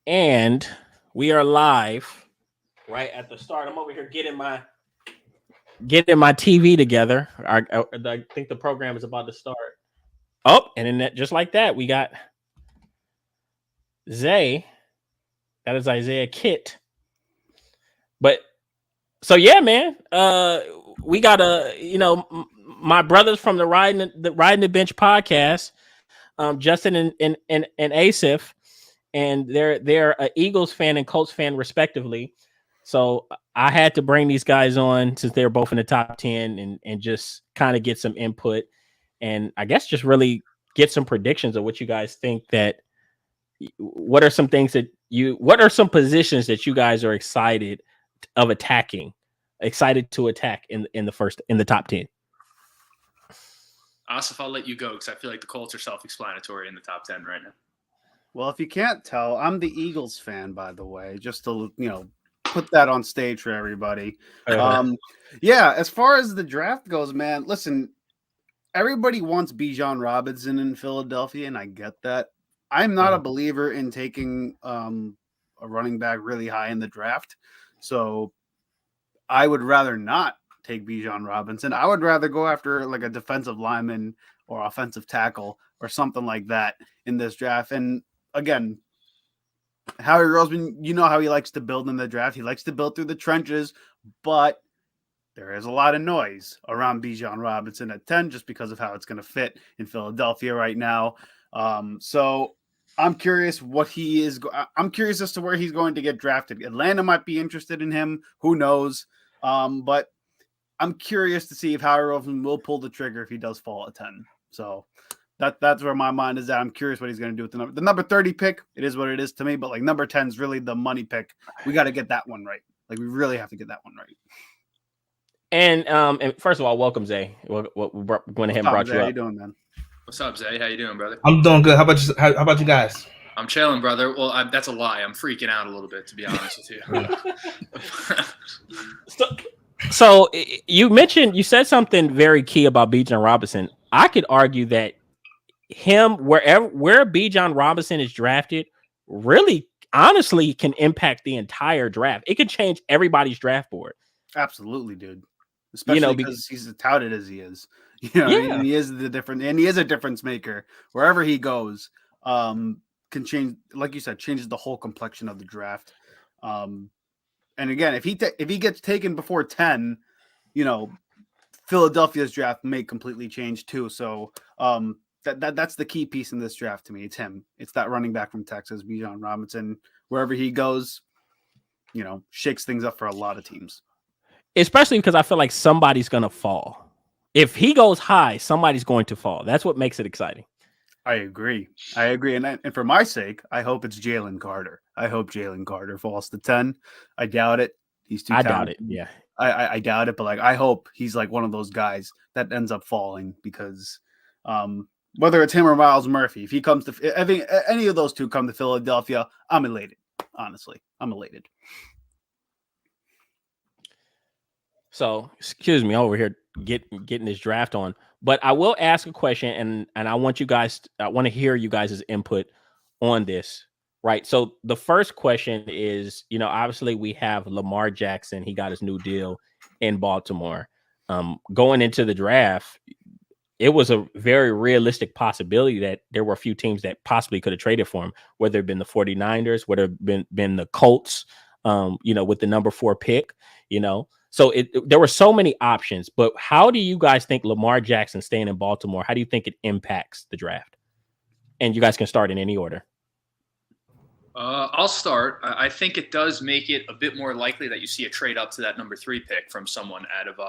And we are live right at the start. I'm over here getting my TV together. I think the program is about to start. Oh, and then just like that, we got Zay. That is Isaiah Kit. But so yeah, man. We got my brothers from the Riding the Bench podcast, Justin and Asif, and they're a Eagles fan and Colts fan respectively. So I had to bring these guys on since they're both in the top 10 and just kind of get some input and I guess just really get some predictions of what you guys think that what are some positions that you guys are excited to attack in the top 10. Asif, I'll let you go because I feel like the Colts are self-explanatory in the top 10 right now. Well, if you can't tell, I'm the Eagles fan, by the way, just to, put that on stage for everybody. Yeah, as far as the draft goes, man, listen, everybody wants Bijan Robinson in Philadelphia, and I get that. I'm not a believer in taking a running back really high in the draft, so I would rather not take Bijan Robinson. I would rather go after like a defensive lineman or offensive tackle or something like that in this draft. And again, Howie Roseman, you know how he likes to build in the draft. He likes to build through the trenches, but there is a lot of noise around Bijan Robinson at 10 just because of how it's going to fit in Philadelphia right now. So I'm curious I'm curious as to where he's going to get drafted. Atlanta might be interested in him. Who knows? But I'm curious to see if Howie Roseman will pull the trigger if he does fall at 10. So that's where my mind is at. I'm curious what he's going to do with the number 30 pick. It is what it is to me, but like number 10 is really the money pick. We got to get that one right. Like we really have to get that one right. And first of all, welcome Zay. We went ahead and brought you up. How you doing, man? What's up, Zay? How you doing, brother? I'm doing good. How about you guys? I'm chilling, brother. Well, that's a lie. I'm freaking out a little bit, to be honest with you. So you said something very key about Bijan Robinson. I could argue that where Bijan Robinson is drafted really honestly can impact the entire draft. It could change everybody's draft board. Absolutely, dude. Especially because he's as touted as he is. And he is a difference maker. Wherever he goes, can change, like you said, changes the whole complexion of the draft. And again, if he gets taken before 10, Philadelphia's draft may completely change too. So that's the key piece in this draft to me. It's him. It's that running back from Texas, Bijan Robinson. Wherever he goes, shakes things up for a lot of teams. Especially because I feel like somebody's going to fall. If he goes high, somebody's going to fall. That's what makes it exciting. I agree. And for my sake, I hope it's Jalen Carter. I hope Jalen Carter falls to 10. I doubt it. He's too talented. I doubt it. Yeah. I doubt it, but like I hope he's like one of those guys that ends up falling because whether it's him or Miles Murphy, if he comes to any of those two come to Philadelphia, I'm elated. Honestly, I'm elated. So, excuse me, over here getting this draft on, but I will ask a question, and I want to hear you guys' input on this, right? So, the first question is, obviously we have Lamar Jackson. He got his new deal in Baltimore. Going into the draft, it was a very realistic possibility that there were a few teams that possibly could have traded for him, whether it been the 49ers, whether it been the Colts, with the number 4 pick, So there were so many options, but how do you guys think Lamar Jackson staying in Baltimore, how do you think it impacts the draft? And you guys can start in any order. I'll start. I think it does make it a bit more likely that you see a trade up to that number 3 pick from someone out of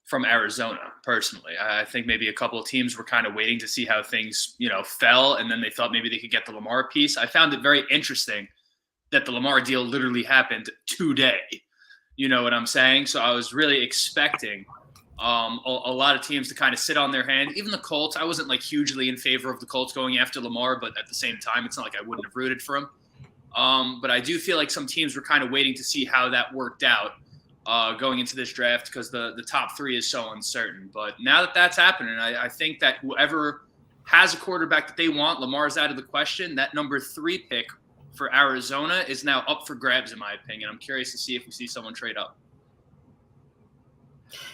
from Arizona. Personally, I think maybe a couple of teams were kind of waiting to see how things fell, and then they thought maybe they could get the Lamar piece. I found it very interesting that the Lamar deal literally happened today. You know what I'm saying? So I was really expecting a lot of teams to kind of sit on their hand. Even the Colts, I wasn't like hugely in favor of the Colts going after Lamar, but at the same time, it's not like I wouldn't have rooted for him. But I do feel like some teams were kind of waiting to see how that worked out going into this draft because the top 3 is so uncertain. But now that that's happening, I think that whoever has a quarterback that they want, Lamar's out of the question. That number 3 pick for Arizona is now up for grabs, in my opinion. I'm curious to see if we see someone trade up.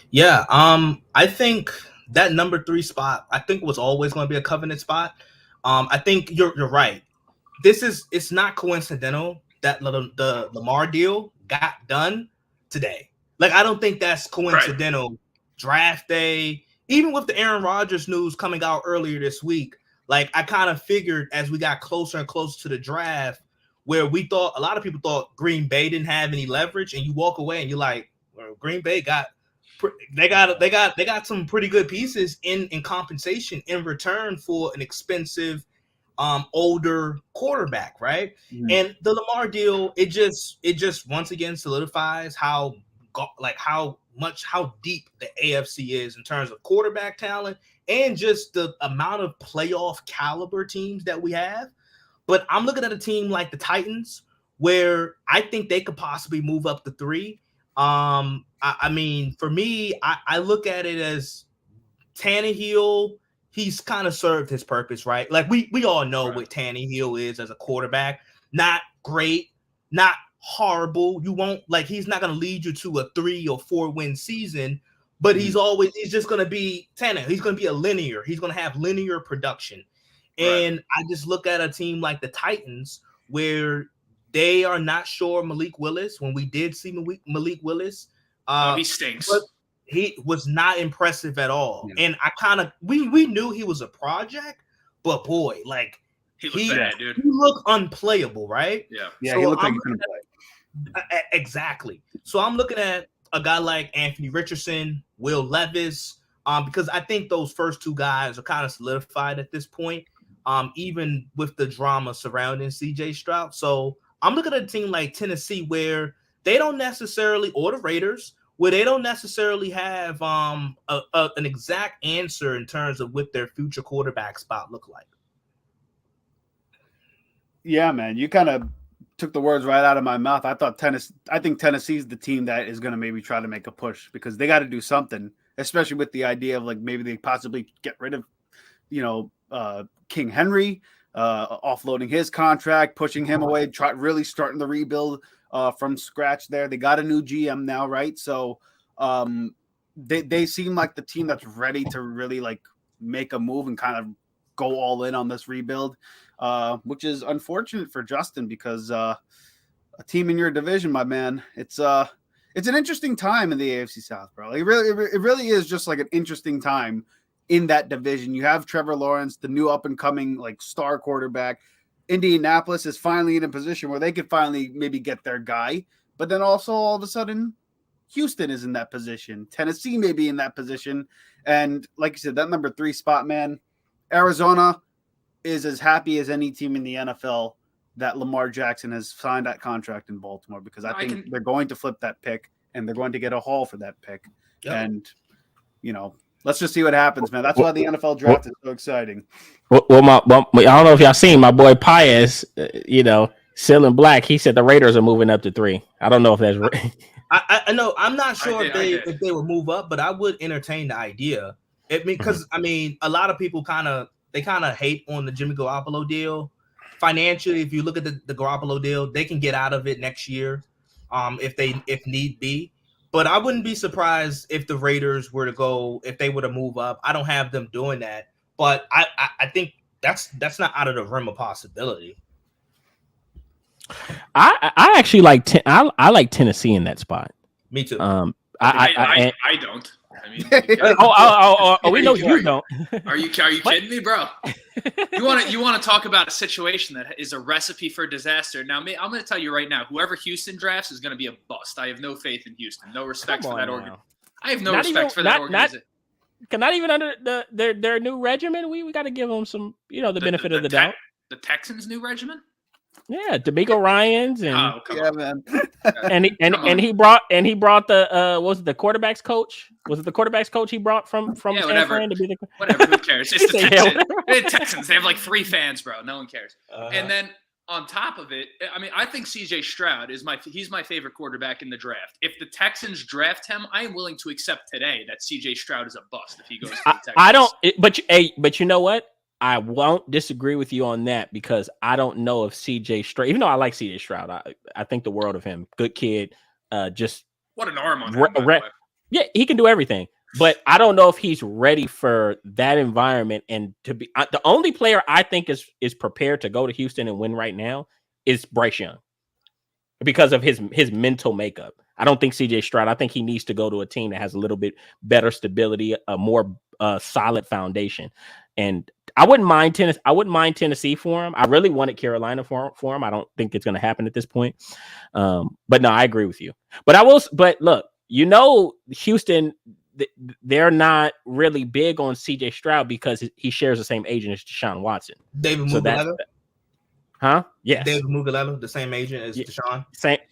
Yeah, I think that number 3 spot, I think was always going to be a covenant spot. I think you're right. It's not coincidental that the Lamar deal got done today. Like, I don't think that's coincidental. Right. Draft day, even with the Aaron Rodgers news coming out earlier this week, like I kind of figured as we got closer and closer to the draft, where we thought a lot of people thought Green Bay didn't have any leverage, and you walk away and you're like, well, Green Bay got some pretty good pieces in compensation in return for an expensive older quarterback, right? Mm-hmm. And the Lamar deal, it just once again solidifies how deep the AFC is in terms of quarterback talent and just the amount of playoff caliber teams that we have. But I'm looking at a team like the Titans, where I think they could possibly move up to 3. I mean, for me, I look at it as Tannehill. He's kind of served his purpose, right? Like we all know what Tannehill is as a quarterback. Not great, not horrible. You won't like he's not going to lead you to a 3 or 4 win season, but he's just going to be Tannehill. He's going to be a linear. He's going to have linear production. And I just look at a team like the Titans where they are not sure Malik Willis. When we did see Malik Willis, he stinks. But he was not impressive at all. Yeah. And I kind of we knew he was a project, but boy, like he looked bad, dude. He looked unplayable, right? Yeah, so he looked like he couldn't play. Exactly. So I'm looking at a guy like Anthony Richardson, Will Levis, because I think those first 2 guys are kind of solidified at this point, even with the drama surrounding CJ Stroud. So I'm looking at a team like Tennessee where they don't necessarily, or the Raiders, where they don't necessarily have an exact answer in terms of what their future quarterback spot look like. Yeah, man, you kind of took the words right out of my mouth. I think Tennessee's the team that is going to maybe try to make a push because they got to do something, especially with the idea of like maybe they possibly get rid of, King Henry, offloading his contract, pushing him away, really starting the rebuild from scratch there. They got a new GM now, right? So they seem like the team that's ready to really like make a move and kind of go all in on this rebuild, which is unfortunate for Justin because a team in your division, my man, it's an interesting time in the AFC South, bro. It really is just like an interesting time in that division. You have Trevor Lawrence, the new up and coming like star quarterback. Indianapolis is finally in a position where they could finally maybe get their guy, but then also all of a sudden Houston is in that position. Tennessee may be in that position. And like you said, that number 3 spot, man, Arizona is as happy as any team in the NFL that Lamar Jackson has signed that contract in Baltimore, because I think they're going to flip that pick and they're going to get a haul for that pick. Yep. And, let's just see what happens, man. That's why the NFL draft is so exciting. Well, I don't know if y'all seen my boy Paez, Still in Black. He said the Raiders are moving up to 3. I don't know if that's right. I know. I'm not sure if they would move up, but I would entertain the idea. Because a lot of people kind of hate on the Jimmy Garoppolo deal. Financially, if you look at the Garoppolo deal, they can get out of it next year, if need be. But I wouldn't be surprised if the Raiders were to move up. I don't have them doing that, but I think that's not out of the realm of possibility. I actually like I like Tennessee in that spot. Me too. I don't. I mean, we know you don't. Are you kidding me, bro? You want to talk about a situation that is a recipe for disaster. Now, I'm going to tell you right now, whoever Houston drafts is going to be a bust. I have no faith in Houston. No respect for that organization. I have no respect for that organization. Not even under their new regimen. We got to give them some, the benefit of the doubt. The Texans' new regimen. Yeah, D'Amico Ryans and man. and he brought the was it the quarterbacks coach? Was it the quarterbacks coach he brought from San Fran to be the whatever? Who cares? It's the Texans. The Texans. They have like 3 fans, bro. No one cares. And then on top of it, I think CJ Stroud he's my favorite quarterback in the draft. If the Texans draft him, I am willing to accept today that CJ Stroud is a bust if he goes to the Texans. But you know what? I won't disagree with you on that because I don't know if CJ Stroud, even though I like CJ Stroud, I think the world of him. Good kid. Just What an arm on him, by the way. yeah, he can do everything. But I don't know if he's ready for that environment. And to be the only player I think is prepared to go to Houston and win right now is Bryce Young because of his mental makeup. I don't think CJ Stroud. I think he needs to go to a team that has a little bit better stability, a more solid foundation. And I wouldn't mind Tennessee for him. I really wanted Carolina for him. I don't think it's going to happen at this point. But no, I agree with you. But look, Houston, they're not really big on CJ Stroud because he shares the same agent as Deshaun Watson. David Mughello? Huh? Yes. David Mughello, the same agent as Deshaun?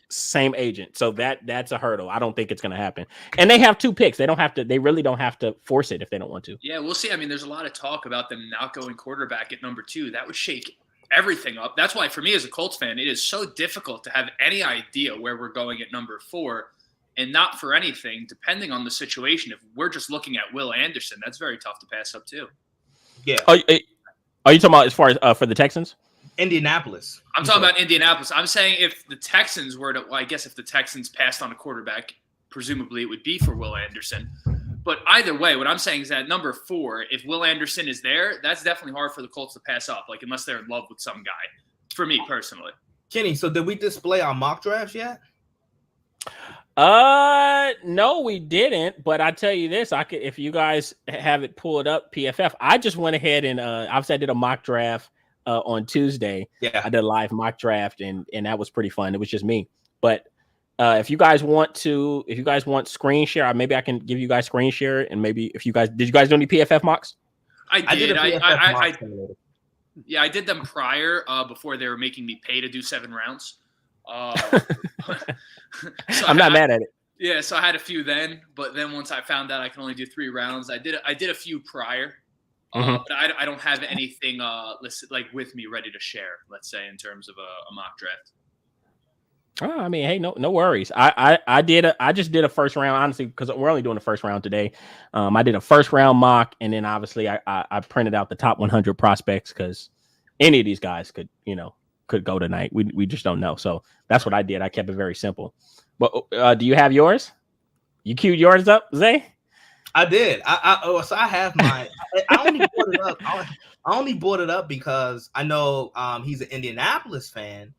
Same agent. So that's a hurdle. I don't think it's going to happen. And they have 2 picks. They really don't have to force it if they don't want to. Yeah, we'll see. I mean, there's a lot of talk about them not going quarterback at number 2. That would shake everything up. That's why for me as a Colts fan, it is so difficult to have any idea where we're going at number 4. And not for anything, depending on the situation. If we're just looking at Will Anderson, that's very tough to pass up too. Yeah. Are you talking about as far as for the Texans? Indianapolis. I'm talking about Indianapolis. I'm saying if the Texans were to, well, I guess if the Texans passed on a quarterback, presumably it would be for Will Anderson. But either way, what I'm saying is that number 4, if Will Anderson is there, that's definitely hard for the Colts to pass up, like unless they're in love with some guy, for me personally. Kenny, so did we display our mock drafts yet? No, we didn't. But I tell you this, I could, if you guys have it pulled up, PFF. I just went ahead and obviously I did a mock draft on Tuesday. Yeah, I did a live mock draft, and that was pretty fun. It was just me. But if you guys want screen share, maybe I can give you guys screen share, and maybe if you guys did you guys do any PFF mocks? I did. I Yeah, I did them prior before they were making me pay to do 7 rounds. So I'm not mad at it. Yeah, so I had a few then, but then once I found out I can only do 3 rounds, I did a few prior, but I don't have anything listed like with me ready to share. Let's say in terms of a mock draft. Oh, I mean, hey, no worries. I just did a first round, honestly, because we're only doing the first round today. I did a first round mock, and then obviously I printed out the top 100 prospects because any of these guys could go tonight. We just don't know. So that's what I did. I kept it very simple. But do you have yours? You queued yours up, Zay? I did. So I have mine. I only brought it up. I only brought it up because I know he's an Indianapolis fan,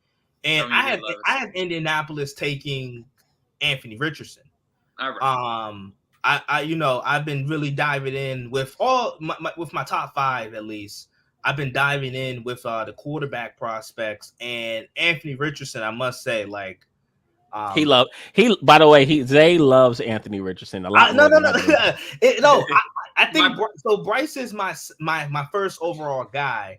and I have Indianapolis taking Anthony Richardson. All right. I've been really diving in with with my top 5 at least. I've been diving in with the quarterback prospects, and Anthony Richardson, I must say, like by the way, Zay loves Anthony Richardson a lot. I think so. Bryce is my first overall guy,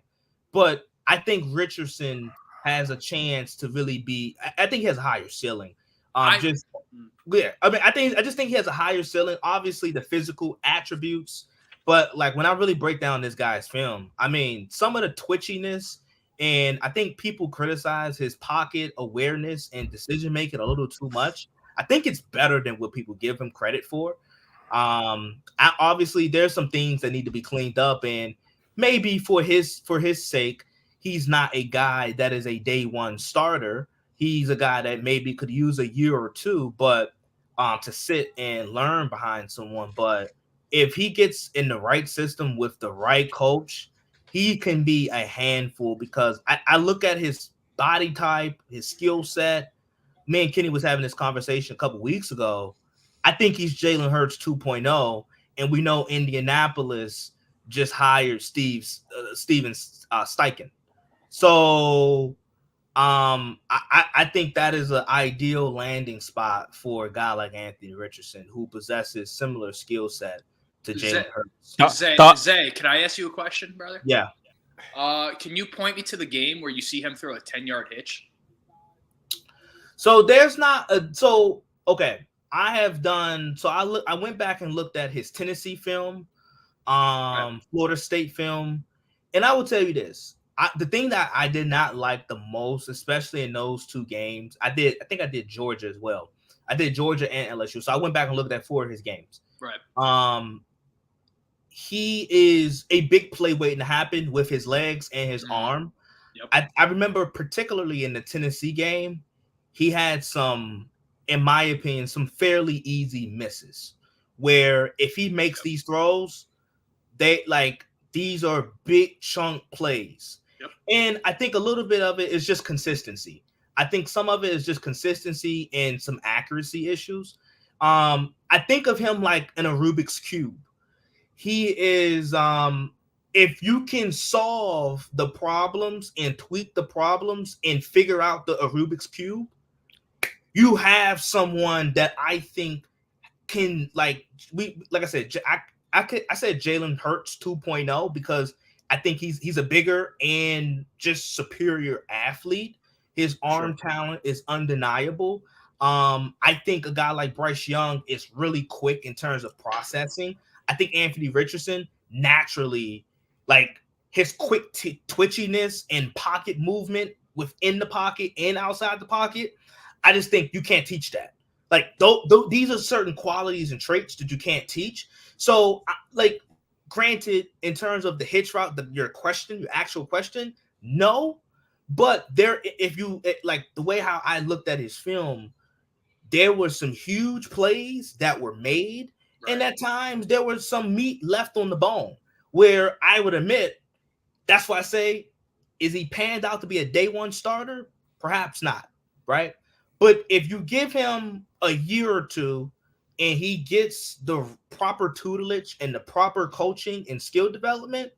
but I think Richardson has a chance to really be. I think he has a higher ceiling. I just think he has a higher ceiling. Obviously, the physical attributes. But like when I really break down this guy's film, I mean, some of the twitchiness, and I think people criticize his pocket awareness and decision making a little too much. I think it's better than what people give him credit for. Obviously, there's some things that need to be cleaned up, and maybe for his sake, he's not a guy that is a day one starter. He's a guy that maybe could use a year or 2, but to sit and learn behind someone, but if he gets in the right system with the right coach, he can be a handful because I look at his body type, his skill set. Me and Kenny was having this conversation a couple weeks ago. I think he's Jalen Hurts 2.0, and we know Indianapolis just hired Steven Steichen. So I think that is an ideal landing spot for a guy like Anthony Richardson who possesses similar skill set to Jalen Hurts. Zay, can I ask you a question, brother? Yeah. Can you point me to the game where you see him throw a 10-yard hitch? So there's not okay. I went back and looked at his Tennessee film, Florida State film, and I will tell you this. The thing that I did not like the most, especially in those 2 games, I think I did Georgia as well. I did Georgia and LSU. So I went back and looked at 4 of his games. Right. he is a big play waiting to happen with his legs and his arm. Yep. I remember particularly in the Tennessee game, he had some, in my opinion, some fairly easy misses where if he makes these throws, these are big chunk plays. Yep. And I think a little bit of it is just consistency. I think some of it is just consistency and some accuracy issues. I think of him like in a Rubik's Cube. He is, if you can solve the problems and tweak the problems and figure out a Rubik's Cube, you have someone that I think can, like I said, I said Jalen Hurts 2.0 because I think he's a bigger and just superior athlete. His arm talent is undeniable. I think a guy like Bryce Young is really quick in terms of processing. I think Anthony Richardson naturally, like his quick twitchiness and pocket movement within the pocket and outside the pocket, I just think you can't teach that. Like these are certain qualities and traits that you can't teach. So, like, granted, in terms of the hitch route, your actual question, no. But if you like the way how I looked at his film, there were some huge plays that were made, and at times there was some meat left on the bone. Where I would admit, that's why I say, is he panned out to be a day one starter? Perhaps not, right? But if you give him a year or two and he gets the proper tutelage and the proper coaching and skill development,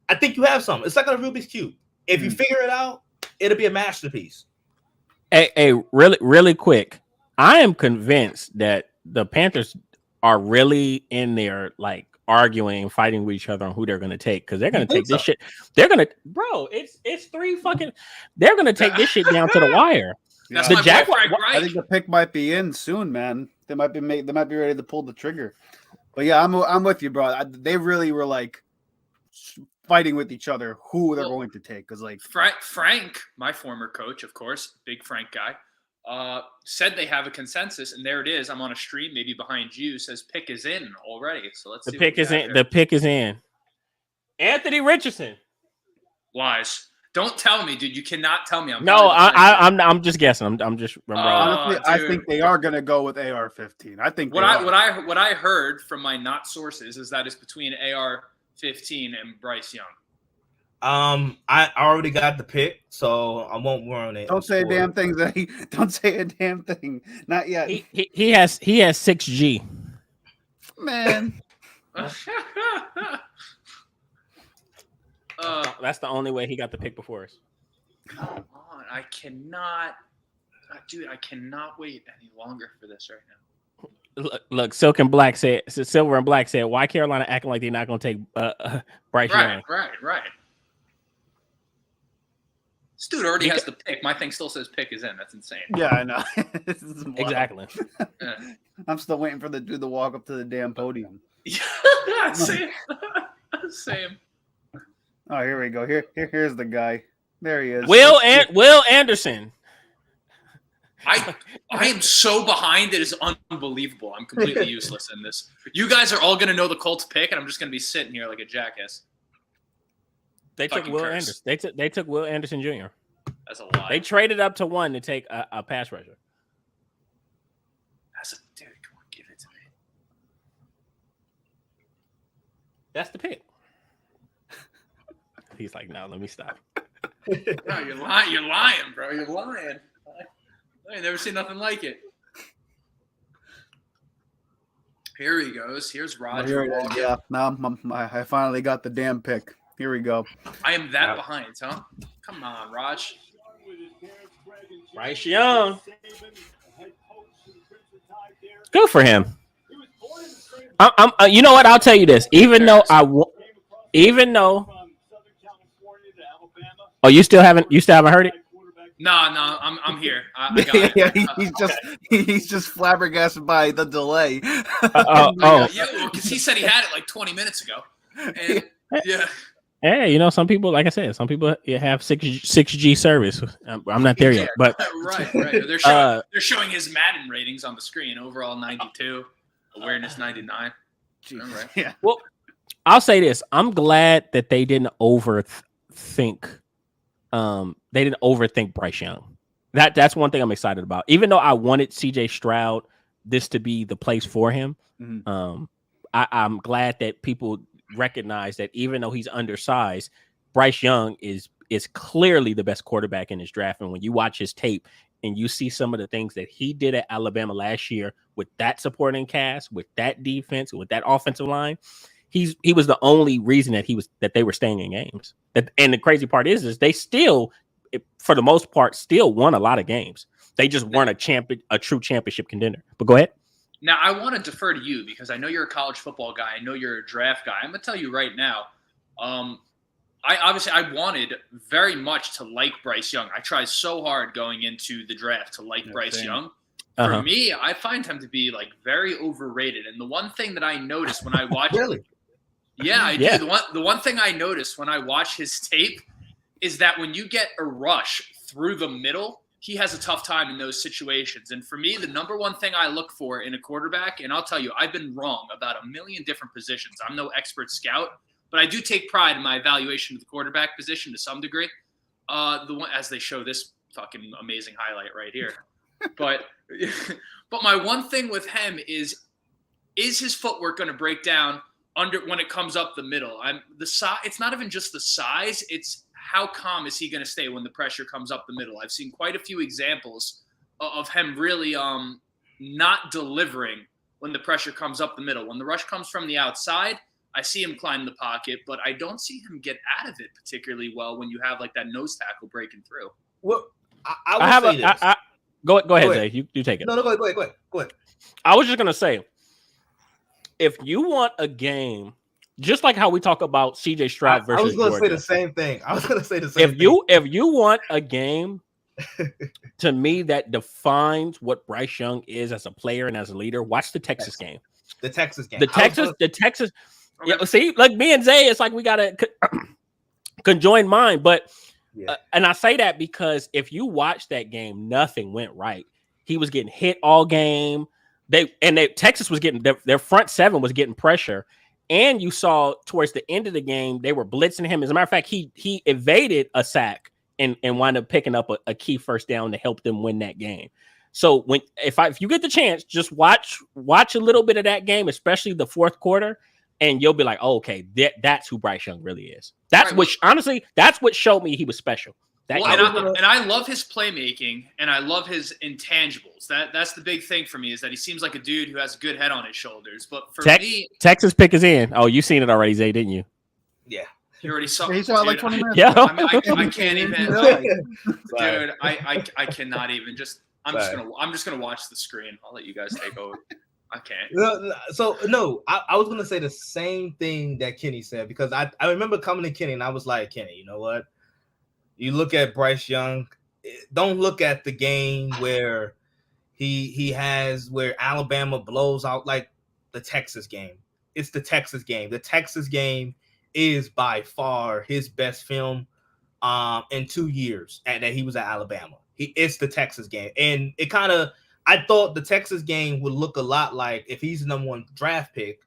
I think you have something. It's like a Rubik's Cube. If you figure it out, it'll be a masterpiece. Hey, really quick. I am convinced that the Panthers are really in there, like arguing, fighting with each other on who they're going to take because they're going to take this shit. They're going to, bro. It's three fucking. They're going to take this shit down to the wire. That's The my Jaguars. boy, Frank I Reich. think the pick might be in soon, man. They might be ready to pull the trigger. But yeah, I'm with you, bro. They really were like fighting with each other who they're going to take because like Frank, my former coach, of course, big Frank guy, said they have a consensus, and there it is. I'm on a stream, maybe behind you, says pick is in already. So let's see. The pick is in. The pick is in. Anthony Richardson. Lies. Don't tell me, dude. You cannot tell me. I'm just guessing. I'm just. honestly, I dude. think they are gonna go with AR-15. I think what I heard from my not sources is that it's between AR-15 and Bryce Young. I already got the pick, so I won't ruin it. Don't say a damn thing, Zay. Don't say a damn thing. Not yet, He has 6G. man. That's the only way he got the pick before us. Come on, I cannot wait any longer for this right now. Look, Silver and Black said, why Carolina acting like they're not going to take Bryce Young? Right. This dude already has the pick. My thing still says pick is in. That's insane. Yeah, I know. This is wild. Exactly. Yeah. I'm still waiting for the dude to walk up to the damn podium. Same. Oh, here we go. Here's the guy. There he is. Will Anderson. I am so behind. It is unbelievable. I'm completely useless in this. You guys are all going to know the Colts pick, and I'm just going to be sitting here like a jackass. They took Fucking Will curse. Anderson. They took Will Anderson Jr. That's a lie. They traded up to 1 to take a pass rusher. Dude, come on, give it to me. That's the pick. He's like, no, let me stop. No, you're lying. You're lying, bro. You're lying. I ain't never seen nothing like it. Here he goes. Here's Roger. Here it is. Yeah, now I finally got the damn pick. Here we go. I am that behind, huh? Come on, Raj. Bryce Young. Good for him. I'm you know what? I'll tell you this. Even though oh, you still haven't heard it? No, I'm here. I got it. Yeah, he's just flabbergasted by the delay. Yeah, because he said he had it like 20 minutes ago. And yeah. Hey, you know, some people, like I said, some people have 6G service. I'm not there yet, but right. They're showing his Madden ratings on the screen. Overall 92, awareness 99. Jeez. Right. Yeah. I'll say this. I'm glad that they didn't overthink. They didn't overthink Bryce Young. That's one thing I'm excited about. Even though I wanted CJ Stroud this to be the place for him, I'm glad that people recognize that even though he's undersized, Bryce Young is clearly the best quarterback in his draft. And when you watch his tape and you see some of the things that he did at Alabama last year with that supporting cast, with that defense, with that offensive line, he was the only reason that they were staying in games. And the crazy part is they still, for the most part, still won a lot of games. They just weren't a true championship contender. But go ahead. Now, I want to defer to you because I know you're a college football guy. I know you're a draft guy. I'm going to tell you right now, I wanted very much to like Bryce Young. I tried so hard going into the draft to like Bryce Young. For me, I find him to be like very overrated. And the one thing that I noticed when I watch Really? Yeah, I do. The one thing I noticed when I watch his tape is that when you get a rush through the middle, he has a tough time in those situations. And for me, the number one thing I look for in a quarterback, and I'll tell you, I've been wrong about a million different positions. I'm no expert scout, but I do take pride in my evaluation of the quarterback position to some degree. The one, as they show this fucking amazing highlight right here. But my one thing with him is his footwork going to break down when it comes up the middle? It's not even just the size; it's how calm is he going to stay when the pressure comes up the middle. I've seen quite a few examples of him really not delivering when the pressure comes up the middle. When the rush comes from the outside, I see him climb the pocket, but I don't see him get out of it particularly well when you have like that nose tackle breaking through. Well, I will say this. Go ahead, Zay. You take it. No, go ahead. I was just going to say, if you want a game, just like how we talk about CJ Stroud versus I was going to say Georgia, the same thing. If you want a game, to me, that defines what Bryce Young is as a player and as a leader, watch the Texas game. The Texas game. The Texas. Okay. Yeah, see, like me and Zay, it's like we got to conjoin mind. But and I say that because if you watch that game, nothing went right. He was getting hit all game. Texas was getting their front seven was getting pressure, and you saw towards the end of the game they were blitzing him. As a matter of fact, he evaded a sack and wound up picking up a key first down to help them win that game. So if you get the chance, just watch a little bit of that game, especially the fourth quarter, and you'll be like, oh, okay, that's who Bryce Young really is. That's what showed me he was special. And I love his playmaking, and I love his intangibles. That's the big thing for me is that he seems like a dude who has a good head on his shoulders. But for me, Texas pick is in. Oh, you seen it already, Zay, didn't you? Yeah, you already saw. He saw it like 20 minutes. Yeah, I can't even, dude. I cannot even. I'm just gonna watch the screen. I'll let you guys take over. I can't. I was gonna say the same thing that Kenny said because I remember coming to Kenny and I was like, Kenny, you know what? You look at Bryce Young, don't look at the game where where Alabama blows out like the Texas game. It's the Texas game. The Texas game is by far his best film in 2 years that he was at Alabama. It's the Texas game. And I thought the Texas game would look a lot like if he's the number one draft pick,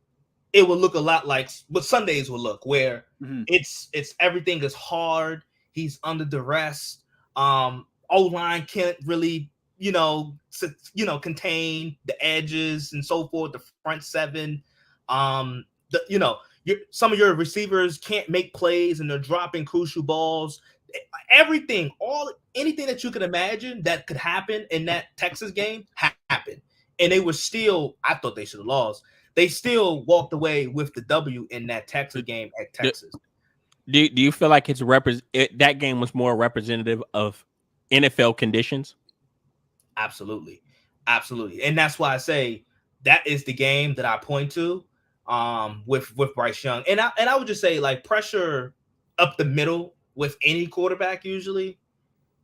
it would look a lot like what Sundays would look, where it's everything is hard. He's under duress. O-line can't really, contain the edges and so forth. The front seven, some of your receivers can't make plays and they're dropping crucial balls. Anything that you could imagine that could happen in that Texas game happened, and they were still. I thought they should have lost. They still walked away with the W in that Texas game at Texas. Do you feel like that game was more representative of NFL conditions? Absolutely, and that's why I say that is the game that I point to with Bryce Young, and I would just say like pressure up the middle with any quarterback usually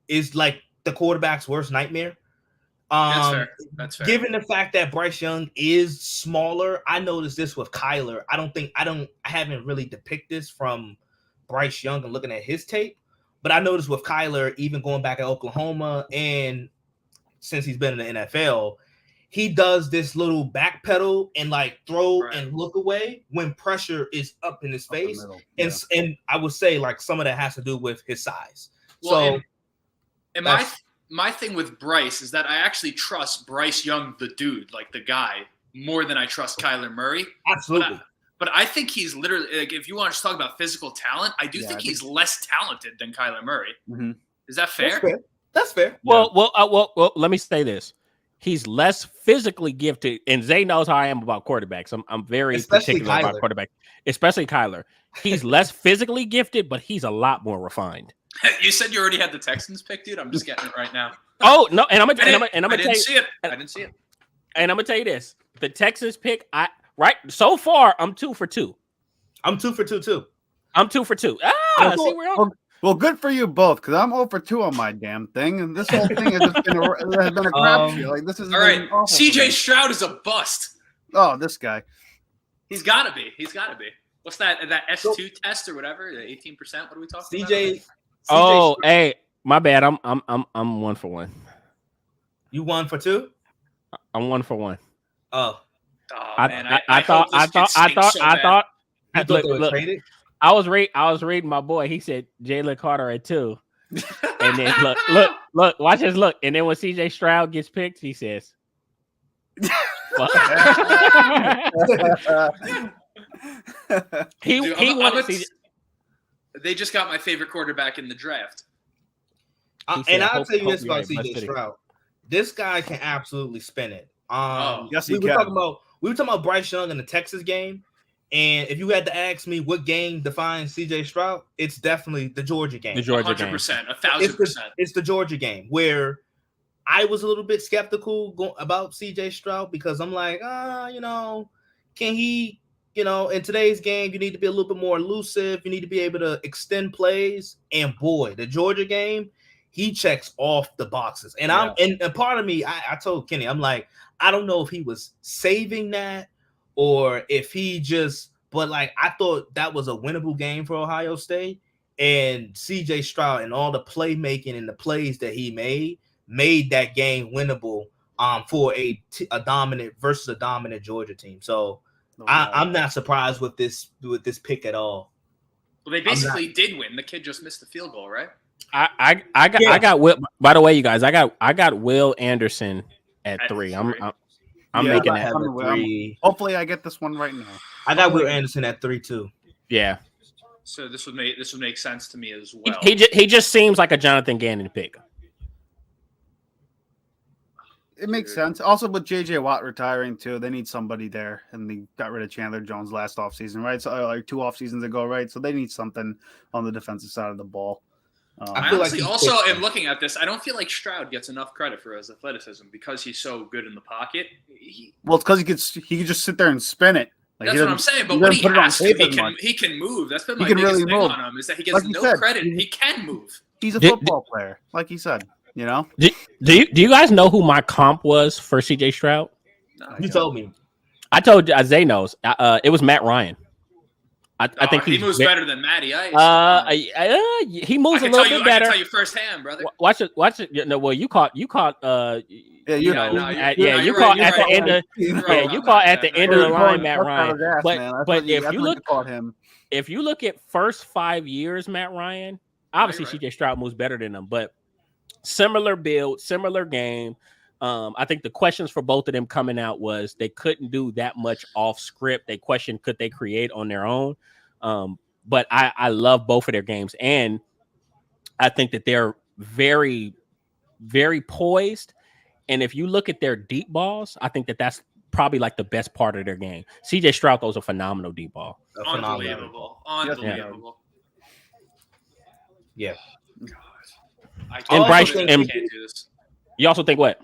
is like the quarterback's worst nightmare. That's fair. Given the fact that Bryce Young is smaller, I noticed this with Kyler. I haven't really depicted this from Bryce Young and looking at his tape, but I noticed with Kyler, even going back at Oklahoma and since he's been in the NFL, he does this little backpedal and like throw Right. and look away when pressure is up in his Up the face. middle, And I would say like some of that has to do with his size. Well, and that's- my thing with Bryce is that I actually trust Bryce Young, the dude, like the guy, more than I trust Kyler Murray. Absolutely. But I think he's literally like, if you want to talk about physical talent, I do Yeah, think I he's less talented than Kyler Murray. Mhm. Is that fair? That's fair. Well, let me say this. He's less physically gifted, and Zay knows how I am about quarterbacks. I'm very Especially particular about Kyler. quarterback, especially Kyler. He's less physically gifted, but he's a lot more refined. You said you already had the Texans pick, dude. I'm just getting it right now. Oh no, and I'm I gonna didn't tell you, see it. I didn't see it. and I'm gonna tell you this: the Texans pick, so far, I'm 2 for 2. I'm 2 for 2 too. I'm 2 for 2. Well, See where I'm. Well, good for you both, because I'm 0 for 2 on my damn thing, and this whole thing has just been has been a crapshoot. Like this is All right. awful for CJ me. Stroud is a bust. Oh, this guy. He's got to be. He's got to be. What's that S2 test or whatever? The 18%? What are we talking about? CJ. Oh, hey, my bad. I'm 1 for 1. You 1 for 2? Oh, Oh, man, I thought hope this kid stinks so bad. you thought they were traded? I was reading my boy. He said Jalen Carter at 2. And then look, watch this look. And then when CJ Stroud gets picked, he says, "Fuck." he Dude, he I'm wanted a- CJ. They just got my favorite quarterback in the draft. He said, And I'll hope- tell you hope this you about ain't CJ busted it. Stroud. This guy can absolutely spin it. Yes, he we were can. talking about Bryce Young in the Texas game. And if you had to ask me what game defines CJ Stroud, it's definitely the Georgia game. The Georgia game. 100%, It's 1,000%. it's the Georgia game where I was a little bit skeptical about CJ Stroud because I'm like, can he, in today's game, you need to be a little bit more elusive. You need to be able to extend plays. And boy, the Georgia game, he checks off the boxes. And and part of me, I told Kenny, I'm like, I don't know if he was saving that or if he just, but like, I thought that was a winnable game for Ohio State. And CJ Stroud and all the playmaking and the plays that he made that game winnable for a dominant versus a dominant Georgia team. So I'm not surprised with this pick at all. Well, they basically did win. The kid just missed the field goal, right? I got Will. By the way, you guys, I got Will Anderson at 3. I'm Yeah, making I that. have a 3. Hopefully, I get this one right now. I got Will Anderson at 3 too. Yeah, So this would make sense to me as well. he just seems like a Jonathan Gannon pick. It makes sense. Also, with JJ Watt retiring too, they need somebody there, and they got rid of Chandler Jones last offseason, right? So like 2 off seasons ago, right? So they need something on the defensive side of the ball. I feel like honestly, he's also, fixed. in looking at this, I don't feel like Stroud gets enough credit for his athleticism because he's so good in the pocket. Well, it's because he could just sit there and spin it. Like, That's he what I'm doesn't- saying. he But when doesn't he put it on has to, tape as much. he can move. That's been He my can biggest really thing move. on him is that he gets Like you no said, credit. He can move. He's a Did- football player, like he said. You know, Do you guys know who my comp was for CJ Stroud? No, You told me. I told Zay knows. It was Matt Ryan. I think he moves better than Matty Ice. he moves a little bit I better. can tell you firsthand, brother. Watch it. No, well, you caught. yeah, You caught at the end of you caught at the end of the line, Matt Ryan. But if you look at first 5 years, Matt Ryan, obviously Right. CJ Stroud moves better than him, but similar build, similar game. I think the questions for both of them coming out was they couldn't do that much off script. They questioned could they create on their own. But I love both of their games, and I think that they're very, very poised. And if you look at their deep balls, I think that that's probably like the best part of their game. CJ Stroud throws a phenomenal deep ball. Unbelievable. Yeah. I And Bryce- can't and- do this. You also think what?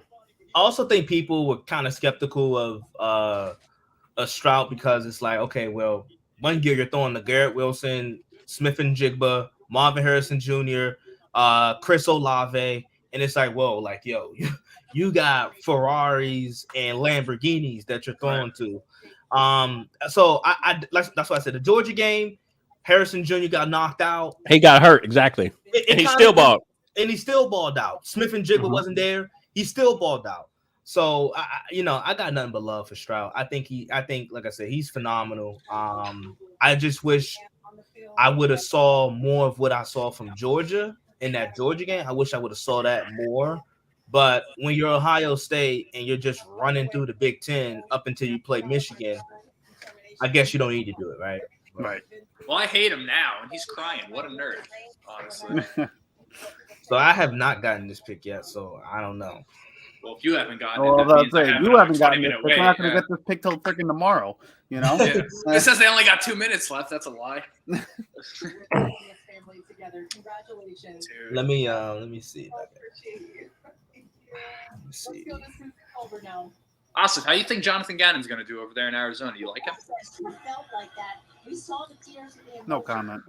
I also think people were kind of skeptical of a Stroud because it's like, okay, well, one year you're throwing to Garrett Wilson, Smith and Jigba, Marvin Harrison Jr., Chris Olave, and it's like, whoa, like, yo, you got Ferraris and Lamborghinis that you're throwing to. So that's why I said the Georgia game, Harrison Jr. got knocked out. He got hurt, exactly. It And he kinda- still balled. And he still balled out. Smith and Jigba wasn't there. He still balled out. So I got nothing but love for Stroud. I think like I said, he's phenomenal. I just wish I would have saw more of what I saw from Georgia in that Georgia game. I wish I would have saw that more. But when you're Ohio State and you're just running through the Big Ten up until you play Michigan, I guess you don't need to do it, right? Right. Well, I hate him now, and he's crying. What a nerd, honestly. So I have not gotten this pick yet, so I don't know. Well, if you haven't gotten Well, it, that means I that's it. have You another haven't gotten 20-minute it. We're wait. not going to Yeah. get this pick till freaking tomorrow. You know. Yeah. It says they only got 2 minutes left. That's a lie. Dude. Let me see. Let me see. Austin, how do you think Jonathan Gannon's going to do over there in Arizona? You like him? No comment.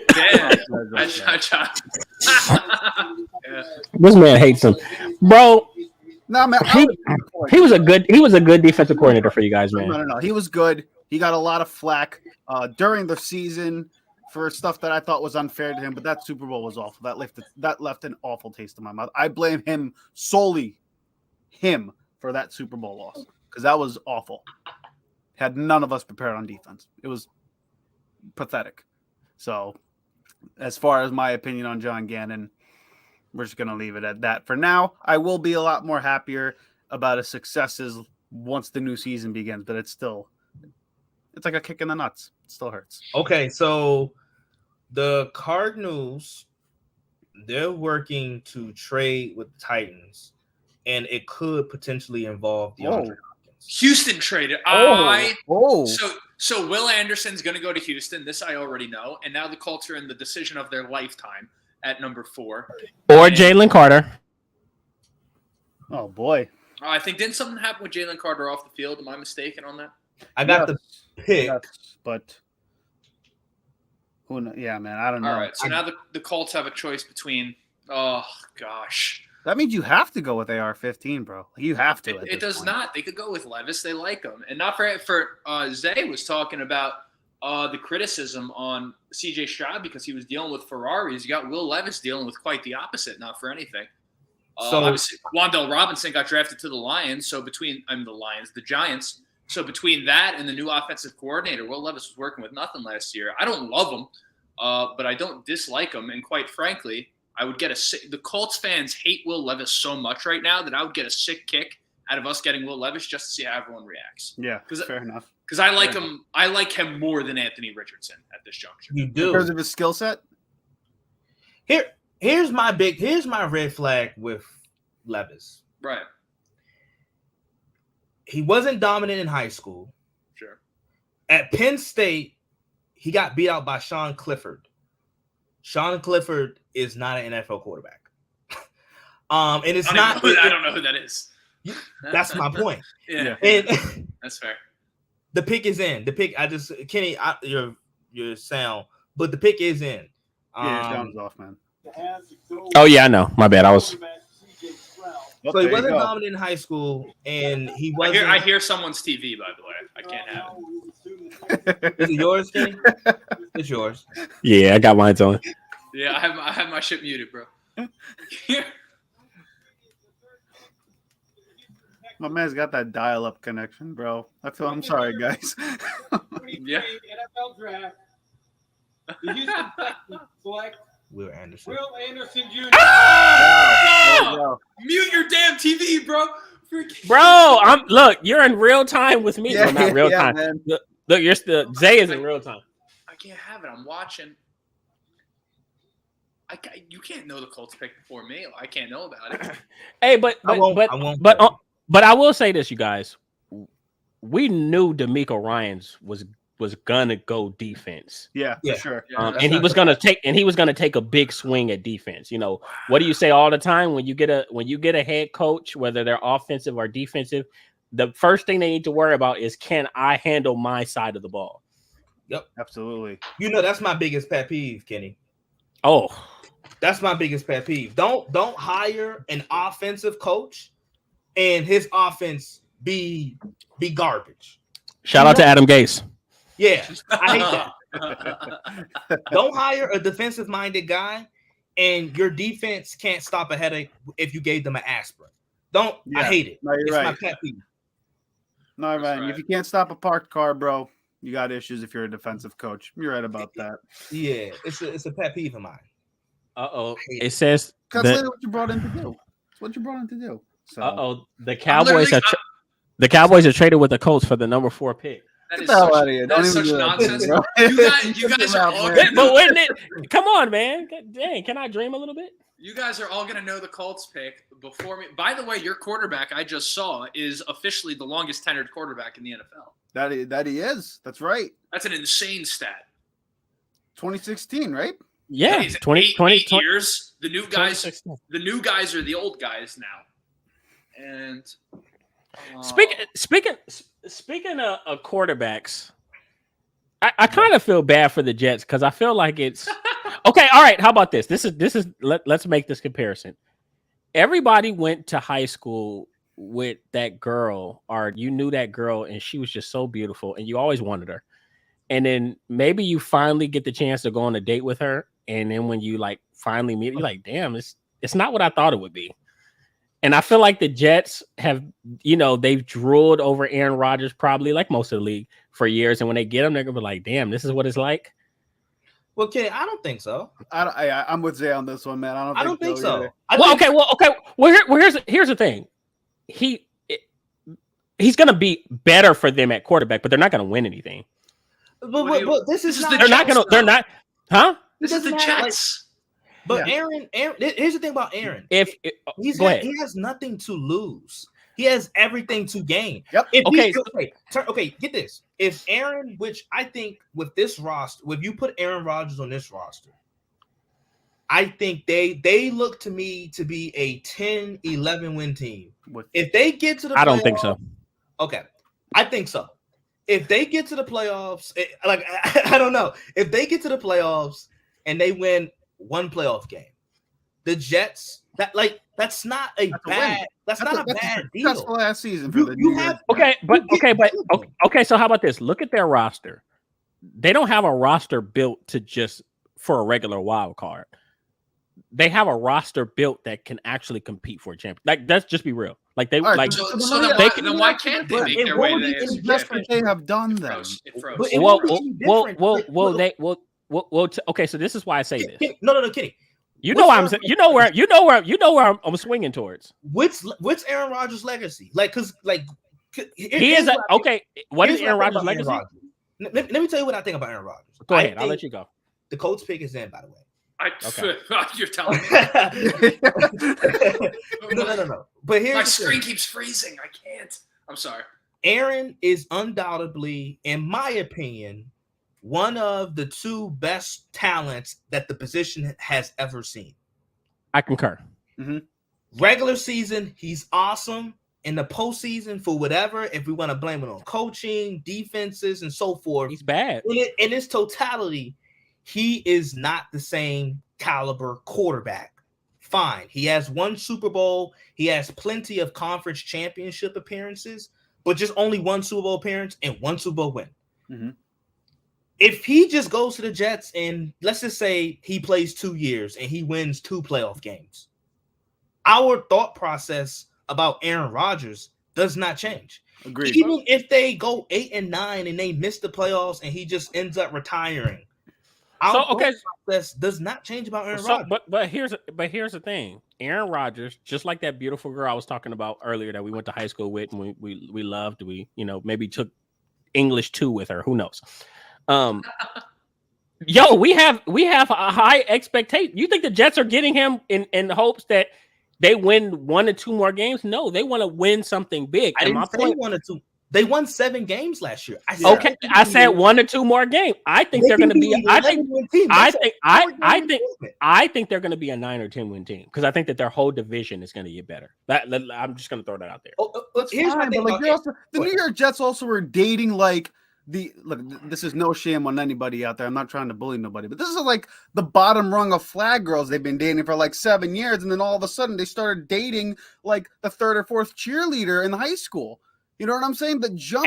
Damn. Yeah. This man hates him, bro. No, man. He was a good defensive coordinator for you guys, man. No. He was good. He got a lot of flack during the season for stuff that I thought was unfair to him, but that Super Bowl was awful. That left an awful taste in my mouth. I blame him solely for that Super Bowl loss because that was awful. Had none of us prepared on defense. It was pathetic. So, as far as my opinion on John Gannon, we're just going to leave it at that. For now, I will be a lot more happier about his successes once the new season begins, but it's like a kick in the nuts. It still hurts. Okay, so the Cardinals, they're working to trade with the Titans, and it could potentially involve DeAndre Hopkins. Houston traded. Oh. So Will Anderson's going to go to Houston. This I already know. And now the Colts are in the decision of their lifetime at number 4. Or Jalen Carter. Oh, boy. I think didn't something happen with Jalen Carter off the field? Am I mistaken on that? I got the pick. Yes, but who knows? Yeah, man, I don't know. All right. So now the Colts have a choice between. Oh gosh. That means you have to go with AR-15, bro. You have to. It does not. They could go with Levis. They like him, and not for Zay was talking about the criticism on C.J. Stroud because he was dealing with Ferraris. You got Will Levis dealing with quite the opposite. Not for anything. So Obviously, Wan'Dale Robinson got drafted to the Lions. So the Giants. So between that and the new offensive coordinator, Will Levis was working with nothing last year. I don't love him, but I don't dislike him. And quite frankly, I would get the Colts fans hate Will Levis so much right now that I would get a sick kick out of us getting Will Levis just to see how everyone reacts. Yeah, fair enough. Because I like him. I like him more than Anthony Richardson at this juncture. You do. Because of his skill set? Here's my red flag with Levis. Right. He wasn't dominant in high school. Sure. At Penn State, he got beat out by Sean Clifford. Sean Clifford is not an NFL quarterback. And it's I don't know who that is. That's my point. Yeah. And That's fair. the pick is in. Kenny, your sound, but the pick is in. Yeah, sounds off, man. Oh yeah, I know. My bad. I was. So he wasn't dominant in high school, and he wasn't. I hear someone's TV, by the way. I can't have it. Is it yours, Kenny? It's yours. Yeah, I got mine on. Yeah, I have my shit muted, bro. My man's got that dial-up connection, bro. I'm sorry, guys. Yeah. NFL draft. The Houston Texans select Will Anderson. Will Anderson Jr. No! Mute your damn TV, bro. Bro, you're in real time with me. Yeah, Well, not real yeah, time. man. Look, you're still Zay is in real time. I can't have it. I'm watching. You can't know the Colts pick before me. I can't know about it. Hey, but I won't. I will say this, you guys. We knew D'Amico Ryans was gonna go defense. Yeah, Yeah. for sure. Yeah, And he was gonna take a big swing at defense. You know, what do you say all the time when you get a head coach, whether they're offensive or defensive, the first thing they need to worry about is, can I handle my side of the ball? Absolutely. That's my biggest pet peeve, Kenny. Oh, That's my biggest pet peeve. Don't hire an offensive coach and his offense be garbage. shout out to Adam Gase. Yeah, I hate that. Don't hire a defensive-minded guy and your defense can't stop a headache if you gave them an aspirin. I Yeah. hate it. No, you're It's right. my pet peeve. No, That's man. right. If you can't stop a parked car, bro, you got issues. If you're a defensive coach, you're right about that. Yeah, it's a pet peeve of mine. Uh-oh. hate It says That's the, literally what you brought in to do. It's what you brought in to do. So uh-oh, the I'm Cowboys literally- the Cowboys are traded with the Colts for the number 4 pick. That get is the hell such, out of here. that Don't is even such do that to me, nonsense. bro. You guys are all man. gonna But wouldn't it? Come on, man. God dang, can I dream a little bit? You guys are all going to know the Colts pick before me. By the way, your quarterback I just saw is officially the longest tenured quarterback in the NFL. That he is. That's right. That's an insane stat. 2016, right? Yeah, He's 20 eight years. The new guys, 2016. the new guys are the old guys now. And Speaking of quarterbacks, I kind of feel bad for the Jets because I feel like it's okay. All right, how about this? This is let's make this comparison. Everybody went to high school with that girl, or you knew that girl, and she was just so beautiful, and you always wanted her. And then maybe you finally get the chance to go on a date with her, and then when you like finally meet, you're like, damn, it's not what I thought it would be. And I feel like the Jets have, they've drooled over Aaron Rodgers probably like most of the league for years. And when they get him, they're gonna be like, damn, this is what it's like. Well, Kenny, I don't think so. I'm with Zay on this one, man. I don't think so. either. Here's the thing. He's gonna be better for them at quarterback, but they're not gonna win anything. But this is This is not. the They're not Jets, gonna. They're though. not. Huh? This is the doesn't have, Jets. But Yeah. Aaron, here's the thing about Aaron. Go ahead. He has nothing to lose. He has everything to gain. Yep. Okay, get this. If Aaron, which I think with this roster, if you put Aaron Rodgers on this roster, I think they look to me to be a 10-11 win team. If they get to the I don't think so. Okay. I think so. If they get to the playoffs, I don't know. If they get to the playoffs and they win one playoff game, the Jets, that's not a bad deal. Successful last season for the New York. Okay. So how about this? Look at their roster. They don't have a roster built to just for a regular wild card. They have a roster built that can actually compete for a champion. Like, let's just be real. Like they All right, like. So they then why can't they make their way to the AFC That's what Championship? they have done then. It froze. But it won't be any different. Okay, so this is why I say this. No, Kenny. You know where I'm swinging towards. What's Aaron Rodgers' legacy? He is okay. What is Aaron Rodgers' legacy? Let me tell you what I think about Aaron Rodgers. Go ahead. I'll let you go. The Colts pick is in, by the way. Okay. You're telling me. No. But here's My the screen thing. keeps freezing. I can't. I'm sorry. Aaron is undoubtedly, in my opinion, one of the two best talents that the position has ever seen. I concur. Regular season, he's awesome. In the postseason, for whatever, if we want to blame it on coaching, defenses, and so forth, He's bad. in its totality, he is not the same caliber quarterback. Fine. He has one Super Bowl. He has plenty of conference championship appearances, but just only one Super Bowl appearance and one Super Bowl win. Mhm. If he just goes to the Jets and let's just say he plays 2 years and he wins 2 playoff games, our thought process about Aaron Rodgers does not change. Agreed. Even if they go 8-9 and they miss the playoffs and he just ends up retiring, our thought process does not change about Aaron Rodgers. But here's the thing. Aaron Rodgers, just like that beautiful girl I was talking about earlier that we went to high school with and we loved, maybe took English 2 with her. Who knows? We have a high expectation. You think the Jets are getting him in hopes that they win 1 or 2 more games? No, they want to win something big. I And didn't my say point, 1 or 2. They won 7 games last year. I said 1 or 2 more games. I think they're going to be. I think they're going to be a 9 or 10 win team because I think that their whole division is going to get better. I'm just going to throw that out there. Here's my Fine, thing but about the New York Jets also were dating this is no shame on anybody out there. I'm not trying to bully nobody, but this is like the bottom rung of flag girls they've been dating for like 7 years, and then all of a sudden they started dating like the 3rd or 4th cheerleader in high school. You know what I'm saying? The jump.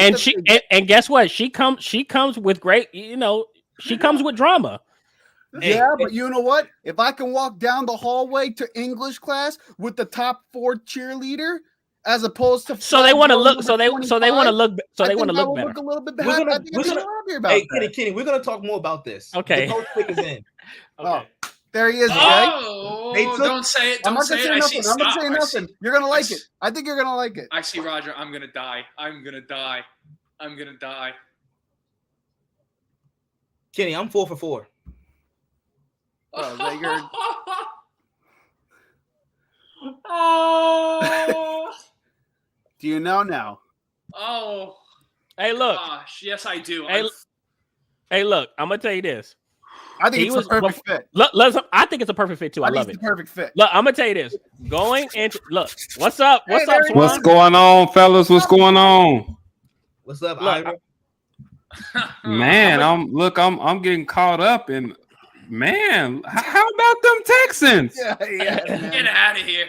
And guess what? She comes with great. She comes with drama. Yeah, but you know what? If I can walk down the hallway to English class with the top 4 cheerleader, as opposed to So they want to flag look. girl So they number so they want to 25, look. So I they want to think I look will better. look a little bit We're behind. gonna- I think we're I should gonna- be happy about Hey, that. Kenny, we're gonna talk more about this. Okay. The coach pick is in. Oh, there he is, Jay. Oh, They took- don't say it. I'm Don't not say gonna it. say I see nothing. I'm not stop. saying I see, nothing. You're gonna like see- it. I think you're gonna like it. I see Roger. I'm gonna die. I'm gonna die. I'm gonna die. Kenny, I'm 4 for 4. Oh, that you're- Oh. Do you know now? Oh Hey, look. gosh, yes I do. Hey, Hey, look. I'm gonna tell you this. I think He it's was the perfect fit. Look, I think it's a perfect fit too. I I think love it's it. the perfect fit. Look, I'm gonna tell you this. Going into look, what's up? What's Hey, up, there he Swan? What's going on, fellas? What's going on? What's up, Look, Ira? Man, I'm getting caught up in man. How about them Texans? Yeah, man. Get out of here.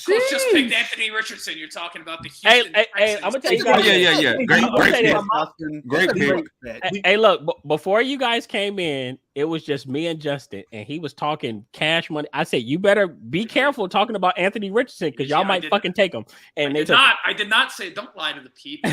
Colts just picked Jeez. Anthony Richardson. You're talking about the Hey, Houston hey, Texans. I'm gonna tell you Oh, guys. yeah. Great I'm gonna tell you pick. this. Justin. Great It's a pick. fit. Hey, look, before you guys came in, it was just me and Justin, and he was talking cash money. I said, you better be careful talking about Anthony Richardson because y'all Yeah, I might did- fucking take him. And I they did took not. I did not say. Don't lie to the people.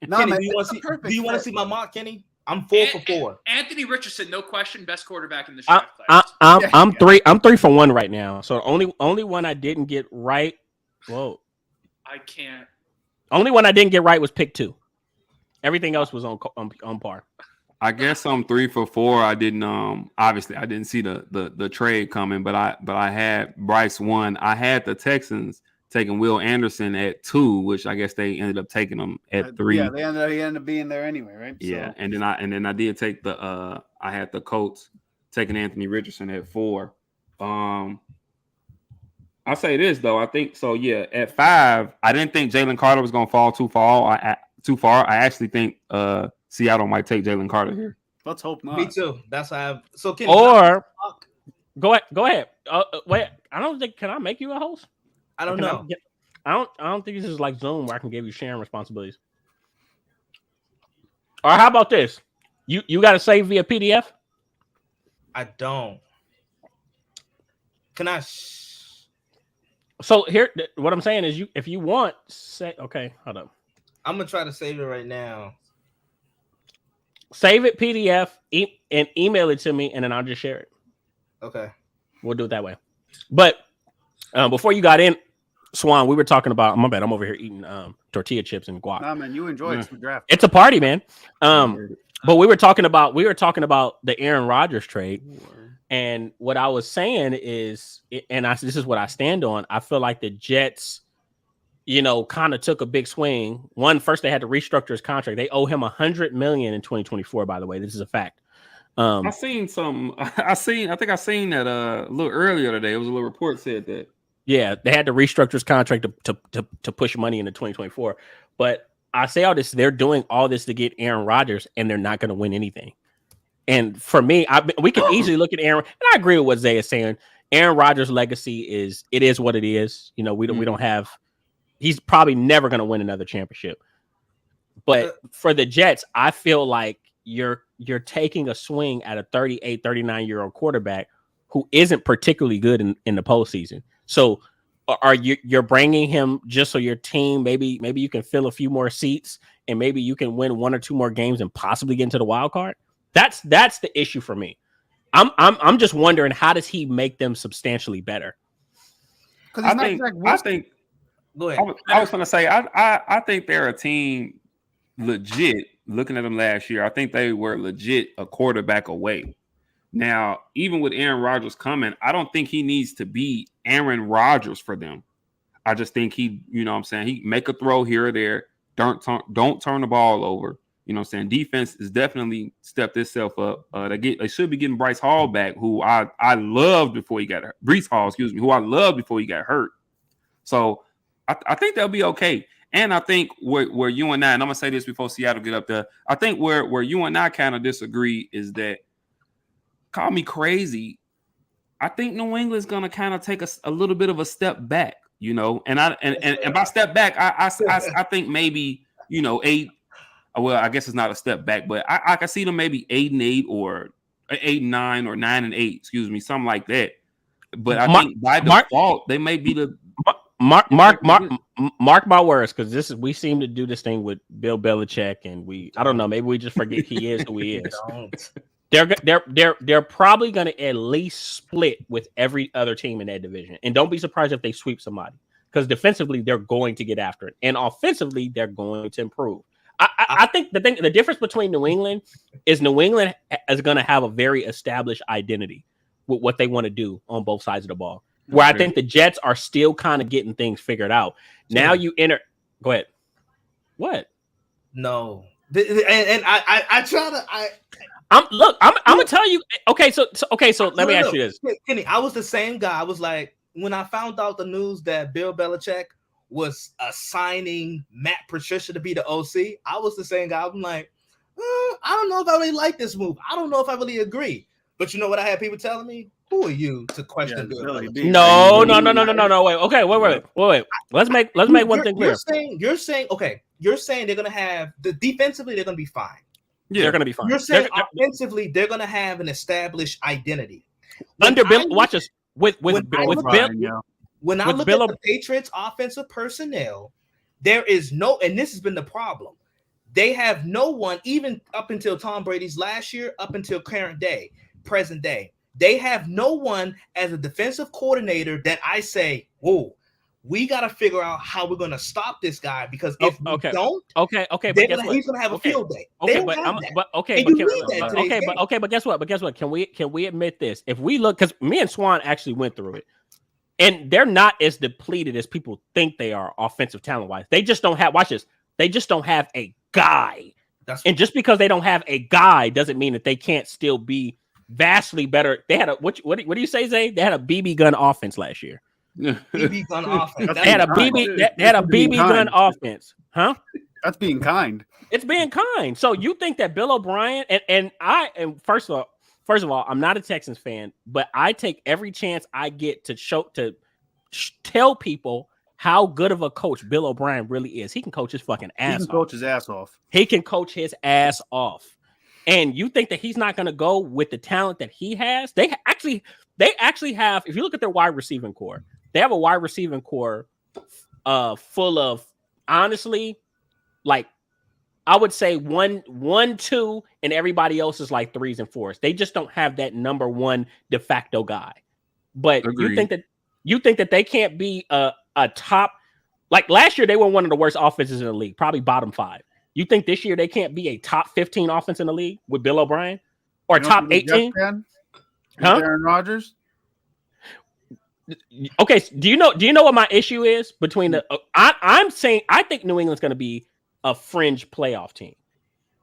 No, Kenny, man, do you want it's to a see? perfect Do you want to fit. see my mock, Kenny? I'm 4 for 4. Anthony Richardson, no question, best quarterback in the I, draft class. I'm three. I'm 3 for 1 right now. So only one I didn't get right. Whoa. I can't. Only one I didn't get right was pick 2. Everything else was on par. I guess I'm 3 for 4. I didn't obviously I didn't see the trade coming, but I had Bryce 1. I had the Texans taking Will Anderson at 2, which I guess they ended up taking him at 3. Yeah, he ended up being there anyway, right? Yeah, So, and then I did take the I had the Colts taking Anthony Richardson at 4. I'll say this though, I think so. Yeah, at 5, I didn't think Jalen Carter was gonna fall too far. I actually think Seattle might take Jalen Carter here. let's hope not. Me too. That's how I have. So Kenny, Or mock? go ahead. Wait, I don't think. Can I make you a host? I don't Can know. I don't think this is like Zoom where I can give you sharing responsibilities. Or how about this? You got to save via PDF. I don't. Can I? So here, what I'm saying is, if you want, say okay. Hold up. I'm gonna try to save it right now. Save it PDF and email it to me, and then I'll just share it. Okay. We'll do it that way. But before you got in, Swan, we were talking about. My bad. I'm over here eating tortilla chips and guac. Nah, man, you enjoyed Yeah. the draft. It's a party, man. But we were talking about the Aaron Rodgers trade, and what I was saying is, this is what I stand on. I feel like the Jets, kind of took a big swing. First they had to restructure his contract. They owe him $100 million in 2024. By the way, this is a fact. I seen some. I think I seen that a little earlier today. It was a little report said that. Yeah, they had to restructure his contract to push money into 2024. But I say all this, they're doing all this to get Aaron Rodgers, and they're not going to win anything. And for me, we can easily look at Aaron, and I agree with what Zay is saying. Aaron Rodgers' legacy is what it is. We don't have. He's probably never going to win another championship. But for the Jets, I feel like you're taking a swing at a 38, 39-year-old quarterback who isn't particularly good in the postseason. So are you're bringing him just so your team maybe you can fill a few more seats and maybe you can win 1 or 2 more games and possibly get into the wild card? That's the issue for me. I'm just wondering, how does he make them substantially better? Because I think Go ahead. I was gonna say I think they're a team legit. Looking at them last year, I think they were legit a quarterback away. Now, even with Aaron Rodgers coming, I don't think he needs to be Aaron Rodgers for them. I just think he make a throw here or there. Don't turn the ball over. Defense is definitely stepped itself up. They should be getting Bryce Hall back, who I loved before he got hurt. Breece Hall, who I loved before he got hurt. So I think they'll be okay. And I think where you and I, and I'm gonna say this before Seattle get up there, I think where you and I kind of disagree is that, call me crazy, I think New England's gonna kind of take a little bit of a step back, and by step back, I think maybe Well, I guess it's not a step back, but I can see them maybe 8-8 or 8-9 or 9-8. Excuse me, something like that. But I think by default they may be the mark my words, because we seem to do this thing with Bill Belichick, and I don't know, maybe we just forget he is who he is. They're probably going to at least split with every other team in that division, and don't be surprised if they sweep somebody, because defensively they're going to get after it, and offensively they're going to improve. I think the difference between New England is New England is going to have a very established identity with what they want to do on both sides of the ball. Where I think the Jets are still kind of getting things figured out. Now you enter. Go ahead. What? No. And I try to. I'm gonna tell you. Okay, so let me ask you this, Kenny. I was the same guy. I was like, when I found out the news that Bill Belichick was assigning Matt Patricia to be the OC, I was the same guy. I'm like, I don't know if I really like this move. I don't know if I really agree. But you know what? I had people telling me, "Who are you to question Bill Belichick?" No. Wait. Okay, wait. Let's make one thing clear. You're saying they're gonna have defensively, they're gonna be fine. Yeah, they're gonna be fine. You're saying offensively, they're gonna have an established identity. Under Bill, watch us with Bill. When I look at the Patriots' offensive personnel, there is no, and this has been the problem. They have no one, even up until Tom Brady's last year, up until present day. They have no one as a defensive coordinator that I say, whoa, we got to figure out how we're going to stop this guy, because if we don't, but he's going to have a field day. But guess what? Can we admit this? If we look, because me and Swan actually went through it, and they're not as depleted as people think they are offensive talent wise. They just don't have. Watch this. They just don't have a guy. And just because they don't have a guy doesn't mean that they can't still be vastly better. They had a what do you say, Zay? They had a BB gun offense last year. BB gun offense. They had a BB gun offense, huh? That's being kind. It's being kind. So you think that Bill O'Brien and first of all, I'm not a Texans fan, but I take every chance I get to tell people how good of a coach Bill O'Brien really is. He can coach his fucking ass off. He can coach his ass off. He can coach his ass off. And you think that he's not going to go with the talent that he has? They actually have, if you look at their wide receiving core, they have a wide receiving core full of, honestly, like, I would say 1, 2, and everybody else is like 3s and 4s. They just don't have that number one de facto guy. But Agreed. you think that they can't be a top, like last year they were one of the worst offenses in the league, probably bottom 5. You think this year they can't be a top 15 offense in the league with Bill O'Brien, or top 18? Huh? Aaron Rodgers. Okay, do you know what my issue is between the? I'm saying I think New England's going to be a fringe playoff team.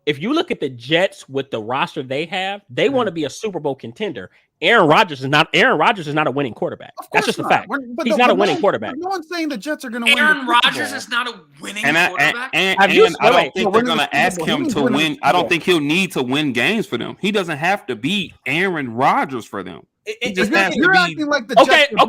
If you look at the Jets with the roster they have, they want to be a Super Bowl contender. Aaron Rodgers is not a winning quarterback. That's just a fact. He's not a winning quarterback. No one's saying the Jets are going to win. Aaron Rodgers is not a winning quarterback. I don't think they're going to ask him to win. I don't think he'll need to win games for them. He doesn't have to be Aaron Rodgers for them. He just has to be. Acting like the Jets all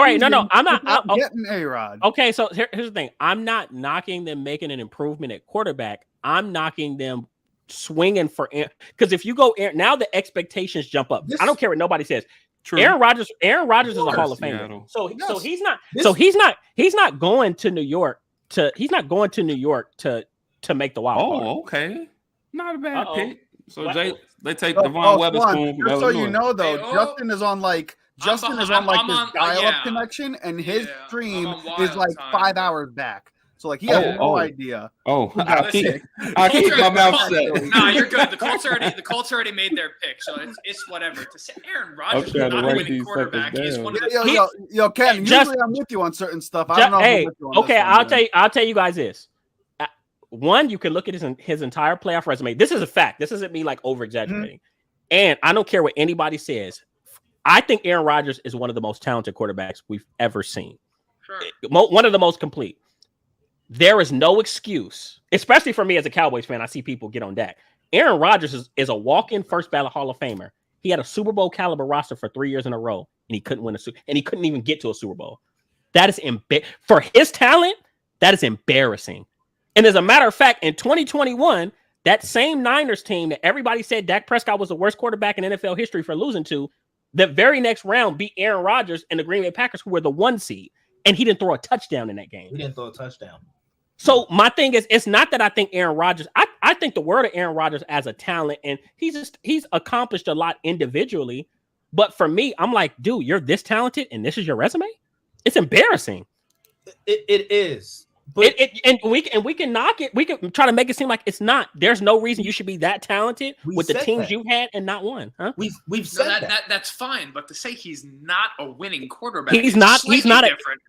right. No, I'm not getting A-Rod. Okay, so here's the thing. I'm not knocking them making an improvement at quarterback. I'm knocking them swinging for, because if you go now, the expectations jump up. I don't care what nobody says. True. Aaron Rodgers is a Hall of Famer. So he's not going to New York to make the wild card. Oh, okay. Not a bad pick. So they take Devon Witherspoon. Just so you know, though, Justin is on like this dial-up connection, and his stream is like 5 hours back. So like he has no idea. I keep my mouth shut. Nah, you're good. The Colts already made their pick, so it's whatever. To say Aaron Rodgers is not a winning quarterback. He's one of the yo, Ken. Usually I'm with you on certain stuff. I don't know. Hey, okay, I'll tell you guys this. One, you can look at his entire playoff resume. This is a fact. This isn't me like over exaggerating. And I don't care what anybody says. I think Aaron Rodgers is one of the most talented quarterbacks we've ever seen. Sure. One of the most complete. There is no excuse, especially for me as a Cowboys fan. I see people get on Dak. Aaron Rodgers is a walk-in first ballot Hall of Famer. He had a Super Bowl caliber roster for 3 years in a row, and he couldn't win and he couldn't even get to a Super Bowl. That is for his talent. That is embarrassing. And as a matter of fact, in 2021, that same Niners team that everybody said Dak Prescott was the worst quarterback in NFL history for losing to, the very next round beat Aaron Rodgers and the Green Bay Packers, who were the 1 seed, and he didn't throw a touchdown in that game. He didn't throw a touchdown. So my thing is, it's not that I think Aaron Rodgers. I think the word of Aaron Rodgers as a talent, and he's accomplished a lot individually. But for me, I'm like, dude, you're this talented, and this is your resume. It's embarrassing. It is. But And we can knock it. We can try to make it seem like it's not. There's no reason you should be that talented with the teams that. you've had and not won. Huh? We've said that's fine, but to say he's not a winning quarterback, He's not different.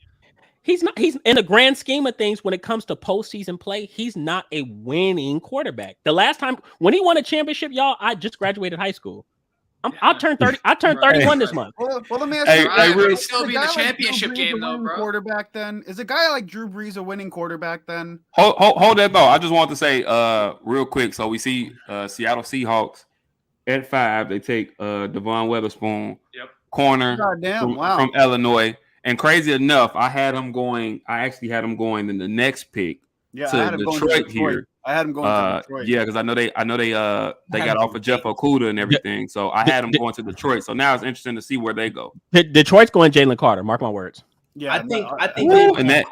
He's in the grand scheme of things when it comes to postseason play. He's not a winning quarterback. The last time when he won a championship, y'all, I just graduated high school. I'll turn 30. I turned 31 this month. Well, let me ask Hey, you. hey, Rick, He'll still be in the championship game, though, bro. Quarterback then is a guy like Drew Brees a winning quarterback then? Hold that thought. I just want to say real quick. So we see Seattle Seahawks at 5. They take Devon Witherspoon, corner Goddamn, from Illinois. And crazy enough, I actually had him going in the next pick to Detroit here. I had him going to Detroit. Yeah, because I know they got off of Jeff Okudah and everything. So I had him going to Detroit. So now it's interesting to see where they go. Detroit's going Jalen Carter. Mark my words. Yeah, I think Woo, and that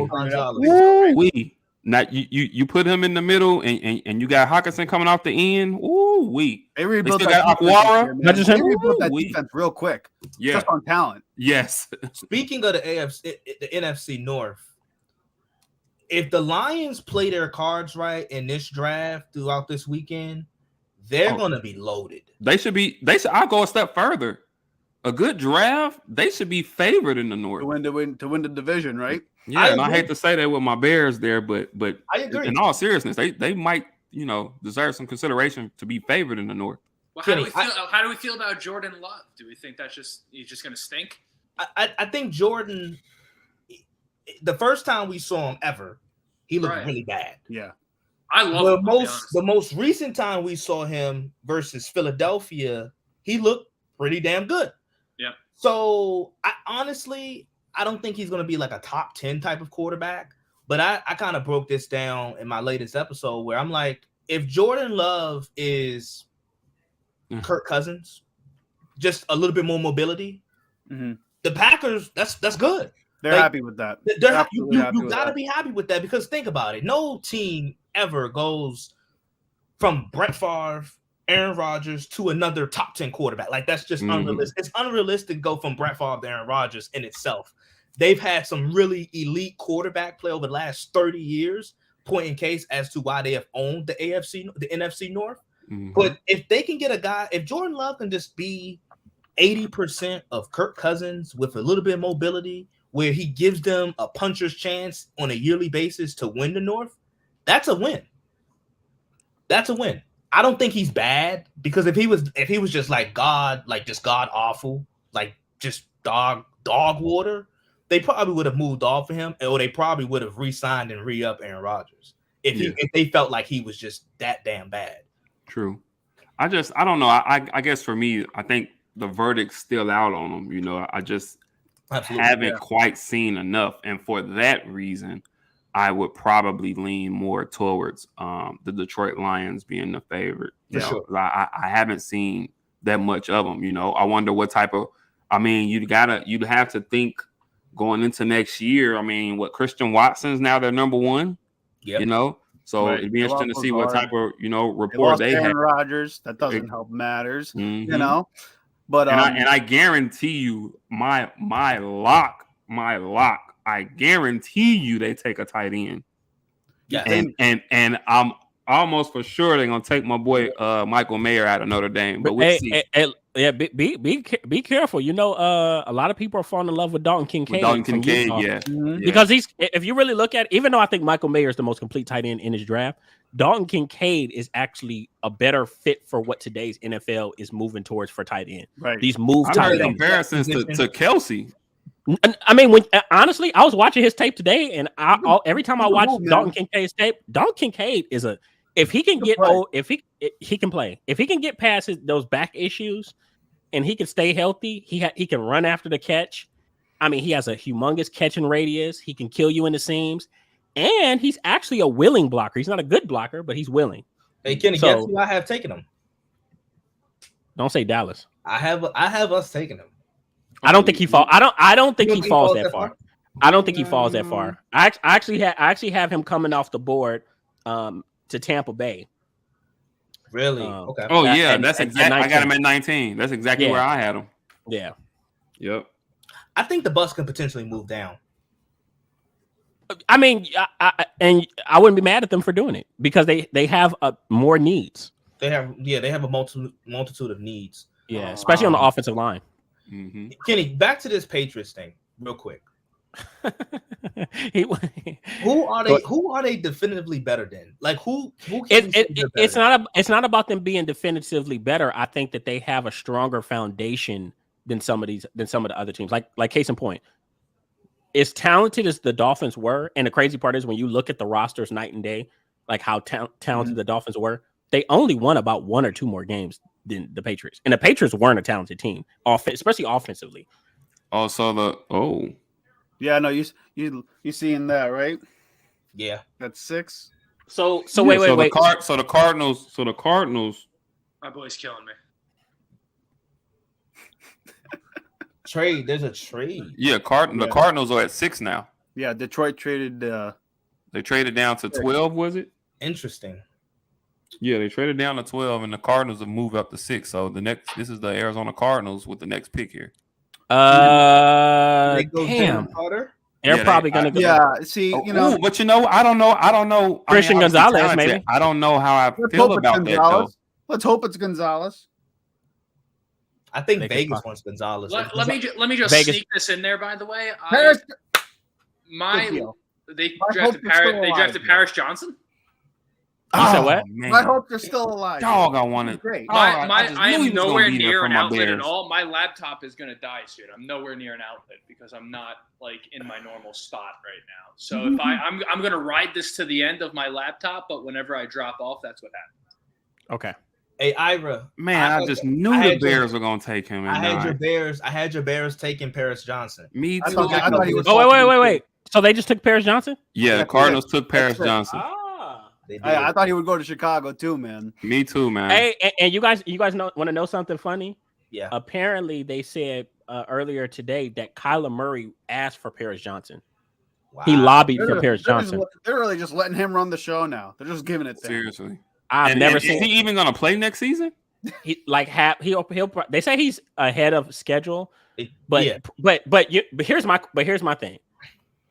Gonzalez. Now you put him in the middle and you got Hawkinson coming off the end. Ooh, They rebuilt still that got defense Akwara. this year, Not just man. him. They rebuilt that Ooh-wee. defense real quick. Yeah. Just on talent. Yes. Speaking of the NFC North, if the Lions play their cards right in this draft throughout this weekend, they're going to be loaded. They should. I'll go a step further. A good draft, they should be favored in the North. To win the division, right? Yeah, and I hate to say that with my Bears there, but I agree. in all seriousness, they might, deserve some consideration to be favored in the North. Well, Kenny, how do we feel about Jordan Love? Do we think he's just going to stink? I think Jordan, the first time we saw him ever, he looked really bad. Yeah. I love him, the most recent time we saw him versus Philadelphia, he looked pretty damn good. Yeah. So I don't think he's going to be like a top 10 type of quarterback, but I kind of broke this down in my latest episode where I'm like, if Jordan Love is Kirk Cousins, just a little bit more mobility, the Packers, that's good. They're happy with that. You got to be happy with that because think about it. No team ever goes from Brett Favre, Aaron Rodgers to another top 10 quarterback. Like that's just unrealistic. It's unrealistic to go from Brett Favre to Aaron Rodgers in itself. They've had some really elite quarterback play over the last 30 years, point in case as to why they have owned the NFC North. But if they can get a guy, if Jordan Love can just be 80% of Kirk Cousins with a little bit of mobility, where he gives them a puncher's chance on a yearly basis to win the North, that's a win. That's a win. I don't think he's bad because if he was just like God, like just God awful, like just dog water, they probably would have moved off of him, or they probably would have re-signed and re-up Aaron Rodgers if they felt like he was just that damn bad. True. I don't know. I guess for me, I think the verdict's still out on him. I just haven't quite seen enough, and for that reason, I would probably lean more towards the Detroit Lions being the favorite. Sure. I haven't seen that much of them. I wonder what type of. I mean, you'd have to think going into next year. I mean, what Christian Watson's now their number one. Yeah. So Right. it'd be interesting to see what type of rapport lost they Aaron have. Rodgers. That doesn't help matters, Mhm. But And I guarantee you, my lock, I guarantee you they take a tight end. Yeah. And I'm almost for sure they're gonna take my boy Michael Mayer out of Notre Dame. But we'll see. Be careful. A lot of people are falling in love with Dalton Kincaid. from Utah. Yeah. Because if you really look at it, even though I think Michael Mayer is the most complete tight end in his draft, Dalton Kincaid is actually a better fit for what today's NFL is moving towards for tight end. right. These move I've tight heard ends. comparisons to Kelsey. I mean, honestly, I was watching his tape today, and every time I watch Dalton Kincaid's tape, Dalton Kincaid is if he can get old, if he can play, if he can get past those back issues, and he can stay healthy, he can run after the catch. I mean, he has a humongous catching radius. He can kill you in the seams, and he's actually a willing blocker. He's not a good blocker, but he's willing. Hey, Kenny, So- guess who I have taken him? Don't say Dallas. I have us taking him. I don't think he fall. I don't think You he don't falls that far. I don't think he falls that far. I actually have him coming off the board to Tampa Bay. Really? Um, Okay. Oh At- yeah, at- that's at exactly. I got 19. him at 19. That's exactly Yeah. where I had him. Yeah. Yep. I think the Bucks can potentially move down. I mean, I wouldn't be mad at them for doing it because they have more needs. They have a multitude of needs. Yeah, especially on the offensive line. Mm-hmm. Kenny, back to this Patriots thing, real quick. He- Who are they definitively better than? Like who can we say they're better it's than? it's not about them being definitively better. I think that they have a stronger foundation than some of the other teams. Like case in point, as talented as the Dolphins were, and the crazy part is when you look at the rosters night and day, like how talented the Dolphins were, they only won about 1 or 2 more games than the Patriots, and the Patriots weren't a talented team, especially offensively. Also Yeah, no, you seeing that, right? Yeah. That's 6. So wait. The Cardinals. My boy's killing me. Trade. There's a trade. Yeah, the Cardinals are at 6 now. Yeah, Detroit traded. They traded down to 12. Was it? Interesting. Yeah, they traded down to 12, and the Cardinals have moved up to 6. So this is the Arizona Cardinals with the next pick here. They go Damn, Jalen Carter. they're Yeah, probably gonna go. Yeah, see, Oh, you know, but I don't know. Christian obviously Gonzalez, talented. maybe. I don't know how I let's feel hope it's about that though. Gonzalez. Let's hope it's Gonzalez. I think They could Vegas possibly- wants Gonzalez. Let me just Vegas- sneak this in there. By the way, Paris, good my deal. they My drafted hopes are still Paris. They alive, drafted man. Paris Johnson. You said what? Man. My hopes are still alive. Dog, I wanted. Great. Oh, I I just knew he am was gonna nowhere be there near for an my outlet at Bears. all. My laptop is gonna die soon. I'm nowhere near an outlet because I'm not like in my normal spot right now. So if I'm gonna ride this to the end of my laptop, but whenever I drop off, that's what happens. Okay. Hey, Ira. Man, I just knew I the had your- Bears were gonna take him. I had your And Bears. I had your Bears taking Paris Johnson. me I too. thought he was. Oh wait. So they just took Paris Johnson? Yeah, the Cardinals took Paris That's it. Johnson. They did. I thought he would go to Chicago too, man. Me too, man. Hey, and you guys want to know something funny? Yeah. Apparently, they said earlier today that Kyler Murray asked for Paris Johnson. Wow. He lobbied They're, for Paris they're just- Johnson. they're really just letting him run the show now. They're just giving it to him. Seriously. I've never Is seen he even gonna play next season? he like he'll they say he's ahead of schedule, but Yeah. but here's my thing.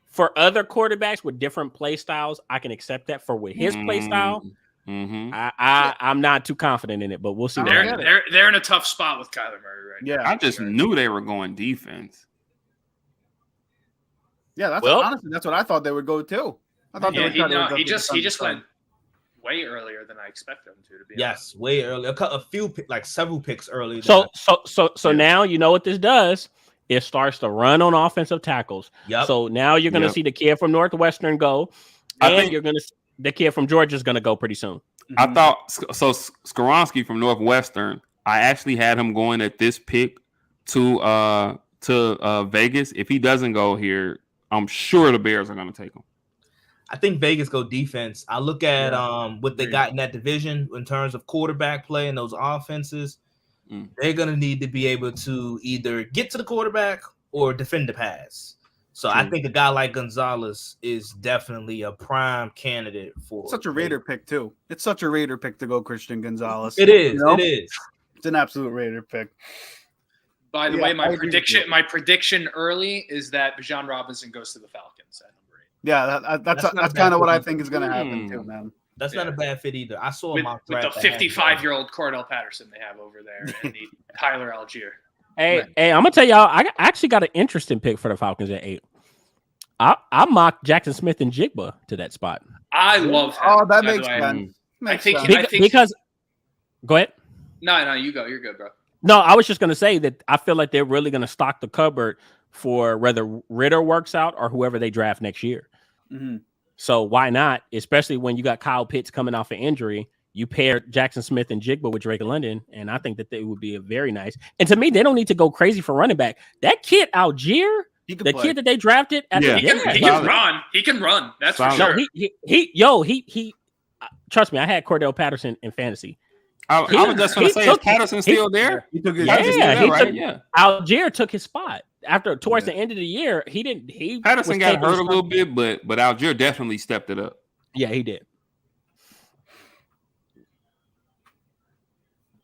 For other quarterbacks with different play styles, I can accept that. For with his play style, Mm-hmm. I'm not too confident in it, but we'll see. I what don't happens. get it. They're in a tough spot with Kyler Murray right now. Yeah, I just knew they were going defense. yeah. That's Well- honestly that's what I thought they would go too. I thought they Yeah, would try to he adjust just the he just defense. went way earlier than I expected him to be Yes, way early. A few, like several picks early. So now you know what this does. It starts to run on offensive tackles. Yep. So now you're going to Yep. see the kid from Northwestern go, I and think- you're going to the kid from Georgia is going to go pretty soon. I thought so. Skoronski from Northwestern. I actually had him going at this pick to Vegas. If he doesn't go here, I'm sure the Bears are going to take him. I think Vegas go defense. I look at what they Agreed. got in that division in terms of quarterback play and those offenses. Mm. They're gonna need to be able to either get to the quarterback or defend the pass. So I True. think a guy like Gonzalez is definitely a prime candidate for Such a Raider pick too. It's such a Raider pick to go Christian Gonzalez. It is. You know? It is. It's an absolute Raider pick. By the Yeah, way, I my agree with you. prediction early is that Bijan Robinson goes to the Falcons at number 8. Yeah, That's not that's a kind bad of what I pick. think is going to happen Hmm. too, man. That's not a bad fit either. I saw With, my with the 55-year-old Cordell Patterson they have over there and the Tyler Algier. Hey, Right. hey, I'm gonna tell y'all, I actually got an interesting pick for the Falcons at 8. I mocked Jackson Smith and Jigba to that spot. I love him. Oh, that by the makes way. sense. Makes think- sense. I think- Because go ahead. No, you go. You're good, bro. No, I was just gonna say that I feel like they're really gonna stock the cupboard for whether Ritter works out or whoever they draft next year. Mhm. So why not? Especially when you got Kyle Pitts coming off an injury, you pair Jackson Smith and Jigba with Drake London, and I think that they would be a very nice. And to me, they don't need to go crazy for running back. That kid Algier He can The play. kid that they drafted at Yeah. the He can solid. run. He can run. That's for Solid. sure. he trust me, I had Cordell Patterson in fantasy. I was just going to say, is Patterson still there? He took his Patterson's Yeah, still he there, took- right? Yeah. Algier took his spot towards the end of the year. He Patterson was got taking hurt his a little spot. bit, but Algier definitely stepped it up. Yeah, he did.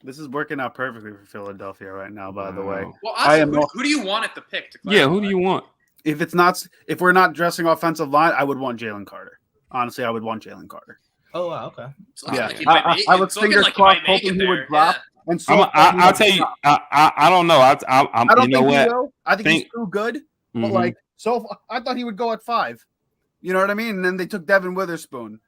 This is working out perfectly for Philadelphia right now. By the way, Wow. Well, I honestly, am who do you want at the pick? To Yeah, who clarify? do you want? if we're not dressing offensive line, I would want Jalen Carter. Honestly, I would want Jalen Carter. Oh wow, okay. It's looking Yeah, like he might make I it. was It's looking fingers like he might crossed make hoping it he would there. drop. Yeah. And so I'll tell you, I don't know. I I'm don't you know think he what? will. I think he's too good. But Mhm. like, so I thought he would go at 5. You know what I mean? And then they took Devin Witherspoon.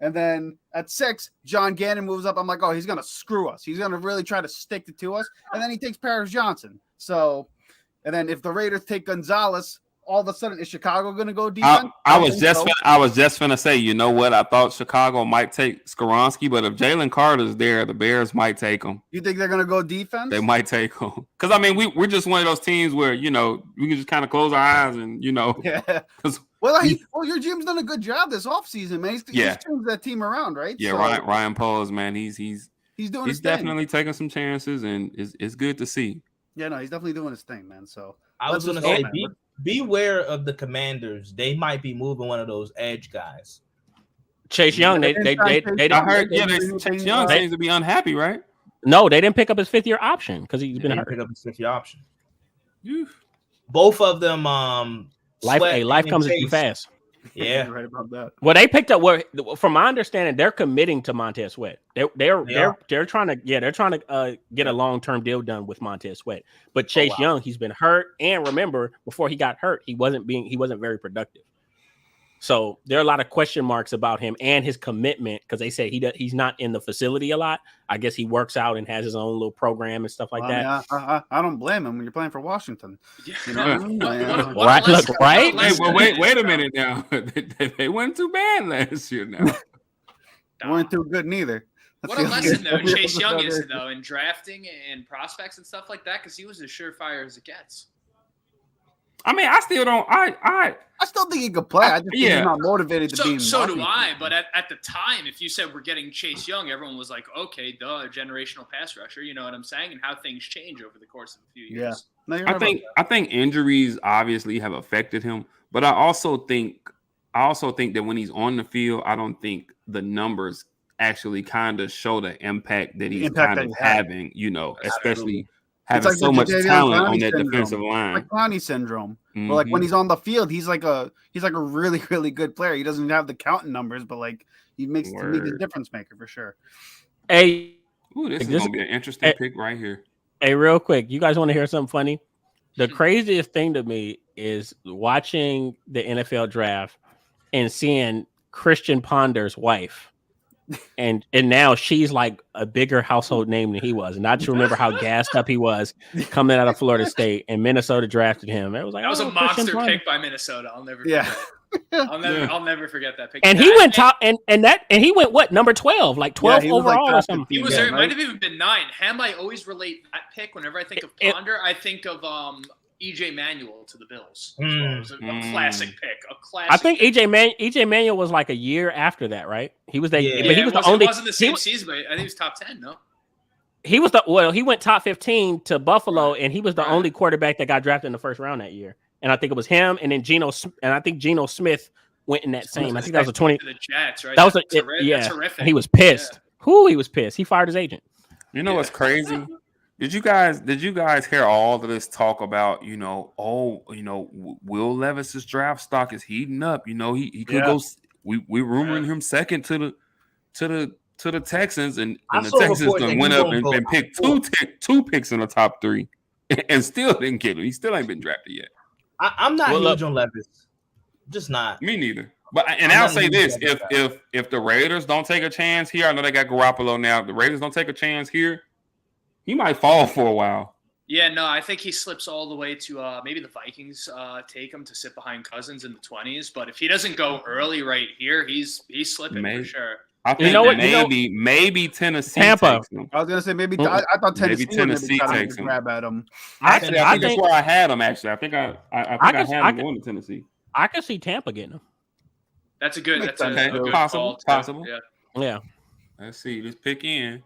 And then at 6, John Gannon moves up. I'm like, oh, he's gonna screw us. He's gonna really try to stick it to us. And then he takes Paris Johnson. So, and then if the Raiders take Gonzalez, all of a sudden is Chicago gonna go defense? I don't was think just so. I was just gonna say, you know what? I thought Chicago might take Skoronski, but if Jalen Carter's there, the Bears might take him. You think they're gonna go defense? They might take him because I mean we're just one of those teams where we can just kind of close our eyes and Yeah. 'cause Well, your GM's done a good job this offseason, man. He's turned that team around, right? yeah, So Ryan Poles, man, he's doing his thing. definitely taking some chances and it's good to see. Yeah, no, he's definitely doing his thing, man. So I was let's gonna just say, hope, man. beware of the Commanders. They might be moving one of those edge guys. Chase Young, they I didn't. I heard, they- Chase Young they- seems to be unhappy, right? No, they didn't pick up his 5th-year option because he's They been didn't hurt. pick up his 50 option. Phew. Both of them, Life comes at you fast. Yeah, You're right about that. Well, they picked up from my understanding, they're committing to Montez Sweat. They're trying to get a long-term deal done with Montez Sweat. But Chase Young, he's been hurt, and remember, before he got hurt, he wasn't very productive. So there are a lot of question marks about him and his commitment because they say he's not in the facility a lot. I guess he works out and has his own little program and stuff like that. I don't blame him when you're playing for Washington. Yeah. You know what I mean? What a Right, lesson. look, right? What a Hey, lesson. well, wait a minute now. they weren't too bad last year now. Weren't too good neither. That's What a the other- lesson though that's the Chase Young other- is though in drafting and prospects and stuff like that because he was as surefire as it gets. I mean, I still don't. I still think he could play. I just think Yeah. he's not motivated to be in So do Washington. I. But at the time, if you said we're getting Chase Young, everyone was like, okay, duh, generational pass rusher. You know what I'm saying? And how things change over the course of a few years. No, you're right about I think injuries obviously have affected him, but I also think that when he's on the field, I don't think the numbers actually kind of show the impact that he's impact kind that of he had. having, especially Absolutely. having like so the much Jadeveon talent on Clowney that syndrome. defensive line. like Clowney syndrome. Where like when he's on the field, he's like a really, really good player. He doesn't have the counting numbers, but like he makes a Word. difference maker for sure. Hey, Ooh, this is This- gonna be an interesting pick right here. Hey, real quick, you guys want to hear something funny? The craziest thing to me is watching the NFL draft and seeing Christian Ponder's wife. And now she's like a bigger household name than he was. And I just remember how gassed up he was coming out of Florida State, and Minnesota drafted him. It was like, That was oh, a Christian monster Ponder. pick by Minnesota. I'll never Yeah. forget. I'll never forget that pick. And he went top, and he went what, number 12, like 12 he was like overall or top something. 15. He was Yeah, there. It right? might have even been 9. Ham, I always relate that pick whenever I think of It- Ponder. I think of EJ Manuel to the Bills. As Mm. well. It was a classic pick. A classic. I think pick. EJ Manuel was like a year after that, right? He was that, Yeah. but he was the only. It wasn't the he same was- season, but I think he was top 10. No. He went top 15 to Buffalo, and he was the only quarterback that got drafted in the first round that year. And I think it was him, and then Geno Smith went in that same. I think that was a 20. To the Jets, right? That was That's yeah. terrific. And he was pissed. Who he was pissed. He fired his agent. You know what's crazy? Did you guys hear all of this talk about, Will Levis's draft stock is heating up. He could go. We're rumoring him second to the Texans, and I the saw Texans reports done that went he up gonna and, go and picked two picks in the top 3 and still didn't get him. He still ain't been drafted yet. I'm not Well, huge on Levis. Just not. Me neither. But I'm I'll not say huge this: on that. if the Raiders don't take a chance here, I know they got Garoppolo now. If the Raiders don't take a chance here, he might fall for a while. Yeah, no, I think he slips all the way to maybe the Vikings take him to sit behind Cousins in the 20s. But if he doesn't go early right here, he's slipping Maybe. for sure. I think know what? maybe Tennessee Tampa. takes him. I was gonna say maybe Mm. I thought Maybe Tennessee, would Tennessee try to takes him. grab at him. Actually, I think that's think where I had him. Actually, I think I had him going to Tennessee. I can see Tampa getting him. That's a good. Makes That's a, sense, a too. good Possible, call, too. possible. Yeah. Yeah. Let's see. Let's pick in.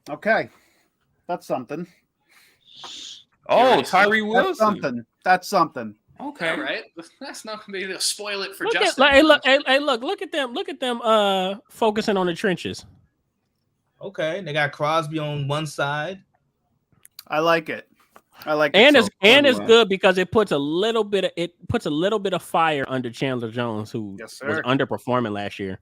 Okay, that's something. Oh, That's Tyree That's Wilson. something. That's something. Okay. All right. That's not gonna be to spoil it for Look at, Justin. like, look at them focusing on the trenches. Okay, they got Crosby on one side. I like it. I like it. And so it's and it's Wow. good because it puts a little bit of fire under Chandler Jones, who Yes, was sir. underperforming last year.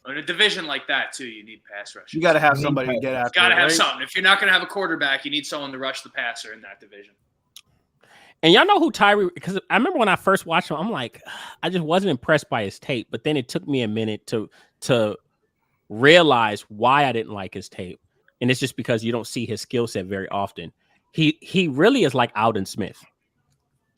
In a division like that, too, you need pass rush. You got to have You need somebody to pass get rush. after. Got to it, have right? something. If you're not going to have a quarterback, you need someone to rush the passer in that division. And y'all know who Tyree, because I remember when I first watched him, I'm like, I just wasn't impressed by his tape. But then it took me a minute to realize why I didn't like his tape. And it's just because you don't see his skill set very often. He really is like Alden Smith.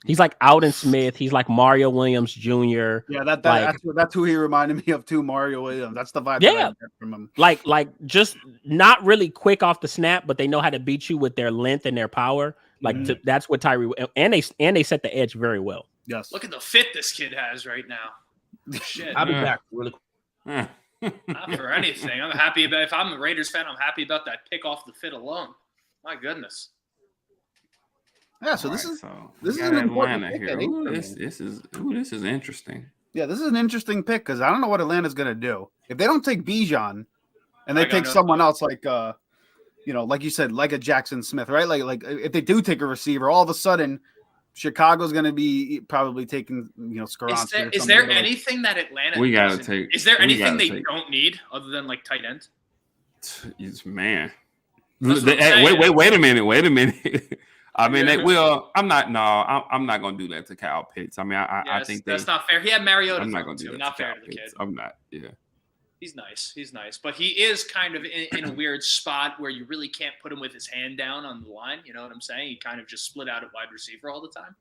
He's like Alden Smith. He's like Mario Williams Jr. Yeah, Like- that's who he reminded me of too, Mario Williams. That's the vibe that I Yeah. get from him. Like just not really quick off the snap, but they know how to beat you with their length and their power. Like that's what Tyree, and they set the edge very well. Yes. Look at the fit this kid has right now. Shit. I'll be Yeah. back really quick. Huh. Not for anything. I'm happy about if I'm a Raiders fan, I'm happy about that pick off the fit alone. My goodness. Yeah, so All this right, is so this we is got an important Atlanta pick, here. I think, Ooh, for this is interesting. this is an interesting pick because I don't know what Atlanta's gonna do if they don't take Bijan and they I got take no someone else like like you said, like a Jackson Smith, right? Like if they do take a receiver, all of a sudden Chicago's gonna be probably taking Skoronski. Is there anything that Atlanta We gotta doesn't- take- Is there we anything gotta they take- don't need other than like tight end? Man. That's what I'm Hey, saying. wait a minute. I mean, Yeah. they will. I'm not going to do that to Kyle Pitts. I mean, I Yes, think that's not fair. He had Mariota. I'm not thrown going to do to that him. Not to fair Kyle to the kid. Pitts. I'm not. Yeah. He's nice, but he is kind of in a weird spot where you really can't put him with his hand down on the line. You know what I'm saying? He kind of just split out at wide receiver all the time,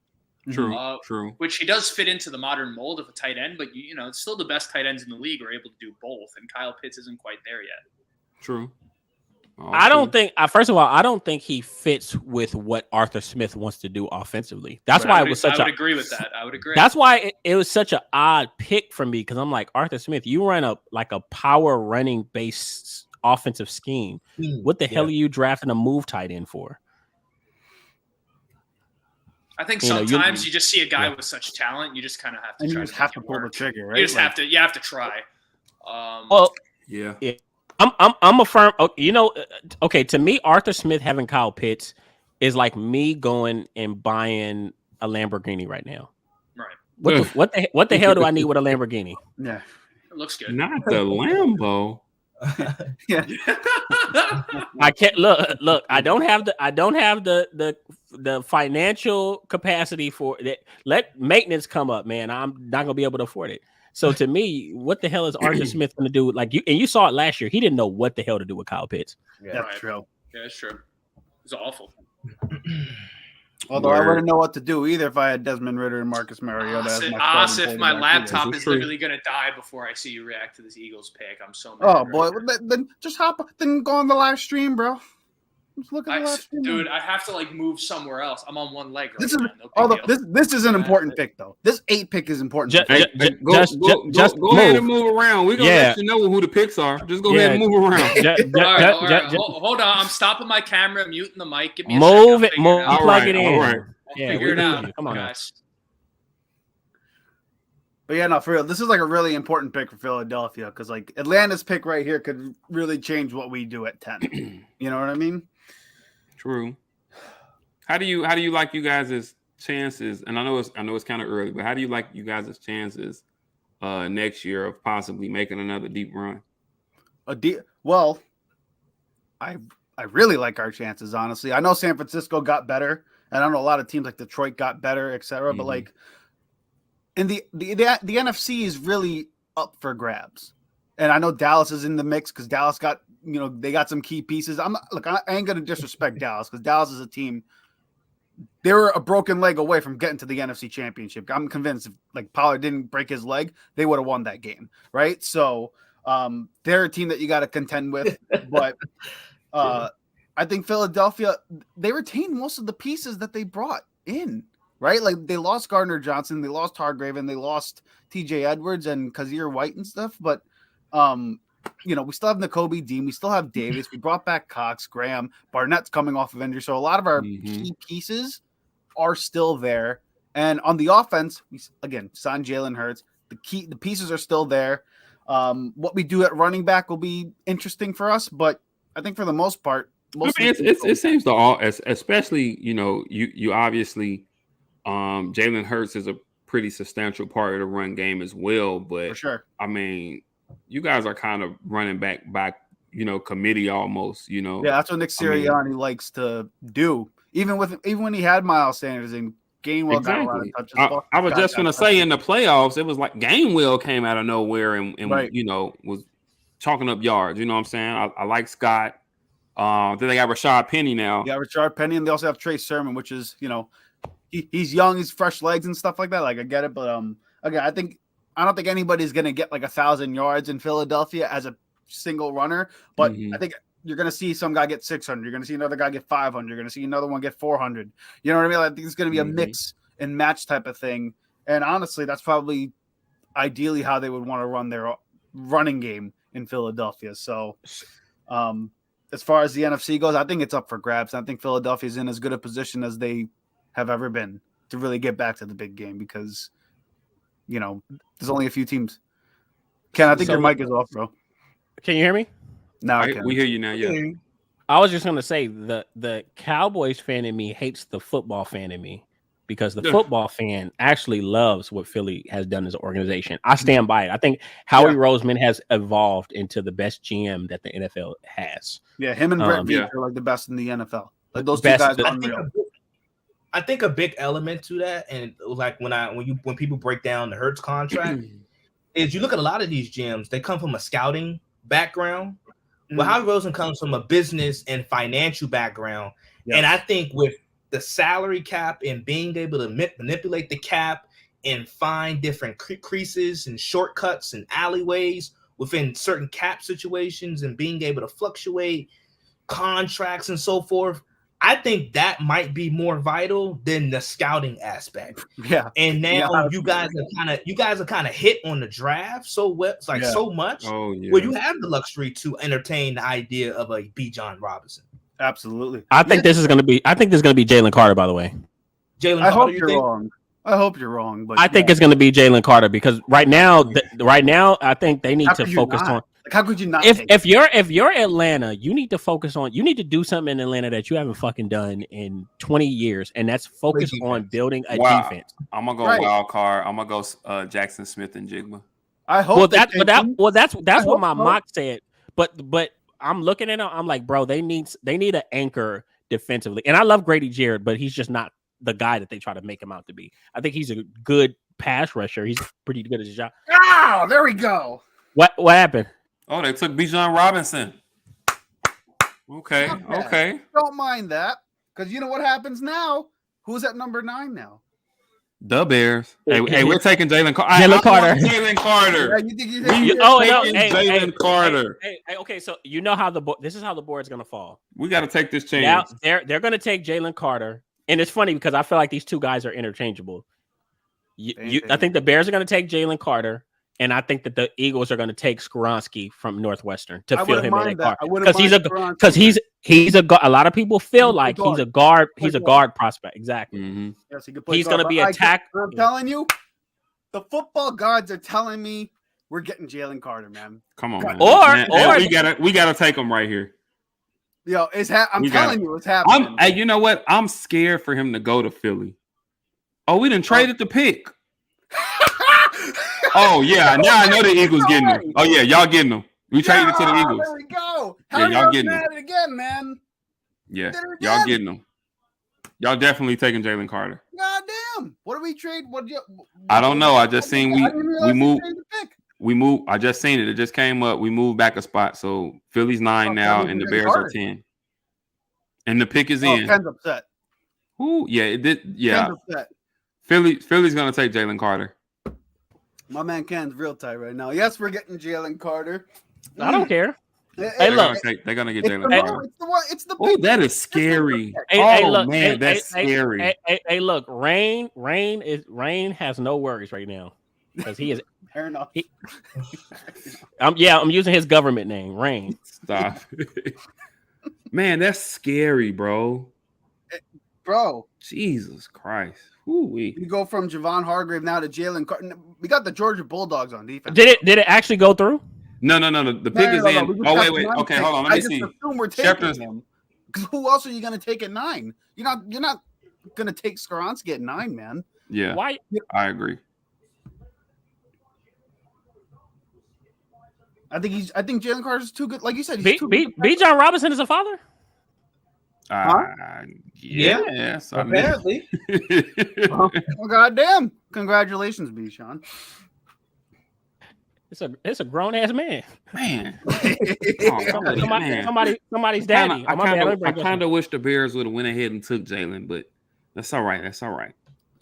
True. Uh, True. which he does fit into the modern mold of a tight end. But it's still the best tight ends in the league are able to do both, and Kyle Pitts isn't quite there yet. True. I don't think. First of all, I don't think he fits with what Arthur Smith wants to do offensively. That's But why I it would- was such I would a. agree with that. I would agree. That's why it was such an odd pick for me because I'm like Arthur Smith. You run a power running based offensive scheme. What the hell are you drafting a move tight end for? I think you know, you- sometimes you just see a guy yeah. with such talent, you just kind of have to And you try just to have make to it pull the work. trigger, right? You just Like, have to try. Well, Yeah. I'm a firm. Okay. To me, Arthur Smith having Kyle Pitts is like me going and buying a Lamborghini right now. Right. What the hell do I need with a Lamborghini? yeah. It looks good. Not the Lambo. Yeah. I can't look. I don't have the financial capacity for that. Let maintenance come up, man. I'm not gonna be able to afford it. So to me, what the hell is Arthur Smith gonna do? Like you saw it last year. He didn't know what the hell to do with Kyle Pitts. That's Right. true. Yeah, it's true. It's awful. Although I Word. wouldn't know what to do either if I had Desmond Ritter and Marcus Mariota. as my starting Asif, my quarterback laptop This is is true. literally gonna die before I see you react to this Eagles pick. I'm so mad. either. Oh right boy, now. then just then go on the live stream, bro. Just look at the live stream. Dude, I have to move somewhere else. I'm on one leg right This is- now. No big Although deal. this is an important pick though. This 8 pick is important. Ju- Hey, ju- go just go ahead and move. move around. We're gonna Yeah. let you know who the picks are. Just go ahead and move around. Ju- ju- all right, all ju- right. ju- Hold on. I'm stopping my camera, muting the mic. Give me a Move second. it, move, I'll plug All it right, in. all right. Yeah, figure we it need out. you. Come on, now. guys. But yeah, no, for real, this is like a really important pick for Philadelphia because like Atlanta's pick right here could really change what we do at 10. You know what I mean? True. How do you like you guys' chances? And I know it's kind of early, but how do you like you guys' chances next year of possibly making another deep run? Well, I really like our chances, honestly. I know San Francisco got better, and I know a lot of teams like Detroit got better, etc. But Mhm. like in the NFC is really up for grabs. And I know Dallas is in the mix because Dallas got, they got some key pieces. I ain't gonna disrespect Dallas because Dallas is a team they were a broken leg away from getting to the NFC Championship. I'm convinced if like Pollard didn't break his leg, they would have won that game, right? So they're a team that you got to contend with, but I think Philadelphia, they retained most of the pieces that they brought in, right? Like they lost Gardner Johnson, they lost Hargrave, they lost TJ Edwards and Kazir White and stuff, but you know, we still have Nakobe Dean, we still have Davis, we brought back Cox, Graham, Barnett's coming off of injury, so a lot of our key pieces are still there. And on the offense, we again signed Jalen Hurts. The pieces are still there. What we do at running back will be interesting for us, but I think for the most part, it seems to all, especially you obviously, Jalen Hurts is a pretty substantial part of the run game as well. But for sure, I mean, you guys are kind of running back committee almost. Yeah, that's what Nick Sirianni likes to do. Even when he had Miles Sanders and Gainwell got a lot of touches. I was just going to say in the playoffs, it was like Gainwell came out of nowhere and right. Was chalking up yards. You know what I'm saying? I like Scott. Then they got Rashad Penny now. Yeah, Rashad Penny, and they also have Trey Sermon, which is he's young, he's fresh legs and stuff like that. Like I get it, but again, I don't think anybody's gonna get like 1,000 yards in Philadelphia as a single runner, but I think you're gonna see some guy get 600. You're gonna see another guy get 500. You're gonna see another one get 400. You know what I mean? I think it's gonna be a mix and match type of thing. And honestly, that's probably ideally how they would want to run their running game in Philadelphia. So, as far as the NFC goes, I think it's up for grabs. I think Philadelphia's in as good a position as they have ever been to really get back to the big game because, there's only a few teams. Ken, I think your mic is off, bro. Can you hear me? No, we hear you now. Yeah. I was just going to say the Cowboys fan in me hates the football fan in me because the football fan actually loves what Philly has done as an organization. I stand by it. I think Howie Roseman has evolved into the best GM that the NFL has. Yeah, him and Brett Veach are like the best in the NFL. Like those two guys are unreal. I think a big element to that, and like when people break down the Hurts contract, is you look at a lot of these GMs, they come from a scouting background. Well, Howie Roseman comes from a business and financial background. Yes. And I think with the salary cap and being able to manipulate the cap and find different creases and shortcuts and alleyways within certain cap situations and being able to fluctuate contracts and so forth, I think that might be more vital than the scouting aspect. Yeah. And now you guys are kind of hit on the draft so much where you have the luxury to entertain the idea of a Bijan Robinson. Absolutely. I think this is going to be Jalen Carter, by the way. I hope you're wrong. I hope you're wrong, but I think it's going to be Jalen Carter because right now, I think they need to focus on. Like, how could you not? If you're Atlanta, you need to focus on. You need to do something in Atlanta that you haven't fucking done in 20 years, and that's focus on building a defense. I'm gonna go wild card. I'm gonna go Jackson Smith and Jigba. I hope. That's what my mock said. But I'm looking at it. I'm like, bro, they need an anchor defensively, and I love Grady Jarrett, but he's just not the guy that they try to make him out to be. I think he's a good pass rusher. He's pretty good at his job. Oh, there we go. What happened? Oh, they took Bijan Robinson. Okay. Don't mind that, because you know what happens now? Who's at number 9 now? The Bears. Hey, we're taking Jalen Carter. Jalen Carter. Yeah, Jalen Carter. Hey, okay, so you know how this is how the board's gonna fall. We got to take this chance. Now they're gonna take Jalen Carter, and it's funny because I feel like these two guys are interchangeable. I think the Bears are gonna take Jalen Carter. And I think that the Eagles are going to take Skoronski from Northwestern to fill him in that guard because a lot of people feel like he's a guard. He's a guard prospect. Exactly. Mm-hmm. Yes, he's going to be attacked. I'm telling you, the football gods are telling me we're getting Jalen Carter, man. Come on, man. Or we gotta take him right here. Yo, I'm telling you, it's happening. Hey, you know what? I'm scared for him to go to Philly. Oh, we didn't traded the pick. Oh, yeah. Now I know the Eagles getting them. Oh, yeah. Y'all getting them. We traded it to the Eagles. There we go. Y'all getting them. Again, man. Yeah. Y'all getting them. Y'all definitely taking Jalen Carter. God damn. What do we trade? I don't know. I just seen we moved. I just seen it. It just came up. We moved back a spot. So Philly's 9 now, and the Bears are 10. And the pick is in. Ken's upset. Who? Yeah, it did. Yeah, 10%. Philly's gonna take Jalen Carter. My man Ken's real tight right now. Yes, we're getting Jalen Carter. I don't care. Hey, Hey, look. They're gonna get It's Jalen the, Carter. it's the one. It's the Oh, big. that is scary. Hey, Oh look, man, hey, that's hey, scary. Hey, look, Rain has no worries right now because he is. Fair enough. I'm using his government name, Rain. Stop. Man, that's scary, bro. Bro, Jesus Christ. Ooh-wee. you go from Javon Hargrave now to Jalen Carter. We got the Georgia Bulldogs on defense. Did it actually go through? No. The pick is in. we just Oh got wait. the 9 Okay, pick. hold on. Let I me just see. assume we're taking Schefter's- him. 'Cause who else are you going to take at 9? You're not going to take Skoronski at 9, man. Yeah, Why? I agree. I think Jalen Carter's too good. Like you said, he's too good. B. John Robinson is a father. Yeah. So Apparently. Well, goddamn! Congratulations, B. Sean. It's a grown ass man. Man. Oh, man. Somebody's daddy. I kind of wish the Bears would have went ahead and took Jalen, but that's all right.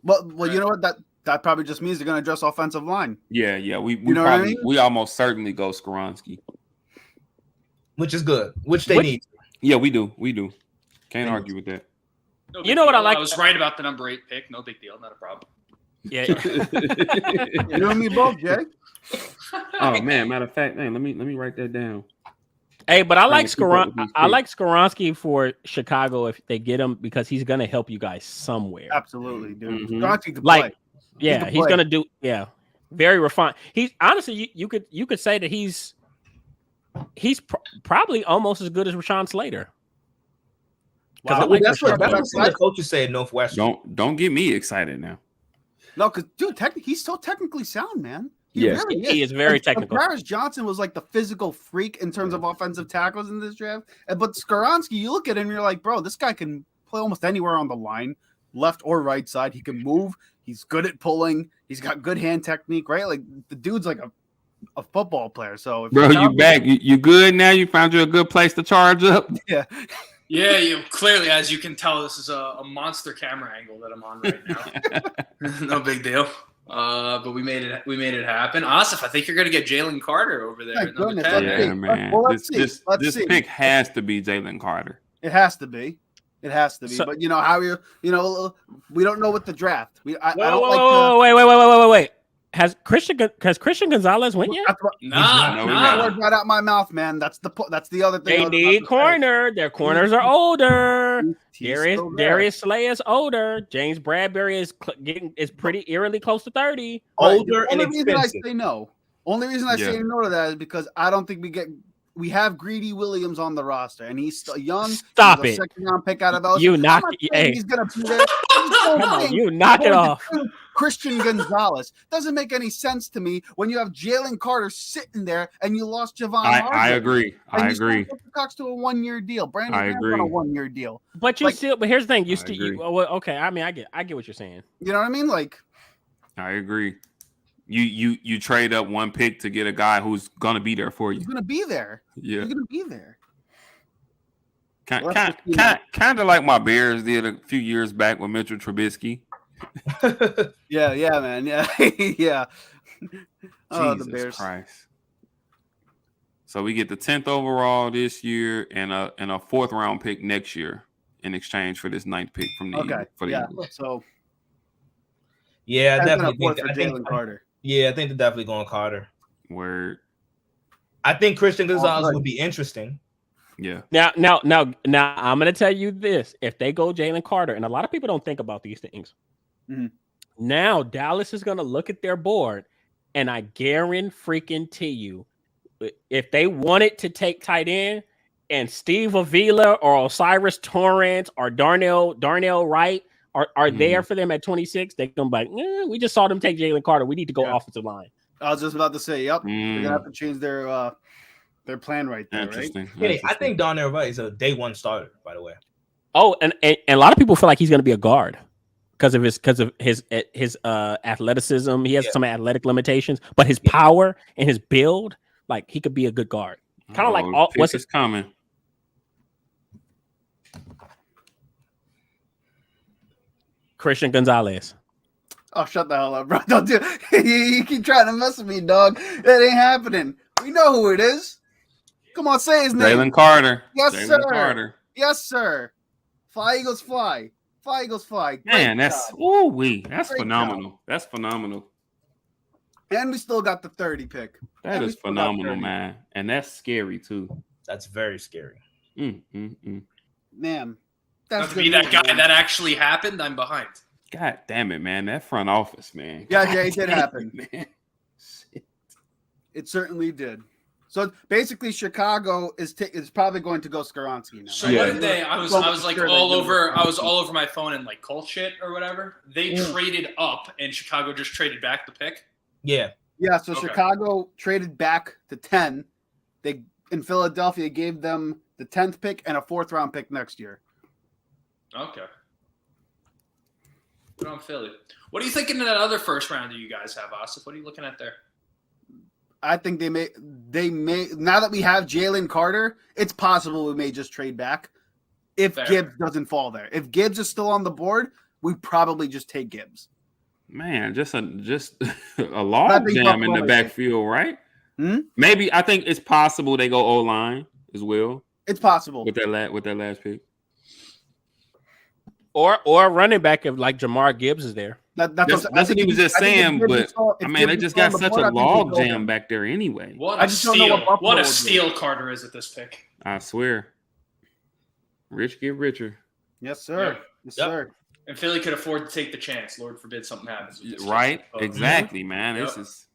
Well, you know what? That probably just means they're going to address offensive line. Yeah. We You know what I mean? we almost certainly go Skoronski. Which is good. Which they need. Yeah, we do. Can't argue with that. No You big know what I deal. like- I was right about the number 8 pick. No big deal. Not a problem. Yeah. You and me both, Jay. Oh man, matter of fact, man, let me write that down. Hey, but I like keep up with these I like Skoronski for Chicago if they get him because he's gonna help you guys somewhere. Absolutely, dude. Mhm. Skoronski can Like, play. Yeah, can he's play. gonna do. Yeah, very refined. He's honestly, you could say that he's probably almost as good as Rashawn Slater. Because Wow. I like That's what Rashawn. some of the coaches say at Northwestern. Don't get me excited now. No, because dude, he's so technically sound, man. Yes. really He is very Like, technical. Paris Johnson was like the physical freak in terms of offensive tackles in this draft. But Skoronski, you look at him, you're like, bro, this guy can play almost anywhere on the line, left or right side. He can move. He's good at pulling. He's got good hand technique, right? Like the dude's like a football player. So, if Bro, you're you down- back? You good now? You found you a good place to charge up? Yeah. Yeah, you clearly, as you can tell, this is a monster camera angle that I'm on right now. No big deal. But we made it happen. Asif, I think you're gonna get Jalen Carter over there. Thank at number goodness. 10. Let's see. Yeah, man. Well, let's see. This Let's see. pick has to be Jalen Carter. It has to be. It has to be. So- But you know how we don't know what the draft. I don't Whoa, like whoa, wait. Has Christian Gonzalez went yet? That's what Nah, No, the nah. word right out my mouth, man. That's the other thing. They I was about need to say. corner. Their corners are older. He's still there. Darius Slay is older. James Bradbury is pretty eerily close to 30. Older The and only reason I expensive. say no. Only reason I say no to that is because I don't think we have Greedy Williams on the roster, and he's still young. Stop he's it. A second round pick out of LSU. You I'm knock not it. saying Hey, he's gonna be there. I'm just come on, saying you knock it going to off. Christian Gonzalez doesn't make any sense to me when you have Jalen Carter sitting there and you lost Javon. I Hargrave. agree. And I you signed agree. Fletcher Cox to a 1-year deal. Brandon I Graham's on agree. a 1-year deal. But you Like- still. But here's the thing. You I still. agree. Well, okay. I mean, I get what you're saying. You know what I mean? Like, I agree. You trade up one pick to get a guy who's gonna be there for he's you. gonna be there. Yeah. He's gonna be there. Kind Let's just of like my Bears did a few years back with Mitchell Trubisky. Yeah, man. Yeah, yeah. Oh, the Jesus Bears. Christ. So we get the 10th overall this year and a 4th round pick next year in exchange for this 9th pick from the Okay. Eagles, for the Yeah. Eagles. So Yeah, I that's gonna definitely afford think, for I think Jalen Carter. yeah, I think they're definitely going Carter. Where I think Christian Gonzalez good. would be interesting. yeah. Now, I'm gonna tell you this: if they go Jalen Carter, and a lot of people don't think about these things. Mhm. Now Dallas is gonna look at their board, and I guarantee you, if they wanted to take tight end, and Steve Avila or Osiris Torrance or Darnell Wright are there for them at 26, they're gonna be like, we just saw them take Jalen Carter. We need to go Yeah. offensive line. I was just about to say, yep, they're Mm, gonna have to change their plan right there, right? interesting. Kenny, I interesting. think Darnell Wright is a day one starter, by the way. Oh, and a lot of people feel like he's going to be a guard because of his athleticism. He has Yeah. some athletic limitations, but his power and his build, like he could be a good guard. Kind of like Uh-oh, pick what's is coming. Christian Gonzalez. Oh, shut the hell up, bro. Don't do it. You keep trying to mess with me, dog. That ain't happening. We know who it is. Come on, say his name. Jalen Carter. Yes, Jalen sir. Carter. Yes, sir. Fly Eagles fly. Fly Eagles fly. Great Man, that's job. that's Great phenomenal. That's phenomenal. And we still got the 30 pick. That And we is still got phenomenal, 30. man. And that's scary too. That's very scary. Man, Not that's to good be that news, guy man. that actually happened, I'm behind. God damn it, man. That front office, man. Yeah, Jay, it did happen. Man. It certainly did. So basically, Chicago is probably going to go Skaronski now. So right? what did they? I was like Sure they all did. over. I was all over my phone and like cult shit or whatever. They traded up, and Chicago just traded back the pick. Yeah. Yeah, so Okay. Chicago traded back to 10. They in Philadelphia gave them the 10th pick and a 4th round pick next year. Okay. Put on Philly. What are you thinking of that other first rounder you guys have, Asif? What are you looking at there? I think they may now that we have Jalen Carter, it's possible we may just trade back if Fair. Gibbs doesn't fall there. If Gibbs is still on the board, we probably just take Gibbs. Man, just a log think jam in the Buffalo- backfield, right? Hmm? Maybe I think it's possible they go O-line as well It's possible. with that last pick. Or running back if like Jamar Gibbs is there. That's That's what he was just saying, but I mean, they just got such a log jam back there anyway. What I a just don't know steal! what Buffalo What a would do. steal Carter is at this pick. I swear. Rich get richer. Yes, sir. Yeah. Yes, Yep. sir. And Philly could afford to take the chance. Lord forbid something happens. with this Right? kid. Oh, Exactly, man. This Yep. is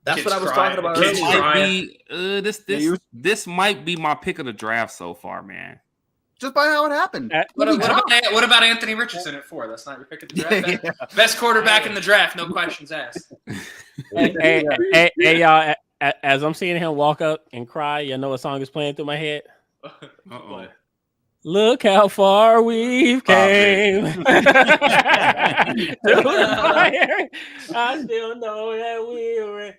That's Kids what I was crying. talking about Kids this earlier. crying. might be this might be my pick of the draft so far, man. Just by how it happened. What about Anthony Richardson at 4? That's not your pick of the draft. Yeah. Best quarterback in the draft, no questions asked. Hey, y'all, as I'm seeing him walk up and cry, you know what song is playing through my head? Uh-oh. Look how far we've Stop came. it. Through the fire, I still know that we were.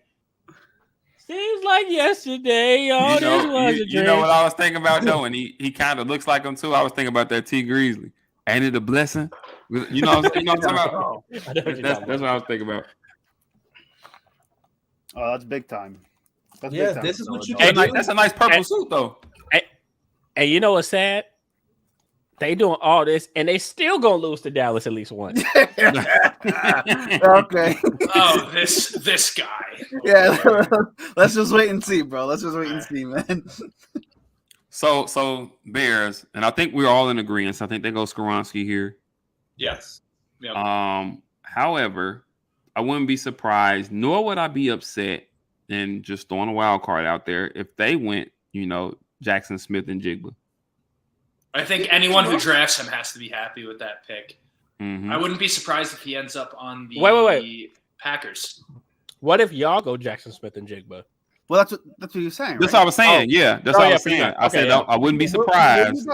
Seems like yesterday, all this was a dream. You know what I was thinking about though, and he kind of looks like him too. I was thinking about that T Grizzly. Ain't it a blessing? You know what I'm talking about? I know what you're That's talking what I was thinking about. Oh, that's big time. That's Yeah, big time. this is what you Hey, can do. That's a nice purple Hey. suit though. And you know what's sad? They doing all this, and they still gonna lose to Dallas at least once. Okay. Oh, this guy. Yeah. Let's just wait and see, bro. Let's just wait and see, man. So Bears, and I think we're all in agreement. I think they go Skoronski here. Yes. Yep. However, I wouldn't be surprised, nor would I be upset, and just throwing a wild card out there if they went, Jackson Smith and Jigba. I think anyone who drafts him has to be happy with that pick. Mhm. I wouldn't be surprised if he ends up on the Wait. Packers. What if y'all go Jackson Smith and Jigba? Well, that's what you're saying. That's right? what I was saying. Yeah, that's Oh, what I yeah, was for saying. sure. I said Okay, yeah. I wouldn't be But what surprised.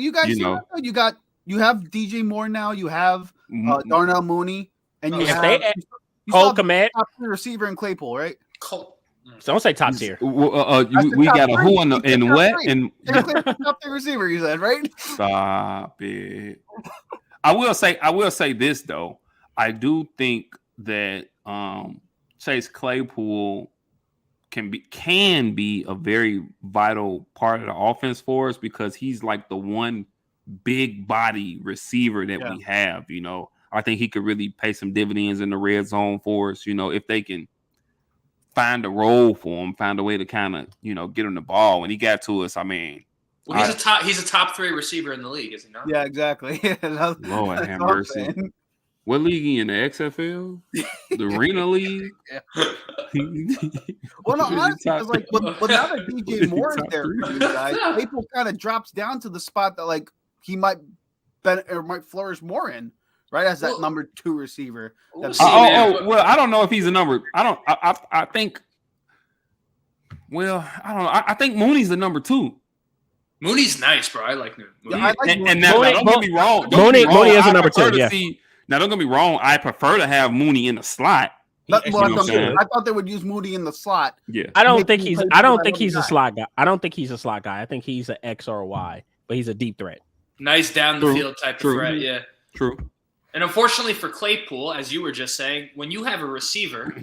you guys see right now? You have DJ Moore now. You have Darnell Mooney, and you If have they- you still Cole have the Kmet. top receiver in Claypool, right? Colt. So don't say top tier. I We said got a top who in three. in Top what three. and Claypool, top tier receiver. You said right. stop it. I will say this though. I do think that Chase Claypool can be a very vital part of the offense for us because he's like the one big body receiver that we have. I think he could really pay some dividends in the red zone for us. If they can find a role for him, find a way to kind of get him the ball. When he got to us, I mean, Well, he's a top 3 receiver in the league, is he not? Yeah, exactly. Lord have mercy. What league he in? The XFL, the Arena League. Well, no, honestly, Top because like, but now that DJ Moore is there for you guys, Claypool kind of drops down to the spot that like he might flourish more in, right? As that Well, number 2 receiver. We'll That's- see, man. Well, I don't know if he's a number. I think. Well, I don't know. I think Mooney's the number 2. Mooney's nice, bro. I like Mooney. Yeah, I like And now, Mooney- don't get me wrong. Mooney is a number 2. Yeah. Now, don't get me wrong. I prefer to have Mooney in the slot. Well, You know what I'm that's what I'm saying. saying? I thought they would use Moody in the slot. Yeah. I don't Make think him he's. play I don't for think that he's a other guy. slot guy. I don't think he's a slot guy. I think he's an X or a Y, but he's a deep threat. Nice down the True, field type true. of threat, yeah. True. And unfortunately for Claypool, as you were just saying, when you have a receiver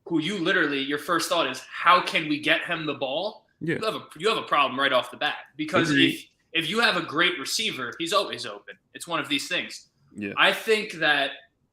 who you literally, your first thought is, how can we get him the ball? Yeah. You have a problem right off the bat. Because Agreed. if you have a great receiver, he's always open. It's one of these things. Yeah. I think that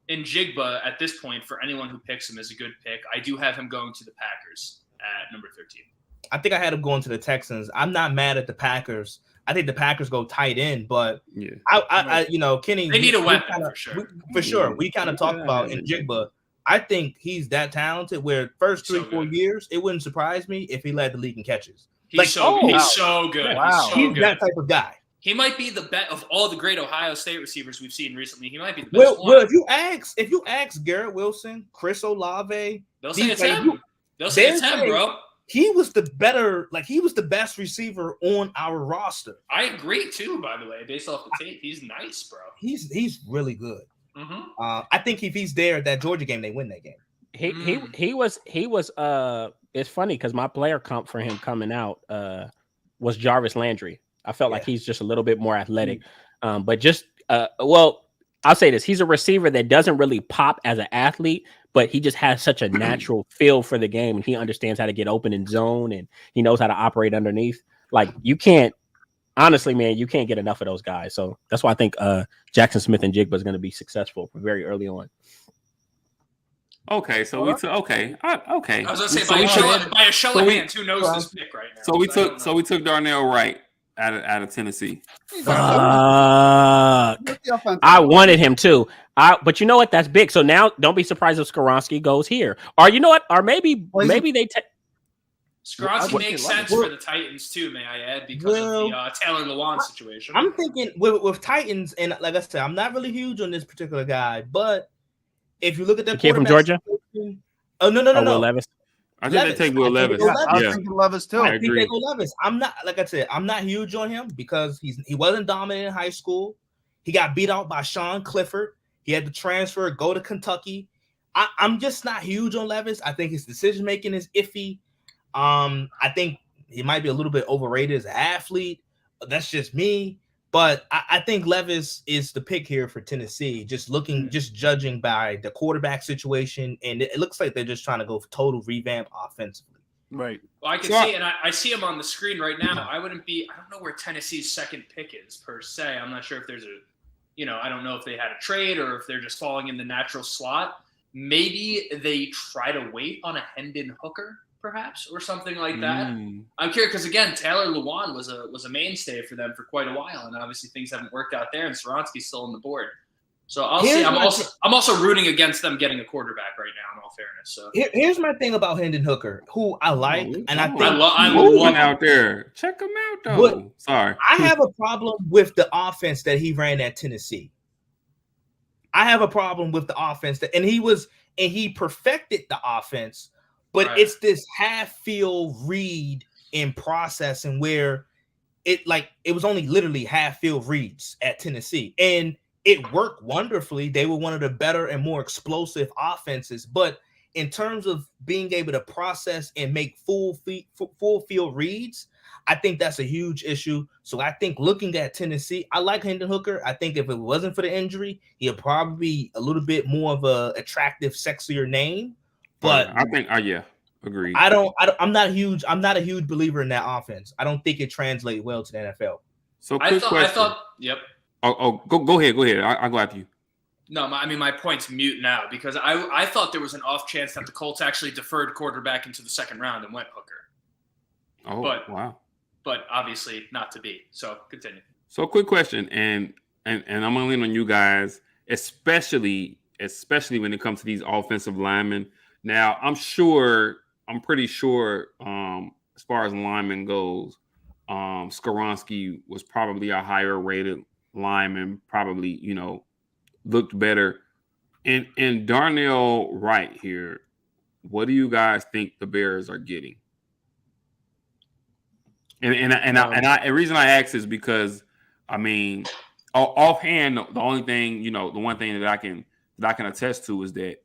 Njigba, at this point, for anyone who picks him, is a good pick. I do have him going to the Packers at number 13. I think I had him going to the Texans. I'm not mad at the Packers. I think the Packers go tight end, but Yeah. I Kenny, They need a weapon kinda, for sure. for sure. We kind of talked about Njigba. I think he's that talented where first 3-4 years, it wouldn't surprise me if he led the league in catches. He's so good. Wow. He's that type of guy. He might be the best of all the great Ohio State receivers we've seen recently. He might be the best one. Well, if you ask Garrett Wilson, Chris Olave, They'll say it's him. They'll say it's him, bro. He was the best receiver on our roster. I agree too, by the way, based off the tape. He's nice, bro. He's really good. Mm-hmm. I think if he's there at that Georgia game, they win that game. He was it's funny because my player comp for him coming out was Jarvis Landry. I felt like he's just a little bit more athletic. But just well, I'll say this, he's a receiver that doesn't really pop as an athlete, but he just has such a natural feel for the game, and he understands how to get open in zone, and he knows how to operate underneath. Like, you can't, honestly, man, you can't get enough of those guys. So that's why I think Jackson Smith and Jigba is going to be successful very early on. Okay, so we took okay. I was gonna say by a show of hands, who knows this pick right now? So we took Darnell Wright out of Tennessee. Fuck. I wanted him too. But you know what? That's big. So now don't be surprised if Skoronski goes here. Or you know what? Or maybe they take Skoronski makes sense for the Titans too, may I add, because of the Taylor Lewan situation. I'm thinking with Titans, and like I said, I'm not really huge on this particular guy, but if you look at the kid from Georgia, no, Will Levis. I think they take Will Levis. I was thinking Levis too. I think agree. they go Levis. I'm not, like I said, I'm not huge on him because he wasn't dominant in high school. He got beat out by Sean Clifford. He had to transfer, go to Kentucky. I'm just not huge on Levis. I think his decision making is iffy. I think he might be a little bit overrated as an athlete. That's just me. But I think Levis is the pick here for Tennessee. Just judging by the quarterback situation, and it looks like they're just trying to go for total revamp offensively. Right. Well, I can see, and I see him on the screen right now. I don't know where Tennessee's second pick is per se. I'm not sure if there's I don't know if they had a trade or if they're just falling in the natural slot. Maybe they try to wait on a Hendon Hooker, perhaps, or something like that. I'm curious because again, Taylor Lewan was a mainstay for them for quite a while, and obviously things haven't worked out there. And Skoronski's still on the board, so I'll see. I'm also rooting against them getting a quarterback right now. In all fairness, so here's my thing about Hendon Hooker, who I like, and I think I love out there. Check him out, though. But sorry, I have a problem with the offense that he ran at Tennessee. I have a problem with the offense and he perfected the offense. But it's this half-field read in processing where it was only literally half-field reads at Tennessee. And it worked wonderfully. They were one of the better and more explosive offenses. But in terms of being able to process and make full field reads, I think that's a huge issue. So I think looking at Tennessee, I like Hendon Hooker. I think if it wasn't for the injury, he'd probably be a little bit more of a attractive, sexier name. But I think, agreed. I'm not a huge believer in that offense. I don't think it translates well to the NFL. So I thought, yep. Go ahead. I'll go after you. No, my point's mute now because I thought there was an off chance that the Colts actually deferred quarterback into the second round and went Hooker. Oh, wow. But obviously not to be. So continue. So quick question, and I'm gonna lean on you guys, especially when it comes to these offensive linemen. Now, I'm pretty sure, as far as lineman goes, Skoronski was probably a higher rated lineman, probably, looked better. And Darnell Wright here, what do you guys think the Bears are getting? And the reason I ask is because, offhand, the only thing, the one thing that I can attest to is that,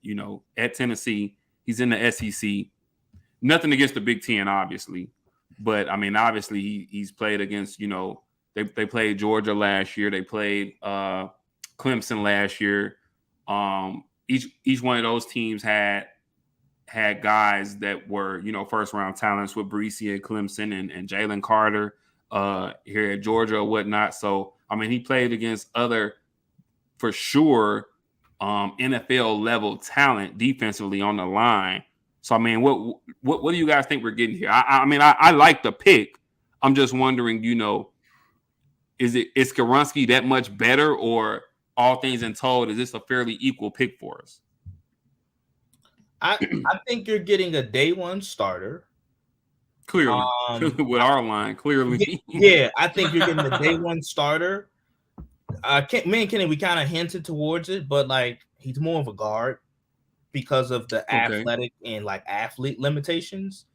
at Tennessee, he's in the SEC. Nothing against the Big Ten, obviously. But, obviously, he's played against, they played Georgia last year. They played Clemson last year. Each one of those teams had guys that were, first round talents with Brescia and Clemson and Jalen Carter here at Georgia or whatnot. So, I mean, he played against other, for sure, NFL level talent defensively on the line. So, I mean, what do you guys think we're getting here? I mean, I like the pick. I'm just wondering, is Skoronski that much better, or all things in told, is this a fairly equal pick for us? I think you're getting a day one starter. Clearly, with our line, clearly. Yeah, I think you're getting a day one starter. Me and Kenny, we kind of hinted towards it, but like he's more of a guard because of the athletic and like athlete limitations.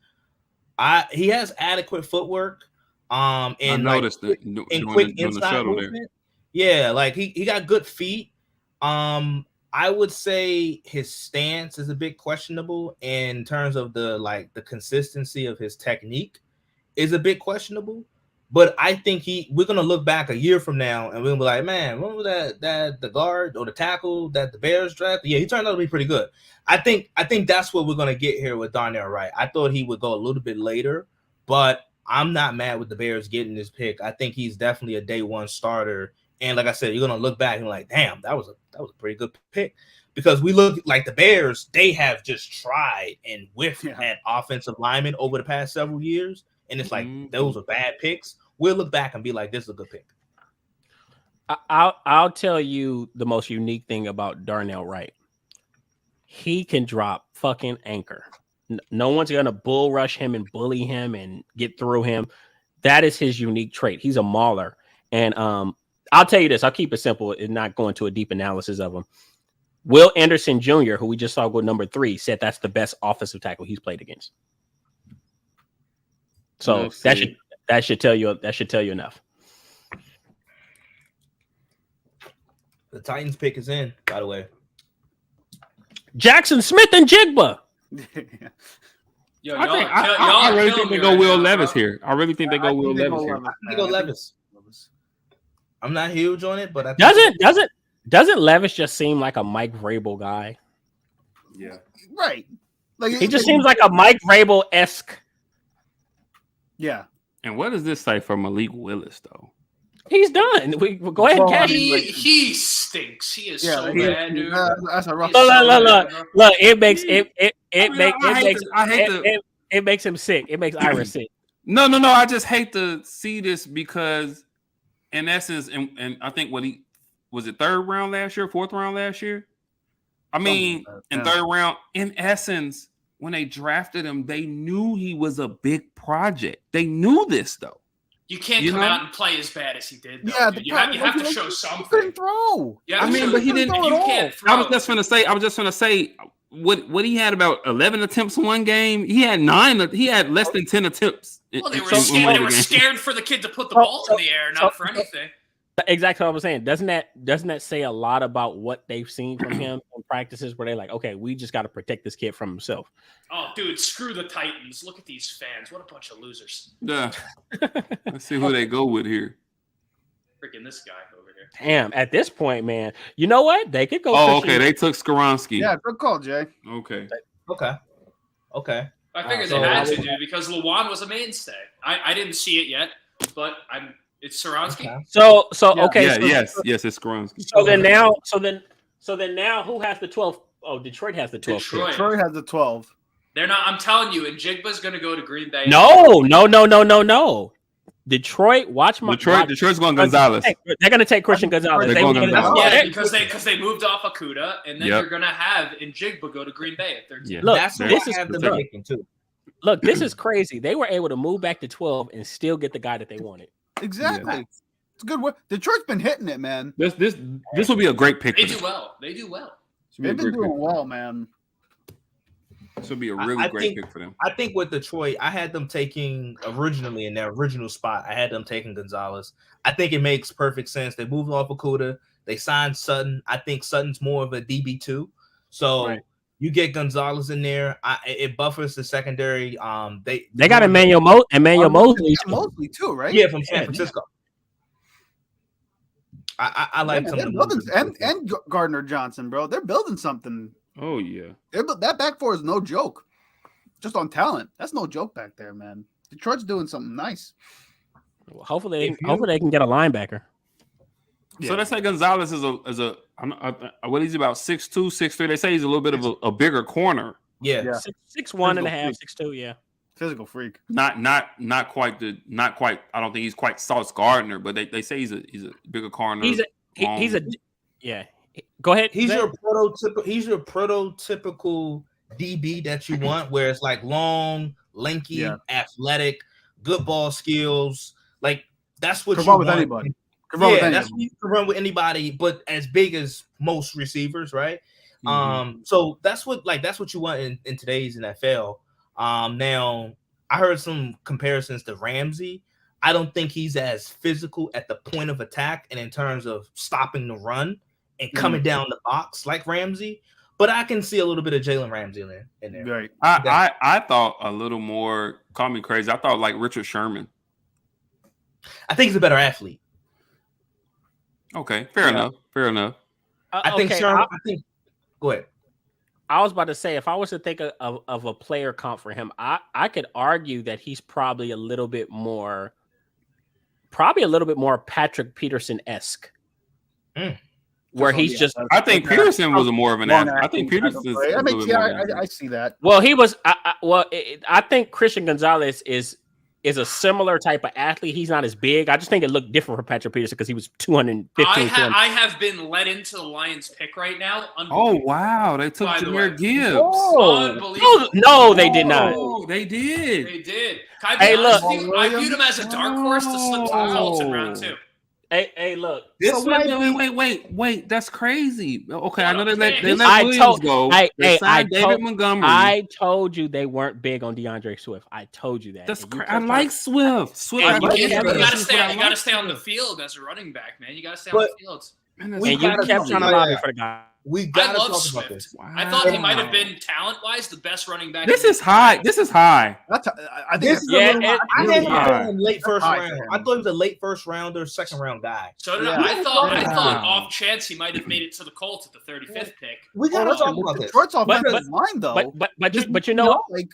He has adequate footwork. And I noticed that in quick inside movement. Yeah, like he got good feet. I would say his stance is a bit questionable in terms of the consistency of his technique is a bit questionable. But I think we're gonna look back a year from now and we're gonna be like, man, remember that the guard or the tackle that the Bears drafted? Yeah, he turned out to be pretty good. I think that's what we're gonna get here with Darnell Wright. I thought he would go a little bit later, but I'm not mad with the Bears getting this pick. I think he's definitely a day one starter. And like I said, you're gonna look back and like, damn, that was a pretty good pick. Because we look like the Bears, they have just tried and whiffed at offensive linemen over the past several years. And it's like those are bad picks. We'll look back and be like, this is a good pick. I'll tell you the most unique thing about Darnell Wright. He can drop fucking anchor. No one's gonna bull rush him and bully him and get through him. That is his unique trait. He's a mauler. And I'll tell you this. I'll keep it simple and not go into a deep analysis of him. Will Anderson Jr., who we just saw go number 3, said that's the best offensive tackle he's played against. So that should tell you enough. The Titans pick is in, by the way. Jackson Smith and Jigba. Yo, I really think they go Will Levis here. I really think they go Will Levis here. They go Levis. I'm not huge on it, but I think doesn't Levis just seem like a Mike Vrabel guy? Yeah, right. Like he just seems like a Mike Vrabel-esque. Yeah. And what does this say for Malik Willis though? He's done. We go ahead and catch him. He stinks. He is so bad, dude. That's a rough. Look. It makes him sick. It makes Ira sick. No. I just hate to see this because, in essence, and I think was it 3rd round last year, 4th round last year? I mean, in 3rd round, in essence, when they drafted him, they knew he was a big project. They knew this though. You can't come out and play as bad as he did. Though, yeah, you have to show something. He couldn't throw. Yeah, but he didn't. You can't throw. I was just gonna say what he had about 11 attempts one game. He had 9. He had less than 10 attempts. Well, they were scared for the kid to put the ball in the air, not for anything. Exactly what I was saying. Doesn't that say a lot about what they've seen from him in practices where they're like, okay, we just got to protect this kid from himself. Oh, dude, screw the Titans. Look at these fans. What a bunch of losers. Yeah. Let's see who they go with here. Freaking this guy over here. Damn, at this point, man, you know what? They could go. Oh, okay. They took Skoronski. Yeah, good call, Jay. Okay. I figured they had to, dude, because Lewan was a mainstay. I didn't see it yet, but it's Skoronski. Okay. So okay. Yeah, yes, it's Skoronski. So then now who has the 12? Oh, Detroit has the 12. Detroit has the 12. They're not. I'm telling you, and Jigba's going to go to Green Bay. No. Detroit, Detroit's going Gonzalez. They're going to take Christian Gonzalez. They're going Gonzalez. Yeah, because they moved off Okuda, and then you're going to have Njigba go to Green Bay at 13. Yeah. Look, that's this is the picking too. Look, this is crazy. They were able to move back to 12 and still get the guy that they wanted. Exactly. Yeah. It's good work. Detroit's been hitting it, man. This will be a great pick. They do well. They've been doing well, man. This will be a really great pick for them. I think with Detroit, I had them taking originally in their original spot. I had them taking Gonzalez. I think it makes perfect sense. They moved off Okuda. They signed Sutton. I think Sutton's more of a DB2. So you get Gonzalez in there. It buffers the secondary. They got Emmanuel Mosley too, right? Yeah, from San Francisco. I like some they're of the building, movement. and Gardner Johnson, bro. They're building something. Oh yeah. That back four is no joke. Just on talent, that's no joke back there, man. Detroit's doing something nice. Well, hopefully If you- they can get a linebacker. So they say Gonzalez is what he's about 6'2", 6'3". They say he's a little bit of a bigger corner. Yeah. 6'1" and a half, Physical 6'2", yeah. Physical freak. Not quite. I don't think he's quite Sauce Gardner, but they say he's a bigger corner. He's a yeah. Go ahead. He's Zach. your prototypical DB that you want, where it's like long, lanky, Yeah. athletic, good ball skills. Like that's what Could you run with want. anybody. Could run with Yeah, that's anybody. what you can run with anybody, but as big as most receivers, right? Mhm. So that's what you want in today's NFL. Now I heard some comparisons to Ramsey. I don't think he's as physical at the point of attack and in terms of stopping the run and coming down the box like Ramsey, but I can see a little bit of Jalen Ramsey in there. Right. I thought a little more. Call me crazy. I thought like Richard Sherman. I think he's a better athlete. Okay, fair enough. Fair enough. I think okay, Sherman. Go ahead. I was about to say, if I was to think of a player comp for him, I could argue that he's probably a little bit more Patrick Peterson-esque. Where he's just I think Peterson was more of an Long athlete. I think acting Peterson. type of player. That makes, I see that. well, he was I think Christian Gonzalez is a similar type of athlete. He's not as big. I just think it looked different for Patrick Peterson because he was 215. I have been led into the Lions pick right now. Oh wow, they took By the Jahmyr way. Gibbs. Unbelievable. No, they did not. Oh, they did. They did. Can I be Hey, honest look. with you? I viewed him as a dark horse to slip to the Colts in round 2. Hey, look. This Wait. That's crazy. Okay, I know they let I Williams told- go. I- They hey, signed I David told- Montgomery. I told you they weren't big on DeAndre Swift. I told you that. That's And you crazy. kept I like trying- Swift. Swift. And I you like can't- Swift. you gotta But stay. I You gotta like stay on the Swift. field as a running back, man. You gotta stay on But- the field. Man, that's And you gotta kept talk trying to about lobby that. for the guy. We I gotta love talk Swift. about this. I thought he Wow. might have been talent-wise the best running back. This in is the high. league. This is high. That's, I think This that's is Yeah, a little. it- I really had him high. in late first high for round. him. I thought he was a late first rounder, second round guy. So did Yeah. I thought Wow. off chance he might have made it to the Colts at the 35th pick. We gotta Well, talk about this. Detroit's But- offensive line, though. But you know what? like,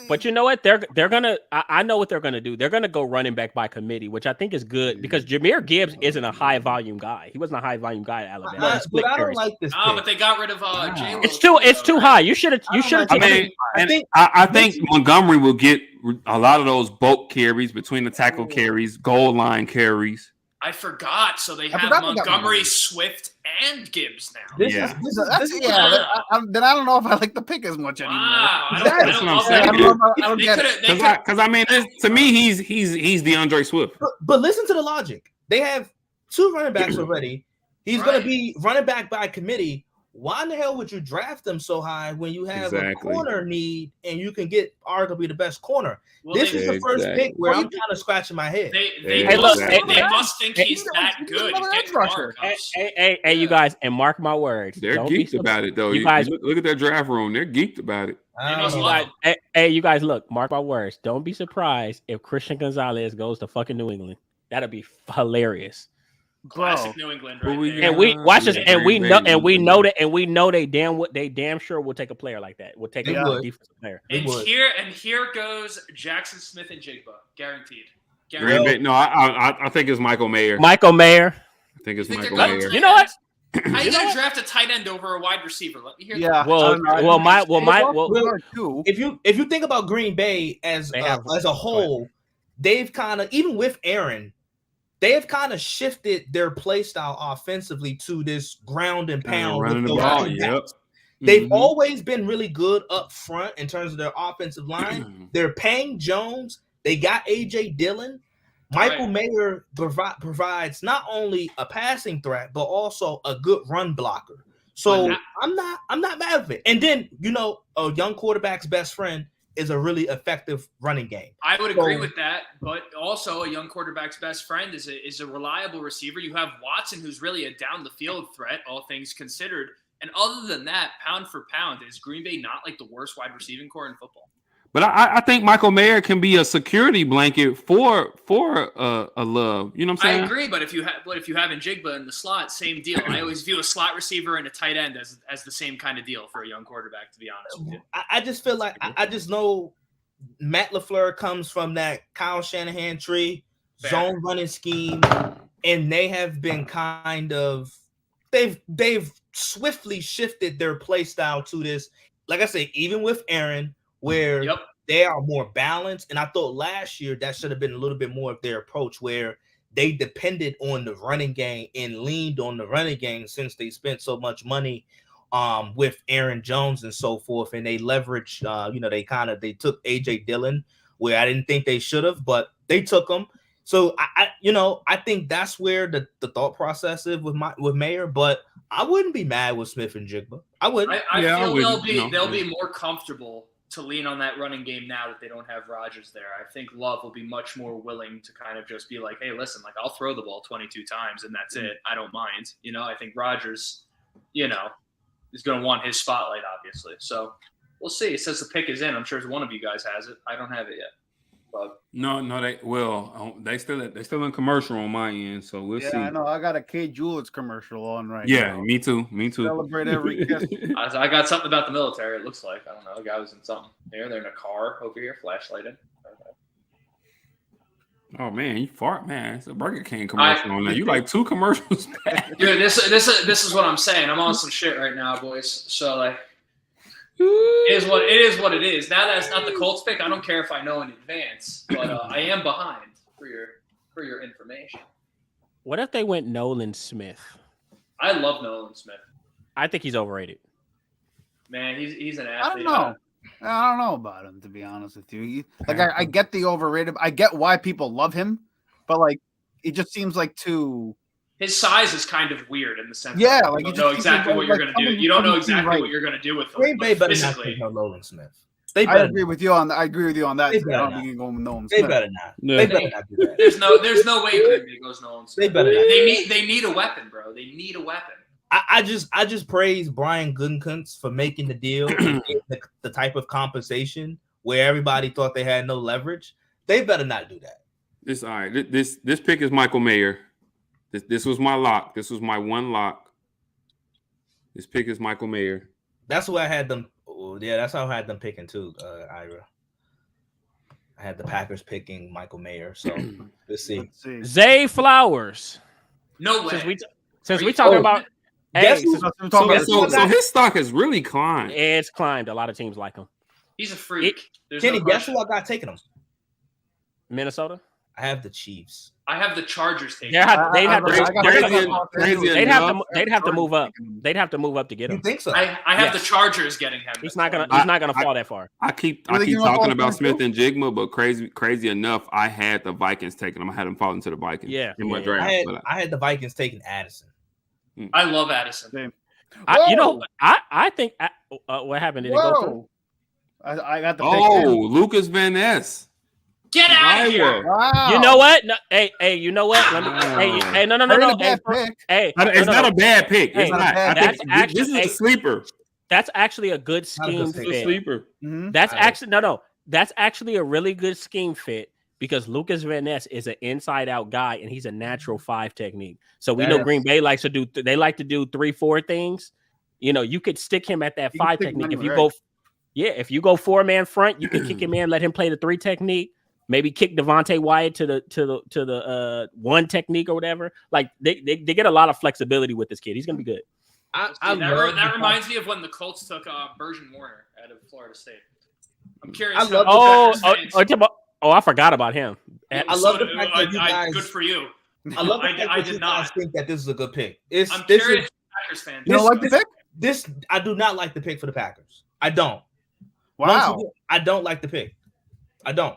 But you know what? They're gonna. I know what they're gonna do. They're gonna go running back by committee, which I think is good because Jahmyr Gibbs isn't a high volume guy. He wasn't a high volume guy at Alabama. He split But I don't carries. like this. Ah, pick. but they got rid of J-Lo. It's too high. You should have I don't taken. I mean, I and think- I think Montgomery will get a lot of those bulk carries between the tackle carries, goal line carries. I forgot. So they have forgot they got Montgomery, Montgomery. Swift, and Gibbs now. This Yeah. is this that's, is yeah. Then I don't know if I like the pick as much anymore. Wow. I That's don't what I'm love saying. that. I don't They get could it. have. They could. Because I mean, to me, he's DeAndre Swift. but listen to the logic. They have 2 running backs already. He's going Right. to be running back by committee. Why in the hell would you draft them so high when you have Exactly. a corner need and you can get arguably the best corner? Well, This they, is the first Exactly. pick where I'm kind of scratching my head. they Hey, must, look, they hey, must think he's that good. another Get edge rusher. Marcus. Hey, you guys, and mark my words. They're don't be geeked about it, though. you You guys- look at their draft room. They're geeked about it. I They don't must know. love him. Hey, you guys, look, mark my words. Don't be surprised if Christian Gonzalez goes to fucking New England. That'd be hilarious. Classic New England right Who we there. got? And we watch this, Yeah, and we Green know, Bay. and we know that, and we know they damn sure will take a player like that. Will take They a would. defensive player. They And would. here goes Jackson Smith and Jigba, guaranteed. Green Bay. No, I think it's Michael Mayer. Michael Mayer. I think it's You think Michael they're going Mayer. to- You know what? How you You know gonna what? draft a tight end over a wide receiver? Let me hear. Yeah. that. Well, I don't know. If you think about Green Bay as They have- as a whole, they've kind of, even with Aaron, they have kind of shifted their play style offensively to this ground and pound. running with the those ball. two Yep. backs. They've Mhm. always been really good up front in terms of their offensive line. They're paying Jones. They got AJ Dillon. Michael Mayer provides not only a passing threat but also a good run blocker. So But I'm not mad with it. And then a young quarterback's best friend is a really effective running game. I would agree So- with that, but also a young quarterback's best friend is a reliable receiver. You have Watson, who's really a down the field threat, all things considered. And other than that, pound for pound, is Green Bay not like the worst wide receiving core in football? But I think Michael Mayer can be a security blanket for a Love. You know what I'm saying? I agree, but if you have Njigba in the slot, same deal. I always view a slot receiver and a tight end as the same kind of deal for a young quarterback. To be honest with you, I just feel like I just know Matt LaFleur comes from that Kyle Shanahan tree, zone running scheme, and they have been kind of they've swiftly shifted their play style to this. Like I say, even with Aaron, where they are more balanced. And I thought last year that should have been a little bit more of their approach, where they depended on the running game and leaned on the running game since they spent so much money with Aaron Jones and so forth. And they leveraged, they took AJ Dillon where I didn't think they should have, but they took him. So I think that's where the thought process is with Mayer, but I wouldn't be mad with Smith and Jigba. I wouldn't. I feel they'll be more comfortable to lean on that running game now that they don't have Rodgers there. I think Love will be much more willing to kind of just be like, hey, listen, like I'll throw the ball 22 times and that's it. I don't mind. I think Rodgers, is going to want his spotlight, obviously. So we'll see. It says the pick is in. I'm sure one of you guys has it. I don't have it yet. But No, they still in commercial on my end, so we'll see. I know. I got a K Jewelers commercial on right now. Yeah, me too. Celebrate every kiss. I got something about the military, it looks like. I don't know. The guy was in something. They're in a car over here, flashlighting. Oh man, you fart, man! It's a Burger King commercial on there. You like 2 commercials back. Dude, this is what I'm saying. I'm on some shit right now, boys. So like, it is what it is. Now that it's not the Colts pick, I don't care if I know in advance, but I am behind for your information. What if they went Nolan Smith? I love Nolan Smith. I think he's overrated. Man, he's an I athlete. don't know. I don't know about him, to be honest with you. Like, I get the overrated. I get why people love him, but like, it just seems like too. His size is kind of weird in the sense. Yeah, that like you don't know exactly what you're going to do. You don't know exactly what you're going to do with him. They better not physically. take Nolan Smith. I agree with you on that. I agree with you on that. They I don't better think you can go with Nolan They Smith. better not. Yeah. They better not do that. There's no way Green Bay goes Nolan Smith. They better not. They need a weapon, bro. They need a weapon. I just praise Brian Gutekunst for making the deal, the type of compensation where everybody thought they had no leverage. They better not do that. This all right. This pick is Michael Mayer. This was my lock. This was my one lock. This pick is Michael Mayer. That's what I had them. Yeah, that's how I had them picking too, Ira. I had the Packers picking Michael Mayer. So let's see. Zay Flowers. No way. Since we talking about, Guess who- So his stock has really climbed. it's climbed. A lot of teams like him. He's a freak. There's Kenny, no guess question. who I got taking him? Minnesota. I have the Chiefs. I have the Chargers taking. They'd have Crazy they'd have to move up. They'd have to move up to get You him. think so? I have Yes. the Chargers getting him. He's not gonna fall that far. I keep Really, you know, talking all about things Smith and Jigma, but crazy enough, I had the Vikings taking them. I had them falling to the Vikings. Yeah, in my yeah. draft. I had the Vikings taking Addison. I love Addison. I think what happened? Did it go through? I got the pick. Oh, Lucas Van Ness. Get out of here. Wow. You know what? No, hey, you know what? Let me, hey, no. Hey, It's not a bad pick. Hey, It's not. that's I think this is actually- a sleeper. that's actually a good scheme pick. It's a fit. sleeper. Mhm. That's actually that's actually a really good scheme fit because Lucas Van Ness is an inside-out guy and he's a natural 5 technique. So we know Yes. Green Bay likes to do. They like to do 3-4 things. You could stick him at that You can 5 stick him technique. If you anywhere. if you go 4-man front, you can kick him in, let him play the 3 technique. Maybe kick Devontae Wyatt to the 1 technique or whatever. Like they get a lot of flexibility with this kid. He's gonna be good. That reminds me of when the Colts took Bergen Warner out of Florida State. I'm curious. I love I forgot about him. I love the fact that you guys. Good for you. I love the I fact did that you guys not. think that this is a good pick. I'm curious. Packers fan. You don't like the pick? This I do not like the pick for the Packers. I don't. Wow. Once again, I don't like the pick. I don't.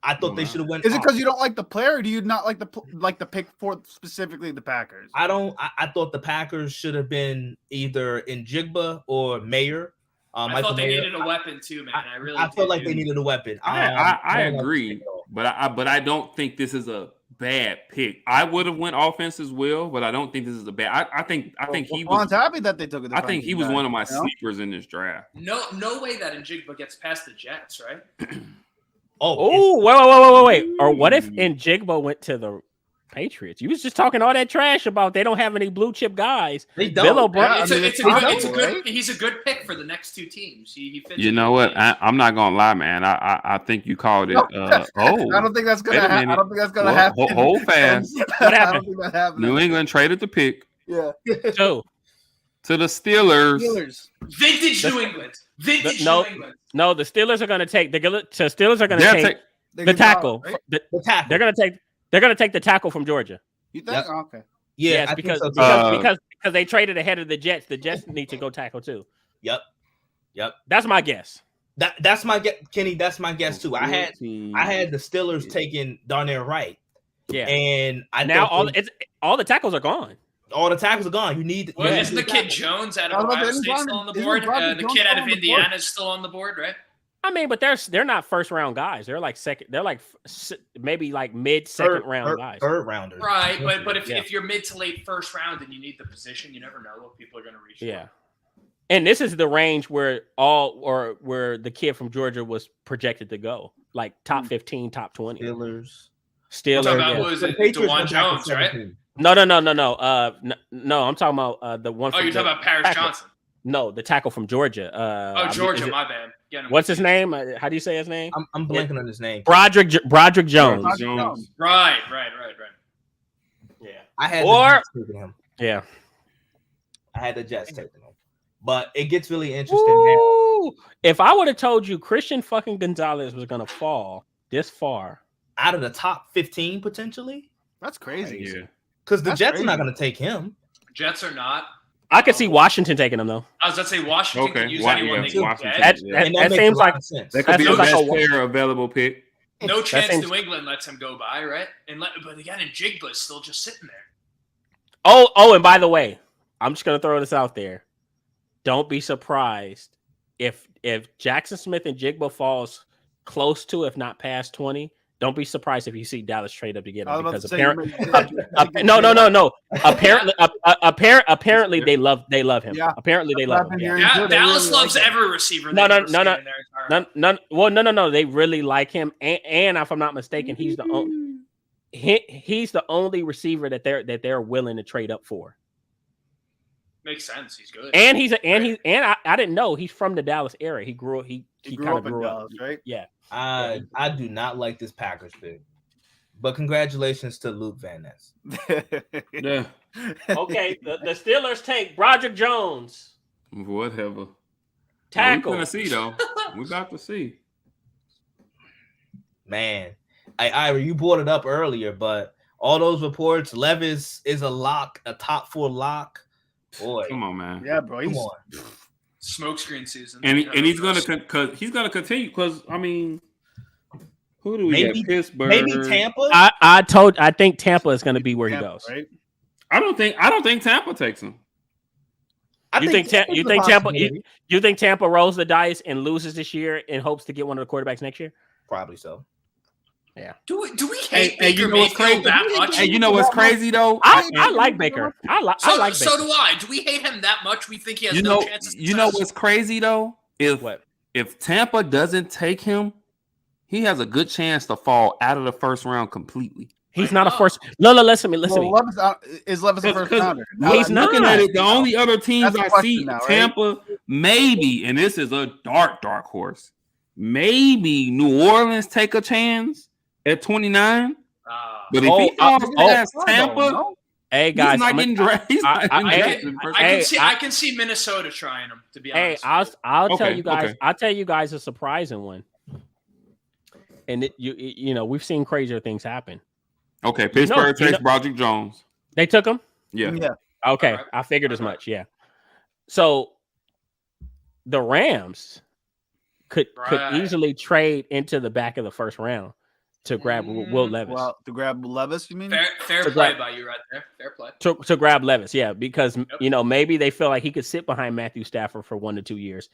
I thought they should have went. Is it because you don't like the player, or do you not like the pick for specifically the Packers? I don't. I thought the Packers should have been either in Jigba or Mayer. I thought they needed a weapon too, man. I felt like they needed a weapon. I don't like agree, the pick at all. but I don't think this is a bad pick. I would have went offense as well, but I don't think this is a bad. I think he Well, was. I'm happy that they took it. I think he was one of my you know? sleepers in this draft. No way that Njigba gets past the Jets, right? Oh, wait. Or what if Njigba went to the Patriots? You was just talking all that trash about they don't have any blue chip guys. They Bill don't. O'Brien. He's a good pick for the next two teams. He fits You in know with what? the teams. I'm not gonna lie, man. I think you called it. No. Oh, I don't think that's gonna wait a happen. I minute. don't think that's gonna Well, happen. hold fast. What I happened? don't think that happened. New England traded the pick Yeah. Two. to the Steelers. Steelers. Vintage New England. Vintage No. New England. No, the Steelers are going to take Steelers are going They'll to take take- They the can follow, tackle. right? The tackle. They're going to take the tackle from Georgia. You think? Yep. Oh, okay. Yeah, Yes, I because think so too. because they traded ahead of the Jets. The Jets need to go tackle too. Yep. That's my guess. That's my guess, Kenny. That's my guess too. I had the Steelers taking Darnell Wright, Yeah. and I Now thought all the tackles are gone. all the tackles are gone. You need. Well, you isn't the need kid tackle. Jones out I was of about to Ohio say, State still on the isn't board? Broderick The Jones kid out still of on the board? Indiana is still on the board, right? I mean, but they're not first round guys. They're like second. They're like maybe like mid second round guys. Third rounders. Right, but Yeah. if you're mid to late first round and you need the position, you never know what people are going to reach. for. Yeah. And this is the range where where the kid from Georgia was projected to go, like top 15, top 20. Steelers. Steelers. Talking about yeah. who is The it? Patriots DeJuan went back to Jones, right? 17. No. No, I'm talking about the one. Oh, from you're talking about Paris tackle. Johnson. No, the tackle from Georgia. Oh, Georgia, my bad. Getting him What's his confused. name? How do you say his name? I'm blanking on his name. Broderick Jones. Broderick Jones. Right. Yeah. I had Or- the Jets taking him. Yeah. I had the Jets taking him. But it gets really interesting now. Ooh, if I would have told you Christian fucking Gonzalez was gonna fall this far, Out of the top 15 potentially, That's crazy. Yeah. because the That's Jets are not crazy. going to take him. Jets are not. I could see Washington taking him though. I was going to say Washington Okay, could use Wa- anyone yeah, they can Washington. get. Yeah. And That makes seems a lot like of sense. That That could be the feels like best a- player available pick. No chance seems- New England lets him go by, right? But again, and Jigba's still just sitting there. Oh, and by the way, I'm just gonna throw this out there. Don't be surprised if Jackson Smith and Jigba falls close to, if not past 20. Don't be surprised if you see Dallas trade up to get I him was about because to say, no. Apparently they love him. Yeah. Apparently they love him. Yeah. Dallas loves every receiver. No. they've ever seen in their entire life. No. They really like him, and if I'm not mistaken, he's the only receiver that they're willing to trade up for. Makes sense. He's good. And I didn't know he's from the Dallas area. He grew up. He grew kind up of in grew up. Dallas, right? Yeah. I do not like this Packers pick. But congratulations to Luke Van Ness. Yeah. Okay. the Steelers take Broderick Jones, Whatever. tackle. We're gonna see though. We're about to see. Man, Ira, you brought it up earlier, but all those reports, Levis is a lock, a top 4 lock. Boy, Come on, man. Yeah, bro. come He's, on. Smokescreen season. And You know, he's gonna first. cause he's gonna continue because I mean, who do we Maybe- get? Pittsburgh. Maybe Tampa. I think Tampa is going to be where he Tampa, goes. right? I don't think Tampa takes him. I You think Tampa's a Tampa? possibility. You think Tampa rolls the dice and loses this year in hopes to get one of the quarterbacks next year? Probably so. Do we hate Hey, Baker you know what's Mayfield crazy? that much? Hey, you know what's crazy though? I like Baker. I like Baker. So do I. Do we hate him that much? We think he has You no know, chance. Of you know success? what's crazy though? What? If Tampa doesn't take him, he has a good chance to fall out of the first round completely. He's I not a know. first. No, listen to me. Listen to Well, me. is Levis a first 'Cause rounder? he's not. Looking at it, the only other teams That's the I question see, now, right? Tampa, maybe, and this is a dark horse. Maybe New Orleans take a chance at 29. But if he falls past Tampa, Hey he's guys, not getting drafted. He's not I- getting I- drafted in the first I Hey, can see. I can see Minnesota trying him. To be hey, honest. I'll tell Okay, you guys. okay. I'll tell you guys a surprising one. And you know we've seen crazier things happen. Okay, Pittsburgh you takes know- Broderick Jones. They took him. Yeah. Yeah. Okay, Alright. I figured as Alright. much. Yeah. So the Rams could Right. easily trade into the back of the first round to grab Will Levis. Well, to grab Levis, you mean? fair So play that- by you right there. Fair play. To grab Levis, yeah, because you know maybe they feel like he could sit behind Matthew Stafford for 1 to 2 years.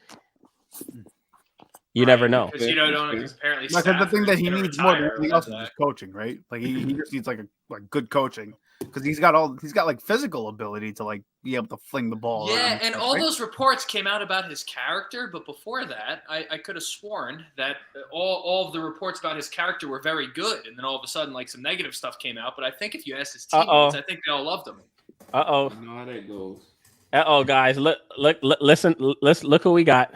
You never know. Because you don't know, because apparently Like, the thing that he Stafford's needs gonna more than retire anything else is with just that. coaching, right? Like he just needs like good coaching because he's got like physical ability to like be able to fling the ball. Yeah, around and stuff, all right? those reports came out about his character, but before that, I could have sworn that all of the reports about his character were very good, and then all of a sudden, like, some negative stuff came out. But I think if you ask his teammates, I think they all loved him. Uh-oh. You know how that goes. Uh-oh, guys. Listen, let's look who we got.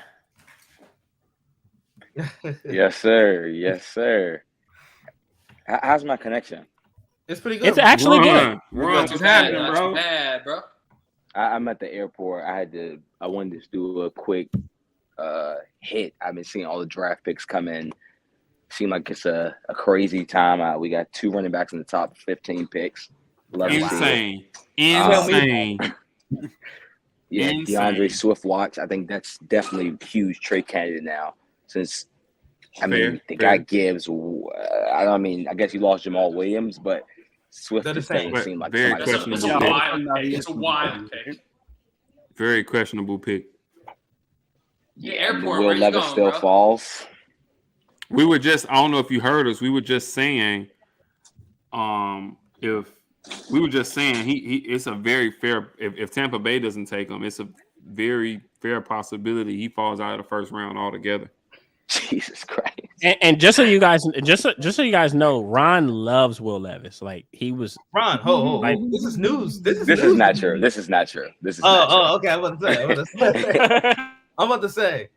Yes, sir. Yes, sir. How's my connection? It's pretty good. It's actually good. Ron, That's what's bad, happening, that's bro? bad, bro. I'm at the airport. I wanted to do a quick hit. I've been seeing all the draft picks come in. Seem like it's a crazy time. We got 2 running backs in the top 15 picks. Love to see it. Insane. Insane. Insane. Yeah, Insane. DeAndre Swift watch. I think that's definitely a huge trade candidate now. Since I mean, the guy Gibbs. I guess you lost Jamal Williams, but Swift They're the just same. doesn't seem like Very somebody. It's a questionable. wild pick. It's a wild pick. Very questionable pick. Yeah, And airport, Will where you Levis going, still bro? falls. We were just, I don't know if you heard us, we were just saying, if we were just saying he it's a very fair, if Tampa Bay doesn't take him, it's a very fair possibility he falls out of the first round altogether. Jesus Christ. And just so you guys know, Ron loves Will Levis. Like he was Ron, this is news. This This news. is not true. This is not true. This is not true. Okay. I'm about to say.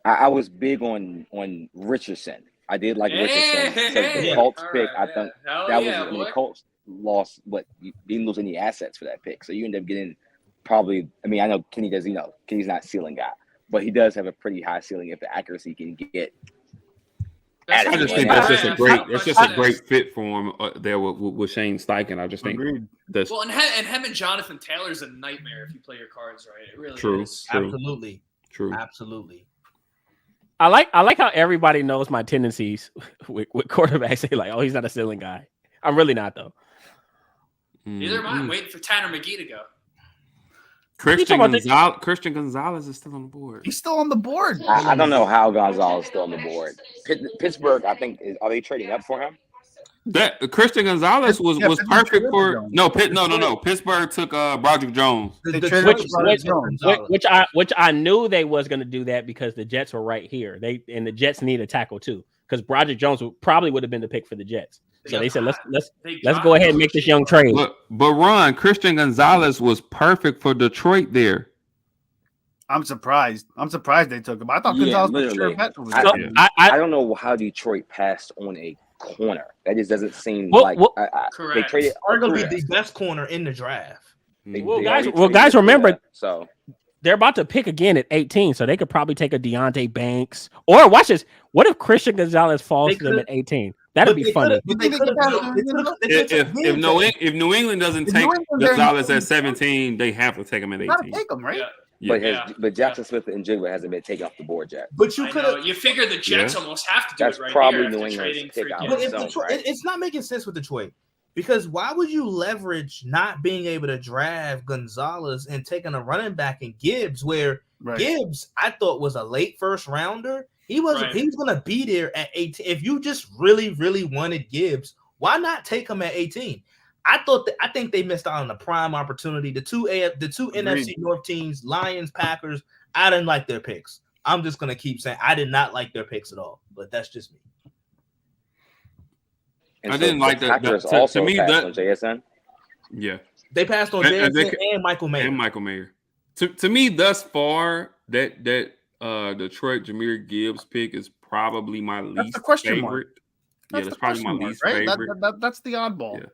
I was big on Richardson. I did like Richardson. So the Colts All pick, right, I think hell that yeah, was when boy. the Colts lost. What you didn't lose any assets for that pick, so you end up getting probably. I mean, I know Kenny does. Kenny's not a ceiling guy, but he does have a pretty high ceiling if the accuracy can get. I just think that's just a great fit for him there with Shane Steichen. I just think Agreed. that's Well, and him and Jonathan Taylor's a nightmare if you play your cards right. It really True. is. Absolutely. true. Absolutely. I like how everybody knows my tendencies with quarterbacks. They like, oh, he's not a ceiling guy. I'm really not though. Neither am I. I'm waiting for Tanner McGee to go. Christian Gonzalez is still on the board. He's still on the board. I don't know how Gonzalez is still on the board. Pittsburgh, I think, are they trading up for him? That Christian Gonzalez was Pittsburgh perfect traded for Jones. no. Pittsburgh took Broderick Jones. They traded Which I knew they was going to do that because the Jets were right here. The Jets need a tackle too because Broderick Jones probably would have been the pick for the Jets. So they said let's go ahead and make this young trade. But Ron, Christian Gonzalez was perfect for Detroit there. I'm surprised. they took him. I thought Yeah, Gonzalez was sure literally. bet was So, there. I don't know how Detroit passed on a corner. That just doesn't seem Well, like they Correct. traded. Arguably the best corner in the draft. Guys, remember so they're about to pick again at 18, so they could probably take a Deontay Banks or watch this. What if Christian Gonzalez falls to them at 18? That'd be funny. If New England doesn't If take New England Gonzalez doesn't- at 17, they have to take him at 18. Gotta take him, right? Yeah. but Jackson Smith and Jigba hasn't been taken off the board yet. But you I could know. have. You figure the Jets almost have to do That's it right probably here New after England's trading pick for out. Gibbs. But if Sounds Detroit, right. it's not making sense with Detroit because why would you leverage not being able to draft Gonzalez and taking a running back in Gibbs, where Right. Gibbs I thought was a late first rounder. He wasn't. Right. He was going to be there at 18. If you just really, really wanted Gibbs, why not take him at 18? I think they missed out on a prime opportunity. The two NFC North teams, Lions, Packers. I didn't like their picks. I'm just going to keep saying I did not like their picks at all. But that's just me. And I didn't like the that. Packers To also me, passed that on JSN. yeah. They passed on And JSN and Michael Mayer. And Michael Mayer. To me, thus far, that Detroit Jahmyr Gibbs pick is probably my That's least the question favorite. mark. That's the probably my question mark, least right? favorite. That's the oddball. Yeah.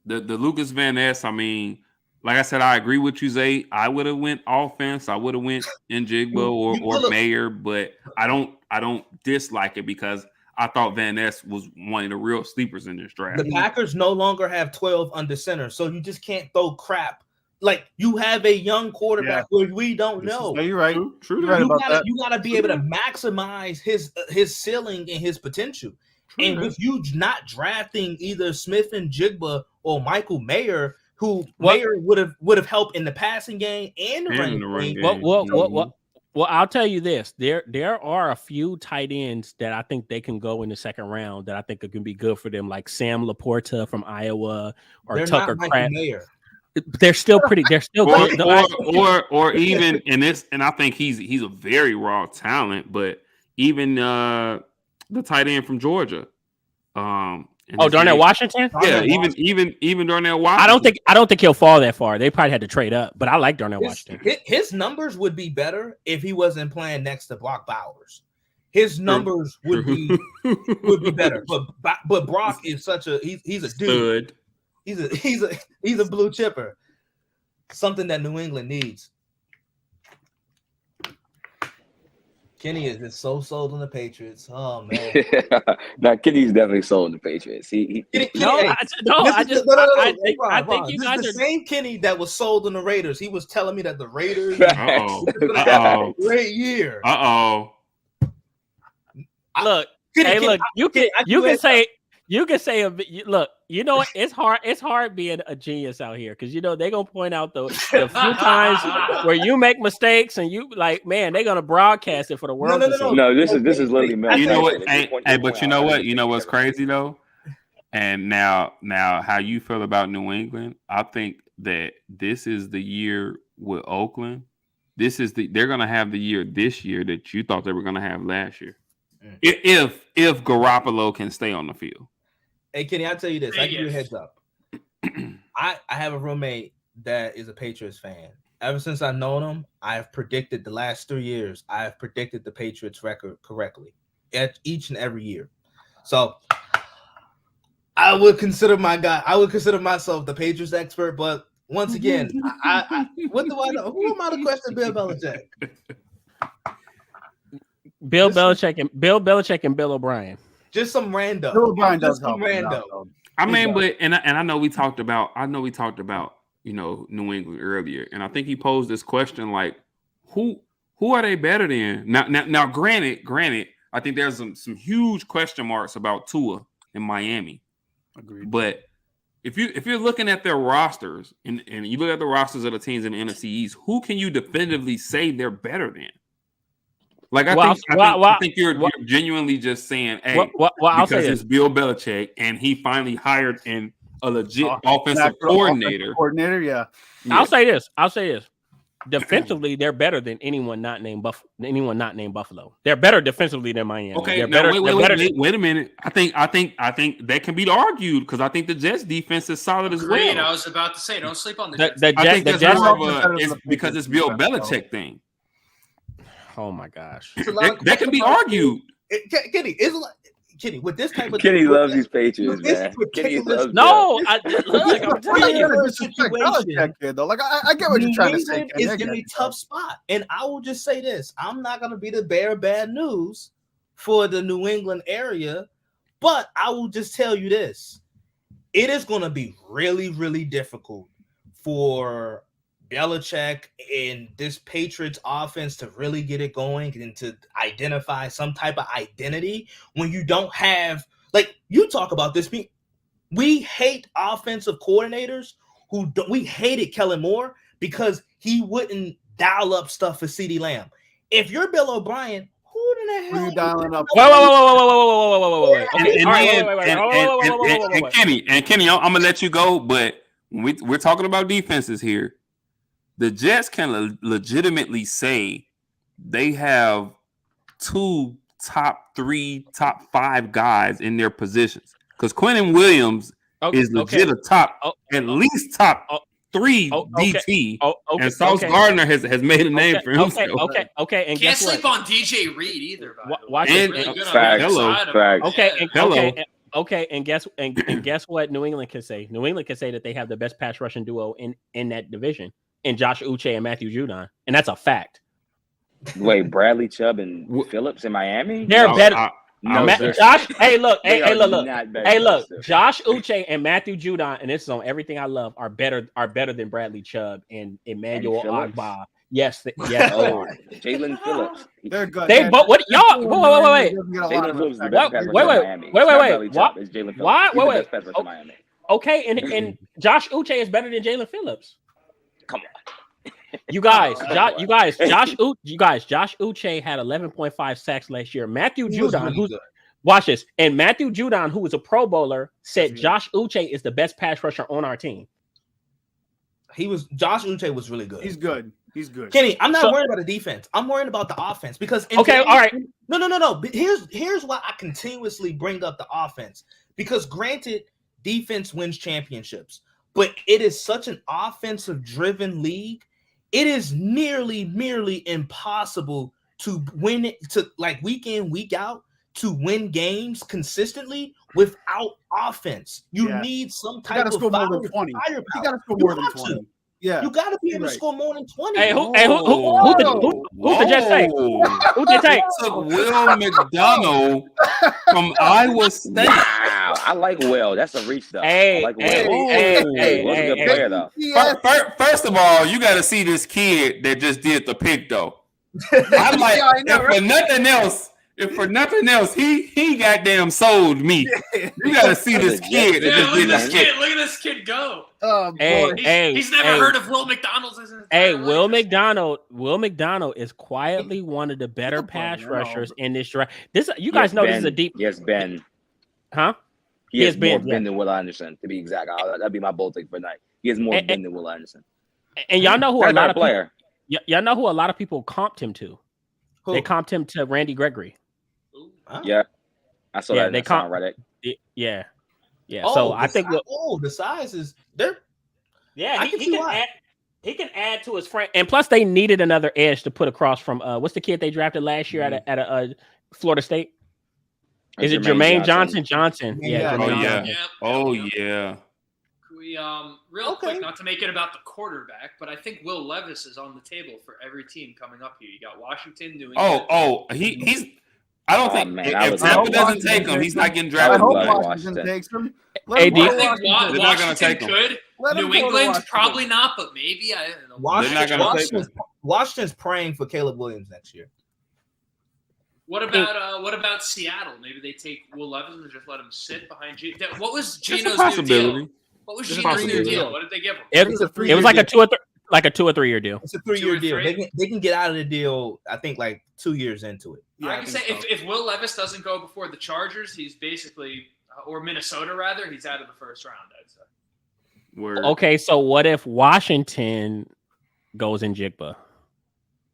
The Lucas Van Ness, I mean, like I said, I agree with you, Zay. I would have went offense. I would have went in Jigba or Mayer, but I don't dislike it because I thought Van Ness was one of the real sleepers in this draft. The Packers no longer have 12 under center, so you just can't throw crap. Like you have a young quarterback where we don't know. No, you're right. True. You're right about that. You gotta be able to maximize his ceiling and his potential. And with you not drafting either Smith and Jigba or Michael Mayer, who Mayer would have helped in the passing game and the running game. Well, I'll tell you this: there are a few tight ends that I think they can go in the second round that I think it can be good for them, like Sam Laporta from Iowa or They're Tucker not Kraft. Michael Mayer. They're still pretty. They're still good. No, or even in this, and I think he's a very raw talent, but even the tight end from Georgia. Darnell Washington. Yeah, even Darnell Washington. I don't think he'll fall that far. They probably had to trade up, but I like Darnell Washington. His numbers would be better if he wasn't playing next to Brock Bowers. His numbers would be better. But Brock is such a he's a dude. He's a blue chipper. Something that New England needs. Kenny is just so sold on the Patriots. Oh man. Now Kenny's definitely sold on the Patriots. I think you guys are the same Kenny that was sold on the Raiders. He was telling me that the Raiders great year. Look, you can say look, you know what? It's hard being a genius out here because you know they're gonna point out the few times where you make mistakes and you like, man, they're gonna broadcast it for the world. No, this is literally you know what? But you know what? You know what's crazy though? And now how you feel about New England? I think that this is the year with Oakland. They're gonna have the year this year that you thought they were gonna have last year. If Garoppolo can stay on the field. Hey Kenny, I'll tell you this. I give you a heads up. I have a roommate that is a Patriots fan. Ever since I've known him, I have predicted the last 3 years. I have predicted the Patriots record correctly each and every year. So I would consider myself the Patriots expert. But once again, what do I know? Who am I to question Bill Belichick? Bill Belichick and Bill O'Brien. Just some random. Bill O'Brien does some help. random. I mean, but and I know we talked about New England earlier, and I think he posed this question like, who are they better than? Now, granted, I think there's some huge question marks about Tua in Miami. Agreed. But if you're looking at their rosters and you look at the rosters of the teams in the NFC East, who can you definitively say they're better than? Like I think you're genuinely just saying, hey, because it's Bill Belichick and he finally hired a legit offensive coordinator. Yeah. I'll say this. Defensively, they're better than anyone not named Buffalo. They're better defensively than Miami. Okay, wait a minute. I think that can be argued because I think the Jets defense is solid as well. I was about to say, don't sleep on the Jets. I think that's more of because it's Bill Belichick thing. Oh my gosh, that can be argued. Kenny, with this type of Kenny loves these Patriots, man. Kenny loves I'm telling you, situation. Like I get what you're trying to say. Is in a tough spot, and I will just say this: I'm not going to be the bearer of bad news for the New England area, but I will just tell you this: it is going to be really, really difficult for Belichick and this Patriots offense to really get it going and to identify some type of identity when you don't have, like you talk about this. We hate offensive coordinators we hated Kellen Moore because he wouldn't dial up stuff for CeeDee Lamb. If you're Bill O'Brien, who the hell are you dialing up? Wait. And Kenny, I'm gonna let you go, but we're talking about defenses here. The Jets can legitimately say they have 2 top 3, top 5 guys in their positions because Quentin Williams is legit at least top 3 DT, and Sauce Gardner has made a name for himself. Okay, and can't sleep on DJ Reed either. And guess what? New England can say. New England can say that they have the best pass rushing duo in that division. And Josh Uche and Matthew Judon, and that's a fact. Wait, Bradley Chubb and Phillips in Miami? They're better. Josh, hey, look. Josh Uche and Matthew Judon, and this is on everything I love, are better than Bradley Chubb and Emmanuel Ogbah. Yes, yes. Jalen Phillips. They're good. They both. What y'all? Wait. Okay, and Josh Uche is better than Jalen Phillips. Come on. You guys, Josh Uche had 11.5 sacks last year. Matthew He was Judon, really who's good. watch this, and Matthew Judon, who was a Pro Bowler, said Josh Uche is the best pass rusher on our team. Josh Uche was really good. He's good. He's good. Kenny, I'm not So- worried about the defense. I'm worried about the offense because Okay, all right. No. But here's why I continuously bring up the offense. Because granted, defense wins championships, but it is such an offensive driven league. It is merely impossible to win it to like week in, week out, to win games consistently without offense. You Yeah. need some You type gotta of score more than 20. firepower. You gotta score You more than have to. 20. Yeah. You got to be able Right. to score more than 20. Hey, who's the Jets take? Who they take? Took Will McDonald from Iowa State. Wow, I like Will. That's a reach though. Hey, I like hey, Will. hey, Will's a good hey, player though. First of all, you got to see this kid that just did the pick though. I'm like, Yeah, I know, if for nothing else, he goddamn sold me. You got to see this kid that Yeah, just look did at this this pick. kid. Look at this kid go. Oh, Hey, boy. He's never heard of Will McDonald's. Hey, Will McDonald is quietly one of the better Good pass player, rushers in this draft. This, you guys know, this is a deep, Yes, Ben. huh? He has Ben, more Ben than Will Anderson, to be exact. That'd be my bold take for tonight. He has more And- Ben than Will Anderson. And y'all know who That's a lot not of a player. people, y'all know who a lot of people comped him to. Who? They comped him to Randy Gregory. Huh? Yeah, I saw Yeah, that. they That's on comp- Reddit. Yeah. So I think the size is there. yeah, I he can see can why. add. He can add to his friend, and plus they needed another edge to put across from what's the kid they drafted last year at a Florida State? Is it Jermaine Johnson? Johnson. Yeah, Jermaine oh, yeah. Johnson. Oh yeah. We real quick, not to make it about the quarterback, but I think Will Levis is on the table for every team coming up here. You got Washington, New England. He's. I don't Oh, think man, I if was- Tampa I hope doesn't take Washington him, he's not getting I drafted. hope like Washington Washington. takes him. AD. I think They're not gonna Washington take him. could. Let him New go to England, Washington. probably not, but maybe. I don't know. Washington's praying for Caleb Williams next year. What about Seattle? Maybe they take Will Levis and just let him sit behind G. What was It's a Geno's new possibility. deal? What was It's a Geno's new possibility. deal? What did they give him? It It's a was 3-year like deal. a 2 or 3 year deal. It's a 2 3-year or deal. 3? They can get out of the deal. I think like 2 years into it. Yeah, I can say think so. if Will Levis doesn't go before the Chargers, he's basically or Minnesota rather, he's out of the first round. I'd say. Word. Okay, so what if Washington goes in Jigba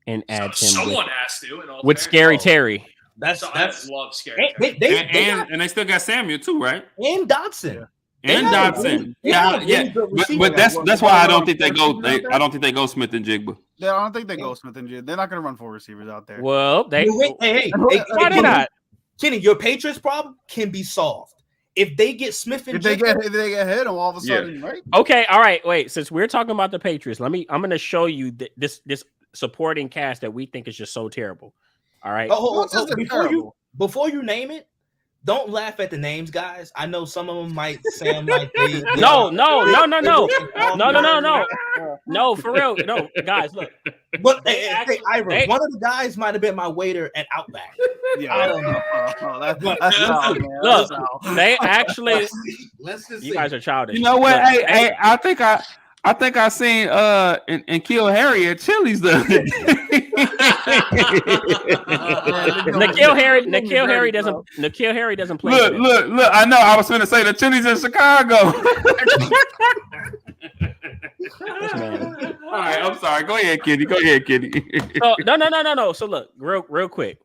and adds him Someone has to. In all with fairness. Scary Terry? That's So that's I love Scary. and Terry. And they still got Samuel too, right? and Dotson. And Yeah, Dotson. yeah, Yeah. really good But receiver. that's why I don't think they go. I don't think they go Smith and Jigba. I don't think they go Smith and Jigba. They're not going to run 4 receivers out there. Well, they Hey, why they not? Kenny, your Patriots problem can be solved if they get Smith and If they Jigba. get hit, all of a sudden, right? Okay, all right. Wait, since we're talking about the Patriots, I'm going to show you this supporting cast that we think is just so terrible. All right. Oh, This is terrible. before you name it, don't laugh at the names, guys. I know some of them might sound like they No, for real. No, guys, look. But They actually- Ira, they- one of the guys might have been my waiter at Outback. Yeah. I don't know. That's Look, foul, man. look, That's foul. they actually Let's just you guys are childish. You know what? Look, Hey, I think I seen and Kill Harry at Chili's the other day. Nikhil Harry doesn't play. for them. Look! I know. I was going to say the Chili's in Chicago. This man. All right, I'm sorry. Go ahead, Kitty. So, no. So look, real quick.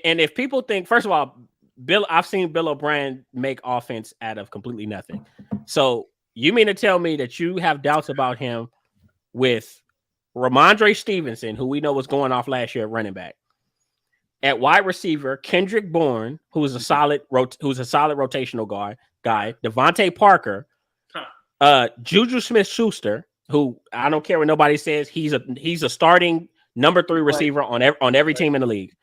And if people think, first of all, I've seen Bill O'Brien make offense out of completely nothing. So you mean to tell me that you have doubts about him with Ramondre Stevenson, who we know was going off last year at running back, at wide receiver, Kendrick Bourne, who's a solid rotational guy, Devontae Parker, Juju Smith-Schuster, who I don't care what nobody says, he's a starting number 3 receiver on every team in the league.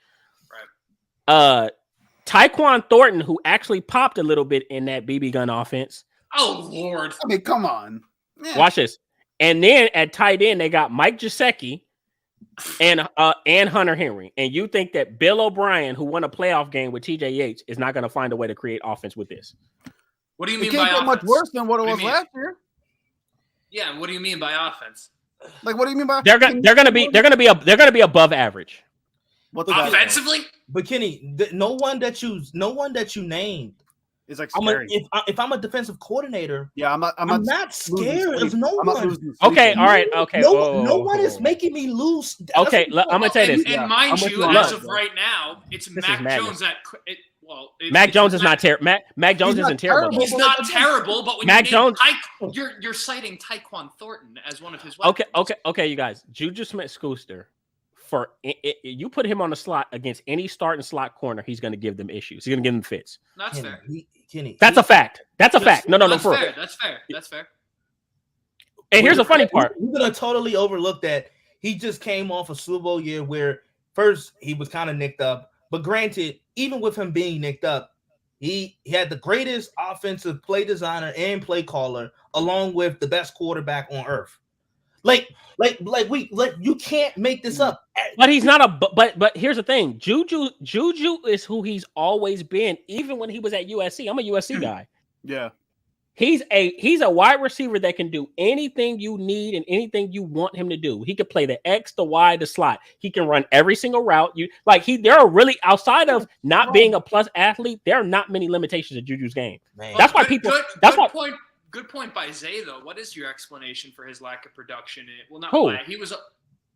Tyquan Thornton, who actually popped a little bit in that BB gun offense. Oh Lord! I mean, come on. Yeah. Watch this. And then at tight end, they got Mike Gesicki and Hunter Henry. And you think that Bill O'Brien, who won a playoff game with TJ Yates, is not going to find a way to create offense with this? What do you It mean can't by get much offense? worse than what it What do was you mean? last year. Yeah, what do you mean by offense? Like, what do you mean by They're gonna be above average. what's that? Offensively, But Kenny, no one that you named. It's like I'm scary. if I'm a defensive coordinator, Yeah, I'm I'm not not losing scared sleep. of no I'm not one. losing sleep. Okay, all right, okay. No one is making me lose. Okay, I'm gonna tell you this. and Yeah, mind I'm with you, you on as that, of bro. right now, it's This is Mac madness. Jones Mac Jones is not terrible. Mac Jones He's not isn't terrible. terrible. He's not terrible, but when Mac you Jones- you're citing Tyquan Thornton as one of his weapons. Okay, you guys. Juju Smith-Schuster, you put him on the slot against any starting slot corner, he's going to give them issues. He's going to give them fits. That's fair. Kenny, That's a fact. That's a fact. No, That's for real. fair. That's fair. That's fair. And here's the funny part. We're gonna totally overlook that he just came off a Super Bowl year where first he was kind of nicked up, but granted, even with him being nicked up, he had the greatest offensive play designer and play caller, along with the best quarterback on earth. Like you can't make this up. But he's not a but here's the thing. Juju is who he's always been, even when he was at USC. I'm a USC guy. Yeah. He's a wide receiver that can do anything you need and anything you want him to do. He could play the X, the Y, the slot. He can run every single route. There are really, outside of not being a plus athlete, there are not many limitations to Juju's game. Man. That's why people. That's why. Good point by Zay, though. What is your explanation for his lack of production? Well, not Who? lack. He was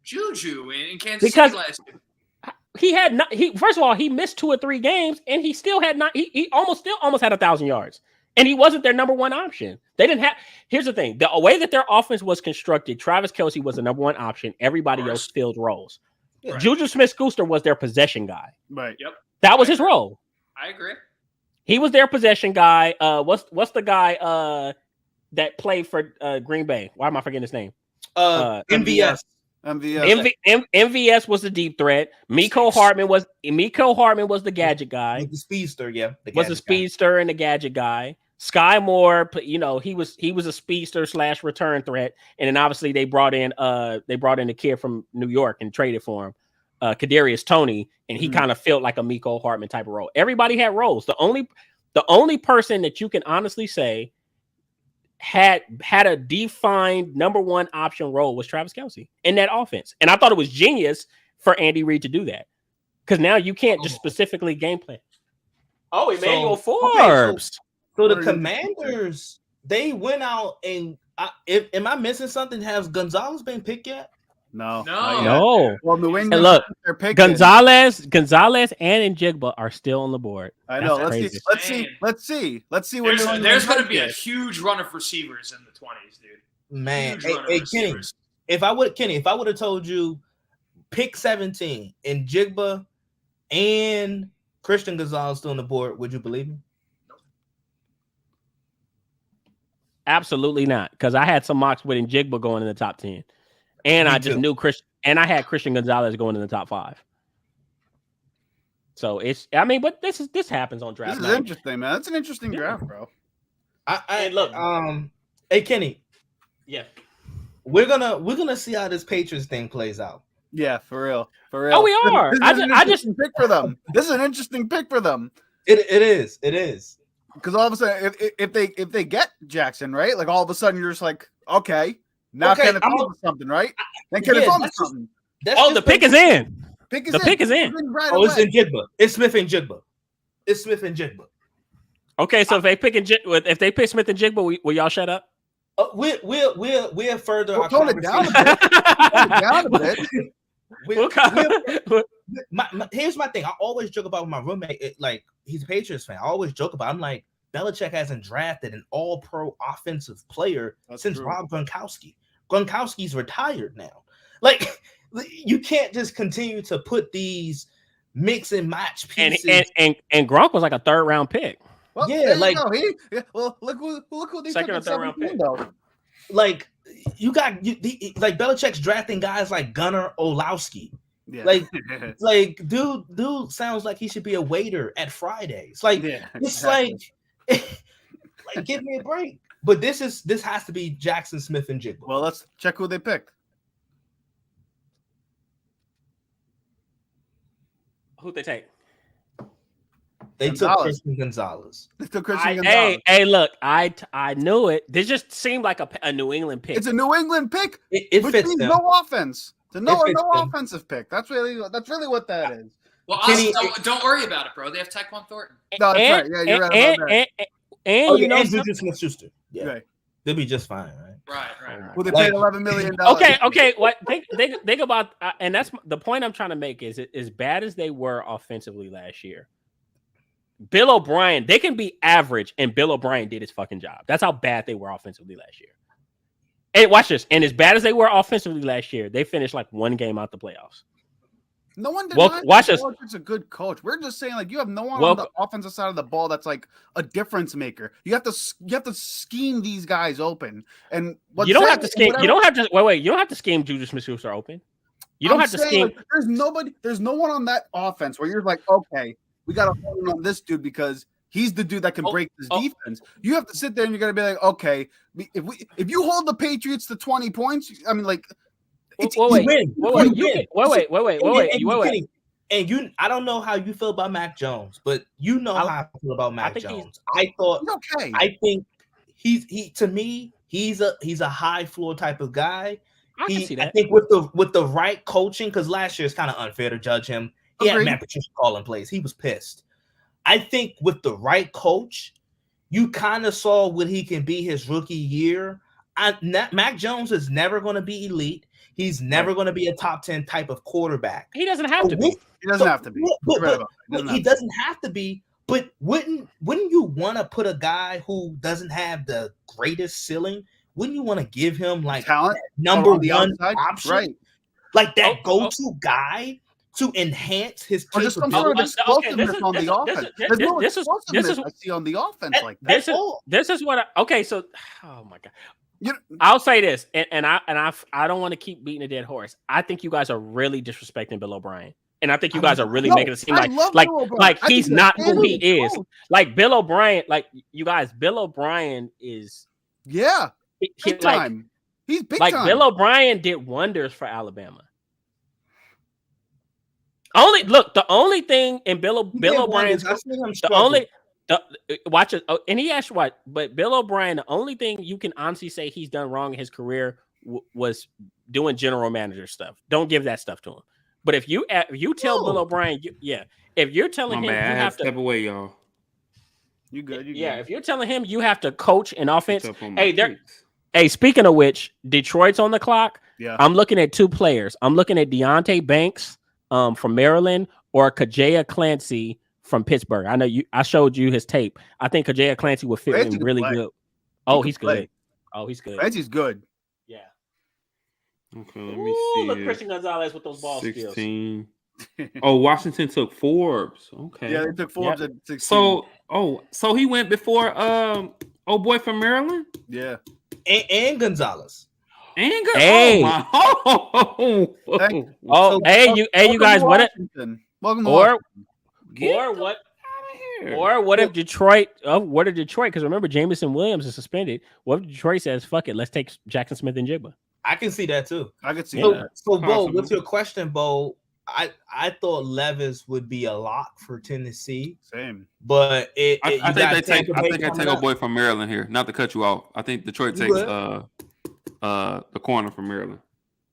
Juju in Kansas Because City last year. he had not. First of all, he missed 2 or 3 games, and he still had not. He almost had 1,000 yards, and he wasn't their number one option. They didn't have. Here's the thing: the way that their offense was constructed, Travis Kelce was the number one option. Everybody else filled roles. Yeah. Juju Smith-Schuster was their possession guy. Right. Yep, That was his role. I agree. He was their possession guy. What's the guy that played for Green Bay? Why am I forgetting his name? MVS. MVS was the deep threat. Miko Hartman was the gadget guy. The speedster, yeah. Was a speedster and the gadget guy. Sky Moore, he was a speedster / return threat. And then obviously they brought in a kid from New York and traded for him, Kadarius Toney, and he kind of felt like a Miko Hartman type of role. Everybody had roles. The only person that you can honestly say had a defined number one option role was Travis Kelce in that offense. And I thought it was genius for Andy Reid to do that, because now you can't just specifically game plan. Oh, Emmanuel Forbes. So the Commanders, they went out and am I missing something? Has Gonzalez been picked yet? No. Well, New England. And look, they're picking. Gonzalez and Njigba are still on the board. I know. That's Let's crazy. see. When There's going to be a huge run of receivers in the 20s, dude. Man, Huge run of Kenny, receivers. if I would have told you pick 17 and Jigba and Christian Gonzalez still on the board, would you believe me? Absolutely not, because I had some mocks with Njigba going in the top 10, and Me I just too. knew I had Christian Gonzalez going in the top 5. So but this happens on draft This is night. interesting, man. That's an interesting draft, bro. Hey Kenny, Yeah. we're gonna see how this Patriots thing plays out. Yeah, for real. Oh, we are. This is an interesting pick for them. This is an interesting pick for them. It is. Because all of a sudden, if they get Jackson, right? Like all of a sudden, you're just like, okay, now Okay, Kenneth I'm Walker's something, right? Then Kenneth Yeah, Walker's that's just- something. Oh, the pick is in. Pick is The pick is in. Right Oh, it's away. in Jigba. It's Smith and Jigba. Okay, so if they pick Smith and Jigba, will y'all shut up? We'll further our Tone it down conversation. a bit. Tone it down a bit. Here's my thing. I always joke about my roommate. Like, he's a Patriots fan. I always joke about. I'm like, Belichick hasn't drafted an All-Pro offensive player since true. Rob Gronkowski. Gronkowski's retired now. Like, you can't just continue to put these mix and match pieces. And Gronk was like a 3rd round pick. Well, Yeah, there you like- go. Well, look who they Second took or at third round 17, pick. though. Like, like Belichick's drafting guys like Gunnar Olszewski. Yeah. Like dude sounds like he should be a waiter at Fridays. Like, yeah, it's exactly. like give me a break. But this has to be Jackson Smith and Jigba. Well, let's check who they picked. Who'd they take? They took Gonzalez. Christian Gonzalez. They took Christian Gonzalez. Hey, look, I knew it. This just seemed like a New England pick. It's a New England pick. It which fits means them. no offense. No fits them. offensive pick. That's really what that is. Well, Kenny- don't worry about it, bro. They have Tyquan Thornton. No, that's right. Yeah, you're right about that. And you know, and Juju Smith-Schuster. Yeah, Right. they'll be just fine, right? Right. Well, they Like- paid $11 million. okay. What think about, and that's the point I'm trying to make is as bad as they were offensively last year. Bill O'Brien, they can be average, and Bill O'Brien did his fucking job. That's how bad they were offensively last year. And watch this. And as bad as they were offensively last year, they finished like one game out the playoffs. No one Well, denies watch this. Belichick's a good coach. We're just saying, like, you have no one Well- on the offensive side of the ball that's like a difference maker. You have to scheme these guys open. And what You don't have to scheme. You don't have to wait. You don't have to scheme Juju Smith-Schuster open. You don't have to scheme. Like, there's no one on that offense where you're like, okay, we got to hold on this dude because he's the dude that can break this defense. You have to sit there and you're gonna be like, okay, if you hold the Patriots to 20 points, I mean, like, it's Wait. And I don't know how you feel about Mac Jones, but you know how I feel about Mac Jones. I thought, okay. I think to me, he's a high floor type of guy. I can see that. I think with the right coaching, because last year it's kind of unfair to judge him. He had Matt Patricia calling plays. He was pissed. I think with the right coach, you kind of saw what he can be his rookie year. Mac Jones is never going to be elite. He's never going to be a top 10 type of quarterback. He doesn't have to be. He doesn't have to be. He doesn't have to be. But wouldn't you want to put a guy who doesn't have the greatest ceiling? Wouldn't you want to give him like talent, number the one outside? option, right? Like that go-to guy to enhance his Or just some sort of Okay, explosiveness on the offense. There's no this explosiveness is I see on the offense like that. This is what okay. So, oh my god. I'll say this, and I don't want to keep beating a dead horse. I think you guys are really disrespecting Bill O'Brien, and I think you guys are really making it seem like he's not who he is. Like Bill O'Brien, like you guys, Bill O'Brien is big time. He's big time. Bill O'Brien did wonders for Alabama. The only thing in Bill O'Brien's watch it, and he asked what, but Bill O'Brien, the only thing you can honestly say he's done wrong in his career was doing general manager stuff. Don't give that stuff to him. But if you tell Bill O'Brien, if you're telling him you have to step away, y'all. You good? If you're telling him you have to coach an offense, hey, speaking of which, Detroit's on the clock. Yeah, I'm looking at two players. I'm looking at Deontay Banks from Maryland or Kajaya Clancy from Pittsburgh. I know I showed you his tape. I think Kajaya Clancy would fit in really good. Oh, he's good. Oh, he's good. Clancy's good. Yeah. Okay, let me see. Look, Christian Gonzalez with those ball 16. Oh, Washington took Forbes. Okay. Yeah, they took Forbes at 16. So he went before old boy from Maryland? Yeah. And Gonzalez. Hey. You guys, what if Detroit? What if Detroit? Because remember, Jameson Williams is suspended. What if Detroit says, "Fuck it, let's take Jackson Smith and Jigba"? I can see that too. I can see that. So, Bo, with your question, Bo, I thought Levis would be a lock for Tennessee. Same, but I think they take a boy from Maryland here. Not to cut you off, I think Detroit takes the corner from Maryland.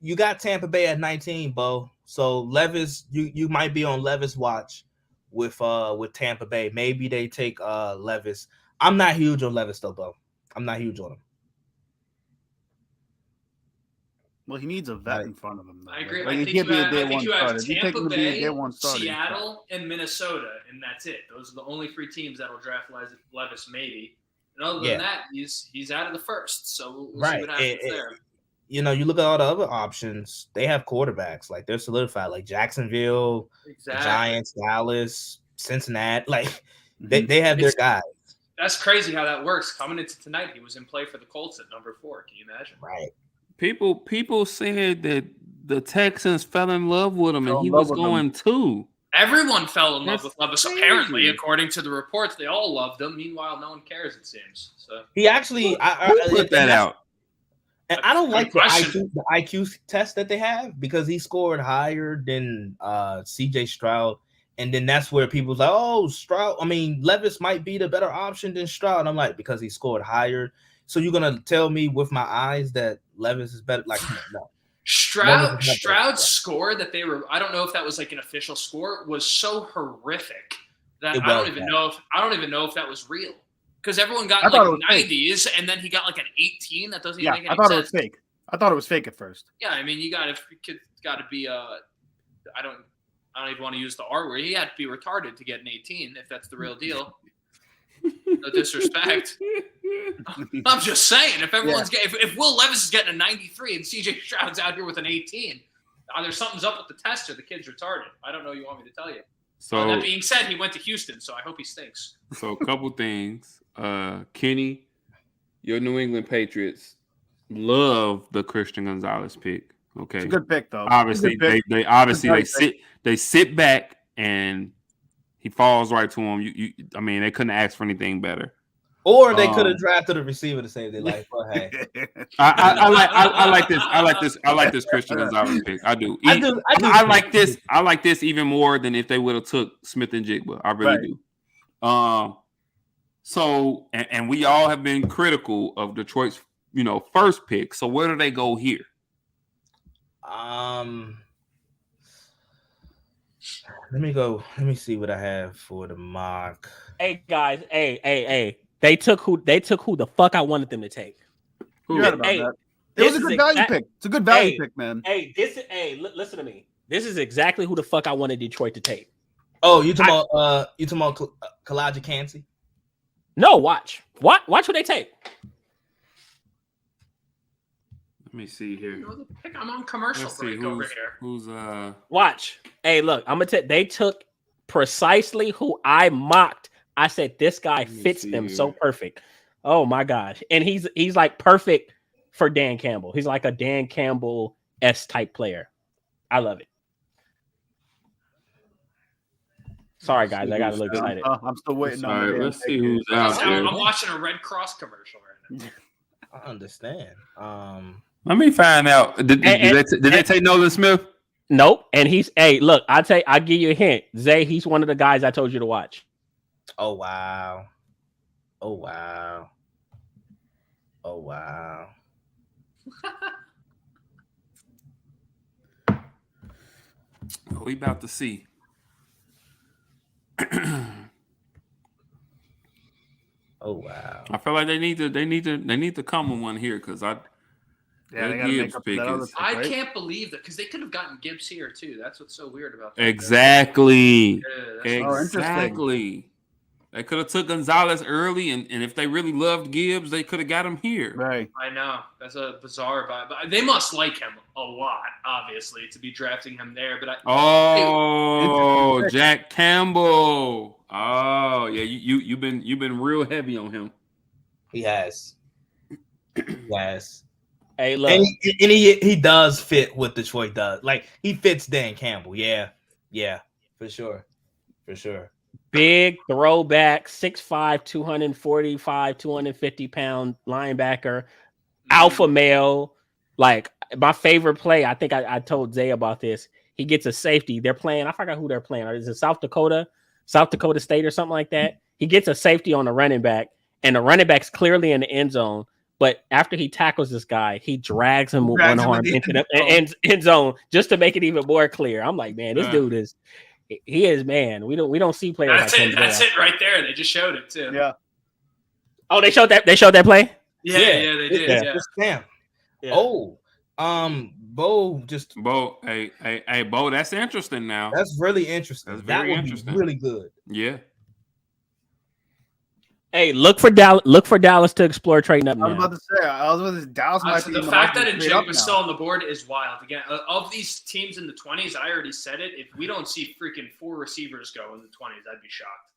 You got Tampa Bay at 19, Bo. So Levis, you might be on Levis watch with Tampa Bay. Maybe they take Levis. I'm not huge on Levis though, Bo. I'm not huge on him. Well, he needs a vet in front of him. Though. I agree. Like, I think you have Tampa Bay, starter. Seattle, and Minnesota, and that's it. Those are the only three teams that will draft Levis, maybe. And other than that, he's out of the first. So we'll see what happens there. You know, you look at all the other options. They have quarterbacks. Like, they're solidified. Like Jacksonville, Giants, Dallas, Cincinnati. Like, they have their guys. That's crazy how that works. Coming into tonight, he was in play for the Colts at number 4. Can you imagine? Right. People said that the Texans fell in love with him, and he was going too. Everyone fell in love with Levis, apparently, according to the reports. They all loved him. Meanwhile, no one cares, it seems. So he actually put that out. And I don't like the IQ test that they have because he scored higher than CJ Stroud And then that's where people's like, oh, Stroud. I mean, Levis might be the better option than Stroud. I'm like, because he scored higher. So you're gonna tell me with my eyes that Levis is better? Like, no. Stroud's score that they were, I don't know if that was like an official score, was so horrific that I don't even know if that was real. Because everyone got like 90s and then he got like an 18. That doesn't even make any sense. I thought it was fake. I thought it was fake at first. Yeah, I mean, you gotta be I don't even want to use the R word. He had to be retarded to get an 18 if that's the real deal. No disrespect. I'm just saying, if everyone's if Will Levis is getting a 93 and CJ Stroud's out here with an 18, either something's up with the test or the kid's retarded. I don't know. You want me to tell you? So that being said, he went to Houston, so I hope he stinks. So a couple things. Kenny, your New England Patriots love the Christian Gonzalez pick. Okay, it's a good pick though. Obviously, they sit back and he falls right to him. I mean, they couldn't ask for anything better. Or they could have drafted a receiver to save their life. But hey, I like this Christian Gonzalez pick. I do. I like this. I like this even more than if they would have took Smith and Jigba. I really do. So and we all have been critical of Detroit's, first pick. So where do they go here? Let me see what I have for the mock. Hey guys, hey. They took who the fuck I wanted them to take. You heard about that. It was a good value pick. It's a good value pick, man. Listen to me. This is exactly who the fuck I wanted Detroit to take. Oh, you talking about Kalijah Kancey? No, watch who they take. Let me see here. I'm on commercial break over here. Who's Watch. Hey, look, I'm gonna tell. They took precisely who I mocked. I said this guy fits them so perfect. Oh my gosh, and he's like perfect for Dan Campbell. He's like a Dan Campbell type player. I love it. Sorry guys, I got a little excited. I'm still waiting on it. Let's see who's out there. I'm watching a Red Cross commercial right now. I understand. Let me find out. Did they take Nolan Smith? Nope. And look, I'll give you a hint. Zay, he's one of the guys I told you to watch. Oh wow. We about to see. Oh wow. I feel like they need to come with one here because I can't believe that because they could have gotten Gibbs here too. That's what's so weird about that. Exactly. Interesting. They could have took Gonzalez early, and if they really loved Gibbs, they could have got him here. Right. I know. That's a bizarre vibe. But they must like him a lot, obviously, to be drafting him there. But Jack Campbell. Oh, yeah, you've been real heavy on him. He has. Hey, look. And he does fit what Detroit does. Like, he fits Dan Campbell. Yeah, for sure. Big throwback, 6'5", 245, 250-pound linebacker, alpha male. Like, my favorite play, I think I told Zay about this. He gets a safety. They're playing, I forgot who they're playing. Is it South Dakota State or something like that? He gets a safety on the running back, and the running back's clearly in the end zone. But after he tackles this guy, he drags him with one arm into the end zone just to make it even more clear. I'm like, man, this dude is. He is, man. We don't see players. That's it right there. They just showed it too. Yeah. Oh, they showed that play. Yeah, they did. Yeah. Yeah. Oh, Bo. Hey, Bo. That's interesting. Now that's really interesting. That's very interesting. Really good. Yeah. Hey, look for Dallas to explore trading up now. I was about to say, Dallas might be the fact that Njigba was still on the board is wild. Again, of these teams in the 20s, I already said it. If we don't see freaking 4 receivers go in the 20s, I'd be shocked.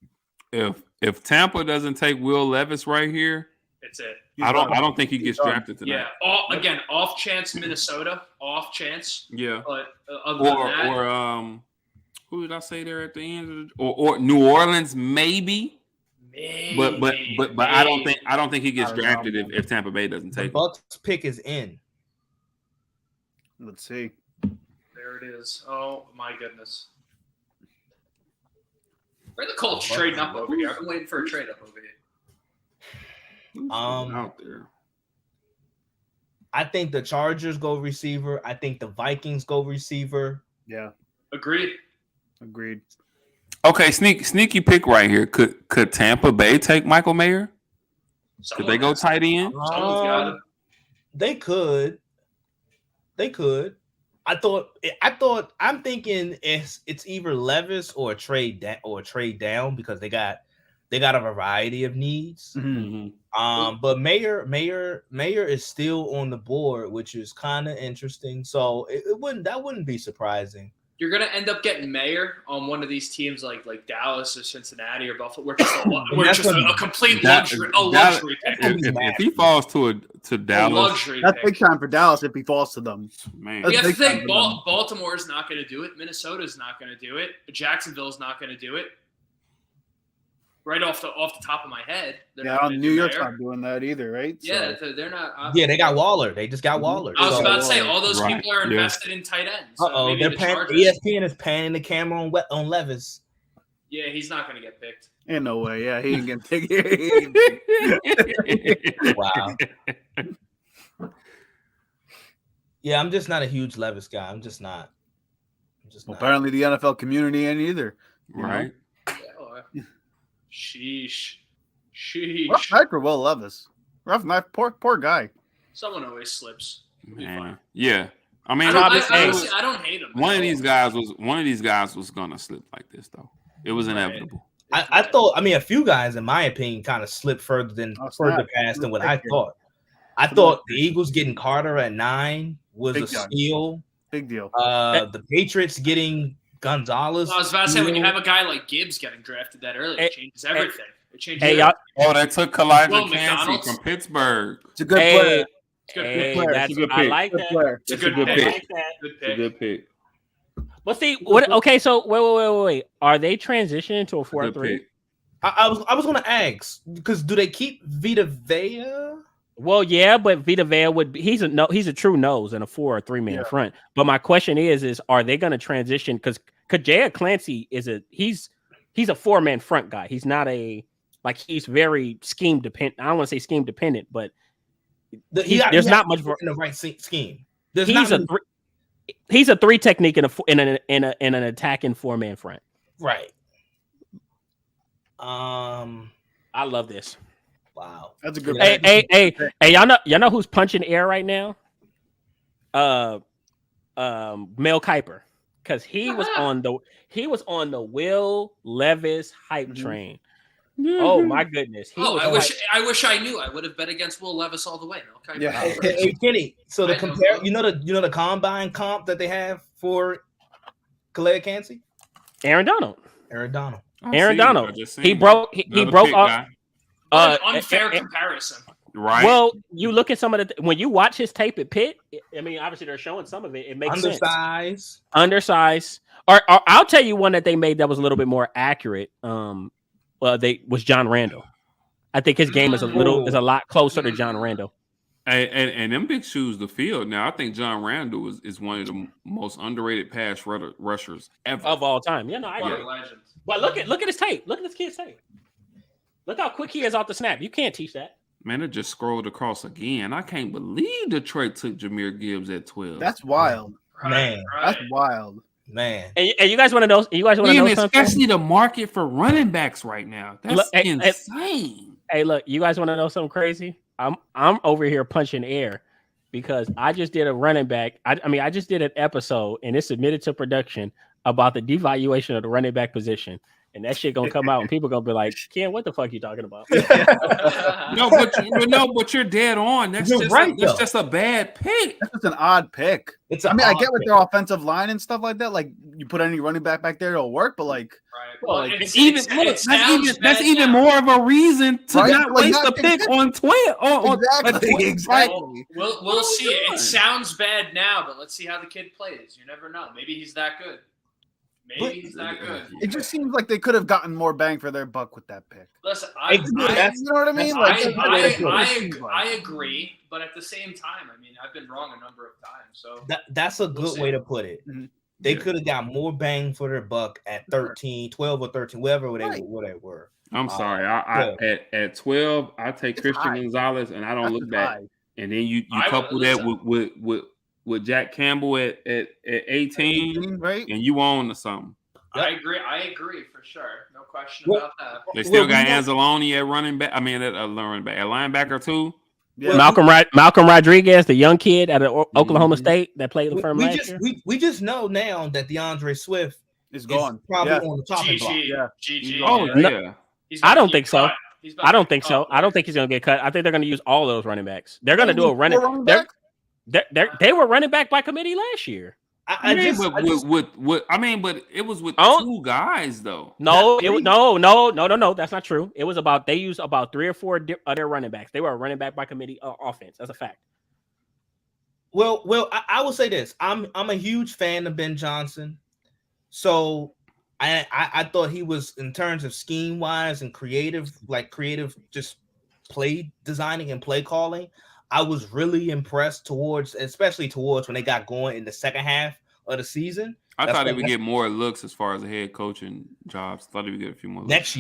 If Tampa doesn't take Will Levis right here, it's it. I don't think he gets drafted tonight. Yeah. Off chance Minnesota. Off chance. Yeah. But or who did I say there at the end? Or New Orleans maybe. But I don't think he gets drafted if Tampa Bay doesn't take him. Bucks pick is in. Let's see. There it is. Oh my goodness. Where the Colts trading up over here? I've been waiting for a trade up over here. Out there. I think the Chargers go receiver. I think the Vikings go receiver. Yeah, Agreed. agreed. Okay, sneaky pick right here. Could Tampa Bay take Michael Mayer? Could they go tight end? Someone's got it. They could. I'm thinking it's either Levis or a trade down because they got a variety of needs. Mm-hmm. But Mayer is still on the board, which is kind of interesting. So it wouldn't be surprising. You're gonna end up getting Mayer on one of these teams like Dallas or Cincinnati or Buffalo. We're just a complete luxury pick. If he falls to Dallas, Luxury That's pick. big time for Dallas if he falls to them. man, We have to big time think for them. Baltimore's not going to do it. Minnesota's not going to do it. Jacksonville's not going to do it. Right off the top of my head. they're not gonna New do York's Mayer. not doing that either, right? Yeah, they're not. Yeah, they got Waller. They just got Waller. I was So- about to say all those Right, people are yeah. invested in tight ends. So Uh-oh, maybe they're the paying. Chargers. ESPN is panning the camera on Levis. Yeah, he's not going to get picked. Ain't no way. Yeah, he ain't getting taken. Wow. Yeah, I'm just not a huge Levis guy. I'm just not. Well, apparently, the NFL community ain't either. right? Yeah, or- Sheesh. Rough night for Will Levis. Rough night. Poor guy. Someone always slips. It'll be Man. fine. Yeah. I mean, I don't hate him. one of these guys was gonna slip like this though. It was inevitable. I thought. I mean, a few guys, in my opinion, kind of slipped further snap. past than what I thought. I thought the Eagles getting Carter at 9 was Big a time. steal. Big deal. The Patriots getting Gonzalez. I was about to say, when you have a guy like Gibbs getting drafted that early, it changes everything. It changes Hey, everything. y'all. Oh, they took Kalijah Well, Kancey McDonald's. from Pittsburgh. It's a good Hey, player. It's a good hey, pick. that's It's a good I pick. like Good that. player. It's a It's a good good I pick. pick. like that. Good It's a pick. good pick. But see, what? Okay, so wait. Are they transitioning to a Good 4-3? pick. I was going to ask because do they keep Vita Vea? Well, yeah, but Vita Vea would be, he's a true nose in a 4 or 3 man front. But my question is are they going to transition? Because Kajaya Clancy he's a 4-man front guy. He's not he's very scheme dependent. I don't want to say scheme dependent, but there's not much in the right scheme. He's a 3 technique in an attacking 4-man front. Right. I love this. Wow. That's a good Hey, player. hey! Y'all know who's punching air right now? Mel Kiper, because he was on the Will Levis hype train. Oh my goodness! I wish I knew. I would have bet against Will Levis all the way. Okay. Yeah. Hey, Kenny. So to I know. compare, you know the combine comp that they have for Kalijah Kancey? Aaron Donald. Aaron Donald. Aaron Donald. I just seen He it. broke. He Another broke pick off. guy. What an unfair comparison. Right. Well, you look at some of when you watch his tape at Pitt. I mean, obviously they're showing some of it. It makes sense. Undersized. Or I'll tell you one that they made that was a little bit more accurate. Was John Randall. I think his game is a lot closer to John Randall. And them big shoes to fill. Now I think John Randall is one of the most underrated pass rushers ever Of all time. Yeah, no, I What agree. a legend. But look at his tape. Look at this kid's tape. Look how quick he is off the snap. You can't teach that. Man, it just scrolled across again. I can't believe Detroit took Jahmyr Gibbs at 12. That's wild. Man. That's wild. Man. And you guys want to know? You guys want to know something? especially the market for running backs right now. That's Look, hey, insane. Hey, look, you guys want to know something crazy? I'm over here punching air because I just did a running back. I just did an episode and it's submitted to production about the devaluation of the running back position. And that shit gonna come out and people gonna be like, Ken, what the fuck you talking about? but you're dead on. That's You're just right, that's though. just a bad pick. That's just an odd pick. It's I get with their offensive line and stuff like that. Like you put any running back there, it'll work. But like, Right. Well, Well, like, That's even more of a reason to Right? not Like, waste a not- pick on 12. exactly. We'll see. Come on. It sounds bad now, but let's see how the kid plays. You never know. Maybe he's that good. Maybe he's that good. It just seems like they could have gotten more bang for their buck with that pick. Listen, You know what I mean? I agree, but at the same time, I mean, I've been wrong a number of times. So That's a good way to put it. They could have got more bang for their buck at 13, 12 or 13, whatever they were. I'm sorry. At 12, I take It's Christian high. Gonzalez and I don't That's look back. high. And then you I couple would- that with Jack Campbell at 18, right? and you on to something. I agree for sure. No question Well, about that. They still Well, got we know- Anzalone at running back. I mean, at linebacker too. Yeah. Malcolm Rodriguez, the young kid out of Oklahoma State that played for him last year. We just know now that DeAndre Swift It's is gone. probably Yeah. on the chopping block. GG. Yeah. GG. Oh yeah. no. yeah. He's I about don't to think get so. cut. He's about I to don't get think so. cut. I don't think he's going to get cut. I think they're going to use all those running backs. They're going to do a running. They were running back by committee last year. But it was with Oh. 2 guys though. No, Not it was three. no. That's not true. It was about they used about 3 or 4 other running backs. They were a running back by committee offense. That's a fact. Well, I will say this. I'm a huge fan of Ben Johnson. So I thought he was, in terms of scheme wise and creative just play designing and play calling, I was really impressed especially towards when they got going in the second half of the season. I That's thought he what- would get more looks as far as the head coaching jobs. Thought he would get a few more looks.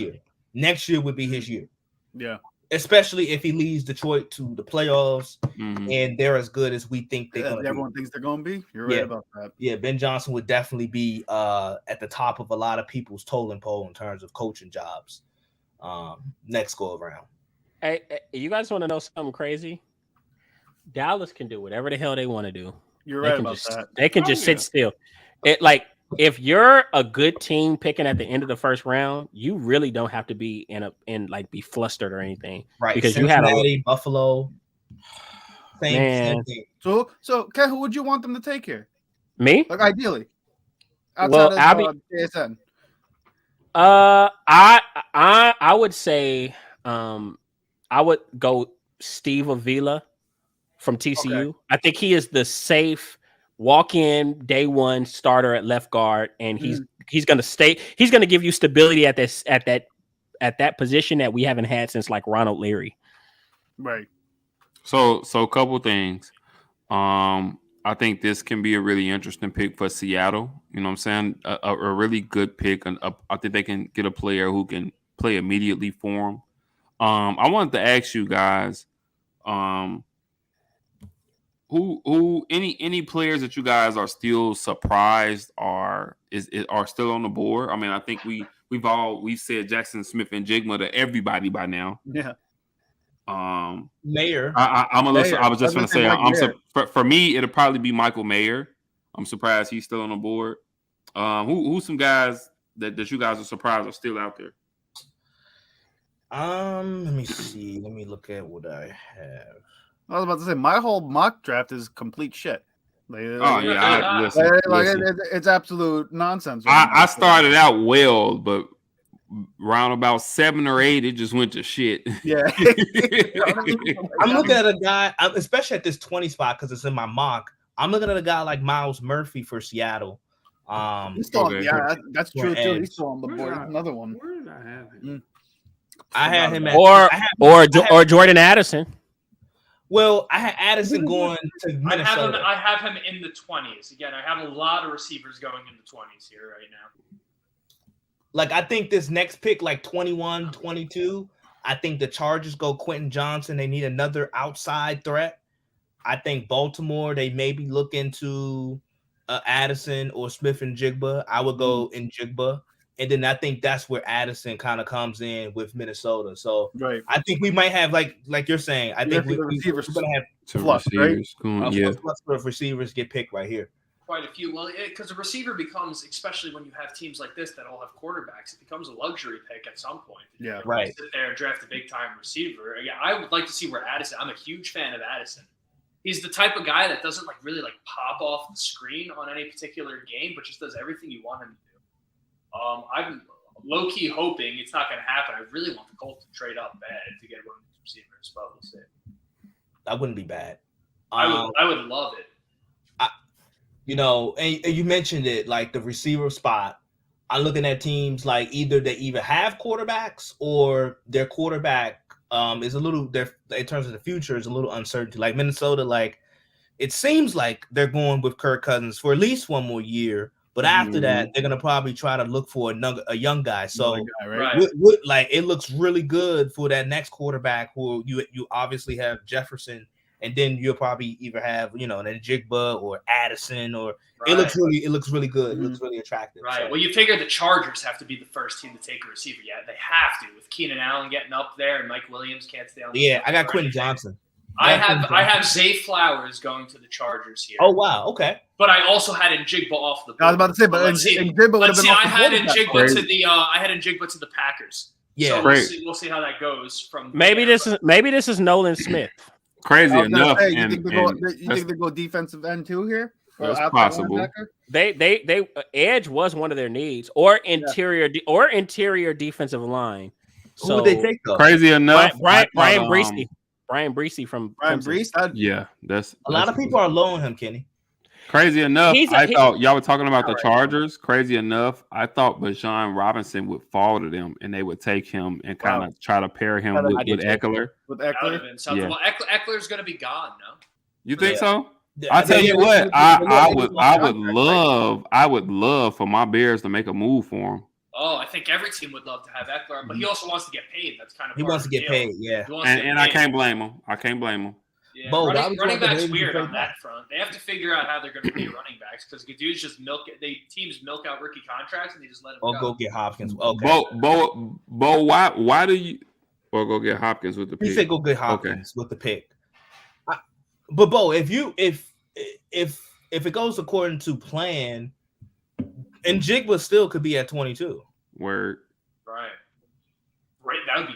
Next year would be his year, Yeah. especially if he leads Detroit to the playoffs Mhm. and they're as good as we think they're As going to be. everyone thinks they're going to be. You're right Yeah. about that. Yeah, Ben Johnson would definitely be at the top of a lot of people's totem pole in terms of coaching jobs next go around. Hey, you guys want to know something crazy? Dallas can do whatever the hell they want to do. You're They right can about just that. they can Oh, just yeah. sit still. It like if you're a good team picking at the end of the first round, you really don't have to be be flustered or anything. Right. Because you had a- Cincinnati, Buffalo. Same Man. thing. So Ken, who would you want them to take here? Me? Like ideally, Well, outside of JSN. I would say I would go Steve Avila from TCU. Okay. I think he is the safe walk-in day one starter at left guard, and he's going to stay. He's going to give you stability at that position that we haven't had since like Ronald Leary. Right. So a couple things. I think this can be a really interesting pick for Seattle. You know what I'm saying? A really good pick. And I think they can get a player who can play immediately for them. I wanted to ask you guys, who any players that you guys are still surprised are still on the board? I mean, I think we've said Jackson Smith and Jigma to everybody by now. Yeah. Mayor. I'm a little. Mayer. I was just I going was to say, gonna say for me, it'll probably be Michael Mayer. I'm surprised he's still on the board. Who's some guys that you guys are surprised are still out there? Let me see. Let me look at what I have. I was about to say my whole mock draft is complete shit. Oh yeah, listen. It's absolute nonsense. I started out well, but round about 7 or 8, it just went to shit. Yeah. I'm looking at a guy, especially at this 20 spot because it's in my mock. I'm looking at a guy like Miles Murphy for Seattle. He's still, Okay. yeah, that's true too. Edge. He's still on the board. Another one. Where did I have him? I had him at Or Jordan Addison. Well, I had Addison going to I Minnesota. have him in the 20s. Again, I have a lot of receivers going in the 20s here right now. Like, I think this next pick, like 21, 22, I think the Chargers go Quentin Johnson. They need another outside threat. I think Baltimore, they maybe look into Addison or Smith and Jigba. I would go in Jigba. And then I think that's where Addison kind of comes in with Minnesota. So Right. I think we might have, like you're saying, I think the we're receivers going to have To Fluff, right? receivers, going- yeah. a cluster of receivers get picked right here. Quite a few. Well, because a receiver becomes, especially when you have teams like this that all have quarterbacks, it becomes a luxury pick at some point. Yeah. You Right. Sit there and draft a big time receiver. Yeah, I would like to see where Addison. I'm a huge fan of Addison. He's the type of guy that doesn't really pop off the screen on any particular game, but just does everything you want him to do. I'm low key hoping it's not going to happen. I really want the Colts to trade up bad to get one of these receivers, but we'll see. That wouldn't be bad. I would love it. You know, and you mentioned it, like the receiver spot. I'm looking at teams like either they have quarterbacks or their quarterback is a little, in terms of the future, is a little uncertainty. Like Minnesota, like it seems like they're going with Kirk Cousins for at least one more year, But after that, they're gonna probably try to look for a young guy. So Another guy, Right. like it looks really good for that next quarterback who you obviously have Jefferson, and then you'll probably either have an Njigba or Addison, or it looks really good. It looks really attractive. Right. So, Well, you figure the Chargers have to be the first team to take a receiver. Yeah, they have to, with Keenan Allen getting up there and Mike Williams can't stay on the yeah, field I got or Quentin anything. Johnson. I have Zay Flowers going to the Chargers here. Oh wow, okay. But I also had Njigba off the board. I was about to say, but let's see. Njigba would have Let's been see. off I the had quarterback. Njigba to the Packers. Yeah. So Great. we'll see how that goes from Maybe there, this is Nolan Smith. Crazy I was gonna enough, say, you and, think they go defensive end too here? Or That's outside possible. linebacker? They edge was one of their needs, or interior defensive line. Who So would they take though? crazy enough. Brian I thought, Brian Breesy from Brian Clemson. Brees? Yeah, that's A lot of people are low on him, Kenny. crazy enough. He- Thought y'all were talking about the Chargers. Crazy enough, I thought Bijan Robinson would fall to them and they would take him and kind of try to pair him I with did too. Eckler. With That would Eckler? have been something. Yeah. Well, Eckler's going to be gone, no? You think Yeah. so? I tell you what, I would love for my Bears to make a move for him. Oh, I think every team would love to have Eckler, but he also wants to get paid. That's kind of He part wants of to the get deal. paid, yeah. He wants to get And I paid. can't blame him. Yeah. Bo, that was running one of the backs ways you weird play on that front. They have to figure out how they're going to pay running backs because dudes just teams milk out rookie contracts and they just let them Or go. go get Hopkins. Okay. Bo, why do you or go get Hopkins with the He pick? said go get Hopkins with the pick. But Bo, if it goes according to plan, and Njigba still could be at 22. Word. Right. Great. That would be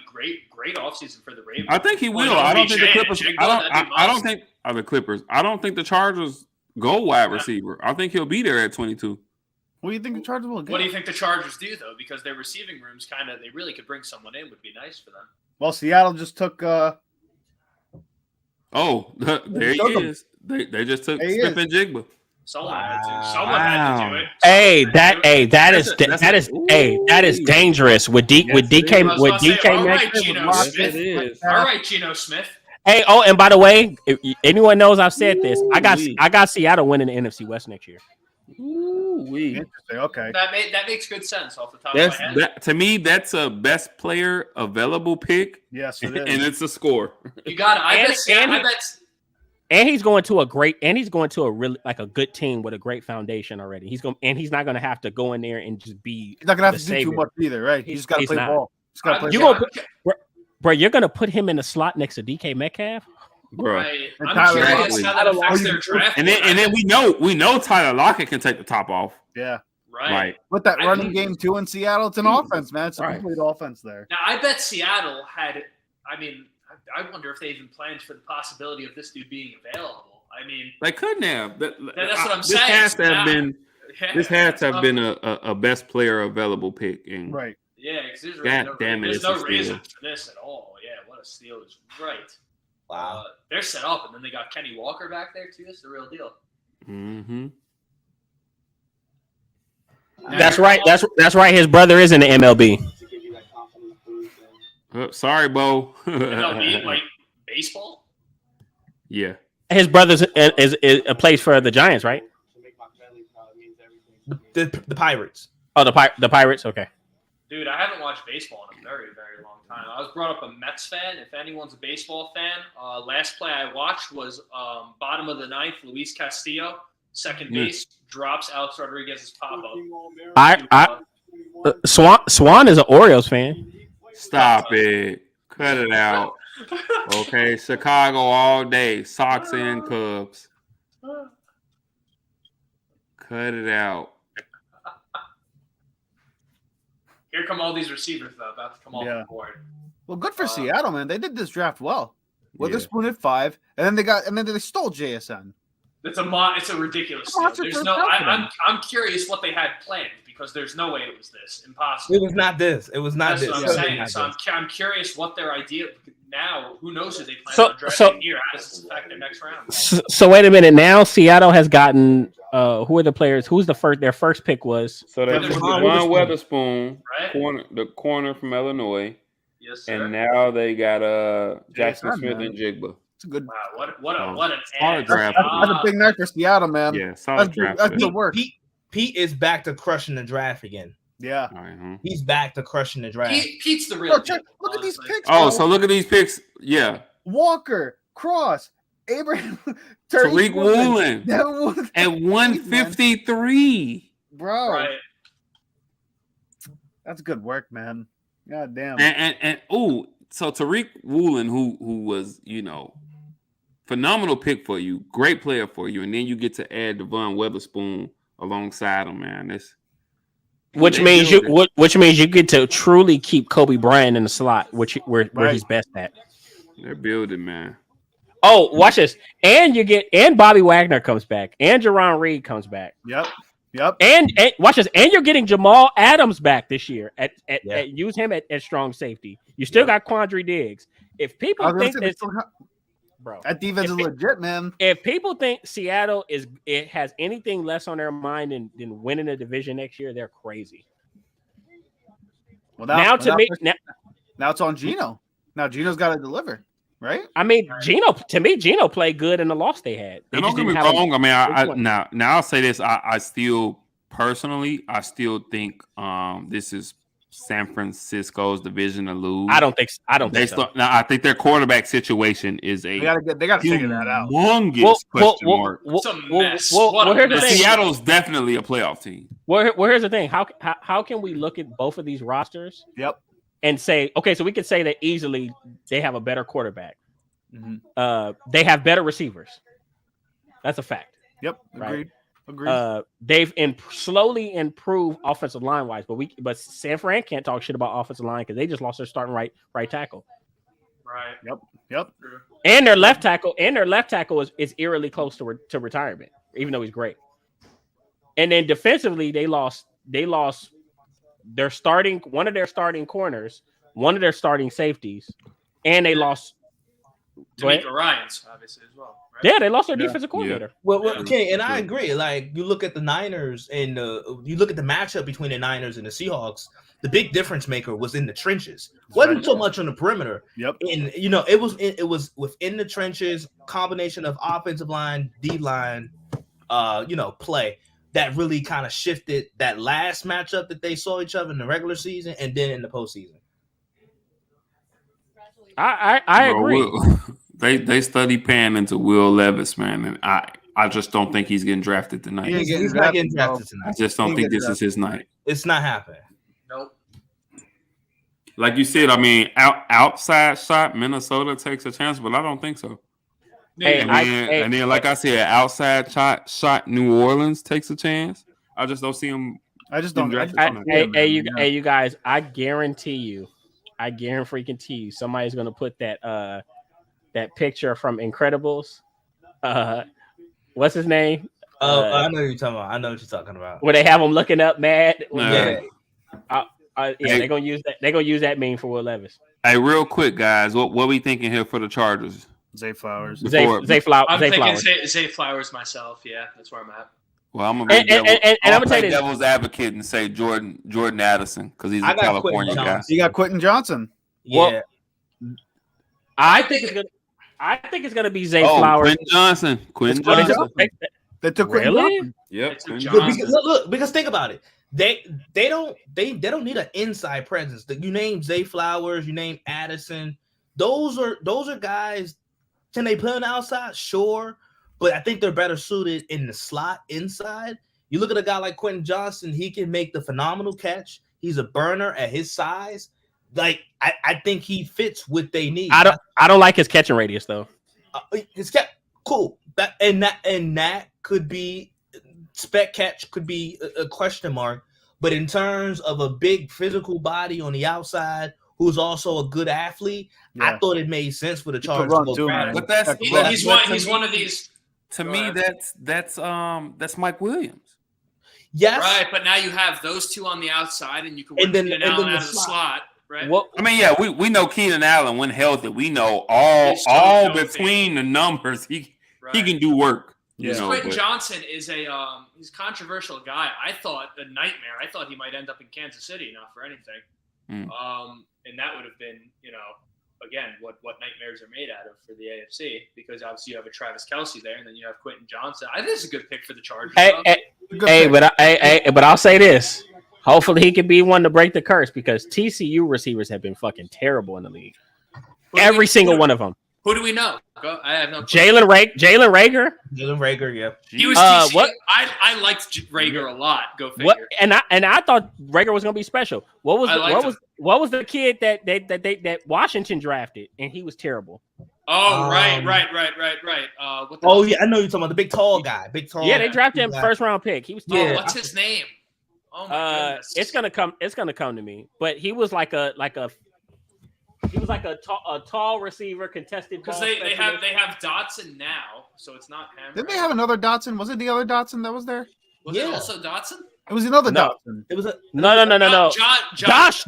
great offseason for the Ravens. I think he will. Well, I don't think the OBJ, Clippers. Jigba, I that'd be don't must. think the Clippers. I don't think the Chargers go wide receiver. I think he'll be there at 22. What do you think the Chargers will get? What do you think the Chargers do though? Because their receiving rooms they really could bring someone in. Would be nice for them. Well, Seattle just took Oh, there he took him. is. They just took There he Smith is. and Jigba. Someone Wow. had to. Someone had to do it. Hey, Someone had to do it. that is dangerous with Yes, it DK I was with about to say, DK all right, Metcalf. Geno Yes, Smith. is. All right, Geno Smith. Hey, and by the way, if anyone knows I've said this, I got Seattle winning the NFC West next year. Ooh-wee. interesting. Okay. That makes good sense off the top of my head. That to me, that's a best player available pick, Yes, it and is. it's a score. You got it. I And- bet. And he's going to a really like a good team with a great foundation already. He's not going to have to go in there and just be. He's not gonna have the to do too savior. much either, right? He's just gotta He's play not. ball. He's gotta play You ball. gonna bro, you're going to put him in the slot next to DK Metcalf? Bro. Right. And I'm Tyler curious Lockett. how that affects their draft. And then we know Tyler Lockett can take the top off. Yeah. right. Like With that I running think- game too in Seattle, it's an offense, man. It's a Right. complete offense there. Now I bet Seattle had. I mean, I wonder if they even planned for the possibility of this dude being available. I mean, they couldn't have. that's what I'm this saying. Has to have Yeah. been. This has to have been a best player available pick. And Right. Yeah, because there's God no, damn it, there's it's no a steal. reason for this at all. Yeah, what a steal is right. Wow. They're set up, and then they got Kenny Walker back there too. It's the real deal. Mm-hmm. That's right. That's right. His brother is in the MLB. To give you that confidence boost. Sorry, Bo. MLB, like baseball. Yeah. His brother is plays for the Giants, right? To make my family proud means everything. The Pirates. Oh, the Pirates. Okay. Dude, I haven't watched baseball in a very, very long time. I was brought up a Mets fan. If anyone's a baseball fan, last play I watched was bottom of the ninth, Luis Castillo, second base, drops Alex Rodriguez's pop up. Swan is an Orioles fan. Stop it. Cut it out. Okay, Chicago all day. Sox and Cubs. Cut it out. Here come all these receivers though, about to come off Yeah. the board. Well, good for Seattle, man. They did this draft well. Witherspoon Yeah. at 5, and then they stole JSN. It's a ridiculous steal. Monster There's first no. round for them. I'm curious what they had planned because there's no way it was this. It Impossible. was not this. It was not That's this. what I'm Yeah. saying. So I'm curious what their idea now. Who knows who they plan So- on drafting so- here? How does this affect their next round? So wait a minute. Now Seattle has gotten who are the players? Who's their first pick was? So they Devon took Witherspoon. Devon Witherspoon, Right? the corner from Illinois, Yes, sir. and now they got Jackson JSN, Smith man. and Jigba. It's a good. Wow, what an Solid ad. draft. That's a big night for Seattle, man. Yeah, solid That's, draft. that's pick. the work. Pete is back to crushing the draft again. Yeah. All right, huh? He's back to crushing the draft. Pete's the real. Bro, check, deal, look at these honestly. picks. Oh, bro. so look at these picks. Yeah, Walker, Cross, Abraham, Tariq Woolen Devin Woolen. at 153. Bro, Right. that's good work, man. God damn. And so Tariq Woolen, who was, phenomenal pick for you, great player for you, and then you get to add Devon Witherspoon alongside him, man. Which They means build it. which means you get to truly keep Kobe Bryant in the slot, where Right. he's best at. They're building, man. Oh, watch this. And Bobby Wagner comes back, and Jerron Reed comes back. Yep. And watch this. And you're getting Jamal Adams back this year Yeah. at use him at strong safety. You still got Quandre Diggs. If I people was gonna think say, this, they still got- bro, that defense is legit, man. if people think Seattle has anything less on their mind than winning a division next year, they're crazy. Well, Now it's on Gino. Now Gino's got to deliver, right? I mean, Gino played good in the loss they had. They And just don't get me didn't have wrong. I Which mean, one? now I'll say this. I still personally, I still think this is San Francisco's division to lose. I don't think so. Now, I think their quarterback situation is a They got to figure that out. humongous question mark. It's a mess. What a here's the But mess. thing. Seattle's definitely a playoff team. Well, here's the thing. How can we look at both of these rosters Yep. and say, okay, so we could say that easily they have a better quarterback. Mhm. They have better receivers. That's a fact. Yep. Right. Agreed. They've slowly improved offensive line wise, but San Fran can't talk shit about offensive line because they just lost their starting right tackle, Right. Yep. True. and their left tackle is eerily close to retirement, even though he's great. And then defensively, they lost one of their starting corners, one of their starting safeties, and they lost. Go ahead. D'Amico Ryans, obviously, as well. Right? Yeah, they lost their defensive coordinator. Well, Yeah. okay, and I True. agree. Like you look at the Niners and you look at the matchup between the Niners and the Seahawks. The big difference maker was in the trenches. Wasn't so much on the perimeter. Yep. And it was within the trenches, combination of offensive line, D line, play that really kind of shifted that last matchup that they saw each other in the regular season and then in the postseason. I Bro, agree. they study pan into Will Levis, man, and I just don't think he's getting drafted tonight. Yeah. He's not getting drafted, drafted I tonight. just don't He think gets this is his night. It's not happening. Nope. Like you said, I mean, outside shot, Minnesota takes a chance, but I don't think so. Hey, And then, like I said, outside shot, New Orleans takes a chance. I just don't see him. I just don't. Drafted I tonight. just- Hey, you guys! I guarantee you, somebody's gonna put that picture from Incredibles. What's his name? I know what you're talking about. I know what you're talking about. Where they have him looking up mad. Yeah. Yeah, Hey. they're gonna use that. They're gonna use that meme for Will Levis. Hey, real quick, guys, what we thinking here for the Chargers? Zay Flowers. Zay Flowers. I'm Zay thinking Flowers. Zay Flowers myself. Yeah, that's where I'm at. Well, I'm gonna be And I'm gonna tell you this. devil's advocate and say Jordan Addison because he's a I got California Quentin guy. Johnson. You got Quentin Johnson. Yeah. I think it's gonna be Zay Oh, Flowers. Quentin Johnson. Quentin Quentin Johnson. Johnson. They took Quentin Really? Johnson. Yep. It's Quentin Johnson. Johnson. Because think about it. They don't need an inside presence. You name Zay Flowers, you name Addison. Those are guys. Can they play on the outside? Sure, but I think they're better suited in the slot inside. You look at a guy like Quentin Johnson. He can make the phenomenal catch. He's a burner at his size. Like I think he fits what they need. I don't like his catching radius though. His catch cool. That could be spec catch could be a question mark. But in terms of a big physical body on the outside, who's also a good athlete, I Yeah. thought it made sense for the could Chargers run to go too, grab man. him. But that's He's one of these. to Go me. ahead. That's Mike Williams. Yes, Right, but now you have those two on the outside, and you can And work then- Keenan and Allen then out the of the slot. slot, right? What? I mean, yeah, we know Keenan Allen when healthy. We know all He's so healthy. between the numbers. He Right. can do work. You Yeah. know, Quentin but- Johnson is he's a controversial guy. I thought a nightmare. I thought he might end up in Kansas City, not for anything. Mm. And that would have been, again, what nightmares are made out of for the AFC, because obviously you have a Travis Kelce there, and then you have Quentin Johnson. I think it's a good pick for the Chargers. Hey, though. Good Hey, pick. but I'll say this. Hopefully, he can be one to break the curse because TCU receivers have been fucking terrible in the league. Every single one of them. Who do we know? I have no clue. Jalen Rager. Jalen Rager, yeah. He was Uh, TCU. what- I liked Rager a lot. Go figure. What? And I thought Rager was gonna be special. What was I liked him. what was the kid that Washington drafted and he was terrible? Oh, right. What the Oh yeah, I know you're talking about the big tall guy. Big tall. Yeah, they drafted him guy. first round pick. He was Oh, terrible. what's his name? Oh my goodness. It's gonna come. It's gonna come to me. But he was like a tall receiver, contested Because ball they specialist. have Dotson now, so it's not him. Did they right? have another Dotson? Was it the other Dotson that was there? Was it Yeah. also Dotson? It was another No. Dotson. It was a No. Josh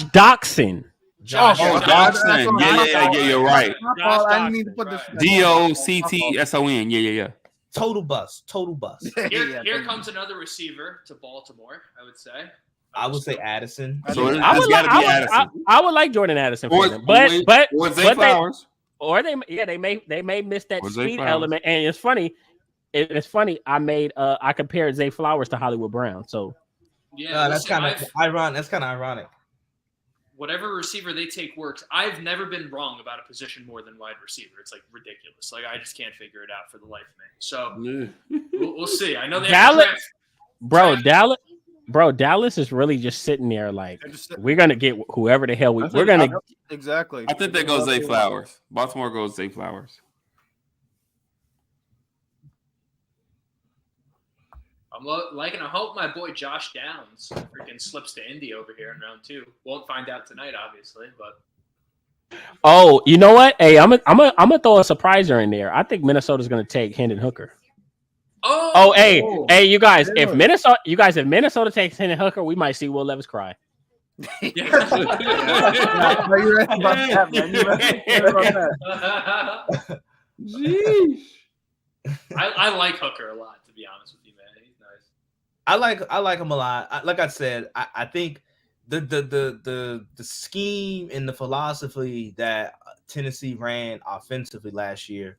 Doxson. Josh. Oh, Josh. Dotson. Yeah, you're right. My fault. I didn't mean to Doxson, put this. right. Doctson. Yeah. total bust. Here comes another receiver to Baltimore, I would say. I would say Addison. So it's I would, got to be like, Addison. I would like Jordan Addison for Or- them, but Or Zay but Flowers. they may miss that Or Zay speed Flowers. element. And it's funny. I compared Zay Flowers to Hollywood Brown. So Yeah, That's listen, kind of ironic. That's kind of ironic. whatever receiver they take works. I've never been wrong about a position more than wide receiver. It's like ridiculous. Like I just can't figure it out for the life of me. So we'll see. I know they have to Dallas, draft. Dallas is really just sitting there like I just- we're gonna get whoever the hell I we're think- gonna. Exactly. I think they go Zay Flowers. Baltimore goes Zay Flowers. I'm liking. I hope my boy Josh Downs freaking slips to Indy over here in round 2. Won't find out tonight, obviously, but Oh, you know what? Hey, I'm gonna throw a surpriser in there. I think Minnesota's gonna take Hendon Hooker. Oh, hey, you guys! If Minnesota takes Hendon Hooker, we might see Will Levis cry. No, you're right about that, man. You're right about that. Jeez. I like Hooker a lot, to be honest with you, man. He's nice. I like him a lot. Like I said, I think the scheme and the philosophy that Tennessee ran offensively last year,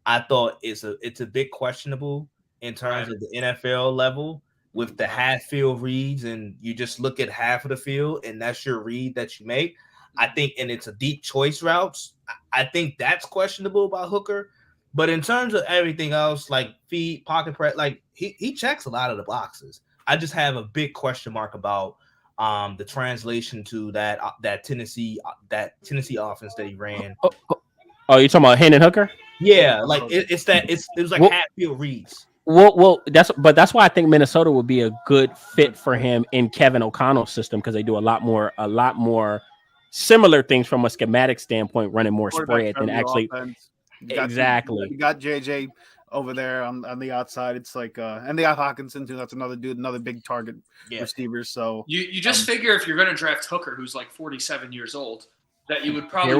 I thought it's a bit questionable in terms of the NFL level with the half field reads, and you just look at half of the field and that's your read that you make. I think, and it's a deep choice routes. I think that's questionable about Hooker. But in terms of everything else, like feet, pocket press, like he checks a lot of the boxes. I just have a big question mark about the translation to that Tennessee offense that he ran. Oh, you talking about Hendon Hooker? Yeah, like it was like Well- half field reads. Well, that's why I think Minnesota would be a good fit for him in Kevin O'Connell's system because they do a lot more similar things from a schematic standpoint, running more spread than actually. Exactly. You got JJ over there on the outside. It's like and they got Hawkinson too. That's another dude, another big target receiver. So You just figure if you're going to draft Hooker, who's like 47 years old, that you would probably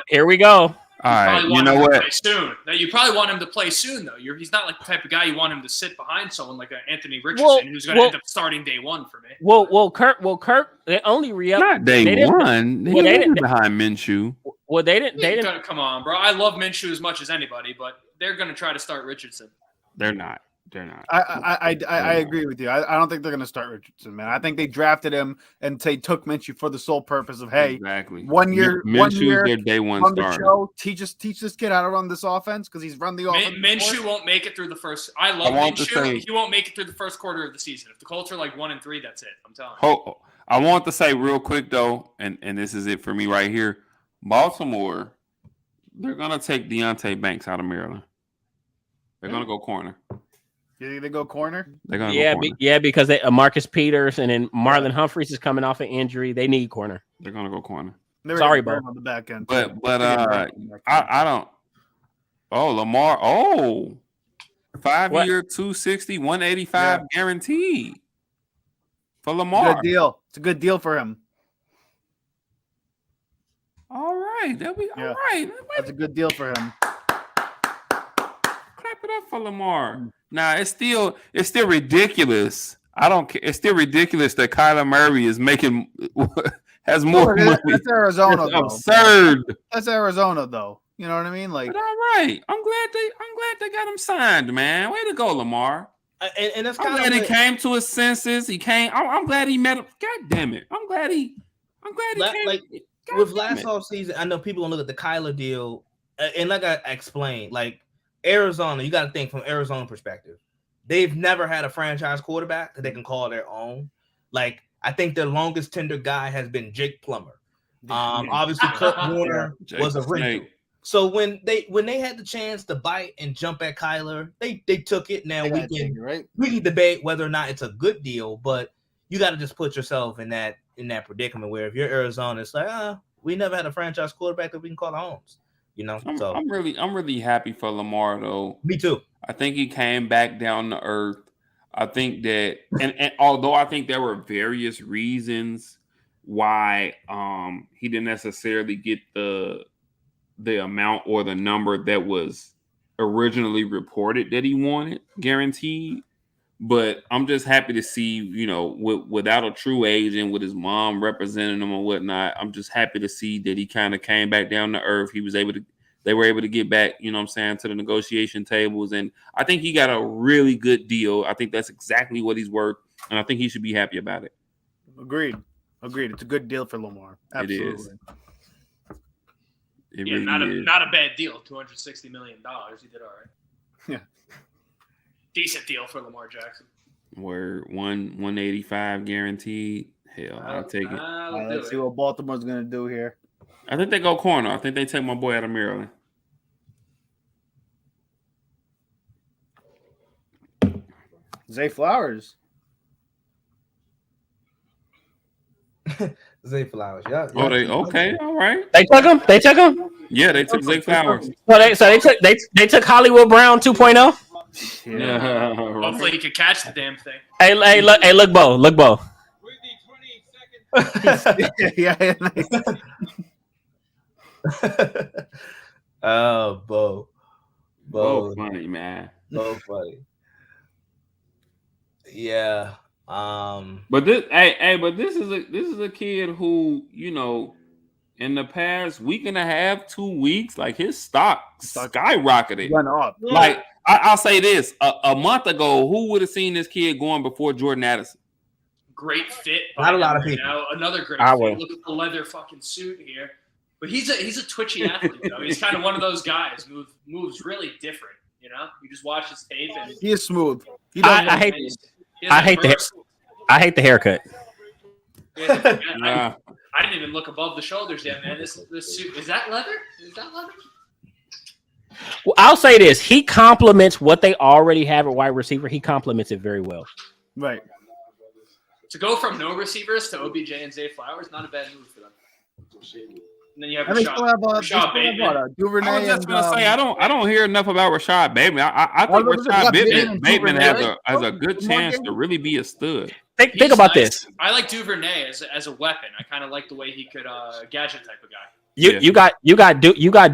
Here we go. All right, probably you want know him to what? play soon. That you probably want him to play soon, though. He's not like the type of guy you want him to sit behind someone like Anthony Richardson, who's going to end up starting day 1 for me. Well, Kirk, they only re-up. Not they day didn't- one. He well, they wasn't didn't- behind Minshew. Well, they didn't. Come on, bro. I love Minshew as much as anybody, but they're going to try to start Richardson. They're not. They're not. I agree with you. I don't think they're going to start Richardson, man. I think they drafted him and they took Minshew for the sole purpose of Exactly. 1 year, Minshew's their day one on the starter. show. Teach this kid how to run this offense because he's run the offense. Minshew won't make it through the first. I love want to Minshew. say- He won't make it through the first quarter of the season. If the Colts are like 1-3, that's it. I'm telling you. I want to say real quick though, and this is it for me right here. Baltimore, they're gonna take Deontay Banks out of Maryland. They're gonna go corner. You think they go corner? They're gonna go corner. Because Marcus Peters and then Marlon Humphreys is coming off an injury. They need corner. They're gonna go corner. They were Sorry, gonna Bo. burn on the back end. But too. I don't. Oh, Lamar. Oh, 5-year, 260, 185 guaranteed for Lamar. Good deal. It's a good deal for him. All right, all Yeah. right. That's a good deal for him. Clap it up for Lamar. Nah, it's still ridiculous. I don't care. It's still ridiculous that Kyler Murray is making has more money. That's Arizona, It's though. absurd. That's Arizona, though. You know what I mean? Like, But all right, I'm glad they got him signed, man. Way to go, Lamar. And that's I'm kind glad of he came to his senses. He came. I'm glad he met him. God damn it! I'm glad he came. like God with damn last it. offseason. I know people gonna look at the Kyler deal, and like I explained, like Arizona, you got to think from Arizona perspective. They've never had a franchise quarterback that they can call their own. Like I think their longest tender guy has been Jake Plummer. Obviously, Kurt Warner Jake was a the rental. Snake. So when they had the chance to bite and jump at Kyler, they took it. Now we can debate whether or not it's a good deal, but you got to just put yourself in that predicament where if you're Arizona, it's like we never had a franchise quarterback that we can call our own. You know, I'm really happy for Lamar though. Me too. I think he came back down to earth. I think that, and although I think there were various reasons why he didn't necessarily get the amount or the number that was originally reported that he wanted guaranteed, but I'm just happy to see, you know, without a true agent, with his mom representing him or whatnot, I'm just happy to see that he kind of came back down to earth. They were able to get back, you know what I'm saying, to the negotiation tables. And I think he got a really good deal. I think that's exactly what he's worth. And I think he should be happy about it. Agreed. It's a good deal for Lamar. Absolutely. It is. It Yeah, really is. not a bad deal. $260 million. He did all right. Yeah. Decent deal for Lamar Jackson. Where 185 guaranteed. Hell, I'll take it. Let's see what Baltimore's gonna do here. I think they go corner. I think they take my boy out of Maryland. Zay Flowers. Zay Flowers. Yeah. Oh, they okay. All right. They took him. Yeah, they took Zay Flowers. So they took Hollywood Brown 2.0. Yeah. Hopefully he could catch the damn thing. Hey, look, Bo. With the 28 seconds. Yeah. Bo, funny, man. Bo funny. Yeah. But this is a kid who, you know, in the past week and a half, 2 weeks, like his stock skyrocketed. Went up. Like I'll say this: a month ago, who would have seen this kid going before Jordan Addison? Great fit. Not a lot of people. Now, another great I fit. will. Look at the leather fucking suit here. But he's a twitchy athlete though. He's kind of one of those guys who moves really different. You know, you just watch his tape and He is smooth. I hate the haircut. Yeah. I didn't even look above the shoulders yet, man. This suit, is that leather? Well, I'll say this: he complements what they already have at wide receiver. He complements it very well. Right. To go from no receivers to OBJ and Zay Flowers, not a bad move for them. And then you have And they still have Rashad Bateman. Duvernay. I was just gonna and, say I don't hear enough about Rashad Bateman. I think Rashad Bateman has a good chance to really be a stud. Think about this. I like Duvernay as a weapon. I kind of like the way he could gadget type of guy. You got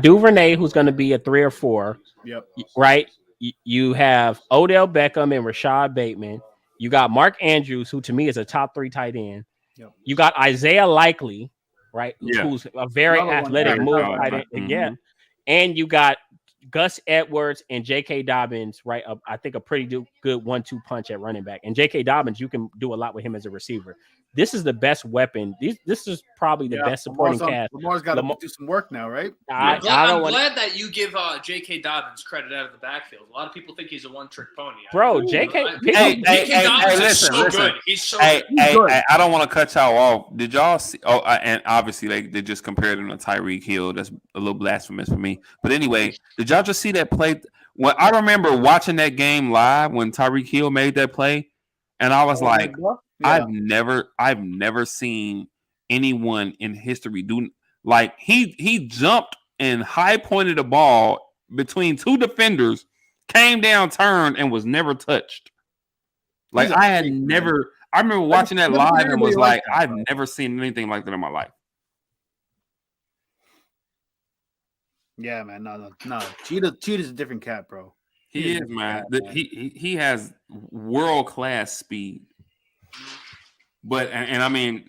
Duvernay, who's going to be a 3 or 4. Yep. Right. You have Odell Beckham and Rashad Bateman. You got Mark Andrews, who to me is a top 3 tight end. Yep. You got Isaiah Likely, right? Yeah. Who's a very athletic move tight end again. And you got Gus Edwards and J.K. Dobbins, right? I think a pretty good 1-2 punch at running back. And J.K. Dobbins, you can do a lot with him as a receiver. This is the best weapon. This is probably the best supporting cast. Lamar's got to do some work now, right? I'm glad that you give J.K. Dobbins credit out of the backfield. A lot of people think he's a one-trick pony. Bro, J.K. Dobbins is so good. He's so good. Hey, I don't want to cut y'all off. Did y'all see? Oh, and obviously they just compared him to Tyreek Hill. That's a little blasphemous for me. But anyway, did y'all just see that play? When I remember watching that game live when Tyreek Hill made that play, and I was like, yeah. I've never seen anyone in history do like he jumped and high pointed a ball between 2 defenders, came down, turned, and was never touched. Like I remember watching that live and was like, I've never seen anything like that in my life. Yeah, man. No. Cheetah's a different cat, bro. He is, man. He has world-class speed. But and I mean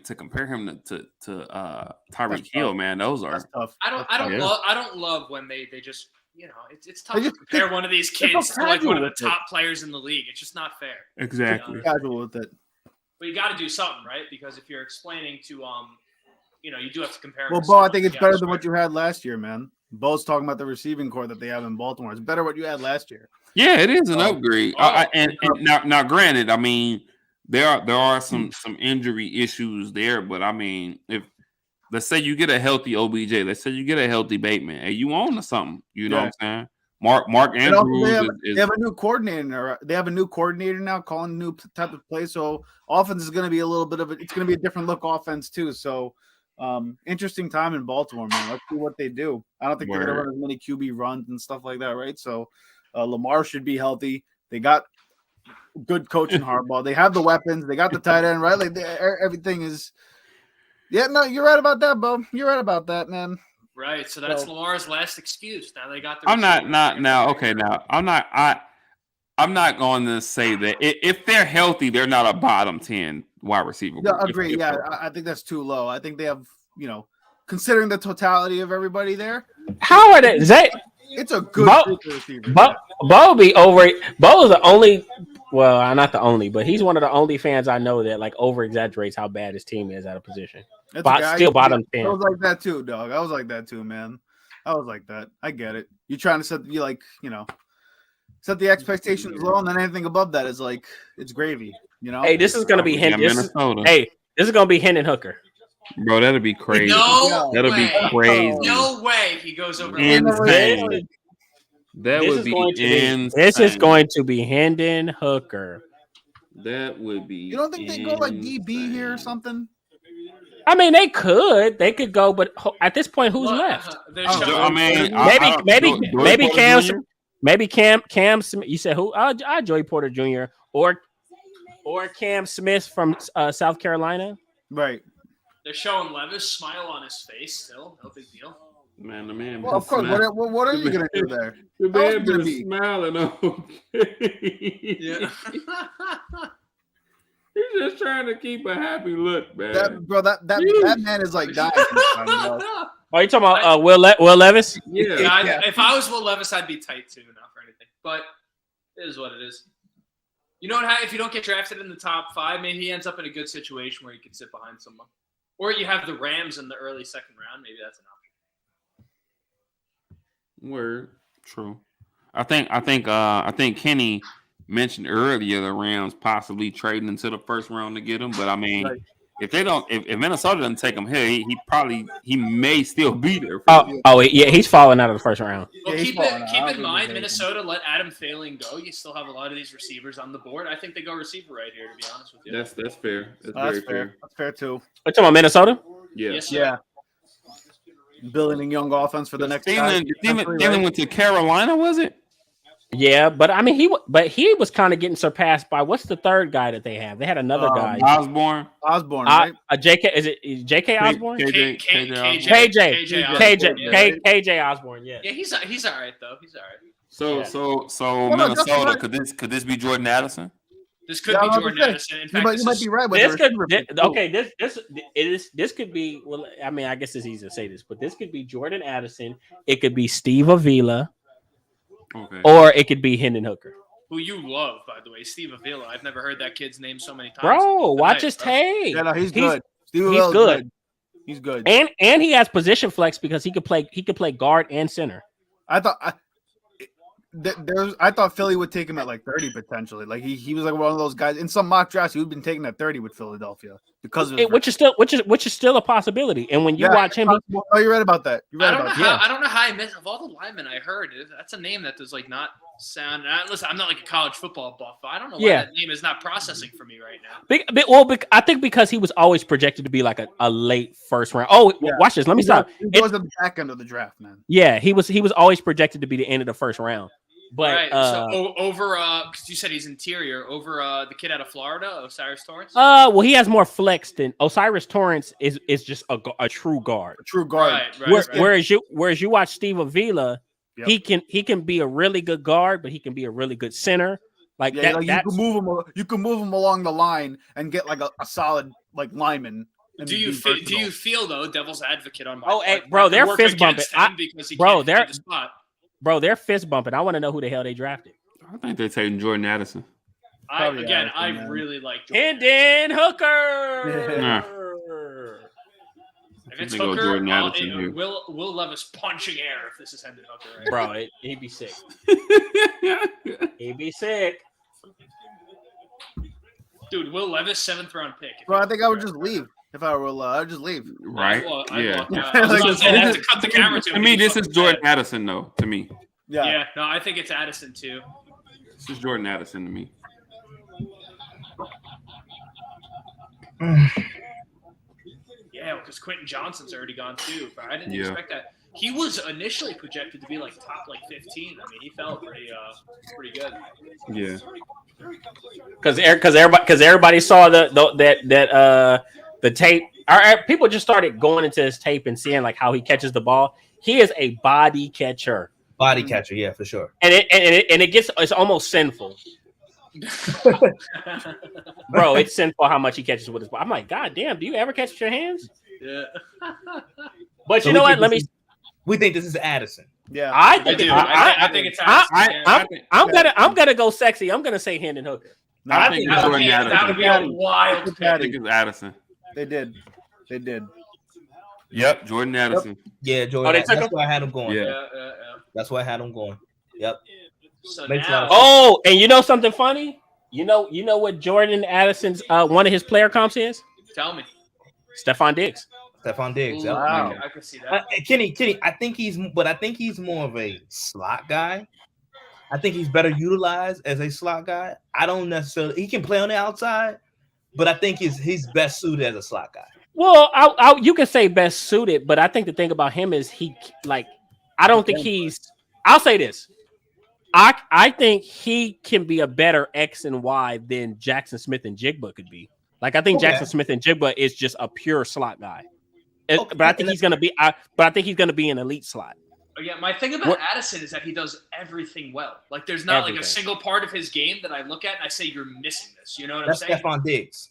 to compare him to Tyreek Hill, man, those are tough. I don't love when they just it's tough to compare one of these kids to like one of the top players in the league. It's just not fair. Exactly. Casual with it. But you got to do something, right? Because if you're explaining to you do have to compare. Well, Bo, I think it's better than what you had last year, man. Bo's talking about the receiving core that they have in Baltimore. It's better what you had last year. Yeah, it is an upgrade. And now, granted, I mean, there are some injury issues there, but I mean, if let's say you get a healthy OBJ, let's say you get a healthy Bateman, hey, you own to something. You know what I'm saying? Mark Andrews they have a new coordinator. They have a new coordinator now, calling a new type of play. So offense is going to be a little bit of it's going to be a different look offense too. So interesting time in Baltimore, man. Let's see what they do. I don't think they're going to run as many QB runs and stuff like that, right? So Lamar should be healthy. They got good coaching Harbaugh. They have the weapons. They got the tight end, right? Like everything is. Yeah, no, you're right about that, Bo. You're right about that, man. Right. So that's Lamar's last excuse. Now they got. I'm not going to say that if they're healthy, they're not a bottom 10 wide receiver. Yeah, agree. Yeah, I think that's too low. I think they have, considering the totality of everybody there. How are they? It's a good receiver. Bo be over. Bo is the only. Well, not the only, but he's one of the only fans I know that like over exaggerates how bad his team is at a position. Still bottom 10. I was like that too, dog. I was like that too, man. I was like that. I get it. You're trying to set set the expectations low, and then anything above that is like it's gravy. Hey, this is gonna be Minnesota. This is gonna be Hendon Hooker. Bro, that'll be crazy. That'll be crazy. No way he goes over. Insane. That would be insane. This is going to be Hendon Hooker. That would be. You don't think they go like DB here or something? I mean, they could go, but at this point, who's left? Maybe Cam. You said who? Joey Porter Jr. or Cam Smith from South Carolina. Right. They're showing Levis smile on his face still. No big deal. Man, the man. Well, of course. What are you gonna do there? The man been smiling on. Yeah. He's just trying to keep a happy look, man. That man is like dying. Are you talking about Will Levis? Yeah. If I was Will Levis, I'd be tight too, not for anything. But it is what it is. You know what? If you don't get drafted in the top 5, maybe he ends up in a good situation where he can sit behind someone. Or you have the Rams in the early second round. Maybe that's an option. Word. True. I think Kenny mentioned earlier the Rams possibly trading into the first round to get him, but I mean, if Minnesota doesn't take him here, he may still be there. He's falling out of the first round. Well, keep in mind, Minnesota let Adam Thielen go. You still have a lot of these receivers on the board. I think they go receiver right here, to be honest with you. That's fair. That's very fair. Fair. That's fair too. Are you talking about Minnesota? Yeah. Yes, yeah. Building a young offense for the next. Thielen went to Carolina, was it? Yeah, but I mean, he was kind of getting surpassed by what's the third guy that they have? They had another guy, Osborne, right? JK, is it JK Osborne? KJ Osborne. Yeah. Yeah, he's all right though. He's all right. So Minnesota, could this be Jordan Addison? This could be Jordan Addison. In fact, you might be right. This could be. Well, I mean, I guess it's easy to say this, but this could be Jordan Addison. It could be Steve Avila. Okay. Or it could be Hendon Hooker. Who you love, by the way, Steve Avila. I've never heard that kid's name so many times. Bro, watch his tape. Yeah, no, he's good. He's good. He's good. And he has position flex because he could play guard and center. I thought Philly would take him at like 30 potentially. Like he was like one of those guys in some mock drafts. He would have been taken at 30 with Philadelphia because of which is still a possibility. And when you watch him, you're right about that. I don't know how I missed of all the linemen I heard. That's a name that does like not sound. Listen, I'm not like a college football buff, but I don't know why that name is not processing for me right now. I think because he was always projected to be like a late first round. Oh, watch this. Let me stop. It was the back end of the draft, man. Yeah, he was always projected to be the end of the first round. But so over because you said he's interior over the kid out of Florida, Osiris Torrance. Well, he has more flex than Osiris Torrance is just a true guard. A true guard. Right. Whereas you watch Steve Avila, he can be a really good guard, but he can be a really good center. Like that. You can move him along the line and get like a solid like lineman. Do you feel though, devil's advocate on my part, bro, they're fist bumping. because he can't the spot. bro, they're fist bumping. I want to know who the hell they drafted. I think they're taking Jordan Addison. Probably I Addison, man. really like Jordan. Hendon Hooker. Yeah. If it's They go Hooker, Jordan Addison here. Will Levis punching air if this is Hendon Hooker. Right? Bro, he'd be sick. He'd be sick. Dude, Will Levis, 7th round pick. Bro, I think I would just leave if I were. I'd just leave. Right? Yeah. Yeah. I was gonna say, I have to cut the camera to To him. me, He's this is fucking Jordan bad. Addison, though. To me, Yeah, no, I think it's Addison too. this is Jordan Addison to me. Yeah, because Quentin Johnson's already gone too. But I didn't Yeah. expect that. He was initially projected to be like top 15. I mean, he felt pretty good. Yeah. Because everybody saw the tape. People just started going into his tape and seeing like how he catches the ball. He is a body catcher, Body catcher, yeah, for sure. and it's almost sinful, bro. It's sinful how much he catches with his ball. I'm like, God damn, do you ever catch with your hands? Yeah. But So you know we what? think we think this is Addison. Yeah. I I think do. I I think it's Addison. I'm gonna go sexy. I'm gonna say Hendon Hooker. I think it's Jordan That would be a Addison. wild pick. I think it's Addison. They did. Yep, Jordan Addison. Yeah, Jordan. Oh, they took that's him? why I had him going. Yeah. That's why I had him going. Yep. So Makes a now, lot of sense. Oh, and you know something funny? You know what Jordan Addison's one of his player comps is? tell me. Stephon Diggs. Stephon Diggs. Ooh, Yep. Wow. I could see that. Kenny, I think he's more of a slot guy. I think he's better utilized as a slot guy. I don't necessarily. He can play on the outside, but I think he's best suited as a slot guy. Well, you can say best suited, but I think the thing about him is I don't think he's. I'll say this. I think he can be a better X and Y than Jackson Smith and Jigba could be. Like I think Okay. Jackson Smith and Jigba is just a pure slot guy. Okay. But I think he's gonna be. But I think he's gonna be an elite slot. Yeah, my thing about What- Addison is that he does everything well. Like, there's not like Everything. a single part of his game that I look at and I say you're missing this. You know what That's I'm saying? Stephon Diggs.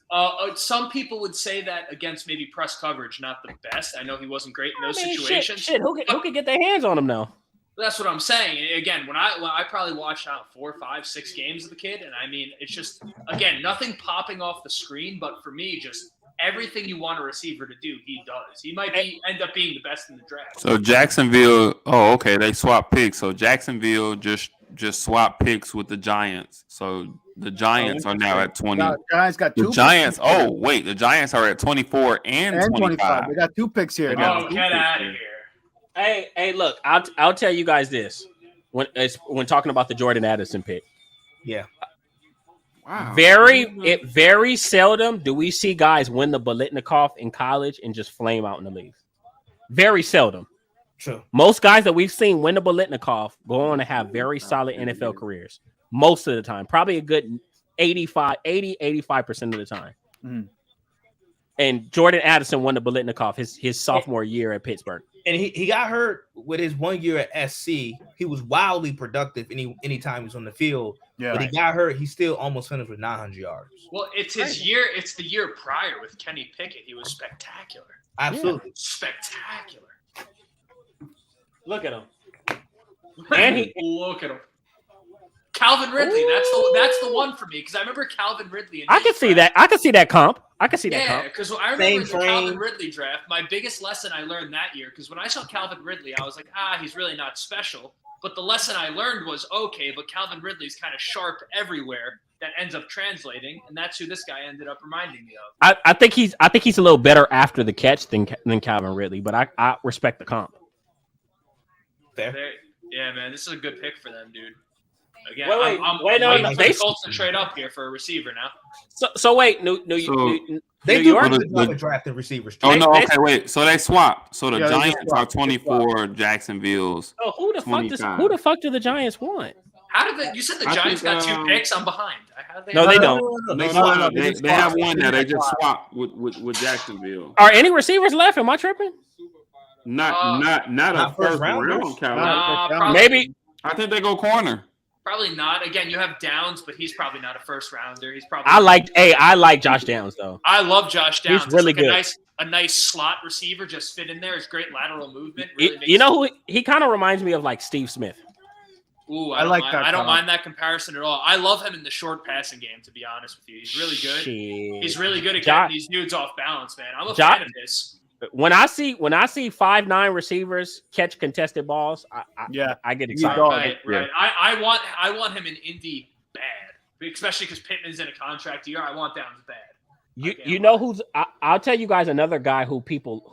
Some people would say that against maybe press coverage, not the best. I know he wasn't great in those I mean, situations. Shit, who could get their hands on him now? That's what I'm saying. And again, when I probably watched 4, 5, 6 games of the kid, and I mean, it's just again nothing popping off the screen, but for me, just everything you want a receiver to do, he does. He might end up being the best in the draft. So Jacksonville. Oh, okay. They swapped picks. So Jacksonville just swapped picks with the Giants. So the Giants are now at 20. Giants got two. The Giants. Oh, wait. The Giants are at 24 and 25. They got 2 picks here. got Oh, get out of here! Hey, look, I'll tell you guys this when talking about the Jordan Addison pick. Yeah. Wow. Very seldom do we see guys win the Biletnikoff in college and just flame out in the league. Very seldom. True. Most guys that we've seen win the Biletnikoff go on to have very solid NFL careers. Most of the time, probably a good 85% of the time. Mhm. And Jordan Addison won the Biletnikoff his sophomore year at Pittsburgh. And he got hurt with his 1 year at SC. He was wildly productive anytime he was on the field. Yeah. But he got hurt. He still almost finished with 900 yards. Well, it's his year. It's the year prior with Kenny Pickett. He was spectacular. Absolutely. Spectacular. Look at him. And he- Look at him. Calvin Ridley. That's the one for me because I remember Calvin Ridley. I can see that. I can see that comp. Yeah, because I remember Same the Calvin frame. Ridley draft. My biggest lesson I learned that year, because when I saw Calvin Ridley, I was like, he's really not special. But the lesson I learned was, okay, but Calvin Ridley's kind of sharp everywhere. That ends up translating, and that's who this guy ended up reminding me of. I think he's a little better after the catch than Calvin Ridley, but I respect the comp. Fair. Yeah, man, this is a good pick for them, dude. Again, Wait, I'm wait, no, waiting for they- the Colts to trade up here for a receiver now. So wait, New They New do York. a good job of drafting receivers. Oh, too. no. They- Okay, wait. So they swapped. So the Yeah, they just Giants are swapped. 24, Jacksonville's. Oh, who the 25. fuck do the Giants want? How did they? You said the I Giants think, got 2 picks. I'm behind. How did No, they not? don't. They, No, swapped. they They, just they have swapped. one now. They just swapped with Jacksonville. Are any receivers left? Am I tripping? Not a first first rounders? round, Calvin. Nah, Maybe. probably, Maybe. I think they go corner. probably not. Again, you have Downs, but he's probably not a first rounder. He's probably. I like Josh Downs though. I love Josh Downs. He's really It's like good. A nice slot receiver, just fit in there. His great lateral movement. You Really know who he kind of reminds me of, like Steve Smith. Ooh, I like that I don't comp. mind that comparison at all. I love him in the short passing game, to be honest with you. He's really good. Shit. He's really good at Josh- getting these dudes off balance, man. I'm a Josh- fan of his. When I see 5'9" receivers catch contested balls, I get excited. dog. Right, Yeah. right. I want him in Indy bad, especially because Pittman's in a contract year. I want Downs bad. You know who's I'll tell you guys another guy who people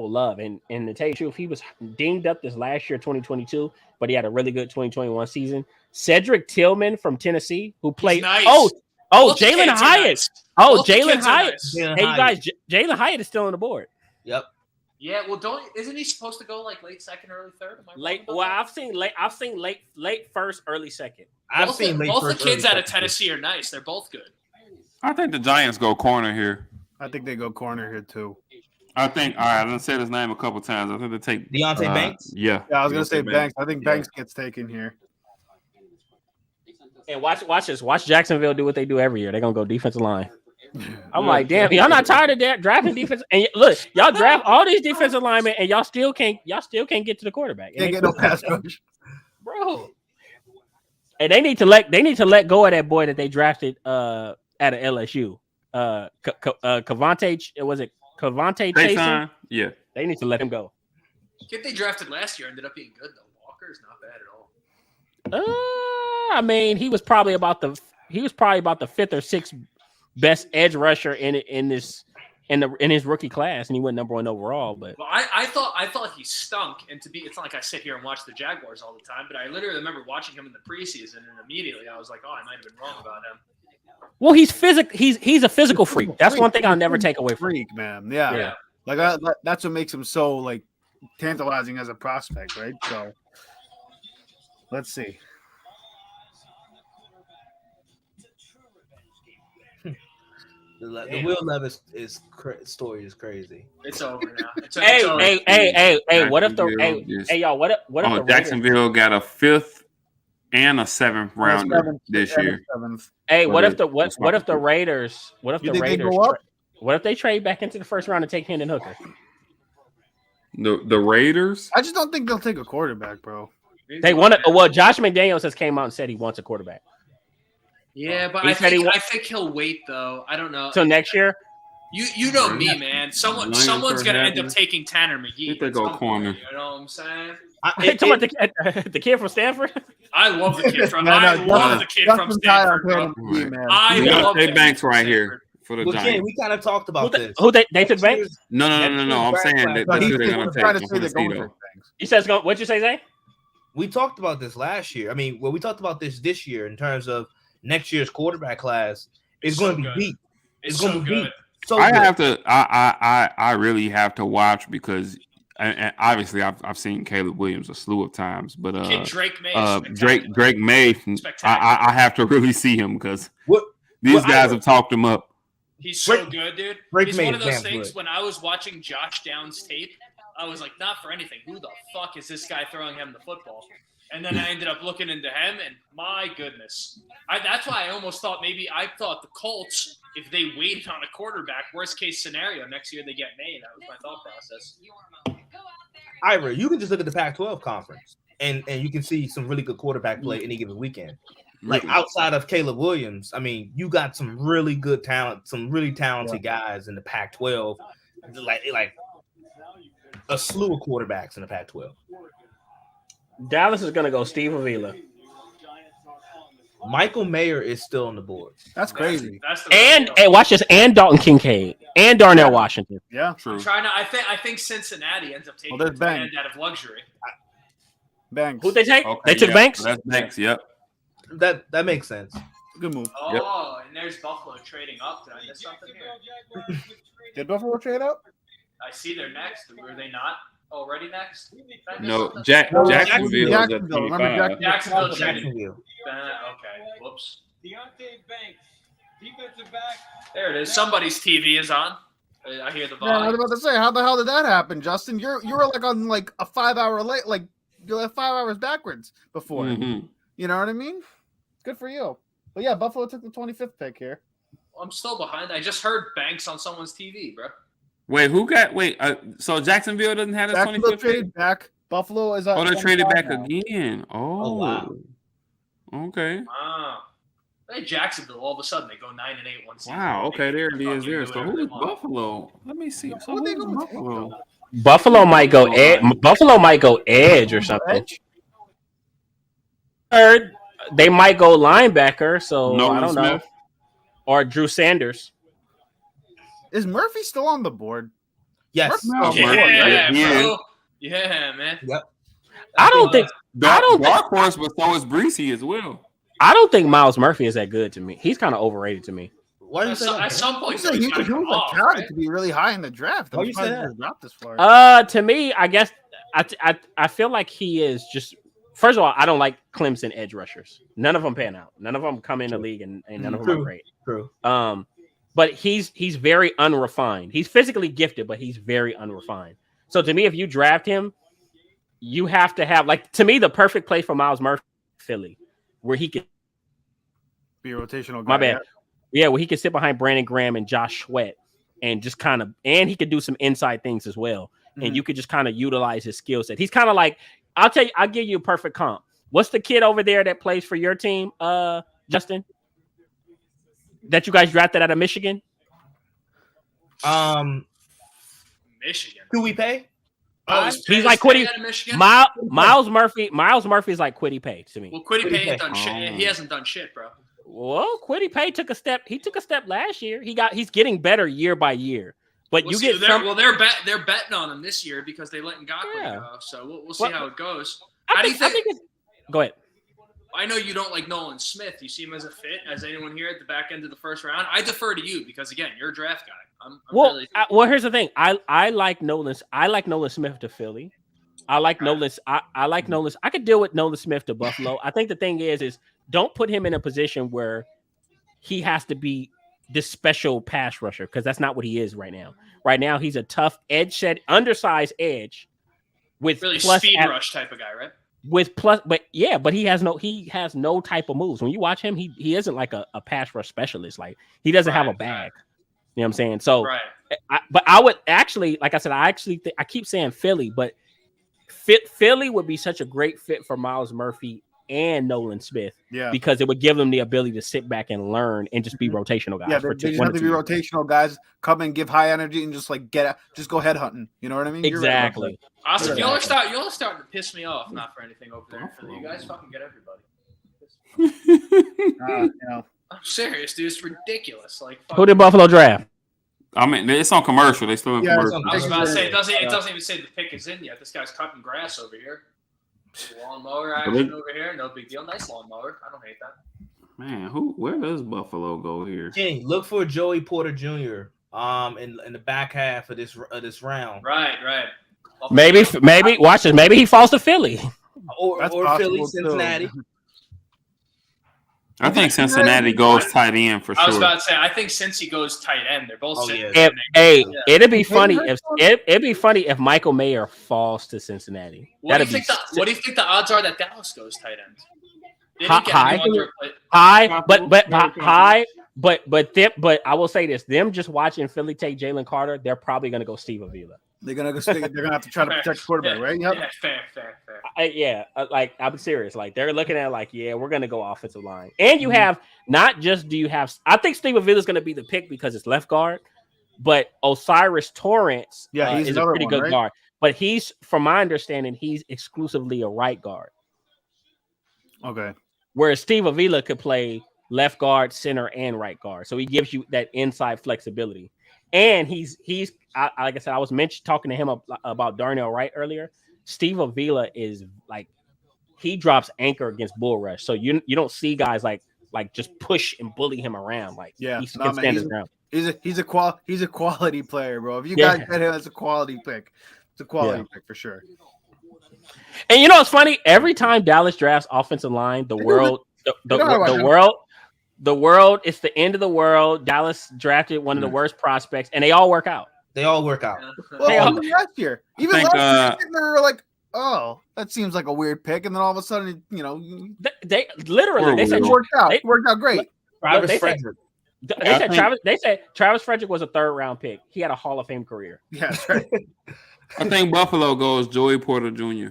love, and to tell you the truth, he was dinged up this last year 2022, but he had a really good 2021 season. Cedric Tillman from Tennessee, who played nice. oh Both the Jalen kids are Hyatt. nice. Oh, Both the Jalen kids are Hyatt. nice. Jalen Hey, you Hyatt. guys, Jalen Hyatt is still on the board. Yep. Yeah, well, isn't he supposed to go like late second, early third? Am I wrong Late. about Well, that? I've seen late first, early second. I've both seen the, late both the first, kids early out of second. Tennessee are nice. They're both good. I think the Giants go corner here. I think they go corner here too. I think. All right, I've said his name a couple times. I think they take Deontay Banks? Yeah. Yeah, I was gonna say Deontay Banks. I think Yeah. Banks gets taken here. And watch this. Watch Jacksonville do what they do every year. They're gonna go defensive line. I'm like, damn, y'all not tired of that drafting defense? And look, y'all draft all these defensive linemen, and y'all still can't get to the quarterback. Can't get no pass rush. Bro. And they need to let go of that boy that they drafted out of LSU. Cavante, was it Cavante Chason? Chason? Yeah. They need to let him go. Kid they drafted last year ended up being good though. Walker's not bad at all. I mean, he was probably about the fifth or sixth best edge rusher in his rookie class, and he went number 1 overall. But Well, I thought he stunk, and it's not like I sit here and watch the Jaguars all the time, but I literally remember watching him in the preseason, and immediately I was like, oh, I might have been wrong about him. well, he's a physical freak. That's one thing I'll never take away from him. Freak, man. Yeah. Yeah. Like that's what makes him so like tantalizing as a prospect, right? So let's see. The Will Levis story is crazy. It's over now. It's Hey, over. hey! What if the Jacksonville hey y'all? What if the Raiders? Jacksonville got a 5th and a 7th rounder this year. Hey, For what the- if the what if the Raiders? What if You the think they Raiders? go up? What if they trade back into the first round and take Hendon Hooker? The Raiders. I just don't think they'll take a quarterback, bro. They want to. Well, Josh McDaniels has came out and said he wants a quarterback. Yeah, but He said he I think he'll wait though. I don't know. So next year, You know me, man. Someone's Lions gonna are end up happy. taking Tanner McGee. I think they at go some corner. point, You know what I'm saying? talking about the kid from Stanford. I love the kid from. No, I no, love the kid from Justin's high on Stanford, bro. Tatum McGee, man. I We got love Trey the Banks kid from right here Stanford. for the Well, Ken, Giants. we kind of talked about this. Who they took Next Banks? year's- No. I'm Next saying year's that draft that's No, who they're gonna he's trying to take. say they're going Esposito. for Banks. He says, "What'd you say, Zay?" We talked about this last year. I mean, well, we talked about this year in terms of next year's quarterback class. It's So going to be good. deep. It's gonna so be good. deep. So I good. have to. I really have to watch because, and obviously, I've seen Caleb Williams a slew of times, but Kid Drake May. is spectacular. Drake May. Spectacular. I have to really see him because What- these what I- guys have talked him up. He's so Drake- good, dude. Drake He's May one of is those damn things. good. When I was watching Josh Downs tape, I was like, not for anything. Who the fuck is this guy throwing him the football? And then I ended up looking into him, and my goodness, that's why I almost thought I thought the Colts, if they waited on a quarterback, worst case scenario, next year they get May. That was my thought process. Ira, you can just look at the Pac-12 conference, and you can see some really good quarterback play any given weekend. Like Really. outside of Caleb Williams, I mean, you got some really good talent, some really talented guys in the Pac-12, like a slew of quarterbacks in the Pac-12. Dallas is gonna go Steve Avila Michael Mayer is still on the board. That's crazy. That's the and watch this, and Dalton Kincaid and Darnell Washington. Yeah. True. trying to. I think Cincinnati ends up taking Well, the there's tight Banks. end out of luxury. Banks. Who they take? Okay, They took yeah. Banks. That's Banks. Yep. That makes sense. Good move. Oh, and there's Buffalo trading up. Did I miss something here? Did Buffalo trade up? I see they're next. Were they not already next? Did I miss No, something? Jacksonville is at Jacksonville. Remember 25. Jacksonville traded. Jacksonville. Okay. Whoops. Deontay Banks, defensive back. There it is. Somebody's TV is on. I hear the Yeah, I was volume. about to say, how the hell did that happen, Justin? You were like on like a 5 hour late, like you're like 5 hours backwards before. Mhm. You know what I mean? Good for you. But yeah, Buffalo took the 25th pick here. I'm still behind. I just heard Banks on someone's TV, bro. Wait, who got? Wait, so Jacksonville doesn't have the Jacksonville 25th pick? traded back Buffalo is. Oh, they traded back now. again. Oh, wow. Okay. Wow. Hey, Jacksonville, all of a sudden they go 9-8 one season. Wow. Okay, there it They is. fucking There. do So whatever who they is want. Buffalo? Let me see. So Who they who is gonna take, Buffalo? though? Buffalo might go Buffalo might go edge or something. Edge? Third, they might go linebacker. So Nolan I don't know. Smith? Or Drew Sanders. Is Murphy still on the board? Yes. No, Yeah, Murphy. bro. Yeah, man. I don't think. I don't think. Dark horse, but so is Breesy as well. I don't think Miles Murphy is that good to me. He's kind of overrated to me. Why do you say that? At some He point, said though, he he's gotta was come like off, counted right? to be really high in the draft. Why you say that? Dropped this far. To me, I guess I feel like he is just. First of all, I don't like Clemson edge rushers. None of them pan out. None of them come in the league, and none of them are great. True. But he's very unrefined. He's physically gifted, but he's very unrefined. So to me, if you draft him, you have to have to me the perfect place for Miles Murphy, Philly, where he could Be a rotational guy. my bad, where he could sit behind Brandon Graham and Josh Sweat, and just and he could do some inside things as well, and you could just kind of utilize his skill set. He's kind of like I'll give you a perfect comp. What's the kid over there that plays for your team, Justin? That you guys drafted out of Michigan? Michigan. Who we pay? He's like Quiddy. Michigan. Miles Murphy is like Quiddy Pay to me. Well, Quiddy Quiddy Pay ain't Pay. done shit. He hasn't done shit, bro. Well, Quiddy Pay took a step. He took a step last year. He's getting better year by year. But We'll you see. get some. They're betting on him this year because they let Ngakoue go. So we'll see Well, how it goes. I How do you think? Go ahead. I know you don't like Nolan Smith. You see him as a fit, as anyone here at the back end of the first round. I defer to you because again, you're a draft guy. I'm really. Here's the thing. I like Nolan. I like Nolan Smith to Philly. I like Nolan. I like Nolan. I could deal with Nolan Smith to Buffalo. I think the thing is don't put him in a position where he has to be this special pass rusher because that's not what he is right now. Right now, he's a tough undersized edge with really plus speed rush type of guy, right? But he has no type of moves. When you watch him, he isn't like a pass rush specialist. Like he doesn't have a bag. You know what I'm saying? So, but I would actually, like I said, I keep saying Philly, but Philly would be such a great fit for Miles Murphy and Nolan Smith, because it would give them the ability to sit back and learn and just be rotational guys. Yeah, they just have to be rotational guys. Come and give high energy and just just go head hunting. You know what I mean? Exactly. Austin, y'all are starting to piss me off. Not for anything over there in Philly. You guys fucking get everybody. I'm serious, dude. It's ridiculous. Like, who did Buffalo draft? I mean, it's on commercial. They still in commercial. I was about to say it doesn't even say the pick is in yet. This guy's cutting grass over here. Lawnmower action over here. No big deal. Nice lawnmower. I don't hate that. Man, where does Buffalo go here? Kenny, look for Joey Porter Jr. In the back half of this round. Right. Maybe watch this. Maybe he falls to Philly or Philly, Cincinnati. Too. I think Cincinnati goes tight end for sure. I was about to say I think Cincy goes tight end. They're both sitting. It'd be funny if Michael Mayer falls to Cincinnati. What do you think the odds are that Dallas goes tight end? High, but I will say this: them just watching Philly take Jalen Carter, they're probably going to go Steve Avila. They're gonna have to try to protect the quarterback, right? Yep. Yeah, fair. Like I'm serious. Like they're looking at we're gonna go offensive line, and you have not just I think Steve Avila is gonna be the pick because it's left guard, but Osiris Torrance, he's is a pretty good guard. But he's, from my understanding, he's exclusively a right guard. Okay. Whereas Steve Avila could play left guard, center, and right guard, so he gives you that inside flexibility. And he's like I said, I was talking to him about Darnell Wright earlier. Steve Avila is he drops anchor against bull rush, so you don't see guys like just push and bully him around. He can stand his ground. He's a quality player, bro. If you guys get him, it's a quality pick. It's a quality pick for sure. And it's funny. Every time Dallas drafts offensive line, the world. It's the end of the world. Dallas drafted one of the worst prospects, and they all work out. Well, last year, they were like, "Oh, that seems like a weird pick," and then all of a sudden, they literally they said it worked out. It worked out great. Travis Frederick. They said Travis Frederick was a 3rd round pick. He had a Hall of Fame career. Yeah, that's right. I think Buffalo goes Joey Porter Jr.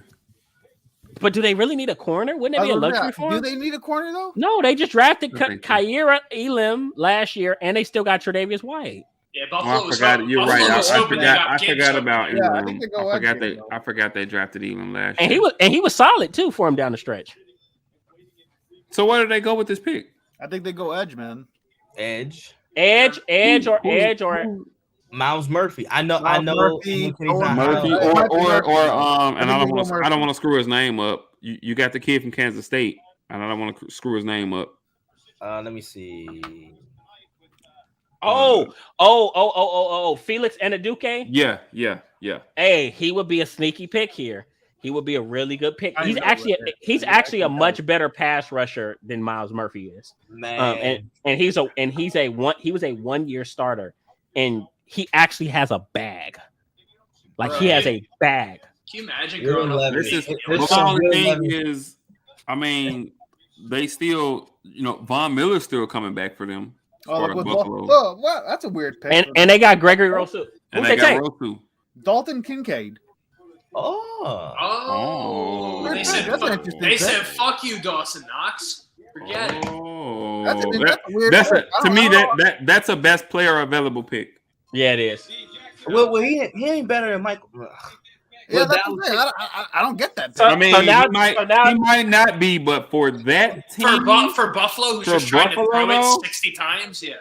But do they really need a corner? Wouldn't it be a luxury for Do them? they need a corner though? No, they just drafted I think so. Kyra Elam last year, and they still got Tre'Davious White. Yeah, Oh, Buffalo I was forgot. hoping- You're Buffalo right. was I hoping they got forgot Gibbs about something. Yeah, I Elam. think they go Edgerton, I forgot they drafted Elam last And year. he was solid too for him down the stretch. So where did they go with this pick? I think they go edge, man. Edge. Edge or Miles Murphy. I know. Miles Murphy, he's not Owen Murphy Murphy. and I think don't they go want to screw his name up. You got the kid from Kansas State, and I don't want to screw his name up. Let me see. Felix Anaduke. Yeah. Hey, he would be a sneaky pick here. He would be a really good pick. I He's know actually that. he's actually a much better pass rusher than Miles Murphy is. Man, And he was a 1-year starter, and he actually has a bag. Like he has a bag. Can you imagine You're growing up? 11. This is It the was only real thing level. is, I mean, they still, Von Miller's still coming back for them. Oh, for with Buffalo. what? That's a weird pick. And they got Gregory Rousseau. And Who'd they they take? got Rosu. Dalton Kincaid. oh, Oh. They said, That's an fuck, interesting they pick. said, "Fuck you, Dawson Knox." Forget it. Oh, That's a weird that's pick. to me that's a best player available pick. Yeah, it is. well, he ain't better than Michael. Yeah, Well, that's that what I'm saying. I don't get that. So- pick. I mean, he might not be, but for that team, For Buffalo, who's For just trying to Buffalo, throw though? it 60 times, yeah.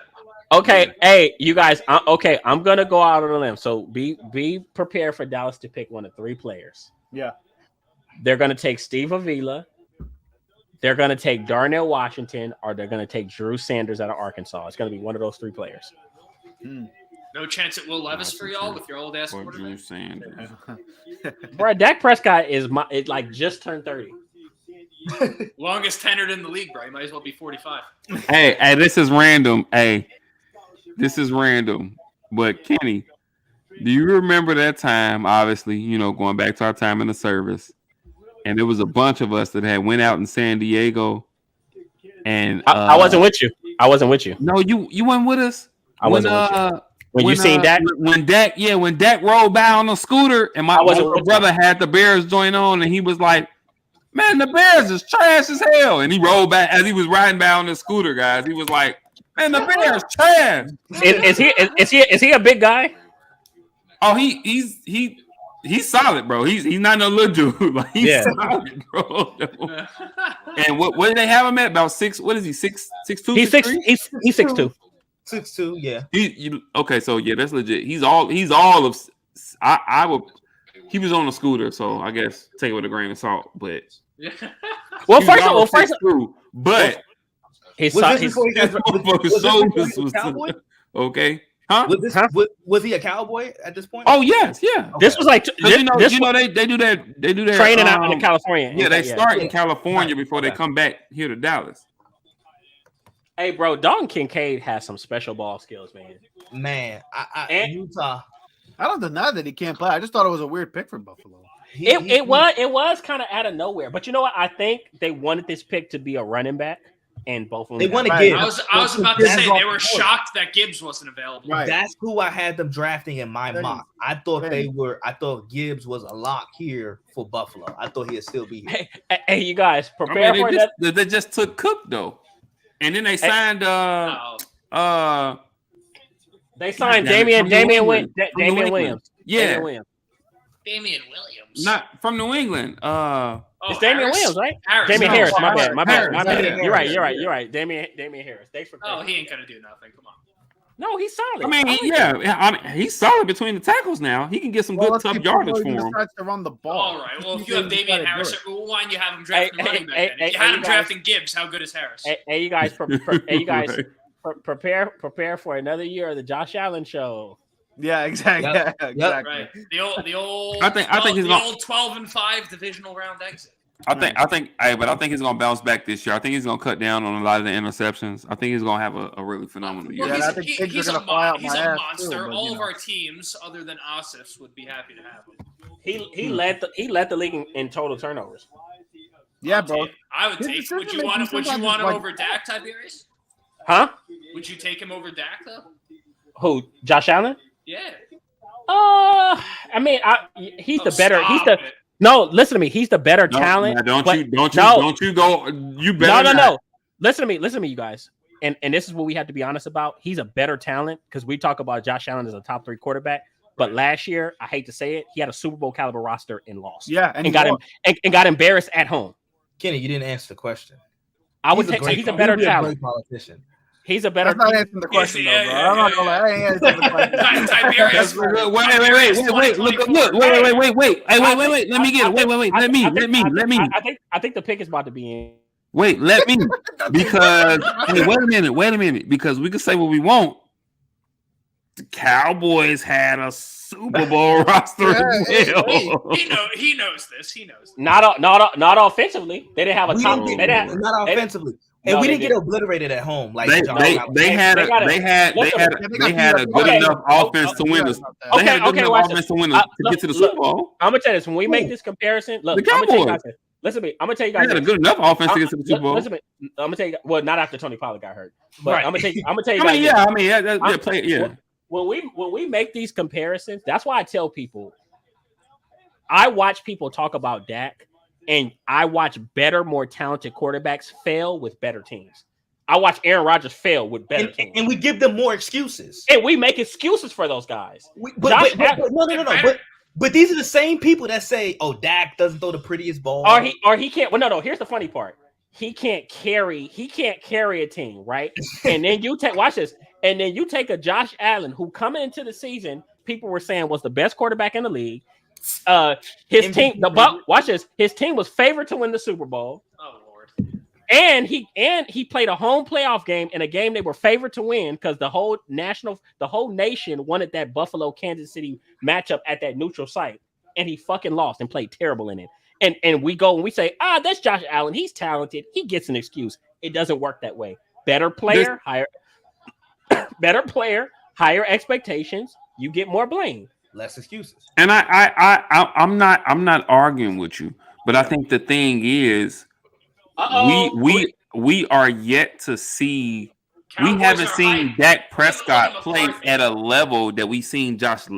Okay, hey, you guys. I'm gonna go out on a limb. So be prepared for Dallas to pick one of 3 players. Yeah. They're gonna take Steve Avila. They're gonna take Darnell Washington, or they're gonna take Drew Sanders out of Arkansas. It's gonna be one of those 3 players. No chance at Will Levis for y'all with your old ass or Drew quarterback. Sanders. Bro, Dak Prescott is like just turned 30. Longest tenured in the league, bro. You might as well be 45. Hey, this is random. This is random. But Kenny, do you remember that time? Obviously, going back to our time in the service, and there was a bunch of us that had went out in San Diego. And I wasn't with you. I wasn't with you. No, you weren't with us. I wasn't with you. When you seen Dak? When Dak rolled by on a scooter, and my wasn't older with brother had the Bears joint on, and he was like, "Man, the Bears is trash as hell." And he rolled back as he was riding by on the scooter, guys. He was like, "Man, the Bears trash." Is he a big guy? Oh, he's solid, bro. He's not no little dude. Like, he's solid, bro. And what did they have him at? About 6? What is he? 6'2"? He's 6'2". 6'2", yeah. Okay, so yeah, that's legit. He's all of. I would. He was on a scooter, so I guess take it with a grain of salt. But Well, he was all first, 6'2", but he's Was this he's- before he got motherfucker's shoulders was Cowboy? okay, huh? Was he a Cowboy at this point? Oh yes, yeah. this was like 'Cause this they do that training out in California. Yeah, they start in California Right. before they come back here to Dallas. Hey, bro, Dalton Kincaid has some special ball skills, man. Man, And- Utah. I don't deny that he can't play. I just thought it was a weird pick for Buffalo. It was kind of out of nowhere, but you know what? I think they wanted this pick to be a running back, and both of them. They want to Right. give. I was about to Gibbs say off they the were board. shocked that Gibbs wasn't available. Right. That's who I had them drafting in my Hey. mock. I thought Hey. they were. I thought Gibbs was a lock here for Buffalo. I thought he'd still be here. Hey, you guys, I prepare mean, for that. they just took Cook though, and then they signed Oh, They signed Damn it, from New Damian England. From New Williams. England. Yeah, Damian Williams. Damian Williams. not from New England. Oh, It's Damian Harris? Williams, right? Harris. Damian No, Harris. My Harris. bad. My bad. Harris. You're right. Damian Harris. Thanks for. Oh, he ain't gonna do nothing. Come on. No, he's solid. I mean, he's solid between the tackles now. He can get some good let's tough see yardage Buffalo for him. decides to run the ball. All right. Well, if you have Damian Harris, why didn't you have him drafting Hey, running back? hey, then? hey, If you had hey, him you guys- drafting Gibbs, how good is Harris? Hey, you guys, hey, you guys, Right. prepare for another year of the Josh Allen show. Yeah, exactly. Yep. Yeah, exactly. Right. The old. I think he's the gonna- old 12-5 divisional round exit. I think he's gonna bounce back this year. I think he's gonna cut down on a lot of the interceptions. I think he's gonna have a really phenomenal year. Well, Yeah, I think pigs are gonna fly out he's my a ass, monster. too, but, All of our teams, other than Asif's, would be happy to have him. He led the league in total turnovers. Yeah, bro. I would His take. Would decision you want making him? Would you sometimes want is him like- over Dak, Tiberius? Huh? Would you take him over Dak though? Who? Josh Allen? Yeah. I mean, he's the better. He's Stop the it. no. Listen to me. He's the better No, talent. man, don't but you no. go. You better No. Listen to me, you guys. And this is what we have to be honest about. He's a better talent because we talk about Josh Allen as a top 3 quarterback. But last year, I hate to say it, he had a Super Bowl caliber roster and lost. Yeah, and got embarrassed at home. Kenny, you didn't answer the question. I would take. He's a better talent. Politician. He's a better. That's not answering the question, though, bro. I'm not gonna lie. I ain't answering the question. Tiberius. Wait. Let me get it. Let me. I think the pick is about to be in. Wait, let me. Because wait a minute. Because we can say what we want. The Cowboys had a Super Bowl roster as well. He knows this. He knows. Not offensively. They didn't have a top. Not offensively. And we didn't get obliterated at home. Like they had a good enough offense to win this. They had a good enough offense to win to get to the Super Bowl. I'm gonna tell you this: when we make this comparison, look, the Cowboys. Listen to me. I'm gonna tell you guys. They had a good enough offense to get to the Super Bowl. Listen to me. I'm gonna tell you. Well, not after Tony Pollard got hurt, but right. I'm gonna tell you. When we make these comparisons, that's why I tell people. I watch people talk about Dak. And I watch better, more talented quarterbacks fail with better teams. I watch Aaron Rodgers fail with better teams. And we give them more excuses. And we make excuses for those guys. But these are the same people that say, "Oh, Dak doesn't throw the prettiest ball." Or he can't. Well, no. Here's the funny part. He can't carry a team, right? And then watch this. And then you take a Josh Allen who coming into the season, people were saying was the best quarterback in the league. His team, watch this. His team was favored to win the Super Bowl. Oh Lord! And he played a home playoff game in a game they were favored to win because the whole nation wanted that Buffalo Kansas City matchup at that neutral site, and he fucking lost and played terrible in it. And we go and we say, that's Josh Allen. He's talented. He gets an excuse. It doesn't work that way. Better player, higher expectations. You get more blame. Less excuses. And I'm not arguing with you, but I think the thing is, we are yet to see. We haven't seen Dak Prescott play at a level that we seen Josh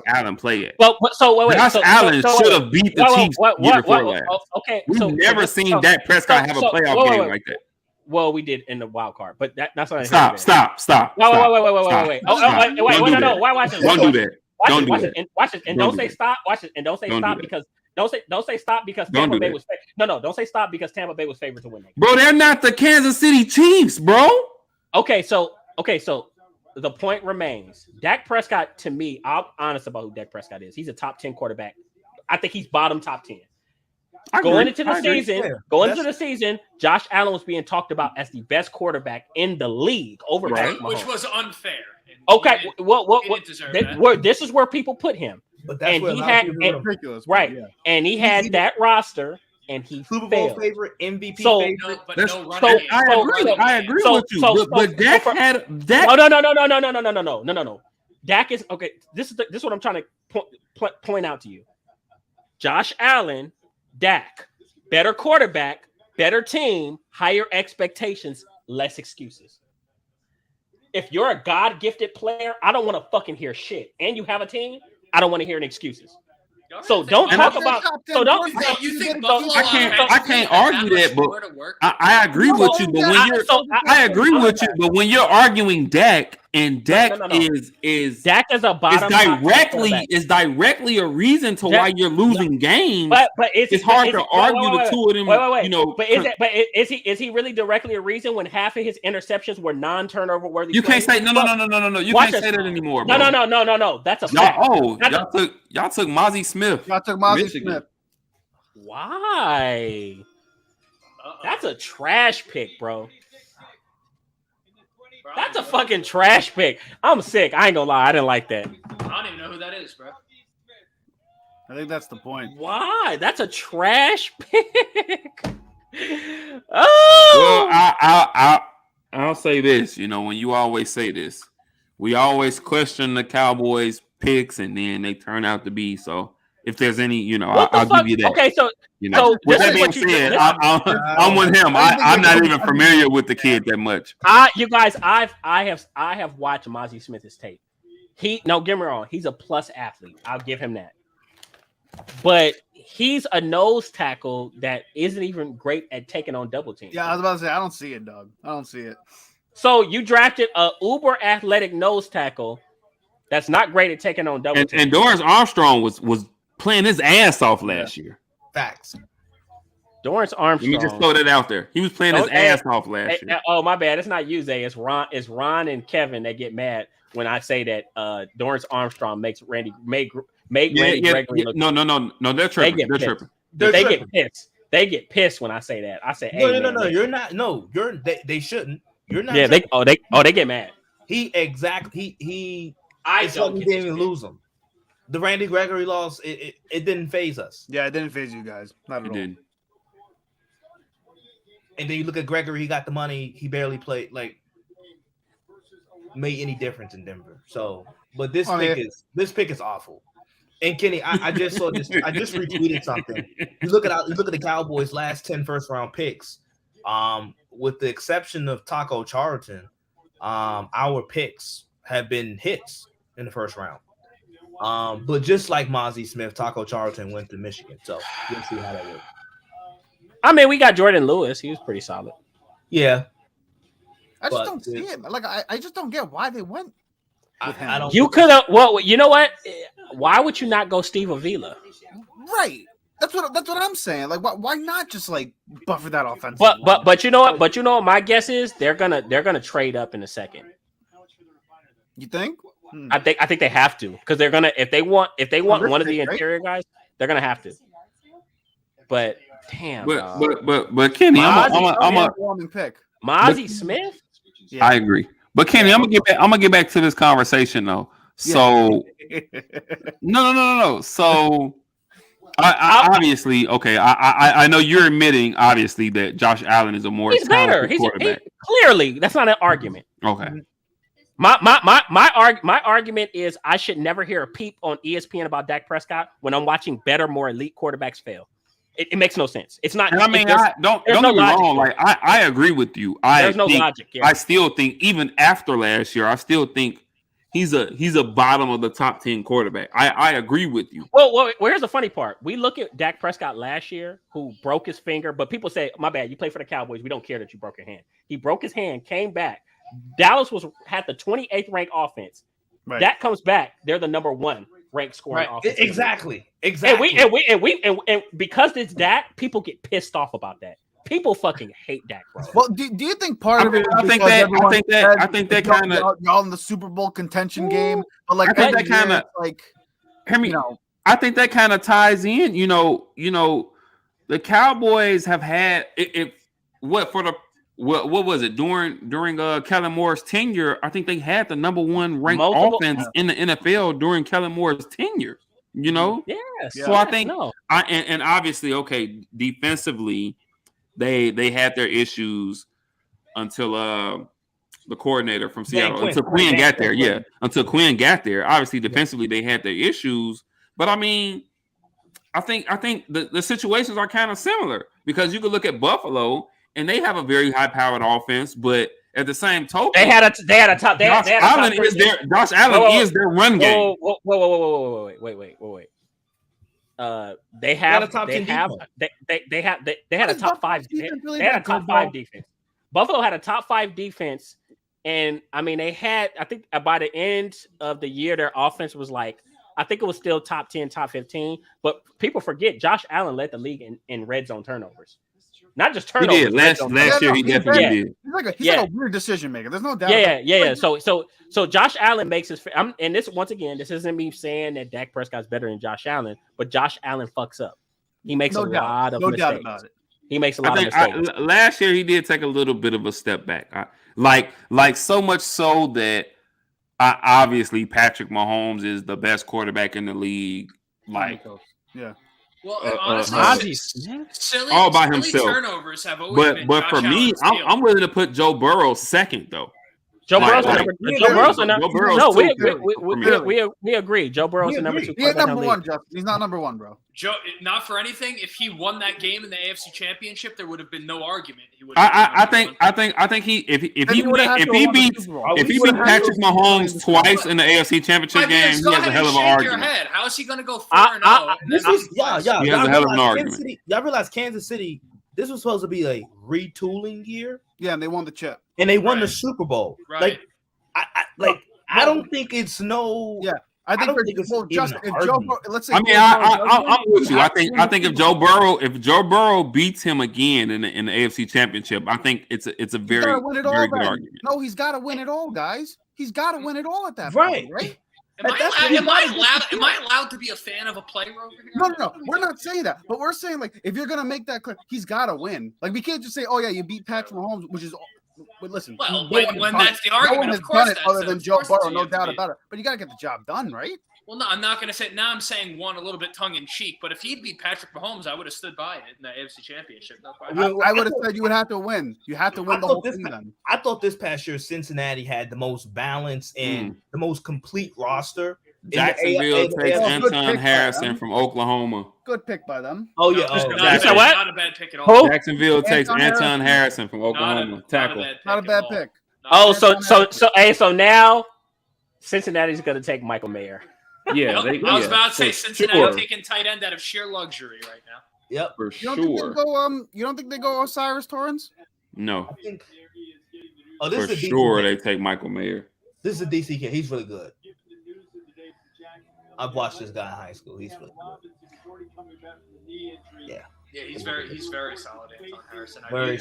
Allen play at. Well, Josh Allen should have beat the Chiefs year before last. Okay, we've never seen Dak Prescott have a playoff game like that. Well, we did in the wild card, but that's not. Stop. Wait. No. Why watch it? Don't do that. Watch it. Watch it. And don't say stop. Watch it. And don't say stop because don't say stop because Tampa Bay was no. Don't say stop because Tampa Bay was favored to win that game. Bro, they're not the Kansas City Chiefs, bro. Okay, so the point remains. Dak Prescott, to me, I'm honest about who Dak Prescott is. He's a top 10 quarterback. I think he's bottom top 10. Going into the season, Josh Allen was being talked about as the best quarterback in the league over Patrick Mahomes. Which was unfair. Okay, this is where people put him. But that's where ridiculous, right? Yeah. And he had that roster, and he Super failed. Bowl favorite, MVP favorite. I agree with you. But Dak had Dak. No. Dak is okay. This is what I'm trying to point out to you. Josh Allen, Dak, better quarterback, better team, higher expectations, less excuses. If you're a God-gifted player, I don't want to fucking hear shit. And you have a team, I don't want to hear any excuses. So don't talk about. So don't. I can't argue that, but I agree with you. But when you're, I agree with you. But when you're arguing Dak, and Dak is Dak is a bottom. Is directly a reason to why you're losing games. But it's hard to argue the two of them. You know, but is he really directly a reason when half of his interceptions were non-turnover worthy? You can't say no. You can't say that anymore. Bro. No. That's a fact. Y'all took Mozzie Smith. Y'all took Mozzie Smith. Why? That's a trash pick, bro. That's a fucking trash pick. I'm sick. I ain't gonna lie. I didn't like that. I don't even know who that is, bro. I think that's the point. Why? That's a trash pick. Oh. Well, I'll say this. You know, when you always say this, we always question the Cowboys picks, and then they turn out to be so. If there's any, you know, What the I'll fuck? give you that. Okay, so You know, so with this that is being what you said, did. I'm with him. I'm not even familiar with the kid that much. You guys, I have watched Mozzie Smith's tape. No, get me wrong, he's a plus athlete. I'll give him that. But he's a nose tackle that isn't even great at taking on double teams. Yeah, I was about to say I don't see it, dog. I don't see it. So you drafted a uber athletic nose tackle that's not great at taking on double teams. And Dorrance Armstrong was playing his ass off last year. Facts. Dorrance Armstrong. Let me just throw that out there. He was playing his ass off last year. Oh, my bad. It's not you, Zay. It's Ron and Kevin that get mad when I say that Dorrance Armstrong made Randy Gregory look. No. They're tripping. They're tripping. They get pissed. They get pissed when I say that. I say, hey, no. You're not. No, they shouldn't. You're not. Yeah, they get mad. He I don't. We didn't even lose him. The Randy Gregory loss, it didn't phase us. Yeah, it didn't phase you guys. Not at all. Didn't. And then you look at Gregory, he got the money, he barely played, like made any difference in Denver. So, but this pick is awful. And Kenny, I just saw this. I just retweeted something. You look at the Cowboys' last 10 first-round picks. With the exception of Taco Charlton, our picks have been hits in the first round. But just like Mozzie Smith, Taco Charlton went to Michigan. So we'll see how that works. I mean, we got Jordan Lewis. He was pretty solid. Yeah. I just don't see it. Like I just don't get why they went with him. I don't. You could have. Well, you know what? Why would you not go Steve Avila? Right. That's what I'm saying. Like, why not just like buffer that offense? But you know what? But you know what? My guess is they're gonna trade up in a second. You think? I think they have to because they're gonna if they want one of the interior guys, they're gonna have to. But damn. But Kenny, I'm a warming pick. Mozzie Smith. Yeah. I agree. But Kenny, I'm gonna get back to this conversation though. So no. So I obviously okay. I know you're admitting obviously that Josh Allen is a more talented quarterback. Clearly, that's not an argument. Okay. My argument is I should never hear a peep on ESPN about Dak Prescott when I'm watching better, more elite quarterbacks fail. It makes no sense. It's not. And I mean, don't get me wrong. Like I agree with you. There's no logic. Yeah. I still think even after last year, I still think he's a bottom of the top 10 quarterback. I agree with you. Well, here's the funny part. We look at Dak Prescott last year, who broke his finger, but people say, "My bad, you play for the Cowboys. We don't care that you broke your hand." He broke his hand, came back. Dallas had the 28th ranked offense. Right. Dak comes back, they're the number 1 ranked scoring offense. Exactly. And because it's Dak, people get pissed off about that. People fucking hate Dak, bro. Well, do you think part of it? I think that kind of y'all in the Super Bowl contention game, but like I think that kind of like. I think that kind of ties in. You know, the Cowboys have had what was it during Kellen Moore's tenure? I think they had the number 1 ranked offense in the NFL during Kellen Moore's tenure. You know, yes. So I think and obviously, okay, defensively, they had their issues until the coordinator from Seattle until Quinn got there. Yeah, until Quinn got there. Obviously, defensively, they had their issues, but I mean, I think the situations are kind of similar because you could look at Buffalo. And they have a very high-powered offense, but at the same token, they had a top. Josh Allen is their run game. Wait. They had a top 5 defense. Buffalo had a top 5 defense, and I mean they had. I think by the end of the year, their offense was like. I think it was still top 10, top 15. But people forget Josh Allen led the league in red zone turnovers. Not just turnovers. He did. Last year he definitely did. He's like a weird decision maker. There's no doubt. Yeah. So Josh Allen makes his. And this once again, this isn't me saying that Dak Prescott's better than Josh Allen, but Josh Allen fucks up. He makes a lot of mistakes. Doubt about it. He makes a lot of mistakes. Last year he did take a little bit of a step back. Like so much so that obviously Patrick Mahomes is the best quarterback in the league. Like, yeah. Well, honestly, silly, all by himself. Turnovers have always been but for me, I'm willing to put Joe Burrow second though. Joe Like- Burrow's like- number. Yeah, Joe Burrow's a number. Joe Burrow's No, two. we agree. Joe Burrow's We the number agree. 2. He ain't quarterback in number the one, league. Justin. He's not number one, bro. Joe, not for anything. If he won that game in the AFC Championship, there would have been no argument. He would. I think he if he Then he would have beat, had to have won the Super Bowl. if he would beat have had to Patrick have won Mahomes the Super Bowl. twice in the AFC Championship game, he go has ahead a hell and of an shake your argument. head. How is he going to go 4-0? This was yeah. He has a Y'all hell of an realize argument. Kansas City, y'all realize Kansas City. This was supposed to be a retooling year, Yeah, and they won the chip. and they won the Right. Super Bowl. Right. I don't think it's no. Yeah, I think don't we're think it's well, even Justin. an If Joe, argument. let's say, I mean, I'm with you. I think if Joe Burrow beats him again in the AFC Championship, I think it's a he's very gotta win it all. very good Then. argument. No, he's got to win it all, guys. He's got to win it all at that Right. point, right? Am I, That's allowed, what am, I he allowed, am I allowed to be a fan of a player over here? No. We're not saying that, but we're saying like if you're gonna make that clear, he's got to win. Like we can't just say, "Oh yeah, you beat Patrick Mahomes," which is. But listen, Well, no one when has done that's it. the argument, no one of has course done it that's other it. than Of Joe course that's Burrow, what no you have to doubt be. about it. But you got to get the job done, right? Well, no, I'm not going to say. Now I'm saying one a little bit tongue in cheek, but if he'd beat Patrick Mahomes, I would have stood by it in the AFC Championship. No question. I would have said you would have to win. You have to win the whole thing then. I thought this past year Cincinnati had the most balanced and the most complete roster. Jacksonville in the takes AFC. good Anton pick, Harrison man. from Oklahoma. Good pick by them. Oh yeah, Not You said what? Not a bad pick at all. Who? Jacksonville takes Anton Anton Harrison from Not a Oklahoma. Tackle. Not a at bad all. pick. Not Oh, a bad so now Cincinnati's going to take Michael Mayer. Yeah, pick. they, I was about to say for Cincinnati sure. taking tight end out of sheer luxury right now. Yep. For You don't think sure. they go? You don't think they go Osiris Torrance? No, I think. Oh, this for is a decent sure pick. they take Michael Mayer. This is a DC kid. He's really good. I've watched this guy in high school. He's really good. Yeah, he's very solid, Anton Harrison. Very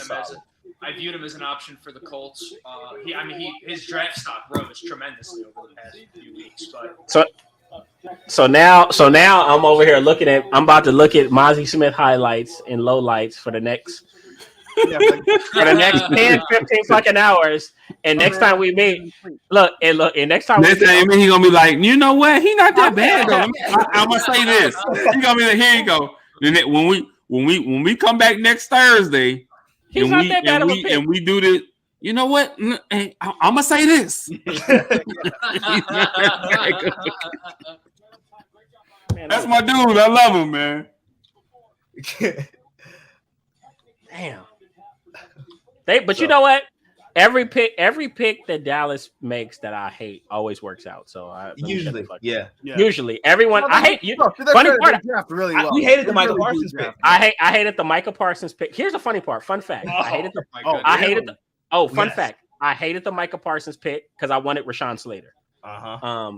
I viewed him as an option for the Colts. His draft stock rose tremendously over the past few weeks. But So now I'm over here I'm about to look at Mozzie Smith highlights and lowlights for the next Yeah, like, for the next 10, 15 fucking hours. And next time we meet, and next time Next time he gonna be like, you know what? He not that bad though. I'm gonna say this. He gonna be like, here you go. Then when we come back next Thursday, he's not that bad of a pick. and we do this, you know what? I'm gonna say this. Man, That's my dude. I love him, man. damn. But you know what? Every pick that Dallas makes that I hate always works out. So Usually, yeah. Usually, everyone I hate you. No, to their Funny credit, part, they draft really well. We hated the They Michael really do Parsons draft. pick. I hated the Micah Parsons pick. Here's the funny part. Fun fact. I hated the my Oh, goodness. I hated the fun Yes. fact. I hated the Micah Parsons pick because I wanted Rashawn Slater. Uh-huh.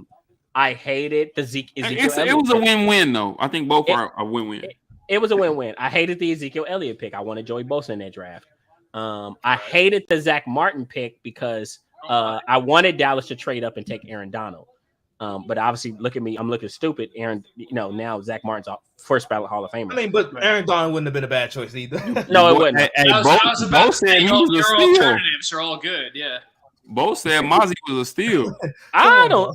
I hated the Ezekiel It was Elliott a pick. win-win though. I think both are a win-win. It was a win-win. I hated the Ezekiel Elliott pick. I wanted Joey Bosa in that draft. I hated the Zach Martin pick because I wanted Dallas to trade up and take Aaron Donald. But obviously, look at me. I'm looking stupid. Aaron, now Zach Martin's a first ballot Hall of Famer. I mean, but Aaron Donald wouldn't have been a bad choice either. No, it wouldn't. Hey, I was about Bo to say said he your was a steal. alternatives are all good. Yeah. Bo said Mozzie was a steal. I don't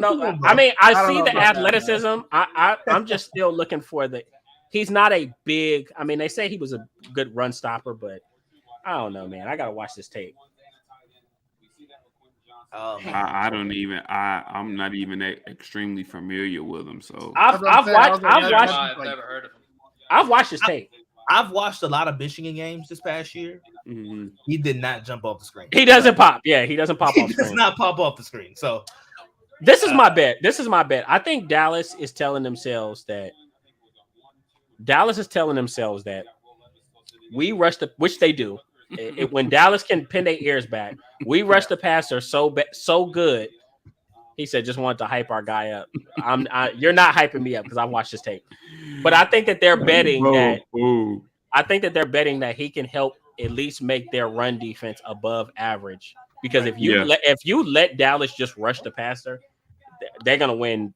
know. I mean, I don't see know the about that, athleticism. I'm just still looking for he's not a big. I mean, they say he was a good run stopper, but I don't know, man. I gotta watch this tape. I'm not even extremely familiar with him. So I've watched I've never heard of him. I've watched his tape. I've watched a lot of Michigan games this past year. mhm. He did not jump off the screen. He doesn't pop. Yeah, he doesn't pop He off does screen. not pop off the screen. So This is my bet. I think Dallas is telling themselves that we rush which they do. When Dallas can pin their ears back, we rush the passer so good. He said, just wanted to hype our guy up. You're not hyping me up because I watched this tape. But I think that they're betting that he can help at least make their run defense above average. Because if you let Dallas just rush the passer, they're gonna win.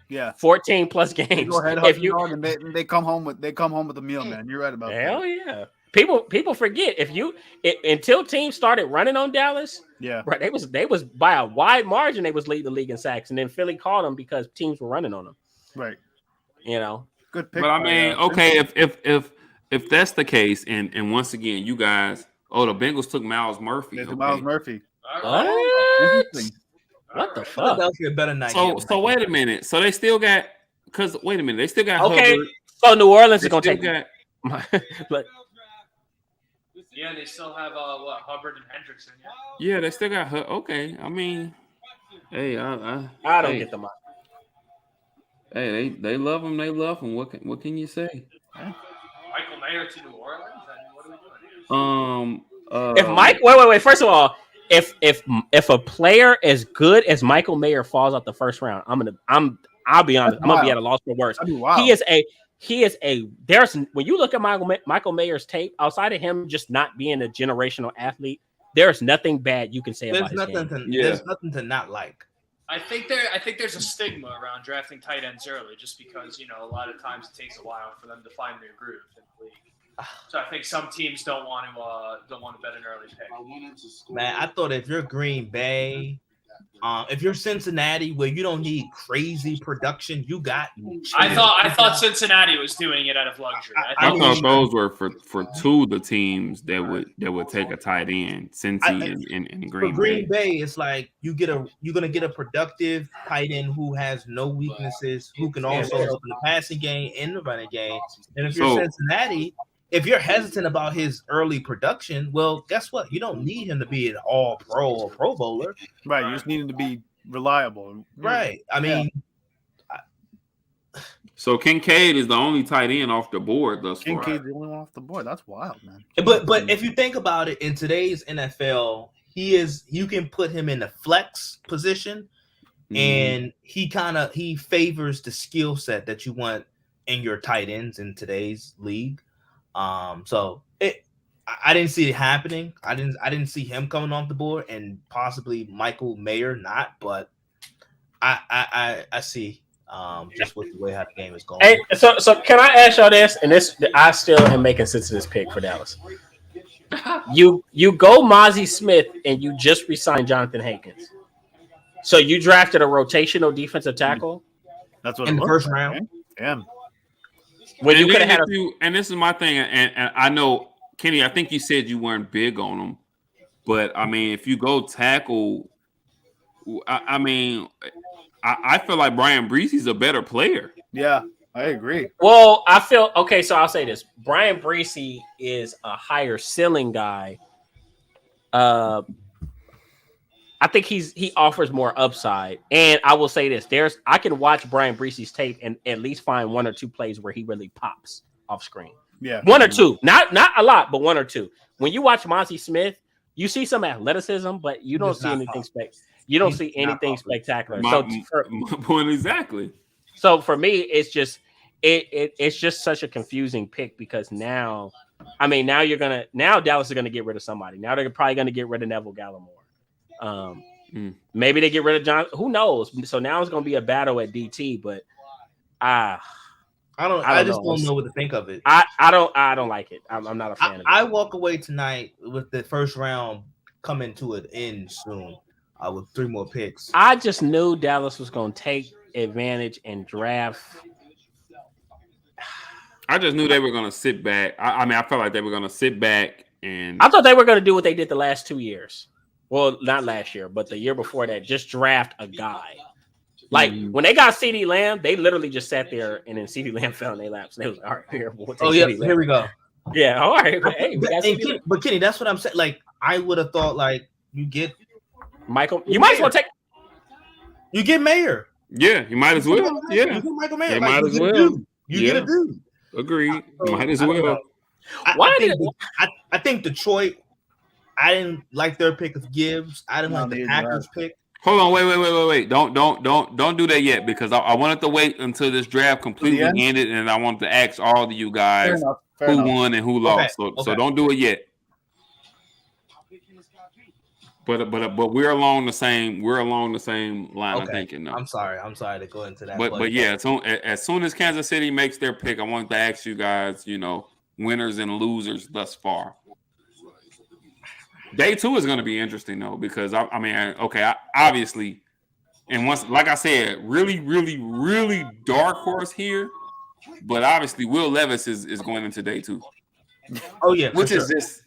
Yeah. 14 plus They games. go ahead, If you and they come home with the meal, man. You're right about that. hell yeah. People forget until teams started running on Dallas, Yeah. right? They was by a wide margin. They was leading the league in sacks, and then Philly caught them because teams were running on them. Right. Good pick. But I mean, okay, if that's the case, and once again, you guys Oh, the Bengals took Miles Murphy. It's Okay. Miles Murphy. What? Interesting. What the fuck? Philadelphia better not. So wait a minute. So they still got wait a minute. They still got Okay, Hubbard. so New Orleans They is gonna still take. got, But Yeah, they still have Hubbard and Hendrickson. yeah, they still got okay. I mean, hey, I don't hey, get them. Hey, they love him. They love him. What can you say? Michael Mayer to New Orleans. What are we doing here? If Mike, wait. First of all, if a player as good as Michael Mayer falls out the first round, I'll be honest. I'm gonna be at a loss for words. That'd be wild. He is a. There's when you look at Michael Mayer's tape, outside of him just not being a generational athlete, there's nothing bad you can say about his game. There's nothing to not like. I think there's a stigma around drafting tight ends early, just because a lot of times it takes a while for them to find their groove in the league. So I think some teams don't want to bet an early pick. Man, I thought if you're Green Bay, if you're Cincinnati, where you don't need crazy production, you got. I thought Cincinnati was doing it out of luxury. I thought those were for two of the teams that would take a tight end, Cincy and Green Bay. For Green Bay, it's like you're gonna get a productive tight end who has no weaknesses, who can also help in the passing game and the running game. And if you're Cincinnati, if you're hesitant about his early production, well, guess what? You don't need him to be an all-pro or Pro Bowler. Right. You just need him to be reliable. Right. I mean, so Kincaid is the only tight end off the board thus far. Kincaid's the only one off the board. That's wild, man. But if you think about it, in today's NFL, you can put him in the flex position, and he favors the skill set that you want in your tight ends in today's league. So I didn't see it happening. I didn't see him coming off the board, and possibly Michael Mayer not. But I see just with the way how the game is going. Hey, so can I ask y'all this? And I still am making sense of this pick for Dallas. You go Mozzie Smith, and you just re-signed Jonathan Hankins. So you drafted a rotational defensive tackle. That's what in it the looks first like, round. man. Yeah. When you could have had and this is my thing, and I know Kenny, I think you said you weren't big on them, but I mean, if you go tackle, I mean, I feel like Brian Breesy's a better player. Yeah, I agree. Well, I feel okay. So I'll say this: Brian Breesy is a higher ceiling guy. I think he offers more upside, and I will say this: I can watch Brian Breesy's tape and at least find one or two plays where he really pops off screen. Yeah, one or two, not a lot, but one or two. When you watch Mozzie Smith, you see some athleticism, but you don't see anything spectacular. My point exactly. So for me, it's just it's just such a confusing pick because now Dallas is gonna get rid of somebody. Now they're probably gonna get rid of Neville Gallimore. Maybe they get rid of John. Who knows? So now it's going to be a battle at DT, but I just don't know what to think of it. I don't like it. I'm not a fan of it. I walk away tonight with the first round coming to an end soon with 3 more picks. I just knew Dallas was going to take advantage and draft. I just knew they were going to sit back. I mean, I felt like they were going to sit back and. I thought they were going to do what they did the last 2 years. Well, not last year, but the year before that, just draft a guy. Like when they got CeeDee Lamb, they literally just sat there and then CeeDee Lamb fell in their laps. And they was like, all right, here. Here we go. Yeah, all right. Hey, but Kenny, that's what I'm saying. Like, I would have thought, like, you get Michael. You might as well take. You get Mayer. Yeah, you might as well. Yeah, you get Michael Mayer. You might as well. You get a dude. Agreed. Might as well. I think Detroit. I didn't like their pick of Gibbs. I didn't like the Packers pick. Hold on, wait. Don't do that yet because I wanted to wait until this draft completely ended, and I wanted to ask all of you guys who won and who lost. So don't do it yet. But we're along the same line of thinking. No. I'm sorry to go into that. But yeah, as soon as Kansas City makes their pick, I wanted to ask you guys, winners and losers thus far. Day 2 is going to be interesting though, because obviously, and once, like I said, really, really, really dark horse here, but obviously Will Levis is going into day 2. Oh yeah, which is just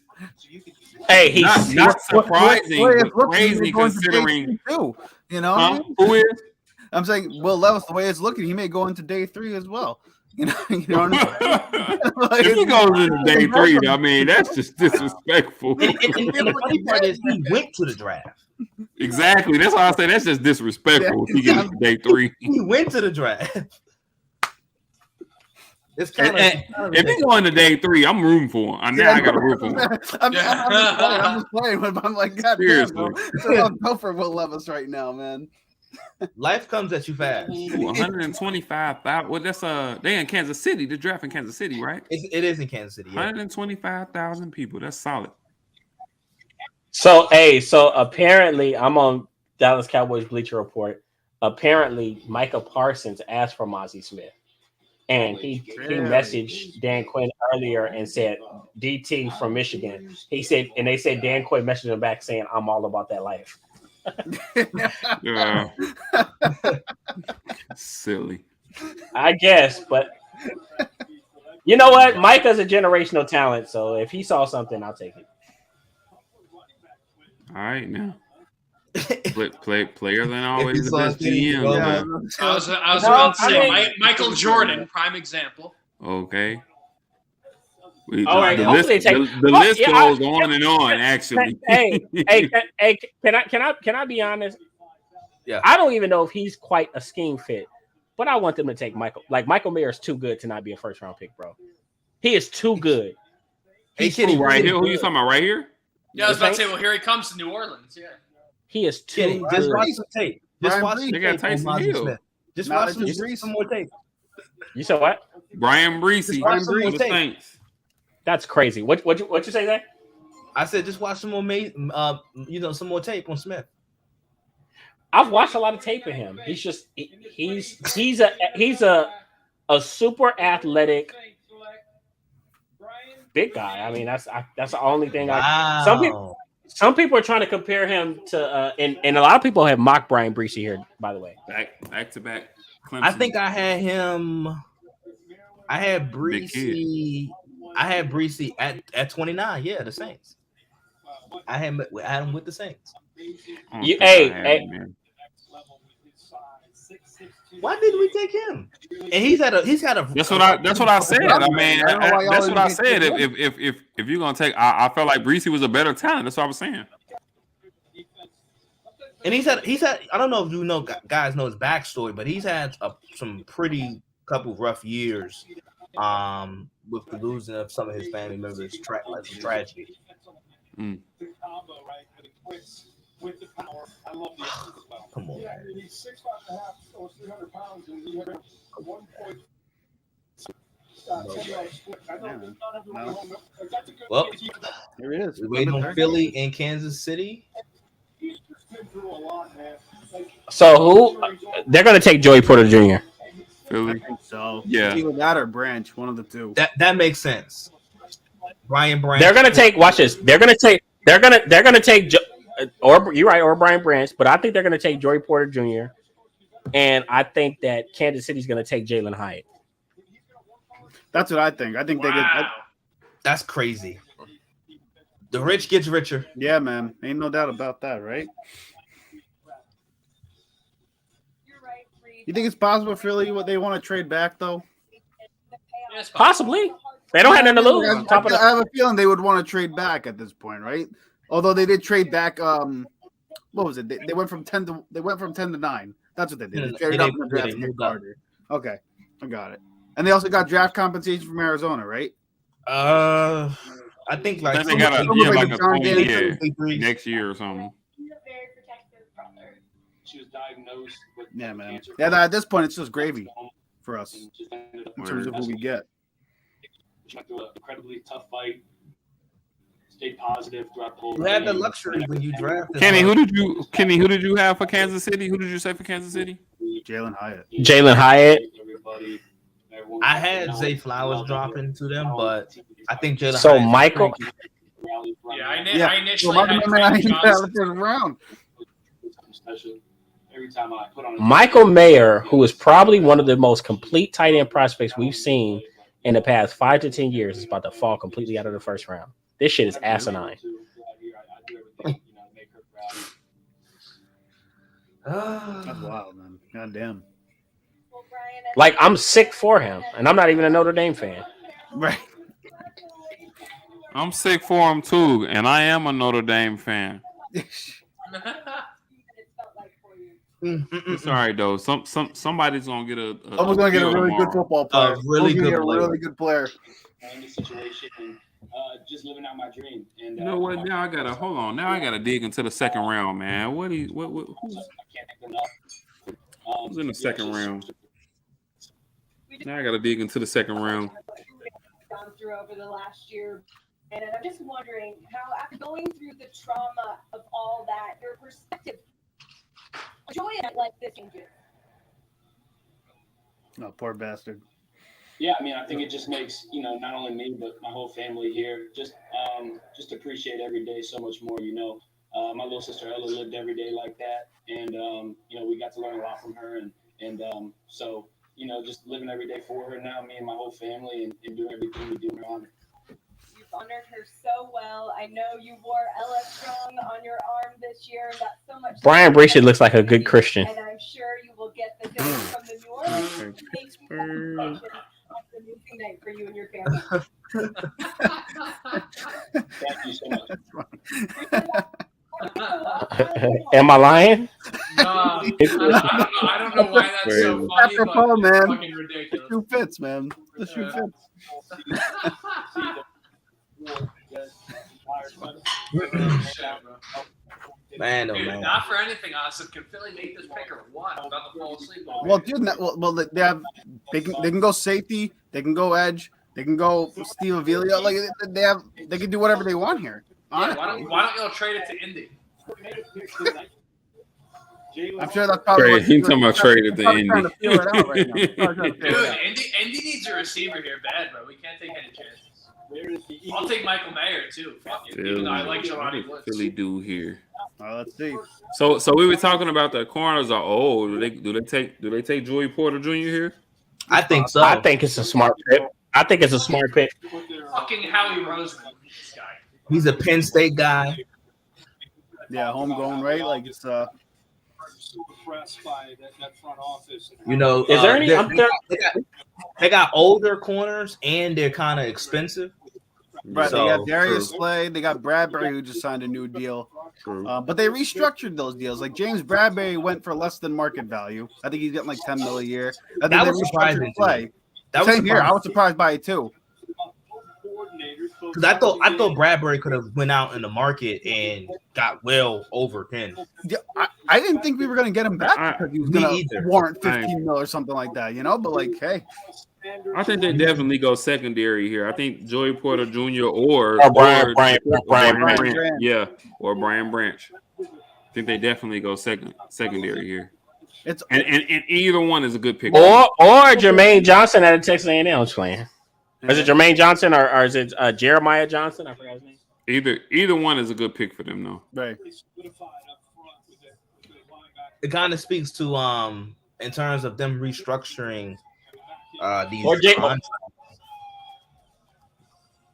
Hey, he's not surprising, Well, but crazy considering. too. You know, Huh? Who is? I'm saying Will Levis. The way it's looking, he may go into day 3 as well. You know what I'm saying? Like, If he goes into day 3, I mean, that's just disrespectful. And the funny part is he went to the draft. Exactly. That's why I say that's just disrespectful. If he gets to day 3. He went to the draft. It's kind of If he go into day 3, I'm rooting for him. Now I got to root for him. I'm just playing, but I'm like, God damn, bro. So I'll go for Will Levis right now, man. life comes at you fast. 125,000. Well, that's they in Kansas City. The draft in Kansas City, right? It is in Kansas City. Yeah. 125,000 people. That's solid. So apparently I'm on Dallas Cowboys Bleacher Report. Apparently Micah Parsons asked for Mozzie Smith. And he messaged Dan Quinn earlier and said, DT from Michigan. He said, and they said Dan Quinn messaged him back saying, I'm all about that life. Silly. I guess, but you know what? Micah's a generational talent, so if he saw something, I'll take it. All right, now. Player than always the best GM. I was about to say Michael Jordan, prime example. Okay. All right, the list goes on and on. Actually, hey, can I be honest? Yeah, I don't even know if he's quite a scheme fit, but I want them to take Michael. Like Michael Mayer is too good to not be a first round pick, bro. He is too good. He's right here. Who you talking about? Right here? Yeah, I was about to say. Well, here he comes to New Orleans. Yeah. He is too good. Just watch some tape. Just watch some tape. They got Tyson Hill. Just watch some more tape. You said what? Brian Breesy. The Saints. That's crazy. What you say there? I said just watch some more some more tape on Smith. I've watched a lot of tape of him. He's just he's a super athletic big guy. I mean, that's the only thing. Some people are trying to compare him to, and a lot of people have mocked Brian Breesy here. By the way, back to back. Clemson. I think I had him. I had Breesy. I had Breesy at 29. Yeah, the Saints. I had him with the Saints. Hey. Why didn't we take him? And he's got a. That's what I said. I mean, that's what I said. If you're gonna take, I felt like Breesy was a better talent. That's what I was saying. And he's had. I don't know if you guys know his backstory, but he's had some pretty couple rough years, with the losing of some of his family members, tragedy. Mm. With the power, I love the as well. Come on, man. He's 6'5.5" or 300 pounds, and he had 1 point. Well, here it is. We're waiting on Philly and Kansas City. So who? They're going to take Joey Porter Jr. Philly. I think so. Yeah. Either that or Branch, one of the two. That makes sense. Brian Branch. They're going to take. Watch this. They're going to take. Or you're right, or Brian Branch, but I think they're going to take Joey Porter Jr. And I think that Kansas City's going to take Jalen Hyatt. That's what I think. I think they get. That's crazy. The rich gets richer. Yeah, man. Ain't no doubt about that, right? You think it's possible Philly what they want to trade back though? Possibly. They don't have nothing to lose. I have a feeling they would want to trade back at this point, right? Although they did trade back, what was it? They went from 10 to 9. That's what they did. They traded up in the draft to get Carter. Okay, I got it. And they also got draft compensation from Arizona, right? I think like they got a next year or something. She was diagnosed with man. Yeah, at this point, it's just gravy for us in terms of who we get. She went through an incredibly tough fight. Stayed positive throughout the whole. You had the luxury when you drafted. Kenny, who did you have for Kansas City? Who did you say for Kansas City? Jalen Hyatt. Jalen Hyatt. I had Zay Flowers dropping to them, but I think Jalen. So Michael. Yeah, I initially round. Michael Mayer, who is probably one of the most complete tight end prospects we've seen in the past 5 to 10 years, is about to fall completely out of the first round. This shit is asinine. That's wild, man. God damn. Like I'm sick for him, and I'm not even a Notre Dame fan. Right. I'm sick for him too, and I am a Notre Dame fan. It's all right though. Somebody's gonna get a Someone's gonna get a really good football player. Really Someone's gonna good get a player. really good player. In this situation and just living out my dream. And You know what? Now I gotta hold on. Now I gotta dig into the second round, man. What? I can't think enough. Who's in the second round? Now I gotta dig into the second round. Gone through over the last year, and I'm just wondering how, after going through the trauma of all that, your perspective, joy like this changes. Oh, poor bastard. Yeah, I mean, I think it just makes, not only me, but my whole family here just appreciate every day so much more, My little sister Ella lived every day like that. And, we got to learn a lot from her. And so, just living every day for her now, me and my whole family and doing everything we do in her honor. You've honored her so well. I know you wore Ella Strong on your arm this year. And got so much. Brian Breeshed looks like a good Christian. And I'm sure you will get the same from the New Orleans. Amazing night for you and your family. Thank you so much. Am I lying? No, I don't know why that's so funny, but Apropos, it's man. fucking The ridiculous. shoe fits, man. The shoe fits. Man, oh Dude, man. not for anything, Austin. Can Philly make this pick or what? I'm about to fall asleep. Well, dude, they can go safety, they can go edge, they can go Steve Avila. Like they can do whatever they want here. Yeah, Honestly. why don't y'all trade it to Indy? I'm sure that's probably what He's talking about trade at the probably end. trying to feel it out right now. Probably trying to feel it Dude, out. Indy needs a receiver here bad, bro. We can't take any chances. I'll take Michael Mayer too. Fuck it. Even though I like Jelani Woods. Philly do here. Let's see. So we were talking about the corners are old. Do they take Joey Porter Jr. here? I think so. I think it's a smart pick. Fucking Howie Roseman. This guy. He's a Penn State guy. Yeah, homegrown, right? Like it's Impressed by that front office. Is there any? They got older corners and they're kind of expensive. right. So, They got Darius true. Slay, they got Bradbury who just signed a new deal. True. But they restructured those deals. Like James Bradbury went for less than market value. I think he's getting like $10 million a year. And That then was they restructured surprising to Slay. me. That was Same here. I was surprising. surprised by it too. Because I thought Bradbury could have went out in the market and got well over 10. Yeah, I didn't think we were going to get him back because he was Me going either. to warrant 15 mil or something like that, But like, hey, I think they definitely go secondary here. I think Joey Porter Jr. or Brian Branch. Branch. Yeah, or Brian Branch. I think they definitely go secondary here. it's And either one is a good pick. Or Jermaine Johnson out of Texas A&M is playing. Or is it Jermaine Johnson or is it Jeremiah Johnson? I forgot his name. Either one is a good pick for them, though. right. It kind of speaks to in terms of them restructuring these Or Jay- contracts.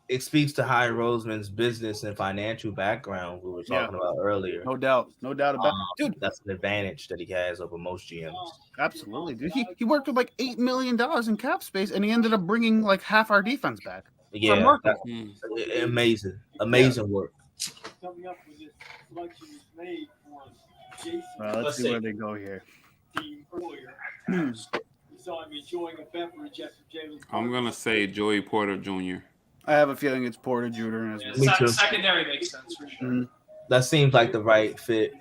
It speaks to Howie Roseman's business and financial background we were talking about earlier. No doubt about it. Dude, That's an advantage that he has over most GMs. absolutely, dude. He worked with like $8 million in cap space, and he ended up bringing like half our defense back. Yeah, remarkable. amazing work. Coming up with this selection is made for Jason. Let's see where they go here. Team earlier. So I'm enjoying a beverage after Jalen. I'm gonna say Joey Porter Jr. I have a feeling it's Porter Jr. as Yeah, well. Me too. secondary makes sense for sure. Mhm. That seems like the right fit.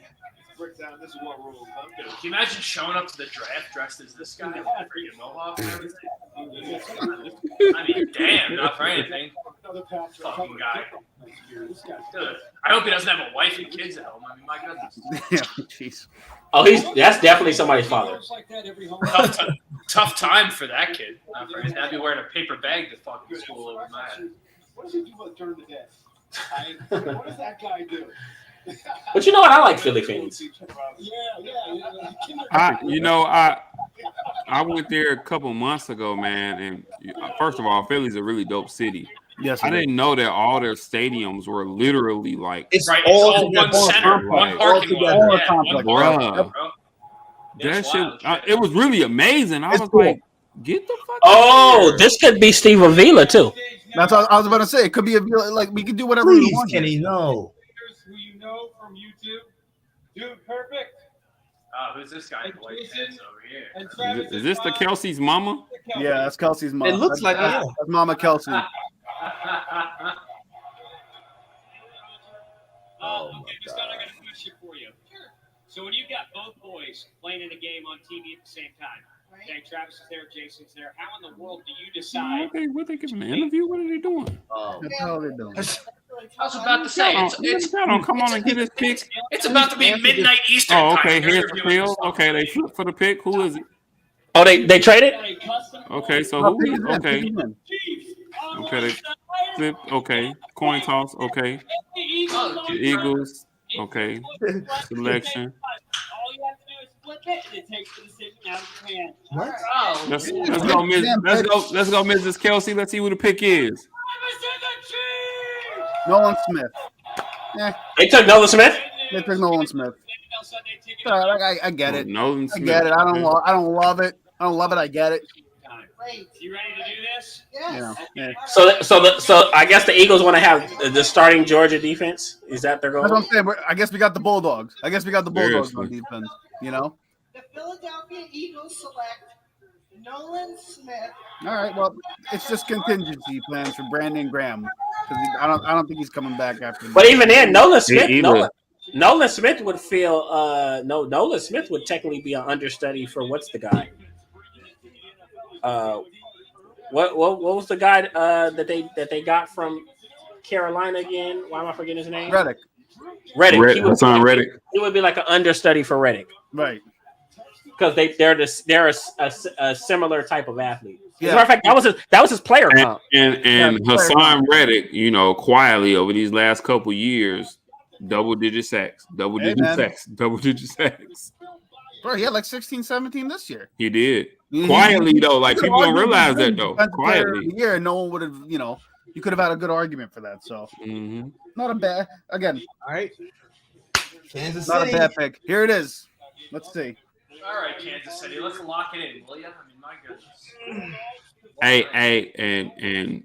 Breakdown. This is what we're all about. Can you imagine showing up to the draft dressed as this guy with a freaking mohawk and everything? I mean, damn, not for anything. Another patch. Fucking guy. Dude, I hope he doesn't have a wife and kids at home. I mean, my goodness. Yeah, jeez. Oh, that's definitely somebody's father. Like that every home. Tough time for that kid. Not for anything. I'd be wearing a paper bag to fucking school over my head. What does he do but turn to death? What does that guy do? But you know what? I like Philly fans. I went there a couple months ago, man, and first of all, Philly's a really dope city. Yes, I didn't know that all their stadiums were literally like It's Right, all it's all one together. center, one Right. parking lot. All Yeah, complex. one parking Bruh. lot, bro. That It's shit, wild. it was really amazing. I It's was cool. like, get the fuck. Oh, out of here. this could be Steve Avila too. That's what I was about to say. It could be like we could do whatever we Please, want. here. Kenny, no. Who you know from YouTube, Dude Perfect, Who's this guy? And White Jason- heads over here. and Travis. Is this the Kelsey's mama? Yeah, that's Kelsey's mom. It looks like that's Mama Kelsey. Oh, my okay, Scott, I God. got a question for you. So when you've got both boys playing in a game on TV at the same time, okay, Travis is there, Jason's there, how in the world do you decide? What they giving an interview? What are they doing? That's how they're doing. I was about to say it's Come on and get his pick. it's about to be midnight Eastern. Oh, time. okay. They're Here's the interviewing field. us. Okay, they flip for the pick. Who is it? Oh, they traded. A custom Okay, so Oh, who pick is his man, okay? pick his man. Chiefs on Okay, one they side, flip. Okay, coin toss. Okay, the Eagles Oh, on the the other. Eagles. Okay, selection. All you have to do is flip it, and it takes the decision out of your hand. What? Oh, Let's ooh. go, Miss. Let's go, Mrs. Kelsey. Let's see who the pick is. Travis to the Chiefs! Nolan Smith. They took Nolan Smith. They took Nolan Smith. I get it. Nolan I Smith. get it. I don't. Okay. I don't love it. I don't love it. I get it. You ready to do this? Yeah. Yeah. So I guess the Eagles want to have the starting Georgia defense. Is that their goal? That's what I'm saying. I guess we got the Bulldogs. On Seriously. defense. You know. The Philadelphia Eagles select Nolan Smith. All right. Well, it's just contingency plans for Brandon Graham because I don't think he's coming back after. But even then, Nolan Smith, either. Nolan Smith would feel Nolan Smith would technically be an understudy for what's the guy? What was the guy that they got from Carolina again? Why am I forgetting his name? Reddick. Reddick. Hassan Reddick. He would be like an understudy for Reddick Right. because they're a similar type of athlete. As a Yeah. matter of fact, that was his player comp. And Yeah, Hassan Reddick, quietly over these last couple years, double-digit sacks. Hey, man. Bro, he had like 16, 17 this year. He did. He- Quietly, though. Like, he could people don't argue realize he's that, though. defensive player of Quietly. the year, no one would have, you could have had a good argument for that. So Mm-hmm. not a bad, again, All right. Kansas not City. a bad pick. Here it is. Let's see. All right, Kansas City. Let's lock it in, will you? I mean, my goodness. Hey, and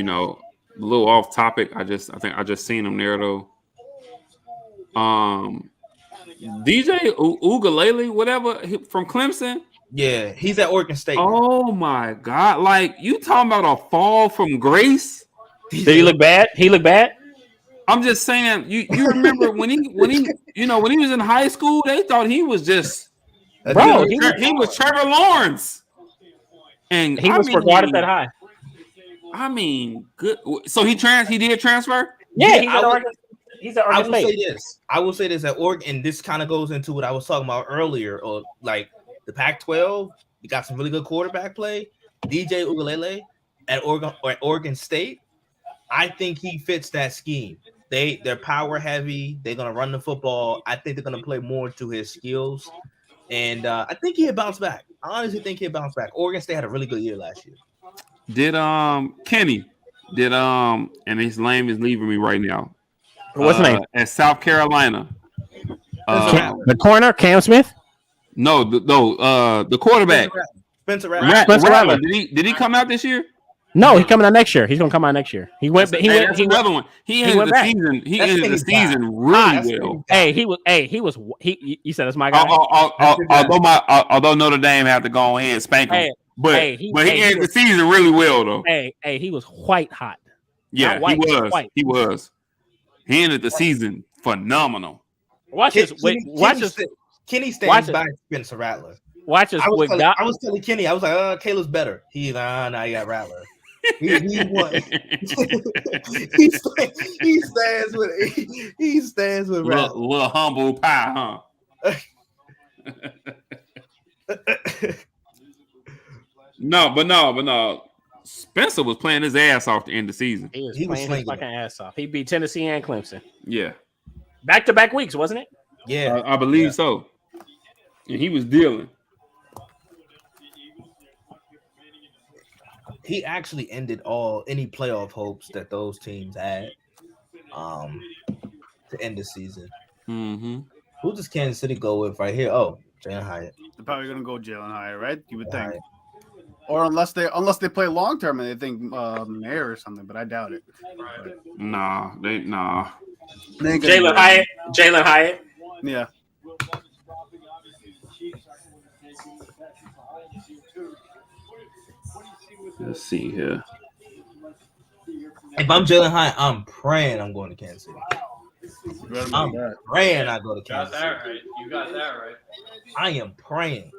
a little off topic. I think I just seen him there though. DJ Ugalele, whatever, from Clemson. Yeah, he's at Oregon State. Oh my God! Like, you talking about a fall from grace? Did he look bad? He looked bad. I'm just saying. You remember when he was in high school? They thought he was just Bro, he was Trevor Lawrence, and He was regarded that high. I mean, good. So he did transfer. Yeah, he's at I Oregon will State. say this. I will say this at Oregon, and this kind of goes into what I was talking about earlier, or like the Pac-12. You got some really good quarterback play. DJ Ugalele at Oregon State. I think he fits that scheme. They're power heavy. They're gonna run the football. I think they're gonna play more to his skills, and I think he'll bounce back. I honestly think he'll bounce back. Oregon State had a really good year last year. Did Kenny and his name is leaving me right now. What's his name? At South Carolina. The corner, Cam Smith. No, the quarterback. Spencer Rattler. Spencer Rattler. Did he come out this year? No, he's coming out next year. He's gonna come out next year. He went. He went. That's another one. He ended went the back. season. He That's ended the Kenny's guy. season really That's well. Kenny's He. You said that's my guy. Although Notre Dame have to go ahead and spank him, but he ended the season really well though. Hey, he was white hot. Yeah, Not white, he was. white. He was. He ended the season phenomenal. Watch this. Watch this. Kenny Watch stands it. by Spencer Rattler. Watch this. I was telling Kenny, I was like, Caleb's better. He nah, you got Rattler. He won. he stands with Rattler. Little humble pie, huh? No. Spencer was playing his ass off to end the season. He was He was playing his slinging fucking ass off. He beat Tennessee and Clemson Yeah, back-to-back weeks, wasn't it? Yeah, I believe so. And he was dealing. he actually ended any playoff hopes that those teams had to end the season. Mm-hmm. Who does Kansas City go with right here? Oh, Jalen Hyatt. They're probably gonna go Jalen Hyatt, right? You would think, Hyatt. or unless they play long term and they think Mayer or something, but I doubt it. Nah. They ain't gonna do Jalen it. Hyatt. Jalen Hyatt. Yeah. Let's see here. If I'm Jalen Hyatt, I'm praying I'm going to Kansas City. I'm praying I go to Got Kansas that City. right. You got that right. I am praying.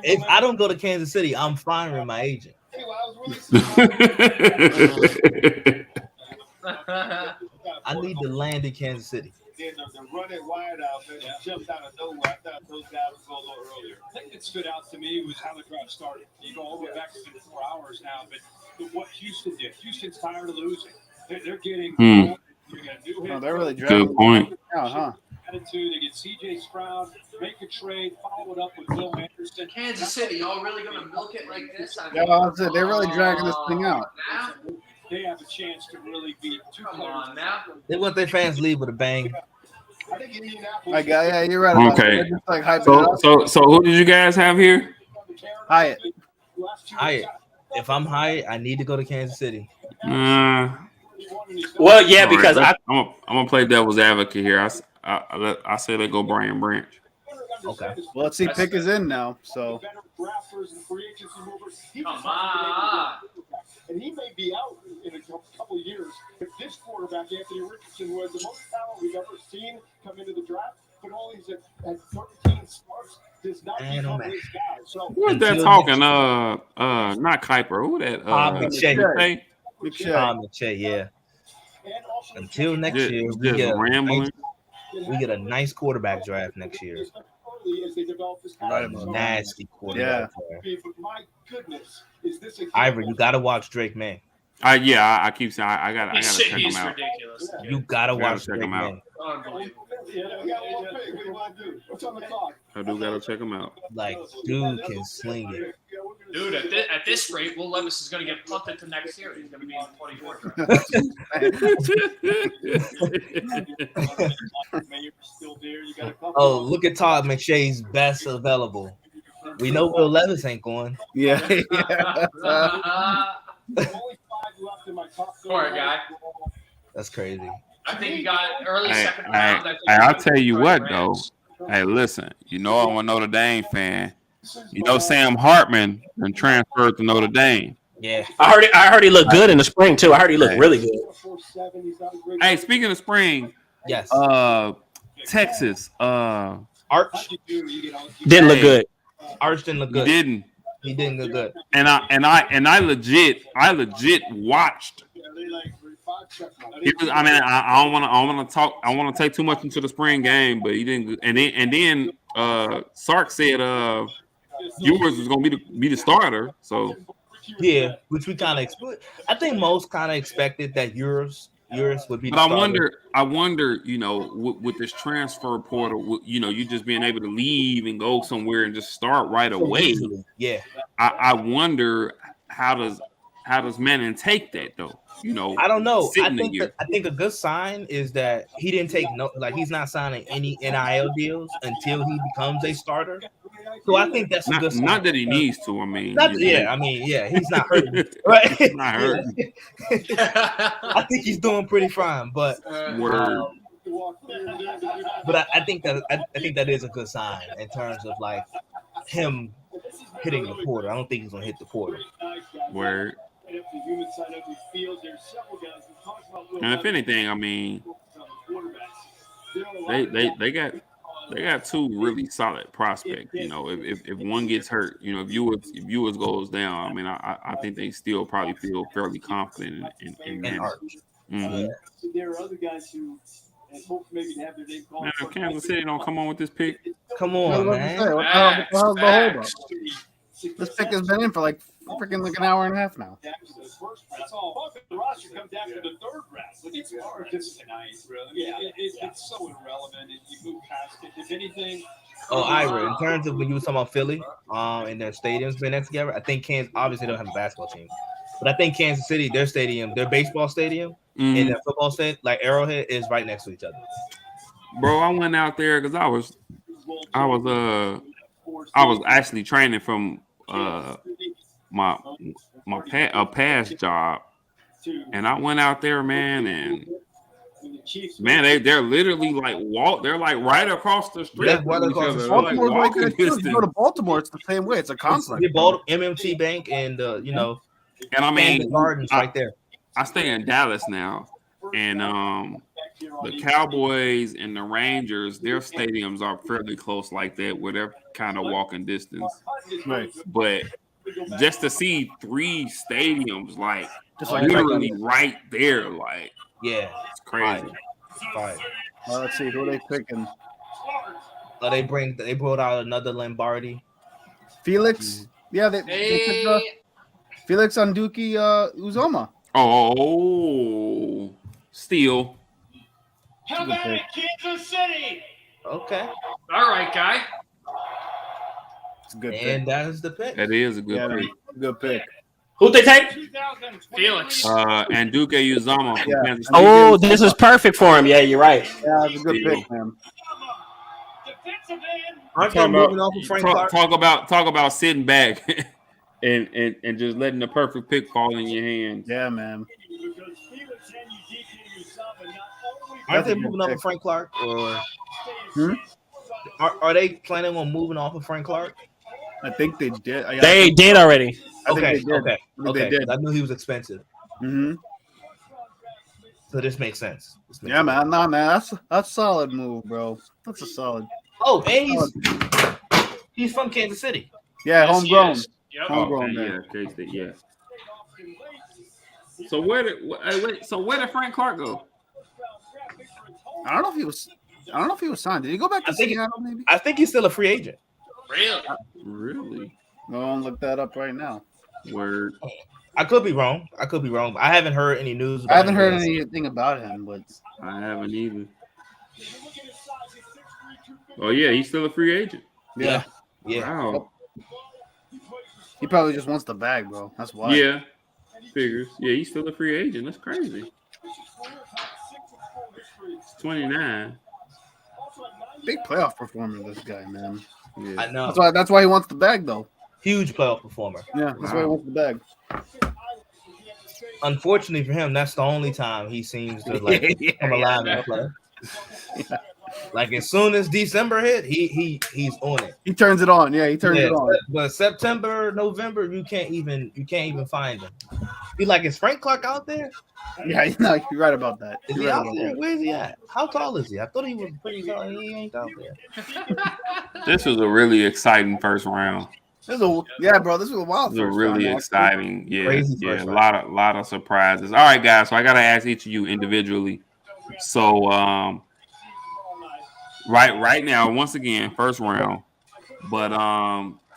If I don't go to Kansas City, I'm firing my agent. I need to land in Kansas City. Then the run it wide out there, jumped out of nowhere. I thought those guys would go a little earlier. The thing that stood out to me was how the drive started. You go all the way back to 4 hours now, but what Houston did. Houston's tired of losing. They're getting. You're gonna do him. Oh, they're really dragging. Good point. Yeah, huh? Attitude. They get C.J. Stroud, make a trade, follow it up with Will Anderson. Kansas City, y'all really gonna milk it like this? I Yeah, that's it. They're really dragging this thing out. Now? They have a chance to really beat two Come players. on now. They want their fans to leave with a bang. I think Indianapolis. I got, yeah, you're right. About Okay. that. They're just like hyping it up. So who did you guys have here? Hyatt. Hyatt. If I'm Hyatt, I need to go to Kansas City. Well, yeah, All right, because I'm gonna play devil's advocate here. I say they go Brian Branch. Okay. Well, let's see. Pick is in now, so Come on. And he may be out in a couple of years. But this quarterback, Anthony Richardson, was the most talent we've ever seen come into the draft, but only he's at 13 starts. Does not become this guy. So Who is that talking? Not Kuiper. Who that? McShay. McShay. McShay, yeah. Until next Just- year, just rambling. we get a nice quarterback draft next year. as they develop this Right, conference. Nasty quarterback. Okay, but my goodness, is this a Ivory, you gotta watch Drake May. I keep saying I gotta check him He's out. ridiculous. You gotta Gotta watch check Drake him out. May. Unbelievable. Yeah, we got one pick. What do you want to do? What's on the clock? I do gotta check him out. Like, dude can sling it. Dude, at this rate, Will Levis is going to get punted to next year. He's going to be in the 24 draft. Oh, look at Todd McShay's best available. We know Will Levis ain't going. Yeah. Poor guy. That's crazy. I think he got early Hey, second round. I think I'll he tell you what Rams. though. Hey, listen, you know I'm a Notre Dame fan. You know Sam Hartman and transferred to Notre Dame. Yeah. I heard he looked good in the spring too. I heard he looked really good. Hey, speaking of spring, Yes. Texas, Arch Didn't look good. Arch didn't look he good. didn't. He didn't look good. And I legit watched. He was, I mean, I don't want to talk. I want to take too much into the spring game, but he didn't. And then Sark said Ewers was going to be the starter. So Yeah, which we kind of I think most kind of expected that Ewers would be. But I wonder, you know, with this transfer portal, you know, you just being able to leave and go somewhere and just start right away. Yeah. I wonder how does Manning take that though? You know, I don't know. I sitting a think year. I think a good sign is that he didn't take he's not signing any NIL deals until he becomes a starter. So I think that's a good sign. Not that he needs to. I mean, he's not hurting. Right? He's not hurting. I think he's doing pretty fine, but Word. I think that is a good sign in terms of like him hitting the portal. I don't think he's gonna hit the portal. Word. And if anything, I mean, they got two really solid prospects. You know, if one gets hurt, you know, if Ewers goes down, I mean, I think they still probably feel fairly confident in Manning. Mm-hmm. There are other guys who hope maybe to have their name called. Man, if Kansas City don't come on with this pick, come on, man. What the hell's the holdup? This pick has been in for like freaking an hour and a half now. That's all. The roster comes after the third round. It's hard just tonight, really. Yeah, it's so irrelevant. You move past it. If anything. Oh, Ira, in terms of when you were talking about Philly, and their stadiums being next together, I think Kansas obviously don't have a basketball team, but I think Kansas City, their stadium, their baseball stadium, and their football stadium, like Arrowhead, is right next to each other. bro, I went out there because I was actually training from my past job, and I went out there, man, and man, they're literally like they're like right across the street Yeah, from right each across other. the They're like Baltimore's like walking that too. If you distance. go to Baltimore, it's the same way. It's a complex. The MMT Bank and you know, And I mean, Gardens right there. I stay in Dallas now, and the Cowboys and the Rangers, their stadiums are fairly close like that, where they're kind of walking distance. Right. But just to see 3 stadiums like Just like literally right there, like Yeah, it's crazy. fine. Let's see who are they picking. They brought out another Lombardi. Felix. Yeah, they picked Felix Anduki Uzoma. Oh, steal. How about it, Kansas City? Okay, All right, guy. It's a good and pick. that is the pick. That is a good Yeah, pick. good pick. Who'd they take? Felix. And Duke Uzama from Yeah. Kansas City. Oh, this is perfect for him. Yeah, you're right. Yeah, it's a good pick, man. Aren't they moving off of Frank Clark? Talk about sitting back and just letting the perfect pick fall in your hands. Yeah, man. Aren't they moving off of Frank Clark? Or Hmm? are they planning on moving off of Frank Clark? I think they did. They did already. I think Okay, they did. okay, I think okay. they did. I knew he was expensive, Mm-hmm. so this makes sense. Yeah, man. Nah, man. That's a solid move, bro. That's a solid. Oh, and he's from Kansas City. Yeah, Yes, he homegrown. is. Yep. Homegrown, Okay, man. yeah, K-State, yeah. So where did Frank Clark go? I don't know if he was signed. Did he go back to I think- Seattle? Maybe. I think he's still a free agent. Really? Really? Go on, look that up right now. Word. I could be wrong. I haven't heard any news. About I haven't heard him. anything about him, but I haven't either. Oh yeah, he's still a free agent. yeah, Wow. he probably just wants the bag, bro. That's why. Yeah. Figures. Yeah, he's still a free agent. That's crazy. It's 29. Big playoff performer, this guy, man. Yeah. I know. That's why he wants the bag, though. Huge playoff performer. Yeah, that's why he wants the bag. Unfortunately for him, that's the only time he seems to like come alive and play. Like as soon as December hit, he's on it. He turns it on. Yeah, he turns it on. But September, November, you can't even find him. Be like, is Frank Clark out there? Yeah, no, you're right about that. Is You're he right out about there? that. Where is he at? How tall is he? I thought he was pretty tall. He ain't out there. This was a really exciting first round. This was bro. This was a wild. It was a first really round, exciting. Yeah, Crazy yeah, first a lot of surprises. All right, guys. So I gotta ask each of you individually. So right now, once again, first round. But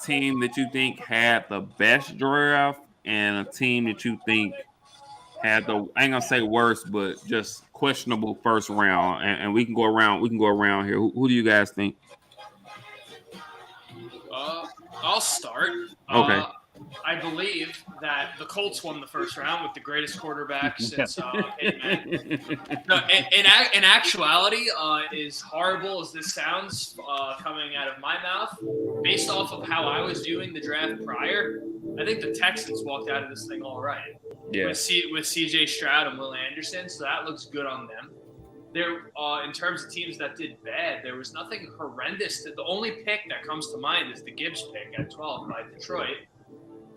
team that you think had the best draft and a team that you think had the, I ain't gonna say worst, but just questionable first round. And we can go around. We can go around here. Who do you guys think? I'll start. Okay. I believe that the Colts won the first round with the greatest quarterback since Peyton Manning. No, in actuality, as horrible as this sounds coming out of my mouth, based off of how I was viewing the draft prior, I think the Texans walked out of this thing all right. Yeah. With C.J. Stroud and Will Anderson, so that looks good on them. There, in terms of teams that did bad, there was nothing horrendous. The only pick that comes to mind is the Gibbs pick at 12 by Detroit.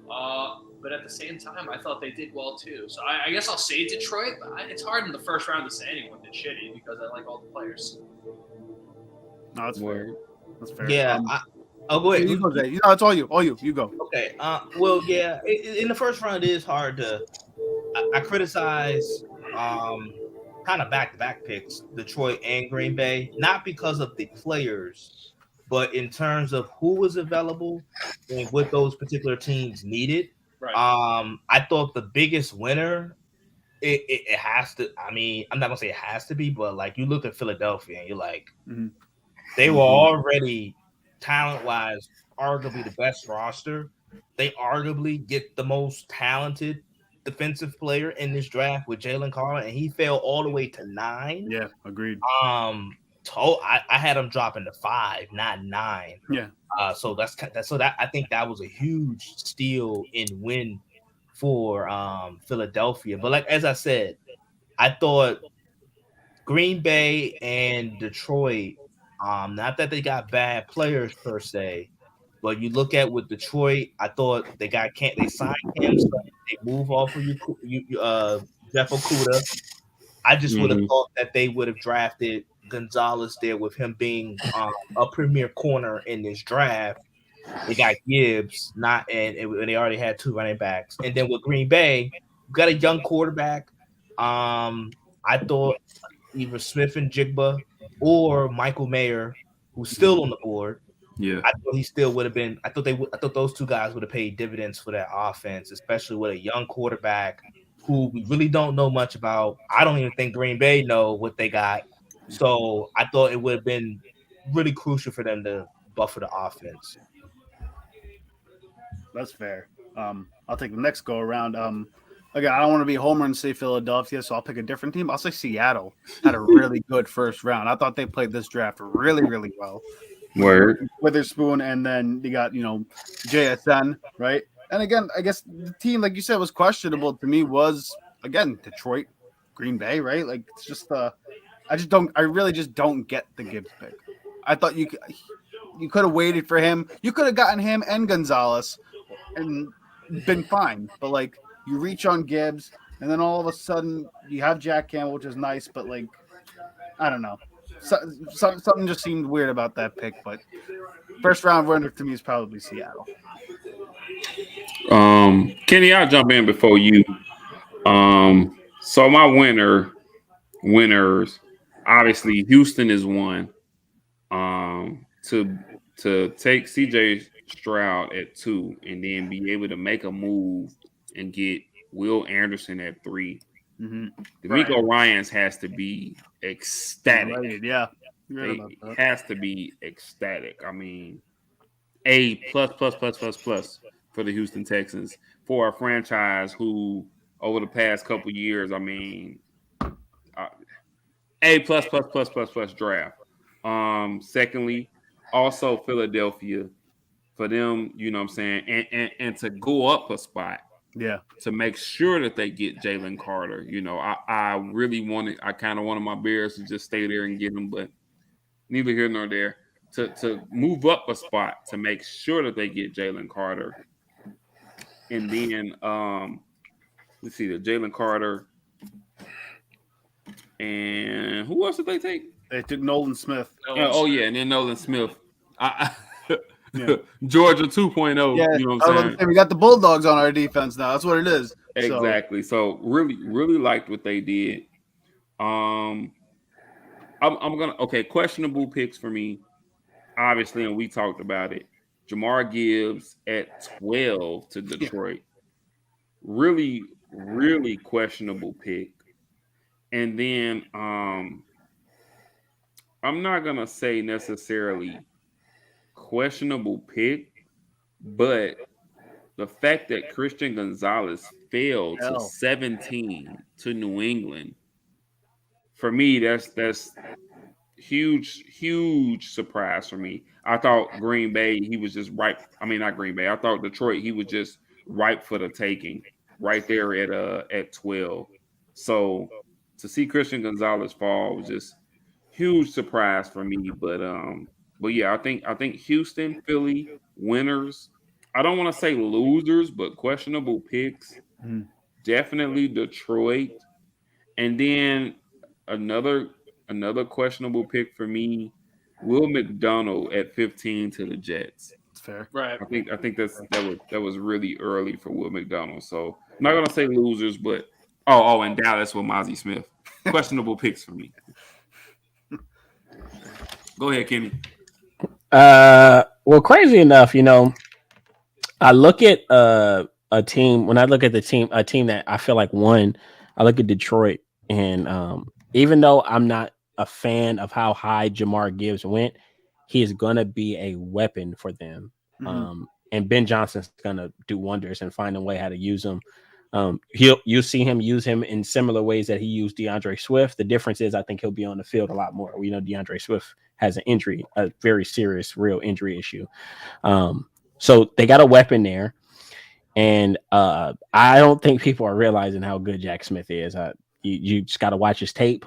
But at the same time, I thought they did well too. So I guess I'll say Detroit, but it's hard in the first round to say anyone did shitty because I like all the players. No, that's fair. That's fair. Yeah. Go ahead. You go, Jay. No, it's all you. All you. You go. Okay. Well, yeah. In the first round, it is hard to. I criticize kind of back-to-back picks, Detroit and Green Bay, not because of the players, but in terms of who was available and what those particular teams needed. Right. I thought the biggest winner, it has to. I mean, I'm not gonna say it has to be, but like you look at Philadelphia and you're like, they were already talent-wise arguably the best roster. They arguably get the most talented defensive player in this draft with Jalen Carter, and he fell all the way to 9. Yeah, agreed. I had him dropping to 5, not 9. Yeah. So that I think that was a huge steal and win for Philadelphia. But like as I said, I thought Green Bay and Detroit, not that they got bad players per se, but you look at with Detroit, I thought they signed him, so they move off of Jeff Okudah. I just would have thought that they would have drafted Gonzalez there with him being a premier corner in this draft. They got Gibbs, and they already had 2 running backs. And then with Green Bay, you got a young quarterback. I thought either Smith and Jigba or Michael Mayer, who's still on the board. Yeah, I thought he still would have been. I thought those 2 guys would have paid dividends for that offense, especially with a young quarterback who we really don't know much about. I don't even think Green Bay know what they got. So I thought it would have been really crucial for them to buffer the offense. That's fair. I'll take the next go around. Again, I don't want to be a homer and say Philadelphia, so I'll pick a different team. I'll say Seattle had a really good first round. I thought they played this draft really, really well. Word. Witherspoon, and then you got, JSN, right? And again, I guess the team, like you said, was questionable to me was, again, Detroit, Green Bay, right? Like, it's just I really just don't get the Gibbs pick. I thought you could have waited for him. You could have gotten him and Gonzalez and been fine. But, like, you reach on Gibbs, and then all of a sudden you have Jack Campbell, which is nice, but, like, I don't know. Something just seemed weird about that pick, but first round winner to me is probably Seattle. Kenny, I'll jump in before you. So my winners, obviously Houston is one. To take CJ Stroud at 2 and then be able to make a move and get Will Anderson at 3. D'Amico Ryans has to be ecstatic. Right, yeah. It has to be ecstatic. I mean, A plus for the Houston Texans for a franchise who over the past couple years, I mean, A plus draft. Secondly, also Philadelphia for them, you know what I'm saying, and to go up a spot. Yeah. To make sure that they get Jalen Carter. I kind of wanted my Bears to just stay there and get him, but neither here nor there. To move up a spot to make sure that they get Jalen Carter. And then let's see, the Jalen Carter. And who else did they take? They took Nolan Smith. And then Nolan Smith. Georgia 2.0. Yeah, you know what I'm saying? We got the Bulldogs on our defense now. That's what it is. Exactly. So really liked what they did. I'm gonna questionable picks for me, obviously, and we talked about it. Jamar Gibbs at 12 to Detroit. Really, really questionable pick. And then I'm not gonna say necessarily questionable pick, but the fact that Christian Gonzalez fell to 17 to New England, for me, that's huge surprise for me. I thought Green Bay, he was just ripe. I mean, not Green Bay. I thought Detroit, he was just ripe for the taking right there at 12. So to see Christian Gonzalez fall was just huge surprise for me. But yeah, I think Houston, Philly, winners. I don't want to say losers, but questionable picks. Definitely Detroit. And then another questionable pick for me, Will McDonald at 15 to the Jets. That's fair. Right. I think that was really early for Will McDonald. So I'm not gonna say losers, but and Dallas with Mozzie Smith. Questionable picks for me. Go ahead, Kenny. Well, crazy enough, I look at a team. When I look at a team that I feel like won, I look at Detroit, and even though I'm not a fan of how high Jamar Gibbs went, he is gonna be a weapon for them. And Ben Johnson's gonna do wonders and find a way how to use him. You'll see him use him in similar ways that he used DeAndre Swift. The difference is I think he'll be on the field a lot more. We know DeAndre Swift has an injury, a very serious, real injury issue. So they got a weapon there. And I don't think people are realizing how good Jack Smith is. You just got to watch his tape.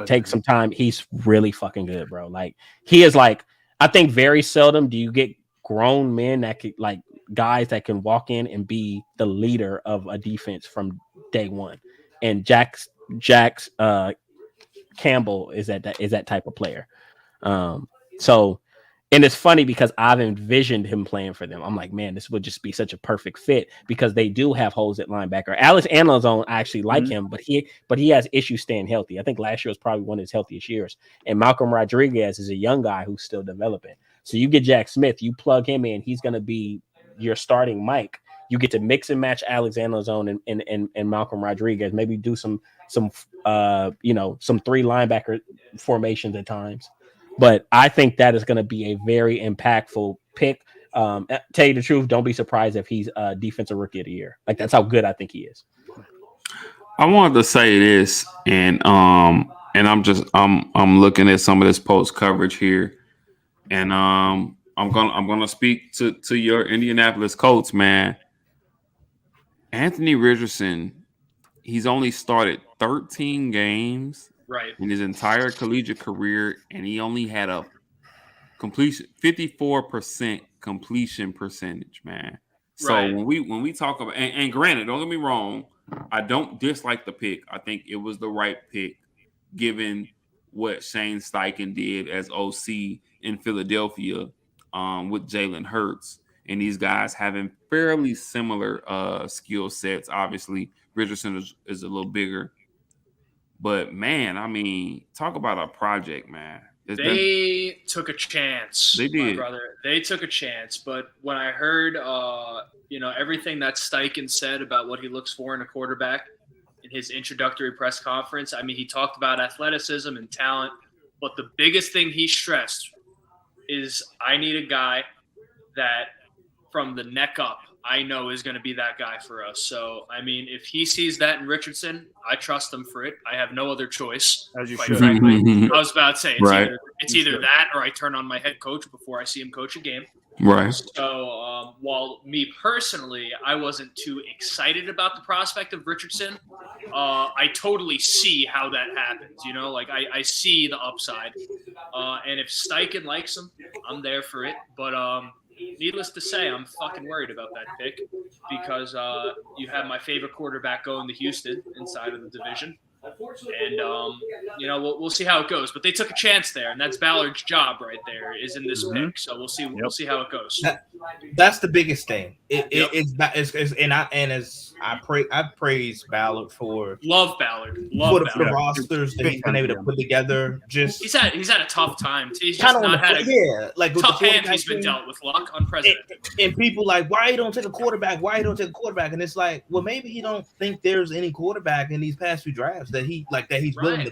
Take some time. He's really fucking good, bro. Like he is like, I think very seldom do you get grown men that could like guys that can walk in and be the leader of a defense from day one. And Jack's Campbell is that type of player. So, and it's funny because I've envisioned him playing for them. I'm like, man, this would just be such a perfect fit because they do have holes at linebacker. Alex Anzalone, I actually like him, but he has issues staying healthy. I think last year was probably one of his healthiest years. And Malcolm Rodriguez is a young guy who's still developing. So you get Jack Smith, you plug him in, he's going to be your starting Mike. You get to mix and match Alex Anzalone and Malcolm Rodriguez. Maybe do some three linebacker formations at times. But I think that is going to be a very impactful pick. Tell you the truth, don't be surprised if he's defensive rookie of the year. Like that's how good I think he is. I wanted to say this, and I'm looking at some of this post coverage here, and I'm gonna speak to your Indianapolis Colts, man. Anthony Richardson, he's only started 13 games. Right. In his entire collegiate career, and he only had a 54% completion percentage, man. So right. when we talk about and granted, don't get me wrong, I don't dislike the pick. I think it was the right pick given what Shane Steichen did as OC in Philadelphia with Jalen Hurts and these guys having fairly similar skill sets. Obviously, Richardson is a little bigger. But, man, I mean, talk about a project, man. They took a chance. They did. My brother. They took a chance. But when I heard, everything that Steichen said about what he looks for in a quarterback in his introductory press conference, I mean, he talked about athleticism and talent. But the biggest thing he stressed is I need a guy that from the neck up, I know is going to be that guy for us. So, I mean, if he sees that in Richardson, I trust him for it. I have no other choice. As you quite should. frankly. I was about to say, it's Right. either that or I turn on my head coach before I see him coach a game. Right. So, while me personally, I wasn't too excited about the prospect of Richardson, I totally see how that happens. You know, like I see the upside. And if Steichen likes him, I'm there for it. But, needless to say, I'm fucking worried about that pick because you have my favorite quarterback going to Houston inside of the division. And, we'll see how it goes. But they took a chance there, and that's Ballard's job right there is in this pick. So we'll see how it goes. That's the biggest thing. I praise Ballard for the rosters that he's been able to put together. Just he's had a tough time. He's just not had a tough hand he's been dealt with. Luck unprecedented. And people like, why you don't take a quarterback? Why you don't take a quarterback? And it's like, well, maybe he don't think there's any quarterback in these past few drafts that he's willing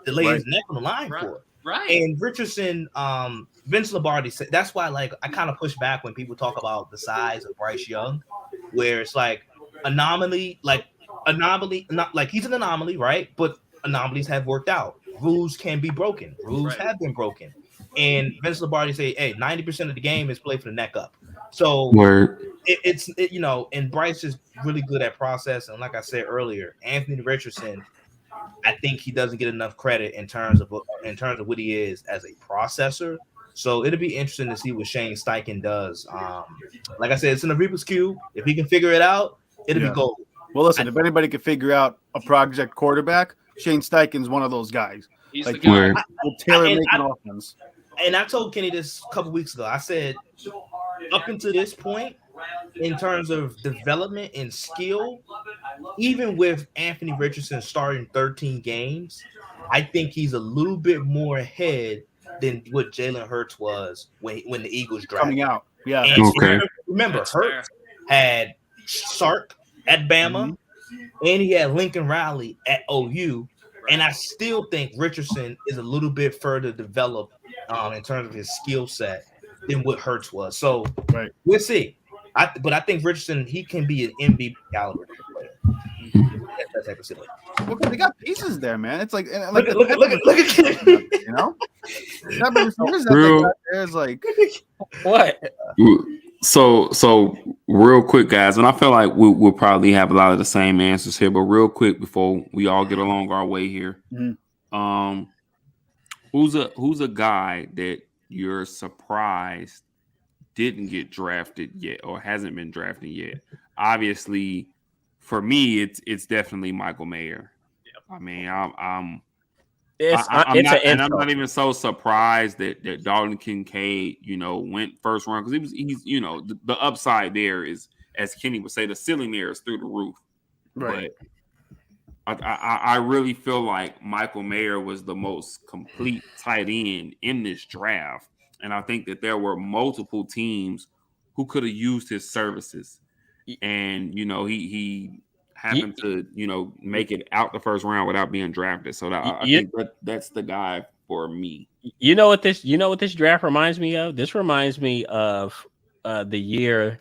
to lay his neck on the line for. Right. And Richardson, Vince Lombardi said that's why I kind of push back when people talk about the size of Bryce Young, where it's like anomaly, not like he's an anomaly, right? But anomalies have worked out. Rules can be broken. Rules have been broken. And Vince Lombardi say, hey, 90% of the game is played for the neck up. So and Bryce is really good at process. And like I said earlier, Anthony Richardson, I think he doesn't get enough credit in terms of what he is as a processor. So it'll be interesting to see what Shane Steichen does. Like I said, it's in the Reaper's Cube. If he can figure it out, it'll be gold. Well, listen, if anybody can figure out a project quarterback, Shane Steichen's one of those guys. He's the guy. Will tailor-make an offense. And I told Kenny this a couple weeks ago. I said, up until this point, in terms of development and skill, even with Anthony Richardson starting 13 games, I think he's a little bit more ahead than what Jalen Hurts was when the Eagles drafted. Coming out. Yeah. And remember, Hurts had Sark at Bama, and he had Lincoln Riley at OU. And I still think Richardson is a little bit further developed in terms of his skill set than what Hurts was. So we'll see. But I think Richardson, he can be an MVP caliber player. that type of silly. Well, 'cause they got pieces there, man. It's like, Look at you know, that receivers that they Real- got there is like What? So real quick, guys, and I feel like we'll probably have a lot of the same answers here, but real quick before we all get along our way here, who's a guy that you're surprised didn't get drafted yet or hasn't been drafted yet? Obviously, for me, it's definitely Michael Mayer. I mean, I'm not even so surprised that Dalton Kincaid, went first round, because he's the upside there is, as Kenny would say, the ceiling there is through the roof. right. But I really feel like Michael Mayer was the most complete tight end in this draft, and I think that there were multiple teams who could have used his services, and he happened to make it out the first round without being drafted. So I think that's the guy for me. You know what this draft reminds me of? This reminds me of the year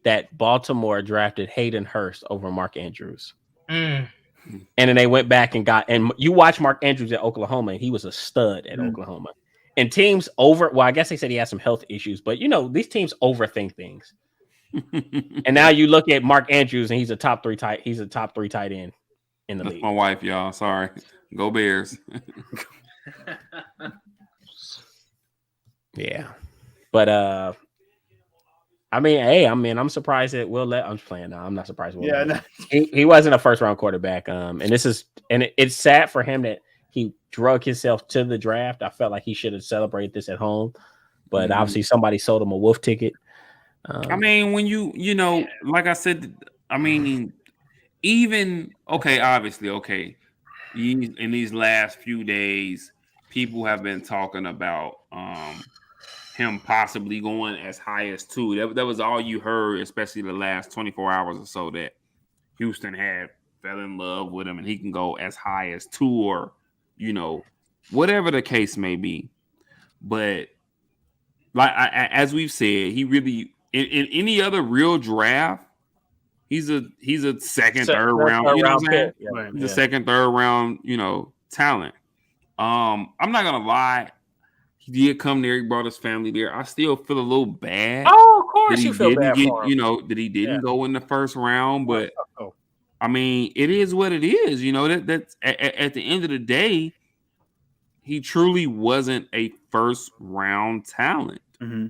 that Baltimore drafted Hayden Hurst over Mark Andrews. And then they went back and you watch Mark Andrews at Oklahoma, and he was a stud at Oklahoma. And teams I guess they said he had some health issues, but these teams overthink things. And now you look at Mark Andrews, and he's a top three tight end in the That's league. my wife, y'all. Sorry. Go Bears. Yeah. But I'm surprised that I'm just playing now. I'm not surprised. He wasn't a first round quarterback. And it's sad for him that he drug himself to the draft. I felt like he should have celebrated this at home, but obviously somebody sold him a wolf ticket. I mean, when like I said, obviously, in these last few days, people have been talking about him possibly going as high as 2. That was all you heard, especially the last 24 hours or so, that Houston fell in love with him and he can go as high as 2 or, whatever the case may be. But like as we've said, he really in any other real draft, he's a second, third round, you know what I'm saying? Yeah. He's a second, third round, talent. I'm not gonna lie. He did come there. He brought his family there. I still feel a little bad. Oh, of course you feel bad for him. That he didn't go in the first round. But I mean, it is what it is. That's at the end of the day, he truly wasn't a first round talent. Mm-hmm.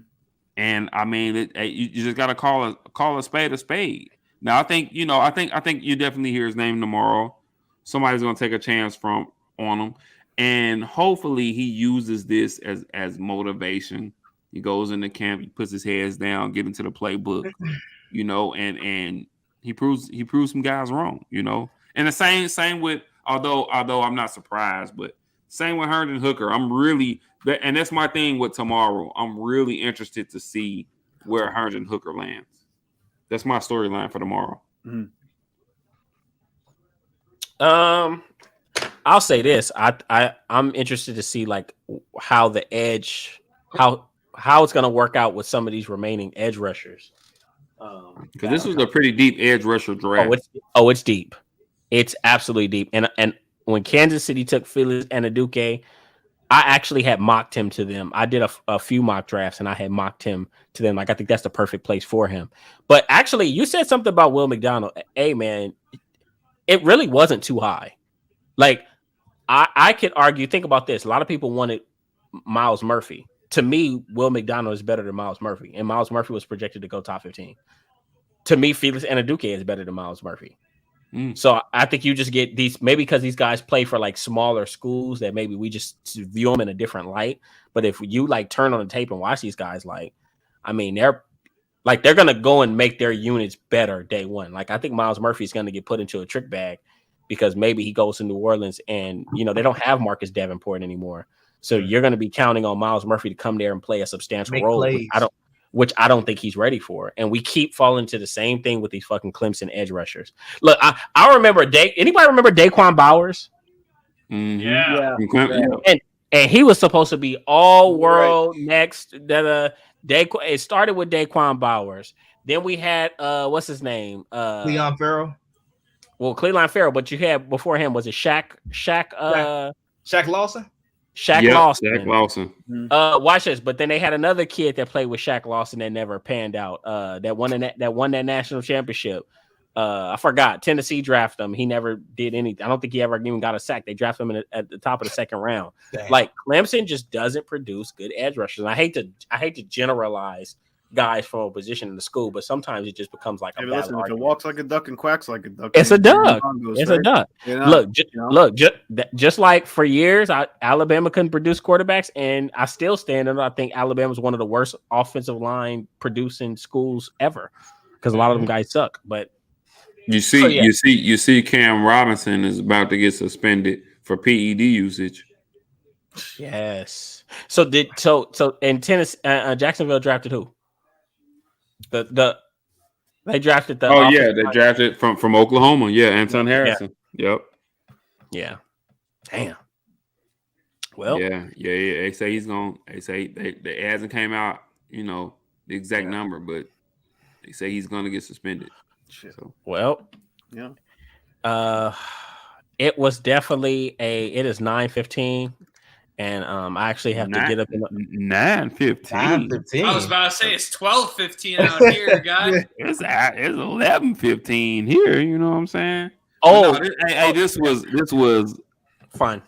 And I mean, you just got to call a spade a spade. Now, I think you definitely hear his name tomorrow. Somebody's going to take a chance on him. And hopefully he uses this as motivation. He goes into camp, he puts his heads down, get into the playbook, and he proves some guys wrong, And the same with, although I'm not surprised, but same with Hendon Hooker. And that's my thing with tomorrow. I'm really interested to see where Hendon Hooker lands. That's my storyline for tomorrow. Mm-hmm. I'll say this. I'm interested to see like how the edge, how it's going to work out with some of these remaining edge rushers. Because this was a pretty deep edge rusher draft. It's deep. It's absolutely deep. And when Kansas City took Felix Anudike, I actually had mocked him to them. I did a few mock drafts, and I had mocked him to them. Like, I think that's the perfect place for him. But actually, you said something about Will McDonald. Hey, man, it really wasn't too high. Like, I could argue, think about this. A lot of people wanted Myles Murphy. To me, Will McDonald is better than Myles Murphy, and Myles Murphy was projected to go top 15. To me, Felix Anudike is better than Myles Murphy. So I think you just get these, maybe because these guys play for like smaller schools, that maybe we just view them in a different light. But if you like turn on the tape and watch these guys, like, I mean, they're going to go and make their units better day one. Like, I think Myles Murphy is going to get put into a trick bag because maybe he goes to New Orleans and, they don't have Marcus Davenport anymore. So you're going to be counting on Myles Murphy to come there and play a substantial role, which I don't think he's ready for. And we keep falling to the same thing with these fucking Clemson edge rushers. Look, I remember anybody remember Daquan Bowers? Mm-hmm. Yeah. And he was supposed to be all world next. It started with Daquan Bowers. Then we had what's his name? Cleon Farrell. Well, Cleveland Farrell, but you had before him was it Shaq Lawson? Shaq Yep, Lawson. Shaq Lawson. Watch this. But then they had another kid that played with Shaq Lawson that never panned out. That won that national championship. I forgot. Tennessee drafted him. He never did anything. I don't think he ever even got a sack. They drafted him at the top of the second round. Damn. Like Clemson just doesn't produce good edge rushers. And I hate to generalize guys from a position in the school, but sometimes it just becomes like a Hey, battle listen, if it argument. walks like a duck and quacks like a duck, It's a duck. Broncos, It's a right? duck. You know? Look, just like for years, Alabama couldn't produce quarterbacks, and I still stand on it. I think Alabama is one of the worst offensive line producing schools ever because a lot of them guys suck. But You see, So, yeah. you see, Cam Robinson is about to get suspended for PED usage. yes, so in Tennessee, Jacksonville drafted who? They drafted the. Oh yeah, offensive they line. drafted from Oklahoma. Yeah, Anton Harrison. Yep. Yeah, damn. Well, Yeah. They say he's going. They say it hasn't came out. The exact number, but they say he's going to get suspended. So. Well, Yeah. It was definitely it is 9:15, and I actually have to get up in 9:15. I was about to say it's 12:15 out here, guys. It's 11:15 here. You know what I'm saying? Oh, No, this was fun.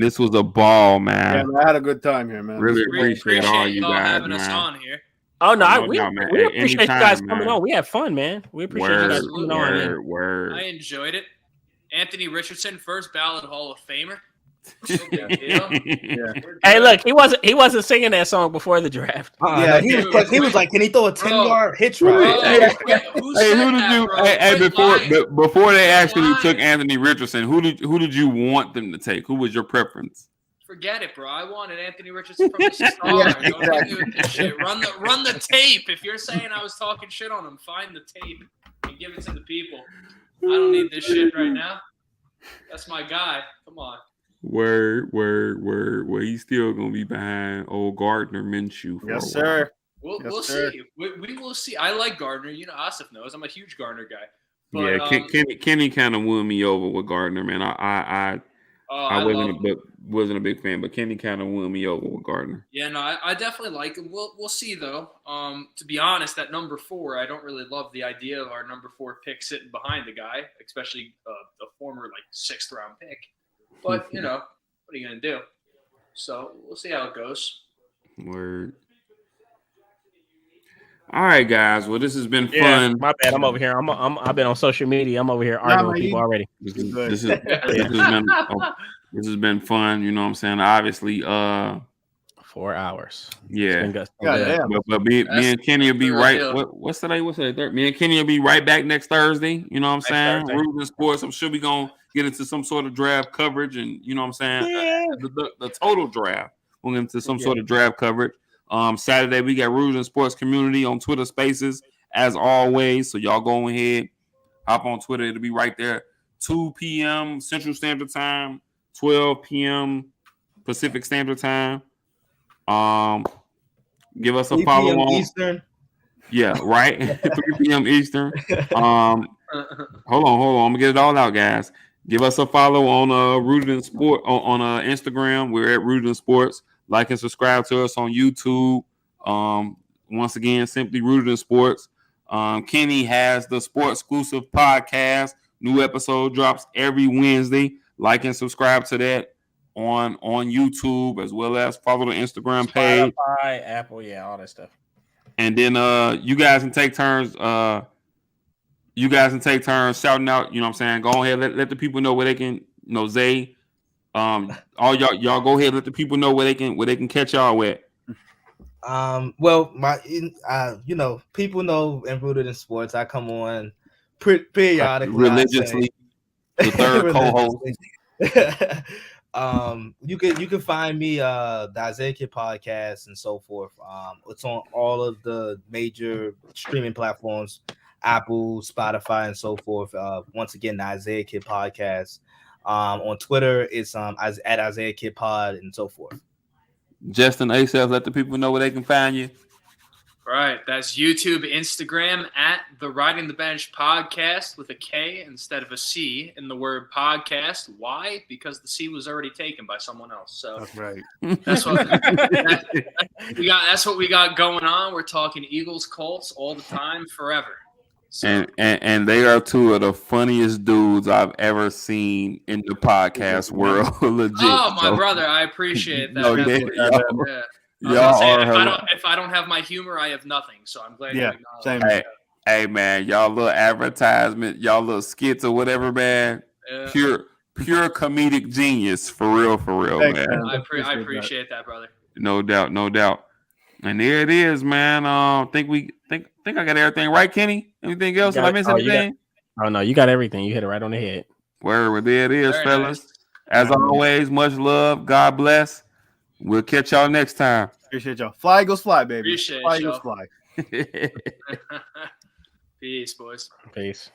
This was a ball, man. Yeah, I had a good time here, man. Really appreciate all you y'all guys, having us man. on here. Oh no, No we doubt, man. appreciate you guys Anytime, coming man. on. We had fun, man. We appreciate you guys coming on. Man. Word. I enjoyed it. Anthony Richardson, first ballot Hall of Famer. No big deal. Yeah. Hey, look, he wasn't singing that song before the draft. Yeah, he was like, can he throw a 10-yard hitch route? Hey, who did you? Before they actually took Anthony Richardson, who did you want them to take? Who was your preference? Forget it, bro. I wanted Anthony Richardson from the start. Yeah, Don't hit me with this shit. Run the tape. If you're saying I was talking shit on him, find the tape and give it to the people. I don't need this shit right now. That's my guy. Come on. Word. Well, he's still gonna be behind old Gardner Minshew. For Yes, a sir. We'll Yes, sir. see. We will see. I like Gardner. Asif knows. I'm a huge Gardner guy. But, Yeah, Kenny kind of won me over with Gardner, man. I wasn't a big fan, but Kenny kind of won me over with Gardner. Yeah, no, I definitely like him. We'll see though. To be honest, at number 4, I don't really love the idea of our number 4 pick sitting behind the guy, especially a former 6th round pick. But what are you gonna do? So we'll see how it goes. Word. All right, guys. Well, this has been Yeah, fun. my bad. I'm over here. I've been on social media. I'm over here arguing with people already. This has been fun. You know what I'm saying? Obviously, 4 hours. yeah. Goddamn. But me and Kenny will be the right. deal. What's today? What's today? Me and Kenny will be right back next Thursday. You know what I'm saying? Thursday. Rooting Sports. I'm sure we gonna get into some sort of draft coverage, and you know what I'm saying? The total draft. We'll get into some sort of draft coverage. Saturday we got Rooting Sports Community on Twitter Spaces as always. So y'all go ahead, hop on Twitter. It'll be right there. 2 p.m. Central Standard Time, 12 p.m. Pacific Standard Time. Give us a 3 follow p.m. on Eastern. Yeah, right. 3 p.m. Eastern. Hold on. I'm gonna get it all out, guys. Give us a follow on Rooted in Sport on Instagram. We're at Rooted in Sports. Like and subscribe to us on YouTube. Once again, simply Rooted in Sports. Kenny has the Sports Exclusive podcast. New episode drops every Wednesday. Like and subscribe to that on YouTube, as well as follow the Instagram page. Spotify, Apple, all that stuff. And then you guys can take turns. Shouting out. You know what I'm saying? Go ahead, let the people know where they can. Zay. All y'all go ahead, let the people know where they can catch y'all at. Well, people know and Rooted in Sports. I come on periodically, religiously. The third co-host. You can find me the Isaiah Kid podcast and so forth. It's on all of the major streaming platforms, Apple, Spotify, and so forth. Once again, the Isaiah Kid podcast. On Twitter, it's at Isaiah Kid Pod and so forth. Justin Asaph, let the people know where they can find you. Right. That's YouTube, Instagram at the Riding the Bench podcast with a K instead of a C in the word podcast. Why? Because the C was already taken by someone else. So That's right. that's what That's what we got going on. We're talking Eagles, Colts all the time, forever. So, And they are two of the funniest dudes I've ever seen in the podcast world. Legit. oh, my brother, I appreciate that. No, Yeah. y'all are if I don't have my humor, I have nothing. So I'm glad. Yeah, you same. Hey man, y'all little advertisement, y'all little skits or whatever, man. Yeah. Pure comedic genius for real, Thanks, man. man. I appreciate that, brother. No doubt. And there it is, man. Think I got everything right, Kenny. Anything else? Did I miss anything? Oh no, you got everything. You hit it right on the head. Where there it is, Very fellas. nice. As always, much love. God bless. We'll catch y'all next time. Appreciate y'all. Fly Eagles fly, baby. Appreciate Fly y'all. Eagles fly. Peace, boys. Peace.